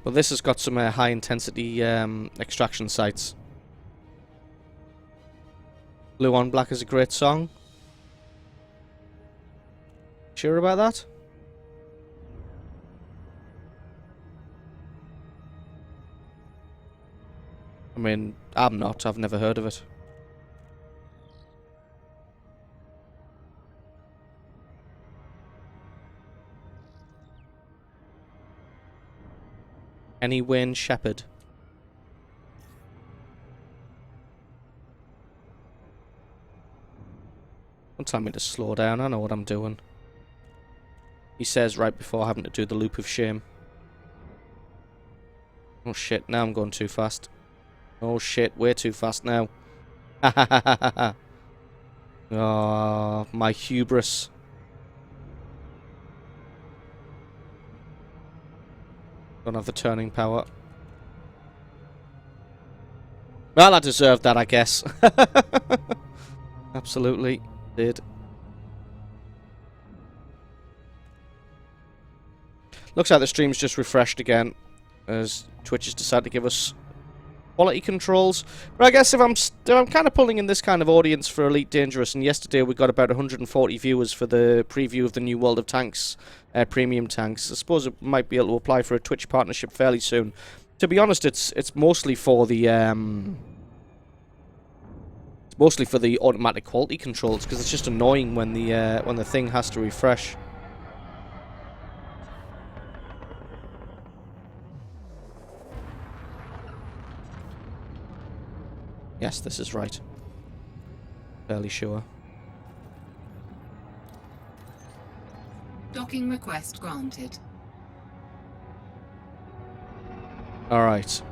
Well, this has got some high intensity extraction sites. Blue on Black is a great song. Sure about that? I mean, I'm not. I've never heard of it. Any Wayne Shepherd. Don't tell me to slow down. I know what I'm doing. He says right before having to do the loop of shame. Oh shit, now I'm going too fast. Oh shit, way too fast now. Ha ha ha ha ha. Oh, my hubris. Don't have the turning power. Well, I deserved that, I guess. Absolutely did. Looks like the stream's just refreshed again, as Twitch has decided to give us quality controls. But I guess if I'm kind of pulling in this kind of audience for Elite Dangerous, and yesterday we got about 140 viewers for the preview of the new World of Tanks premium tanks. I suppose it might be able to apply for a Twitch partnership fairly soon. To be honest, it's mostly for the automatic quality controls, because it's just annoying when the thing has to refresh. Yes, this is right. Fairly sure. Docking request granted. Alright.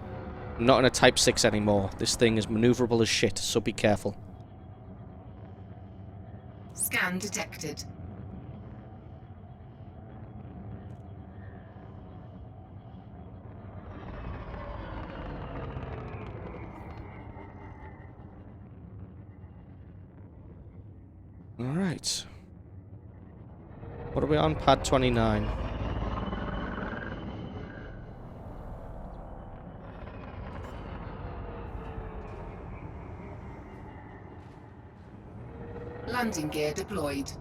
I'm not in a Type 6 anymore. This thing is maneuverable as shit, so be careful. Scan detected. Alright. What are we on? Pad 29. Landing gear deployed.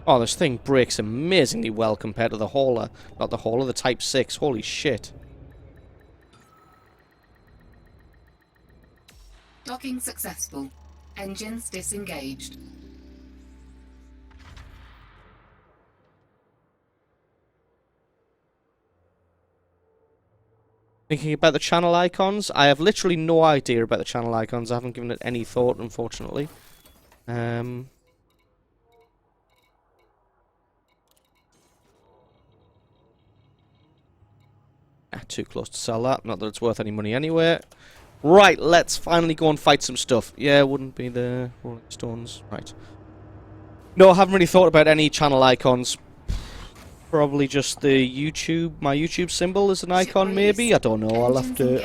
Oh, this thing brakes amazingly well compared to the hauler. Not the hauler, the Type 6. Holy shit. Docking successful. Engines disengaged. Thinking about the channel icons? I have literally no idea about the channel icons. I haven't given it any thought, unfortunately. Too close to sell that. Not that it's worth any money anyway. Right, let's finally go and fight some stuff. Yeah, wouldn't be the Rolling Stones. Right. No, I haven't really thought about any channel icons. Probably just the YouTube, my YouTube symbol is an icon, maybe? I don't know. I'll have to...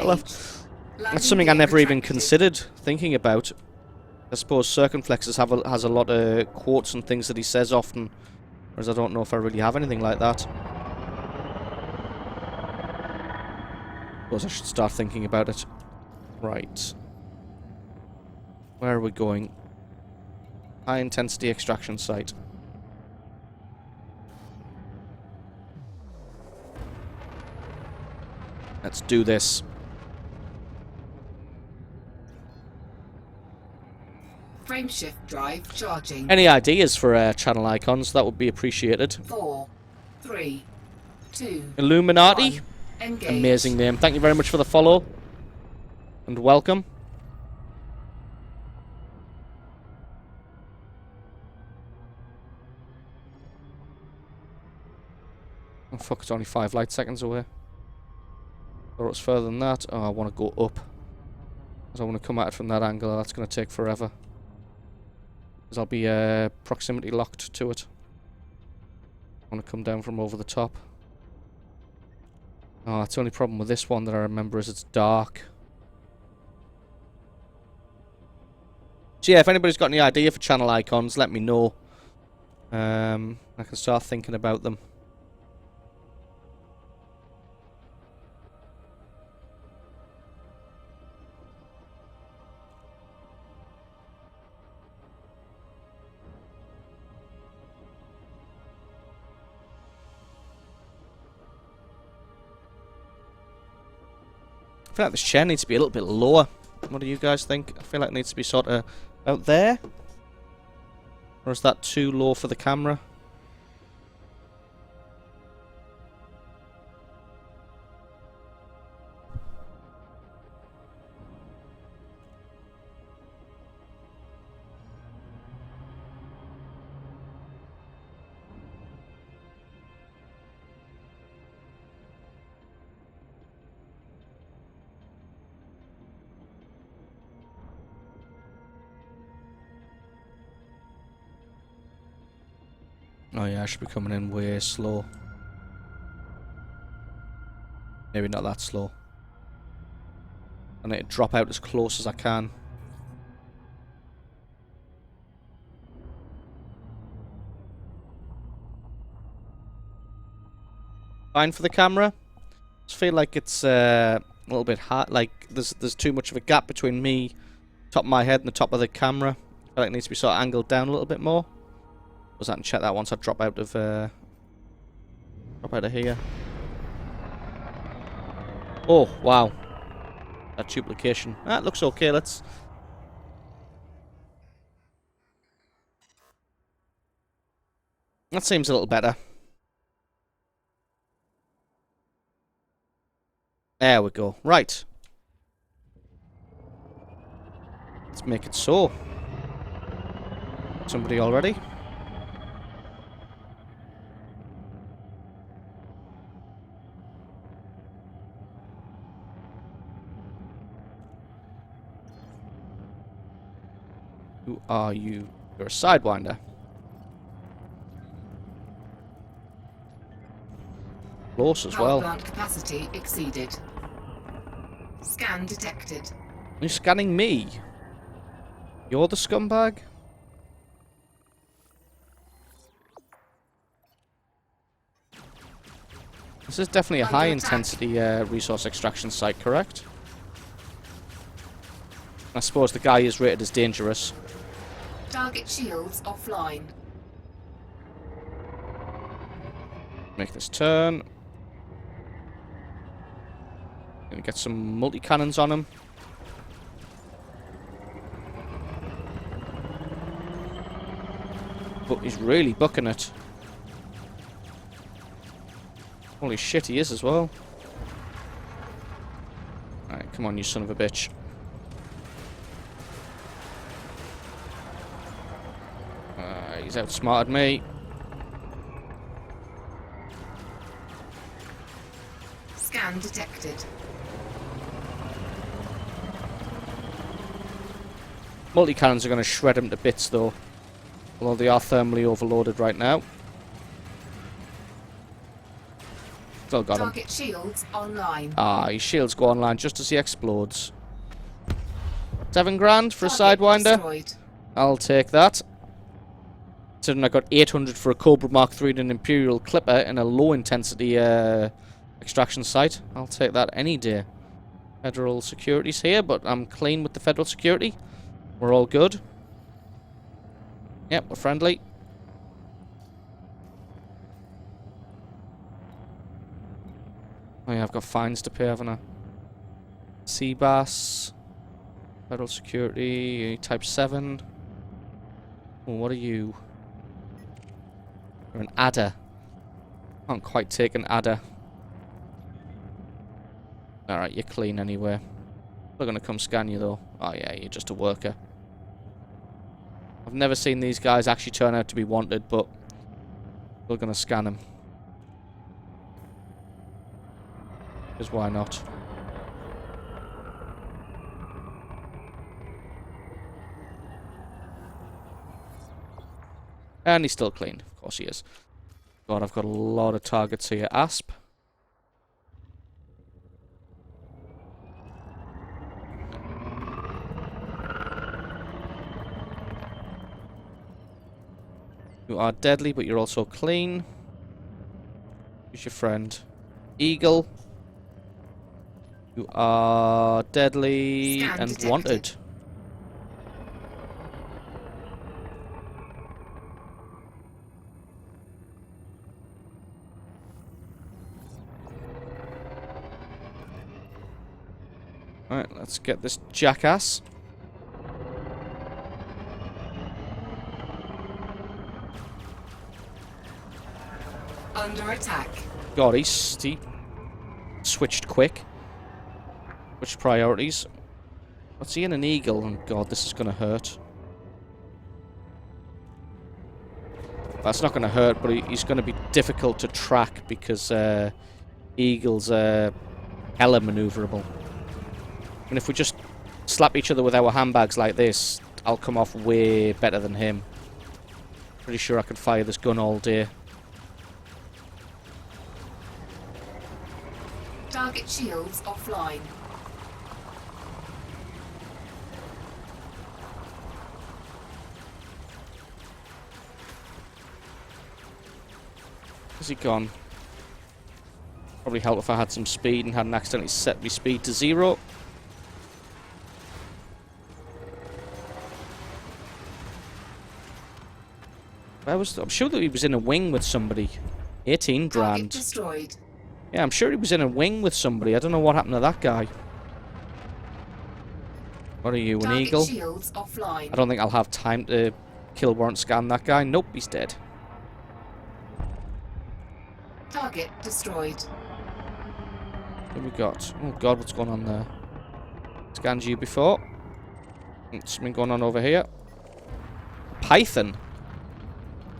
That's something I never even considered thinking about. I suppose Circumflexes has a lot of quotes and things that he says often. Whereas I don't know if I really have anything like that. I suppose I should start thinking about it. Right. Where are we going? High intensity extraction site. Let's do this. Frameshift drive charging. Any ideas for channel icons? That would be appreciated. 4, 3, 2, Illuminati? 1. Engage. Amazing name. Thank you very much for the follow. And welcome. Oh fuck, it's only 5 light seconds away. Or it's further than that. Oh, I want to go up. Because I want to come at it from that angle. That's going to take forever. Because I'll be proximity locked to it. I want to come down from over the top. Oh, that's the only problem with this one that I remember is it's dark. So yeah, if anybody's got any idea for channel icons, let me know. I can start thinking about them. I feel like this chair needs to be a little bit lower. What do you guys think? I feel like it needs to be sort of out there. Or is that too low for the camera? Oh yeah, I should be coming in way slow. Maybe not that slow. I need to drop out as close as I can. Fine for the camera. I just feel like it's a little bit hard. Like there's too much of a gap between me, top of my head, and the top of the camera. I feel like it needs to be sort of angled down a little bit more. Was that and check that once I drop out of here. Oh wow, that duplication. That looks okay. Let's. That seems a little better. There we go. Right. Let's make it so. Somebody already? Who are you? You're a Sidewinder. Close as Power well. plant capacity exceeded. Scan detected. Are you scanning me? You're the scumbag? This is definitely a Under high attack. intensity resource extraction site, correct? I suppose the guy is rated as dangerous. Target shields offline. Make this turn. Gonna get some multi-cannons on him. But he's really bucking it. Holy shit, he is as well. Alright, come on, you son of a bitch. He's outsmarted me. Scan detected. Multi-cannons are going to shred him to bits though. Although they are thermally overloaded right now. Still got him. Target shields online. Ah, his shields go online just as he explodes. 7 grand for a Target Sidewinder. destroyed. I'll take that. Considering I got 800 for a Cobra Mark III and an Imperial Clipper in a low intensity extraction site. I'll take that any day. Federal security's here, but I'm clean with the federal security. We're all good. Yep, we're friendly. Oh yeah, I've got fines to pay, haven't I? Sea Bass. Federal security, type 7. Oh, what are you? You're an adder. Can't quite take an adder. Alright, you're clean anyway. They're gonna come scan you though. Oh yeah, you're just a worker. I've never seen these guys actually turn out to be wanted, but we're gonna scan them. Because why not? And he's still clean. Of course he is. God, I've got a lot of targets here. Asp. You are deadly, but you're also clean. Who's your friend? Eagle. You are deadly Scan and detected. wanted. Alright, let's get this jackass. Under attack. God, he switched quick. Switched priorities. What's he in an eagle? And God, this is gonna hurt. That's not gonna hurt, but he's gonna be difficult to track because eagles are hella maneuverable. And if we just slap each other with our handbags like this, I'll come off way better than him. Pretty sure I can fire this gun all day. Target shields offline. Where's he gone? Probably help if I had some speed and hadn't accidentally set my speed to 0. I'm sure that he was in a wing with somebody. 18 Target grand. destroyed. Yeah, I'm sure he was in a wing with somebody. I don't know what happened to that guy. What are you, an Target eagle? shields offline. I don't think I'll have time to kill warrant scan that guy. Nope, he's dead. Target destroyed. What have we got? Oh god, what's going on there? Scanned you before. What's been going on over here? Python.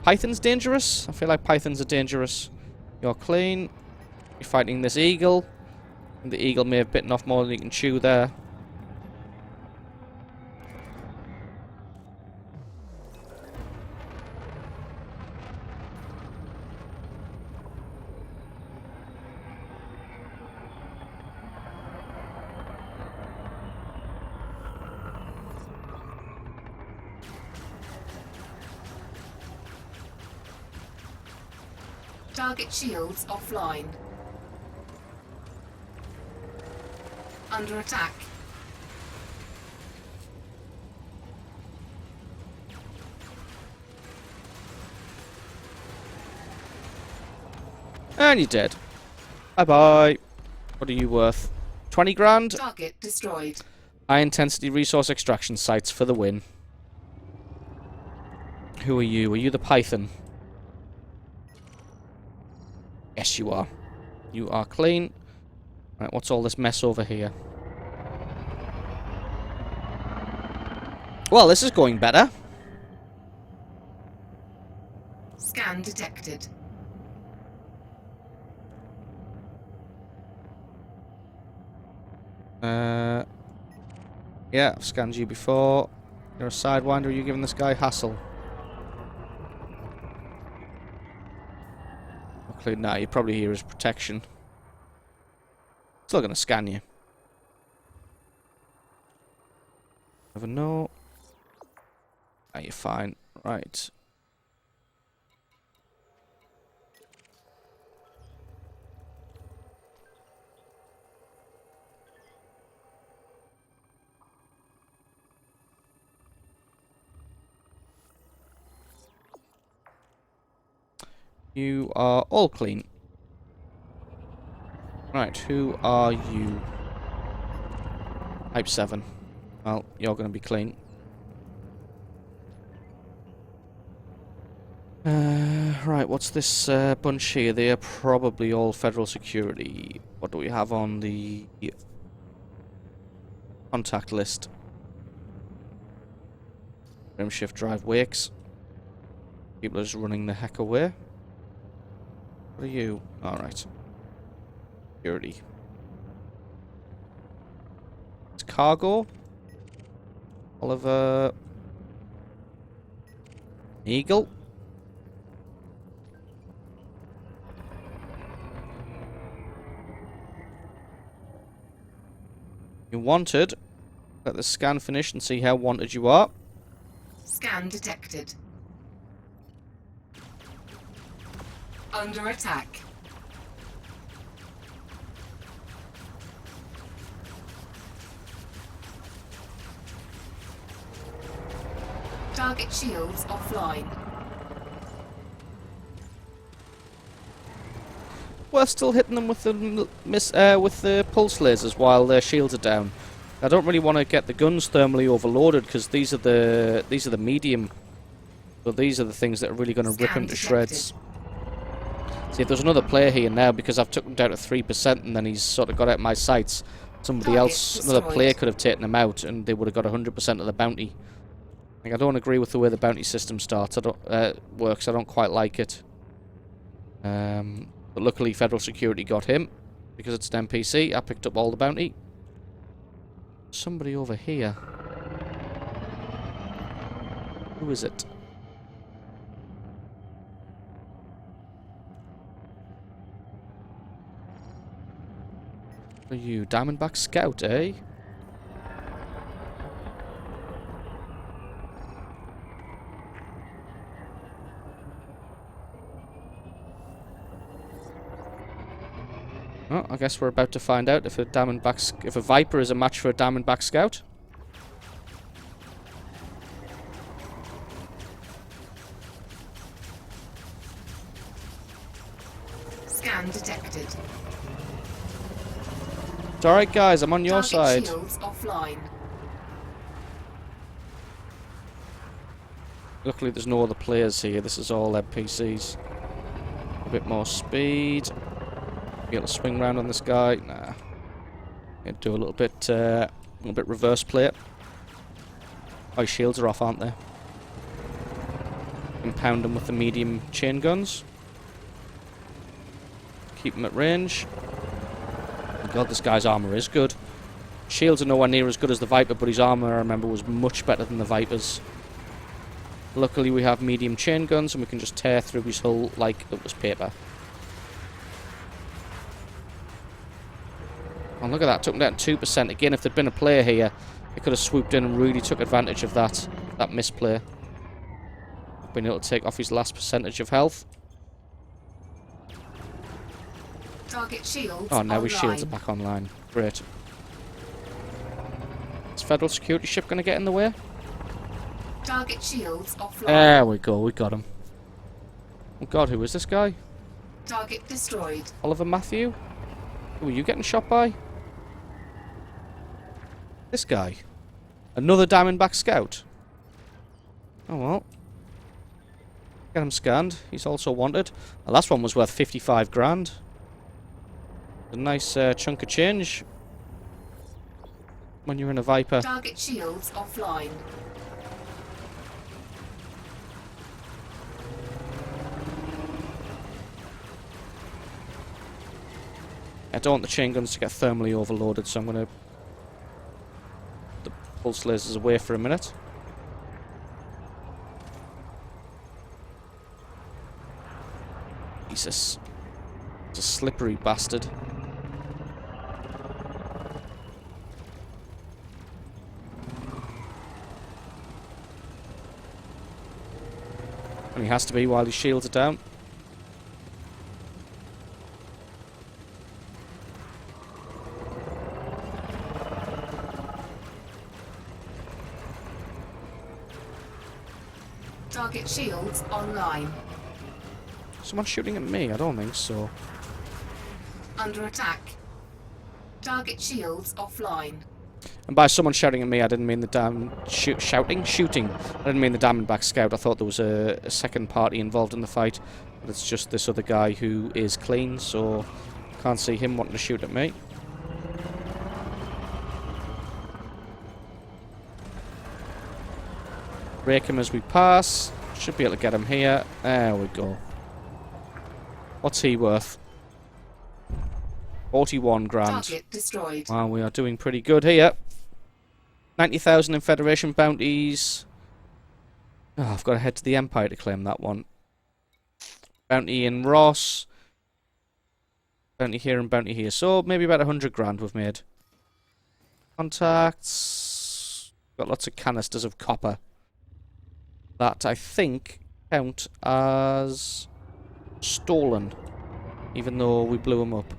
Python's dangerous? I feel like pythons are dangerous. You're clean. You're fighting this eagle. And the eagle may have bitten off more than he can chew there. Target shields offline. Under attack. And you're dead. Bye-bye. What are you worth? 20 grand? Target destroyed. High intensity resource extraction sites for the win. Who are you? Are you the python? Yes, you are. You are clean. Right, what's all this mess over here? Well, this is going better. Scan detected. Yeah, I've scanned you before. You're a sidewinder. Are you giving this guy hassle? Okay, nah, you're probably here as protection. Still gonna scan you. Never know. Ah, you're fine. Right. You are all clean. Right, who are you? Type 7. Well, you're going to be clean. Right, what's this bunch here? They are probably all federal security. What do we have on the contact list? Shift Drive Wakes. People are just running the heck away. What are you? Alright. Security. It's cargo. Oliver. Eagle. You wanted. Let the scan finish and see how wanted you are. Scan detected. Under attack. Target shields offline. We're still hitting them with the pulse lasers while their shields are down. I don't really want to get the guns thermally overloaded because these are the medium. So these are the things that are really going to rip him to shreds. See, if there's another player here now, because I've took him down to 3% and then he's sort of got out my sights, somebody else, another player could have taken him out and they would have got 100% of the bounty. Like, I don't agree with the way the bounty system starts. Works. I don't quite like it. But luckily, Federal Security got him because it's an NPC. I picked up all the bounty. Somebody over here. Who is it? Are you Diamondback Scout, eh? Well, I guess we're about to find out if if a Viper is a match for a Diamondback Scout. Scan detected. It's alright, guys, I'm on your Target side. shields offline. Luckily, there's no other players here. This is all NPCs. A bit more speed. Be able to swing round on this guy. Nah. Gonna do a little bit reverse play it. Oh, his shields are off, aren't they? Impound them with the medium chain guns. Keep them at range. Oh God, this guy's armor is good. Shields are nowhere near as good as the Viper, but his armor, I remember, was much better than the Viper's. Luckily, we have medium chain guns, and we can just tear through his hull like it was paper. Oh, look at that. Took him down 2%. Again, if there'd been a player here, they could have swooped in and really took advantage of that misplay. Been able to take off his last percentage of health. Target shields Oh, now online. his shields are back online. Great. Is Federal Security ship going to get in the way? Target shields offline. There we go. We got him. Oh, God, who is this guy? Target destroyed. Oliver Matthew? Who are you getting shot by? This guy. Another Diamondback Scout. Oh, well. Get him scanned. He's also wanted. The last one was worth 55 grand. A nice chunk of change when you're in a Viper. Target shields offline. I don't want the chain guns to get thermally overloaded, so I'm going to put the pulse lasers away for a minute. Jesus. It's a slippery bastard. And he has to be while his shields are down. Target shields online. Someone's shooting at me? I don't think so. Under attack. Target shields offline. And by someone shouting at me, I didn't mean the shooting. I didn't mean the Diamondback Scout. I thought there was a second party involved in the fight. But it's just this other guy who is clean, so can't see him wanting to shoot at me. Rake him as we pass. Should be able to get him here. There we go. What's he worth? 41 grand. Target destroyed. Wow, we are doing pretty good here. 90,000 in Federation bounties. Oh, I've got to head to the Empire to claim that one. Bounty in Ross. Bounty here and bounty here. So maybe about 100 grand we've made. Contacts. Got lots of canisters of copper. That I think count as stolen. Even though we blew them up.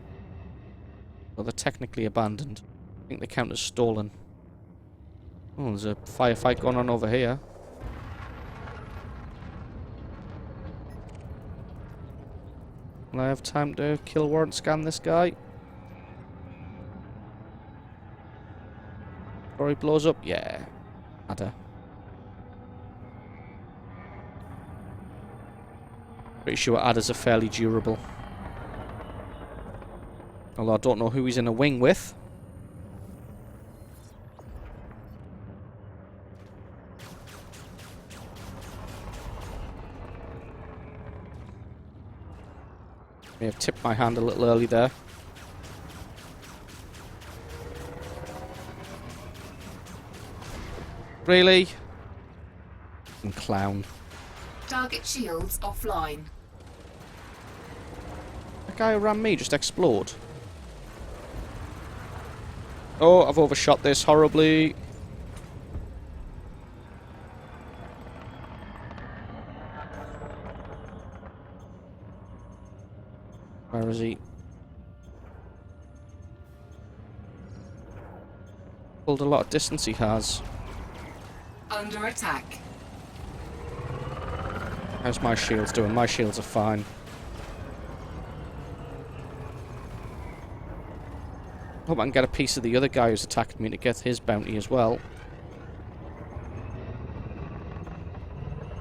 Well, they're technically abandoned. I think they count as stolen. Oh, there's a firefight going on over here. Will I have time to kill warrant scan this guy? Before he blows up? Yeah. Matter. Pretty sure adders are fairly durable. Although I don't know who he's in a wing with. May have tipped my hand a little early there. Really? Clown. Target shields offline. That guy around me just explode. Oh, I've overshot this horribly. Where is he? Pulled a lot of distance, he has. Under attack. How's my shields doing? My shields are fine. Hope I can get a piece of the other guy who's attacked me to get his bounty as well.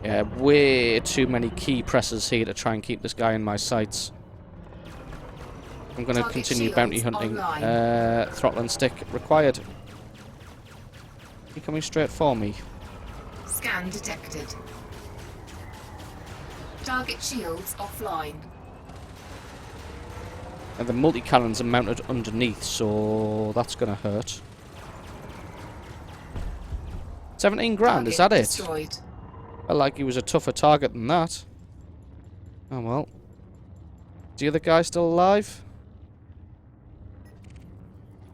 Yeah, way too many key presses here to try and keep this guy in my sights. I'm going to continue bounty hunting. Throttle and stick required. He coming straight for me. Scan detected. Target shields offline. And the multi-cannons are mounted underneath, so that's going to hurt. 17 grand, is that it? Destroyed. Felt like he was a tougher target than that. Oh well. Is the other guy still alive?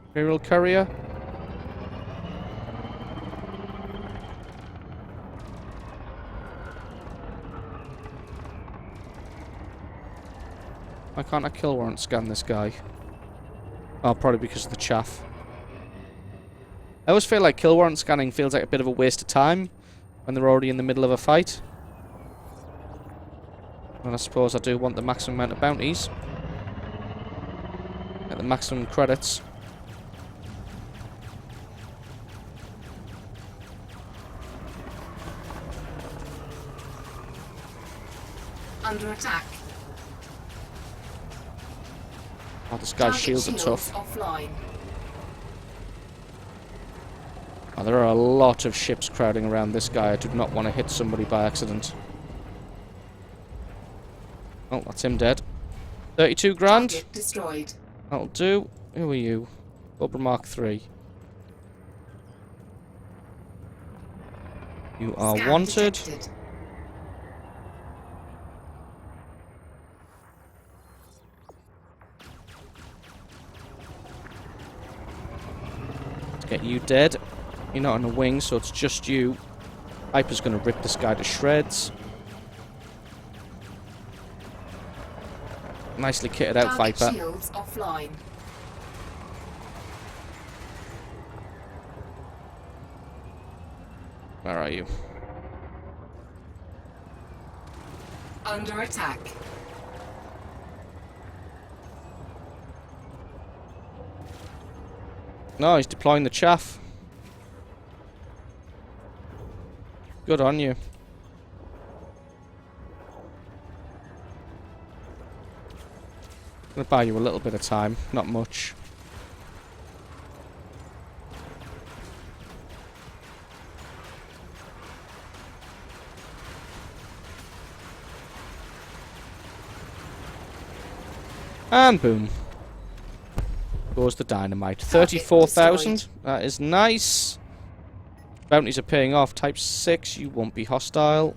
Imperial Courier? Why can't I kill warrant scan this guy? Oh, probably because of the chaff. I always feel like kill warrant scanning feels like a bit of a waste of time when they're already in the middle of a fight. And I suppose I do want the maximum amount of bounties. Get the maximum credits. Under attack. Oh, this guy's Target shields are tough. Offline. Oh, there are a lot of ships crowding around this guy. I do not want to hit somebody by accident. Oh, that's him dead. 32 grand. Target destroyed. That'll do. Who are you? Cobra Mark 3. You are Scan wanted. detected. Let's get you dead. You're not on the wing, so it's just you. Viper's going to rip this guy to shreds. Nicely kitted out, Target Viper. shields offline. Where are you? Under attack. No, he's deploying the chaff. Good on you. Gonna buy you a little bit of time, not much. And boom. Goes the dynamite. 34,000. That is nice. Bounties are paying off. Type 6, you won't be hostile.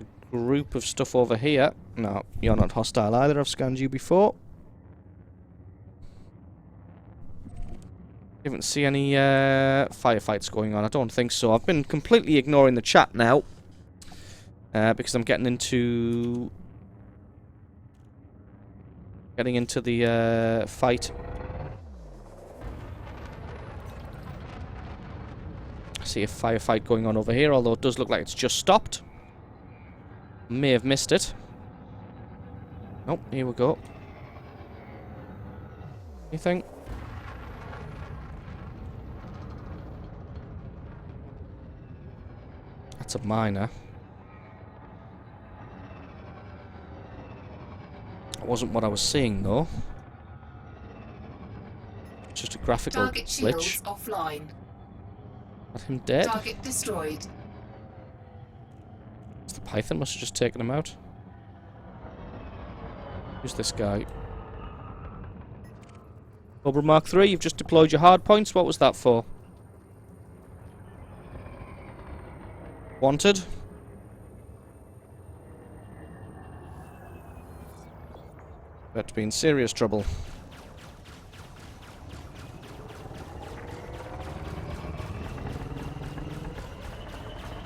A group of stuff over here. No, you're not hostile either. I've scanned you before. Didn't see any firefights going on. I don't think so. I've been completely ignoring the chat now. Because I'm getting into the fight. I see a firefight going on over here, although it does look like it's just stopped. May have missed it. Oh, here we go. Anything? That's a miner. That wasn't what I was seeing, though. Just a graphical Target shields glitch. offline. Got him dead. Target destroyed. The Python must have just taken him out. Who's this guy? Cobra Mark 3, you've just deployed your hard points. What was that for? Wanted. About to be in serious trouble.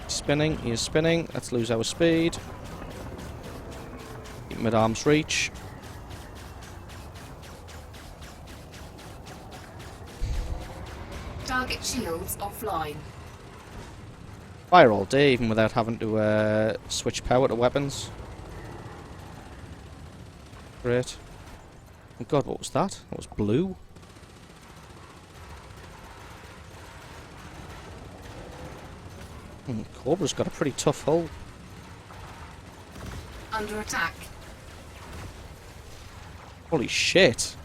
Spinning, he is spinning. Let's lose our speed. Keep him at arm's reach. Target shields offline. Fire all day, even without having to switch power to weapons. Great. Oh god, what was that? That was blue. Cobra's got a pretty tough hull. Under attack. Holy shit.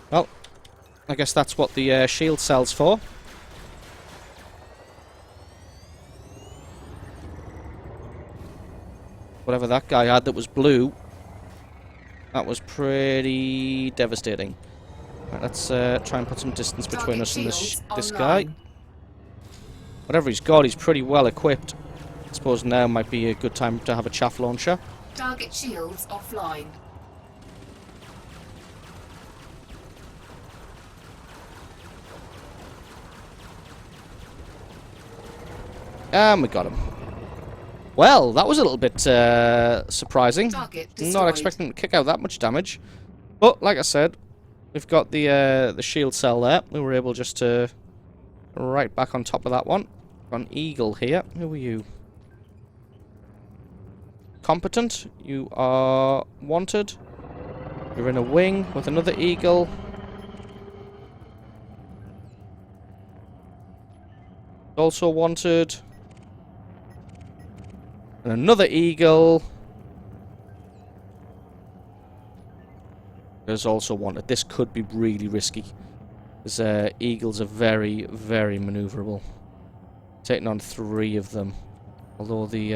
Well, I guess that's what the shield cell's for. Whatever that guy had that was blue, that was pretty devastating. Right, let's try and put some distance between us and this guy. Whatever he's got, he's pretty well equipped. I suppose now might be a good time to have a chaff launcher. Target shields offline. And we got him. Well, that was a little bit surprising. Target Not destroyed. expecting to kick out that much damage. But, like I said, we've got the shield cell there. We were able just to... right back on top of that one. Got an eagle here. Who are you? Competent. You are wanted. You're in a wing with another eagle. Also wanted. And another eagle. Is also wanted. This could be really risky. Because eagles are very, very maneuverable. Taking on 3 of them. Although the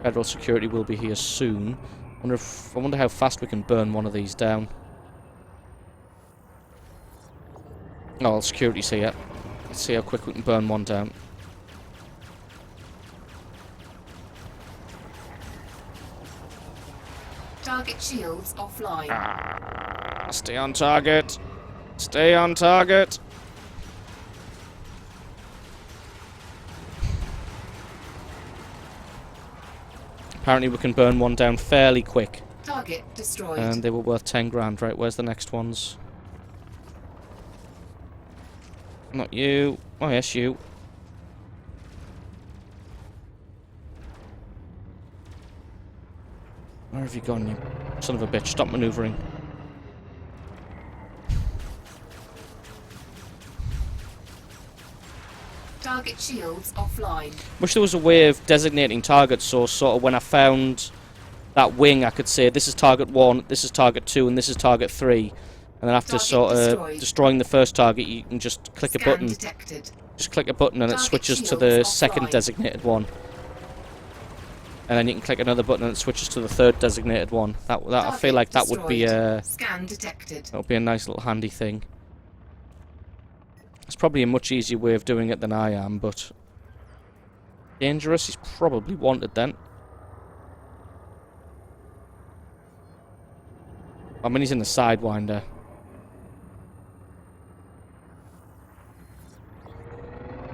federal security will be here soon. I wonder how fast we can burn one of these down. Oh, well, security's here. Let's see how quick we can burn one down. Target shields offline. Ah, stay on target. Stay on target. Apparently we can burn one down fairly quick. Target destroyed. And they were worth 10 grand. Right, where's the next ones? Not you. Oh, yes, you. Where have you gone, you Son of a bitch, stop maneuvering. Target shields offline. Wish there was a way of designating targets, so sort of when I found that wing I could say this is target 1, this is target 2 and this is target 3. And then after Target sort of destroyed. destroying the first target you can just click a Scan button. detected. Just click a button and it Target switches to shields the second offline. designated one. And then you can click another button and it switches to the third designated one. That I feel Target like that would be destroyed. a Scan detected. that would be a nice little handy thing. It's probably a much easier way of doing it than I am, but dangerous. He's probably wanted then. I mean, he's in the Sidewinder.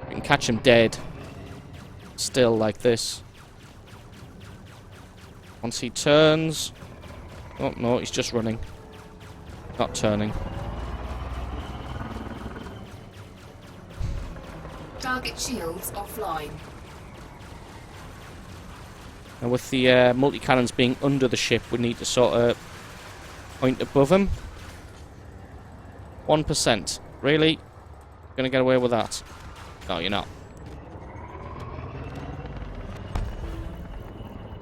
You can catch him dead. Still like this. Once he turns... Oh, no, he's just running. Not turning. Target shields offline. And with the multi-cannons being under the ship, we need to sort of point above him. 1%. Really? Gonna get away with that? No, you're not.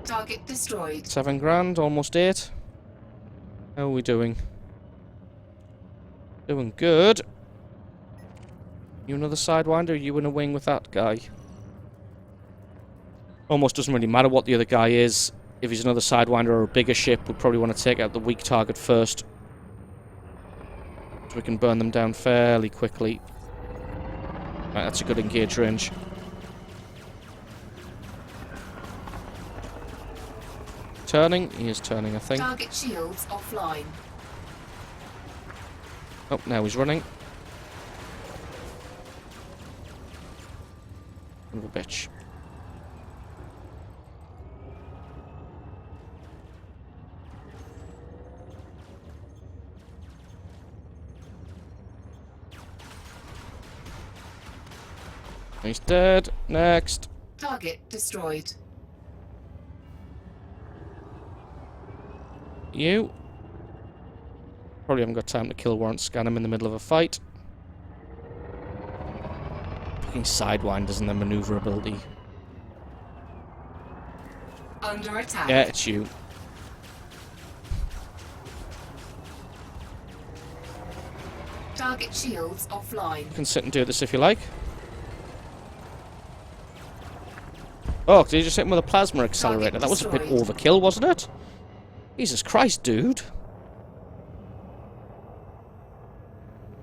Target destroyed. 7 grand, almost 8. How are we doing? Doing good. You another Sidewinder? You in a wing with that guy? Almost doesn't really matter what the other guy is. If he's another Sidewinder or a bigger ship, we'd probably want to take out the weak target first. So we can burn them down fairly quickly. Right, that's a good engage range. Turning? He is turning, I think. Target shields offline. Oh, now he's running. Son of a bitch. He's dead. Next. Target destroyed. You. Probably haven't got time to kill Warrant Scan him in the middle of a fight. Fucking Sidewinders and their maneuverability. Under attack. Yeah, it's you. Target shields offline. You can sit and do this if you like. Oh, did you just hit him with a plasma accelerator? That was a bit destroyed. overkill, wasn't it? Jesus Christ, dude.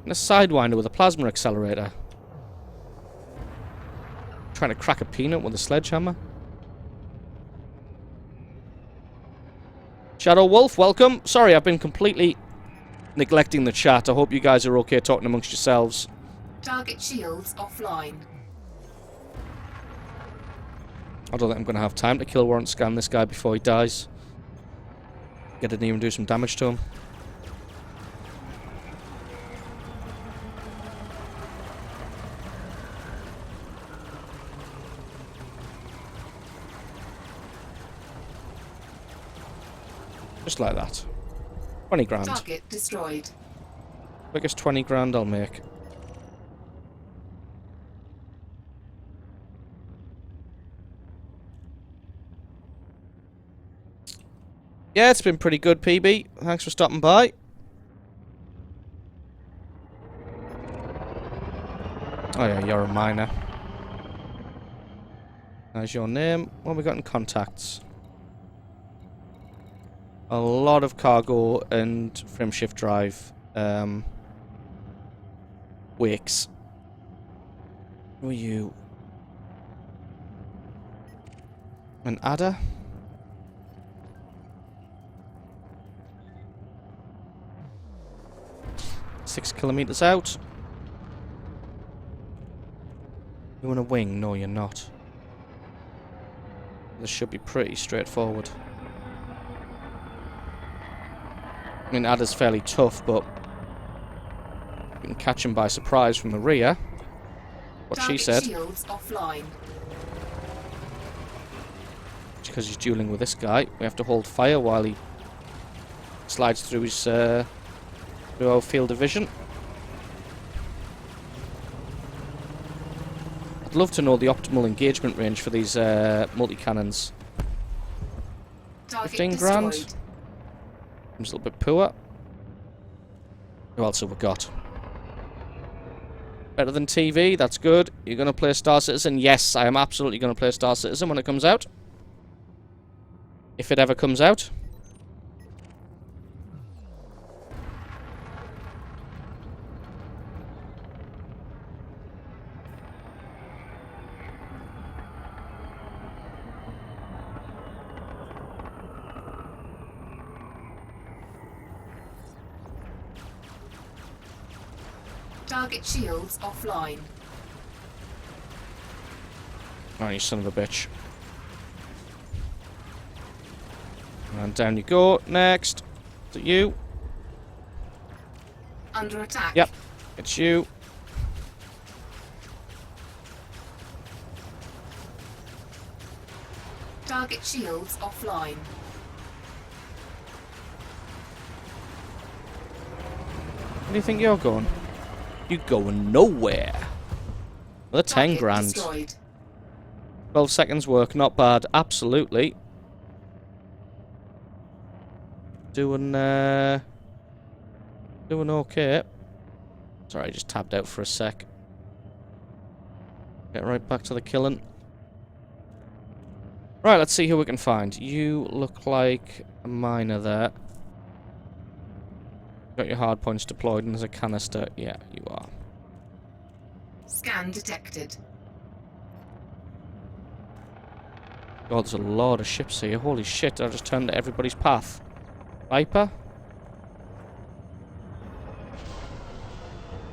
And a Sidewinder with a plasma accelerator. Trying to crack a peanut with a sledgehammer. Shadow Wolf, welcome. Sorry, I've been completely neglecting the chat. I hope you guys are okay talking amongst yourselves. Target shields offline. I don't think I'm going to have time to kill Warrant Scan this guy before he dies. Get in here and do some damage to him. Just like that. 20 grand. Target destroyed. Biggest 20 grand I'll make. Yeah, it's been pretty good, PB. Thanks for stopping by. Oh yeah, you're a miner. There's your name. What have we got in contacts? A lot of cargo and frameshift drive. Wakes. Who are you? An adder? Six kilometers out. You want a wing? No, you're not. This should be pretty straightforward. I mean, Adder's fairly tough, but you can catch him by surprise from the rear. What she Target said. shields offline. Because he's dueling with this guy, we have to hold fire while he slides through his through our field of vision. I'd love to know the optimal engagement range for these multi-cannons. Target 15 grand. destroyed. Seems a little bit poor. Who else have we got? Better than TV, that's good. You're going to play Star Citizen? Yes, I am absolutely going to play Star Citizen when it comes out. If it ever comes out. Target shields offline. Oh, you son of a bitch. And down you go. Next. Is it you? Under attack. Yep. It's you. Target shields offline. Where do you think you're going? You're going nowhere. Another 10 Target grand. destroyed. 12 seconds work, not bad. Absolutely. Doing okay. Sorry, I just tabbed out for a sec. Get right back to the killing. Right, let's see who we can find. You look like a miner there. Got your hard points deployed and there's a canister. Yeah, you are. Scan detected. God, there's a lot of ships here. Holy shit, I just turned everybody's path. Viper?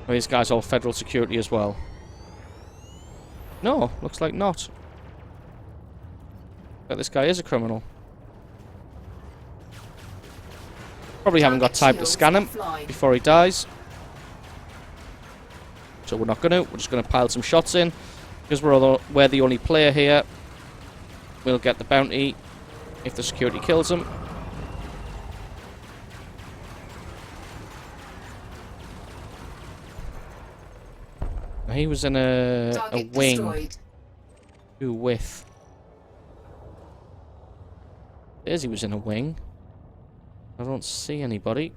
Are these guys all federal security as well? No, looks like not. But this guy is a criminal. Probably haven't got time to scan him before he dies. So we're not going to. We're just going to pile some shots in. Because we're the only player here. We'll get the bounty if the security kills him. He was in a wing. Destroyed. Who with? There's he was in a wing. I don't see anybody.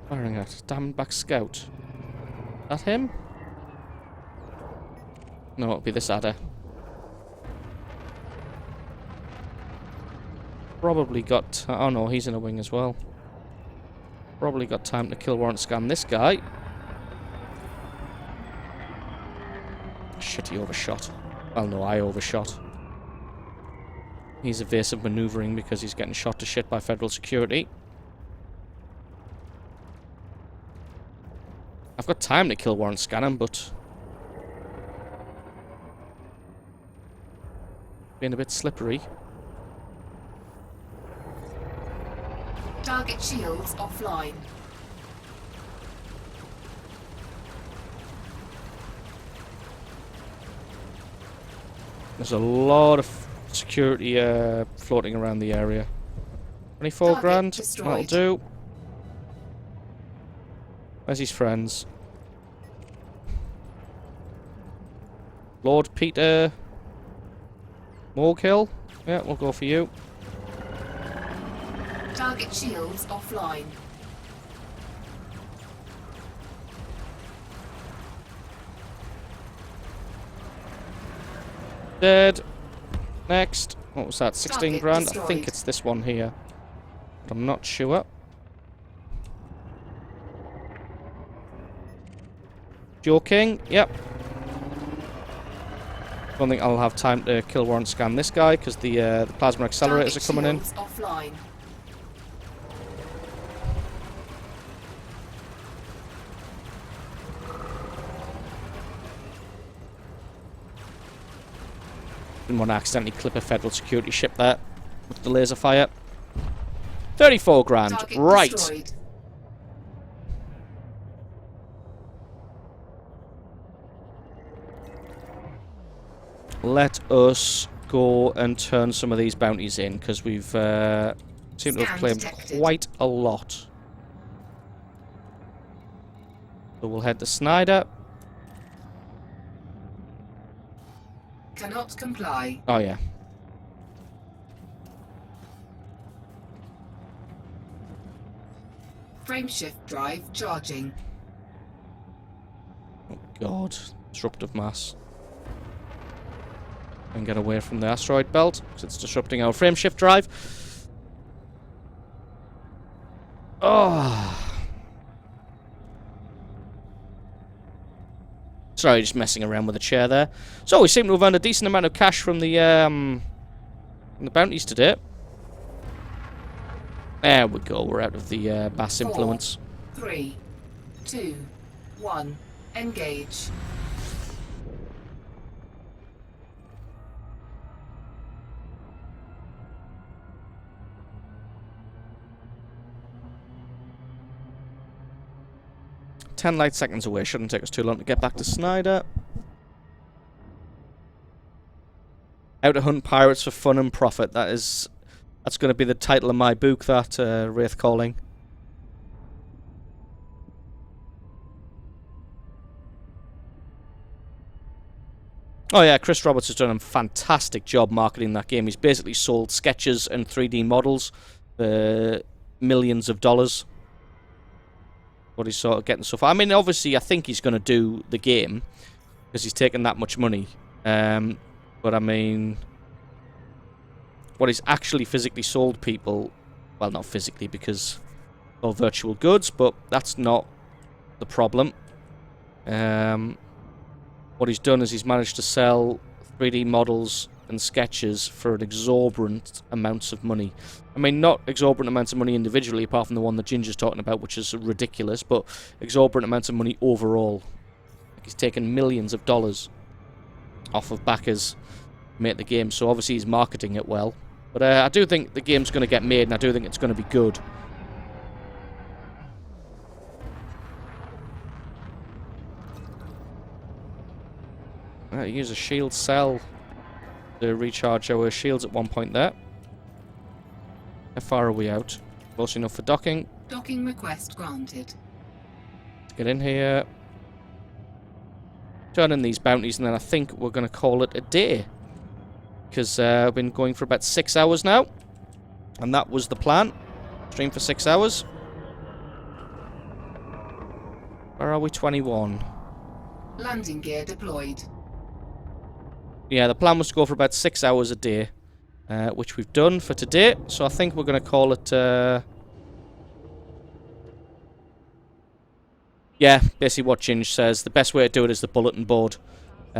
Firing at Diamondback Scout. That him? No, it'll be this adder. Probably got... oh no, he's in a wing as well. Probably got time to kill warrant scan this guy. Shit, he overshot. Well, no, I overshot. He's evasive maneuvering because he's getting shot to shit by federal security. I've got time to kill warrant scan him, but... being a bit slippery. Target shields offline. There's a lot of security floating around the area. 24 Target grand, destroyed. that'll do. Where's his friends? Lord Peter Molekill? Yeah, we'll go for you. Target shields offline. Dead. Next. What was that? 16 Target grand? I destroyed. think it's this one here. But I'm not sure. Joking? Yep. Don't think I'll have time to kill warrant scan this guy because the plasma accelerators Target are coming in. shields offline. Didn't want to accidentally clip a federal security ship there with the laser fire. 34 grand. Target Right. destroyed. let us go and turn some of these bounties in, because we've seemed to have Scan claimed detected. quite a lot. So we'll head to Snyder. Cannot comply. Oh yeah. Frameshift drive charging. Oh god. Disruptive mass. And get away from the asteroid belt, because it's disrupting our frameshift drive. Oh. Sorry, just messing around with the chair there. So we seem to have earned a decent amount of cash from the bounties today. There we go. We're out of the mass 4, influence. 3, 2, 1. Engage. Ten light seconds away. Shouldn't take us too long to get back to Snyder. Out to hunt pirates for fun and profit. That's going to be the title of my book. That Wraith Calling. Oh yeah, Chris Roberts has done a fantastic job marketing that game. He's basically sold sketches and 3D models for millions of dollars. What he's sort of getting so far. I mean, obviously, I think he's going to do the game because he's taken that much money. But I mean, what he's actually physically sold people, well, not physically because all virtual goods, but that's not the problem. What he's done is he's managed to sell 3D models and sketches for an exorbitant amounts of money. I mean, not exorbitant amounts of money individually, apart from the one that Ginger's talking about, which is ridiculous, but exorbitant amounts of money overall. He's taken millions of dollars off of backers to make the game, so obviously he's marketing it well. But I do think the game's going to get made, and I do think it's going to be good. Use a shield cell to recharge our shields at one point there. How far are we out? Close enough for docking. Docking request granted. Let's get in here. Turn in these bounties, and then I think we're going to call it a day. Because I've been going for about 6 hours now. And that was the plan. Stream for 6 hours. Where are we? 21. Landing gear deployed. Yeah, the plan was to go for about 6 hours a day, which we've done for today. So I think we're going to call it... yeah, basically what Ginge says. The best way to do it is the bulletin board.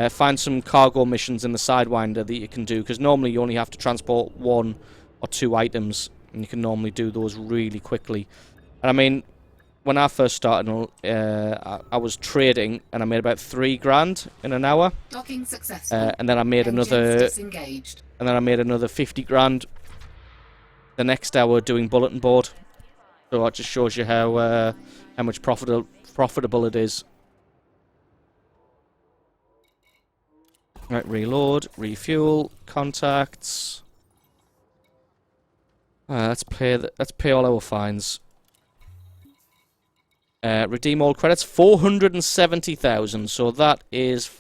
Find some cargo missions in the Sidewinder that you can do, because normally you only have to transport 1 or 2 items, and you can normally do those really quickly. And I mean, when I first started, I was trading, and I made about 3 grand in an hour. Docking successful. And then I made Engines another, disengaged. and then I made another 50 grand the next hour doing bulletin board. So that just shows you how much profitable it is. Right, reload, refuel, contacts. Let's pay all our fines. Redeem all credits, 470,000. So that is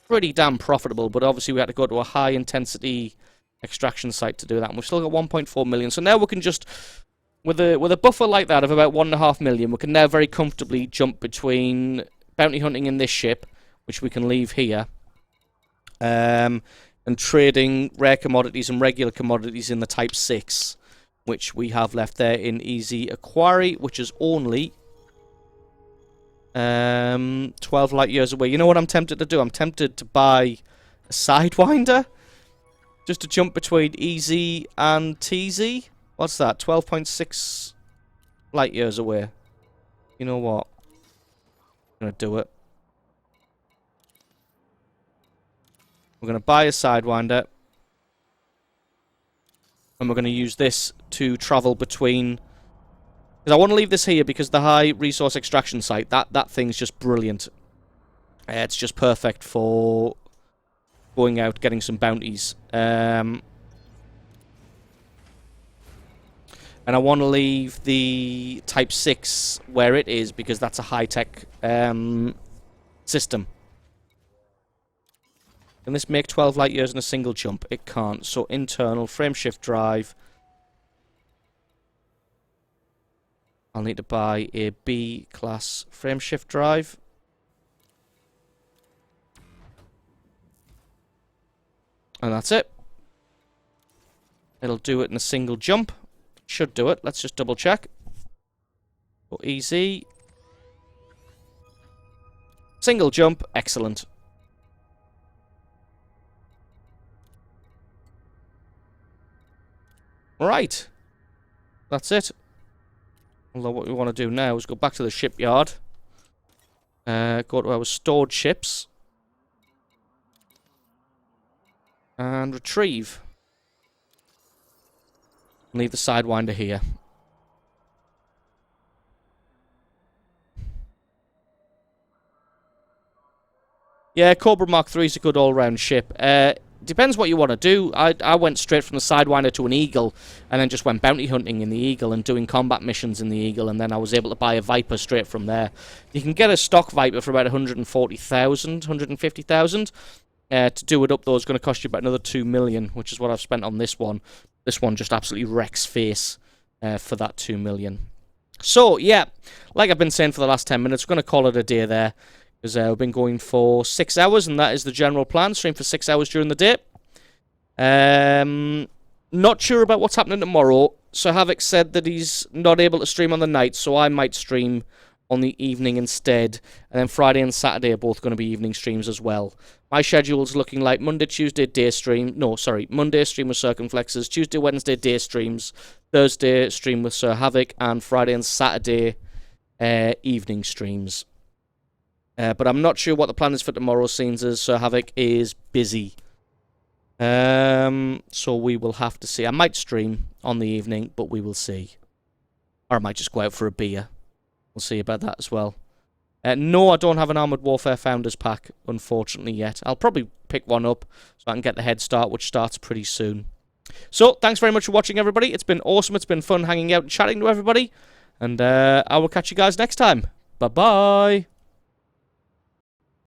pretty damn profitable. But obviously we had to go to a high intensity extraction site to do that, and we've still got 1.4 million. So now we can just, with a buffer like that of about 1.5 million, we can now very comfortably jump between bounty hunting in this ship, which we can leave here, and trading rare commodities and regular commodities in the Type 6, which we have left there in Easy Aquari, which is only 12 light years away. You know what I'm tempted to do? I'm tempted to buy a Sidewinder just to jump between Easy and TZ. What's that? 12.6 light years away. You know what? I'm going to do it. We're going to buy a Sidewinder. And we're going to use this to travel between... Because I want to leave this here because the high resource extraction site, that thing's just brilliant. It's just perfect for going out, getting some bounties. And I want to leave the Type 6 where it is, because that's a high-tech system. Can this make 12 light years in a single jump? It can't. So internal, frameshift drive. I'll need to buy a B-class frameshift drive. And that's it. It'll do it in a single jump. Should do it. Let's just double check. Go easy. Single jump. Excellent. Right. That's it. Although what we want to do now is go back to the shipyard. Go to our stored ships. And retrieve. Leave the Sidewinder here. Yeah, Cobra Mark III is a good all-round ship. Depends what you want to do. I went straight from the Sidewinder to an Eagle, and then just went bounty hunting in the Eagle and doing combat missions in the Eagle, and then I was able to buy a Viper straight from there. You can get a stock Viper for about 140,000, 150,000. To do it up, though, is going to cost you about another 2 million, which is what I've spent on this one. This one just absolutely wrecks face for that 2 million. So, yeah, like I've been saying for the last 10 minutes, we're going to call it a day there. Because we've been going for 6 hours, and that is the general plan. Stream for 6 hours during the day. Not sure about what's happening tomorrow. Sir Havoc said that he's not able to stream on the night, so I might stream on the evening instead. And then Friday and Saturday are both going to be evening streams as well. My schedule's looking like Monday, Tuesday, day stream. No, sorry. Monday stream with Circumflexes. Tuesday, Wednesday, day streams. Thursday stream with Sir Havoc. And Friday and Saturday, evening streams. But I'm not sure what the plan is for tomorrow, since as Sir Havoc is busy. So we will have to see. I might stream on the evening, but we will see. Or I might just go out for a beer. We'll see about that as well. No, I don't have an Armoured Warfare Founders Pack, unfortunately, yet. I'll probably pick one up so I can get the head start, which starts pretty soon. So, thanks very much for watching, everybody. It's been awesome. It's been fun hanging out and chatting to everybody. And I will catch you guys next time. Bye-bye.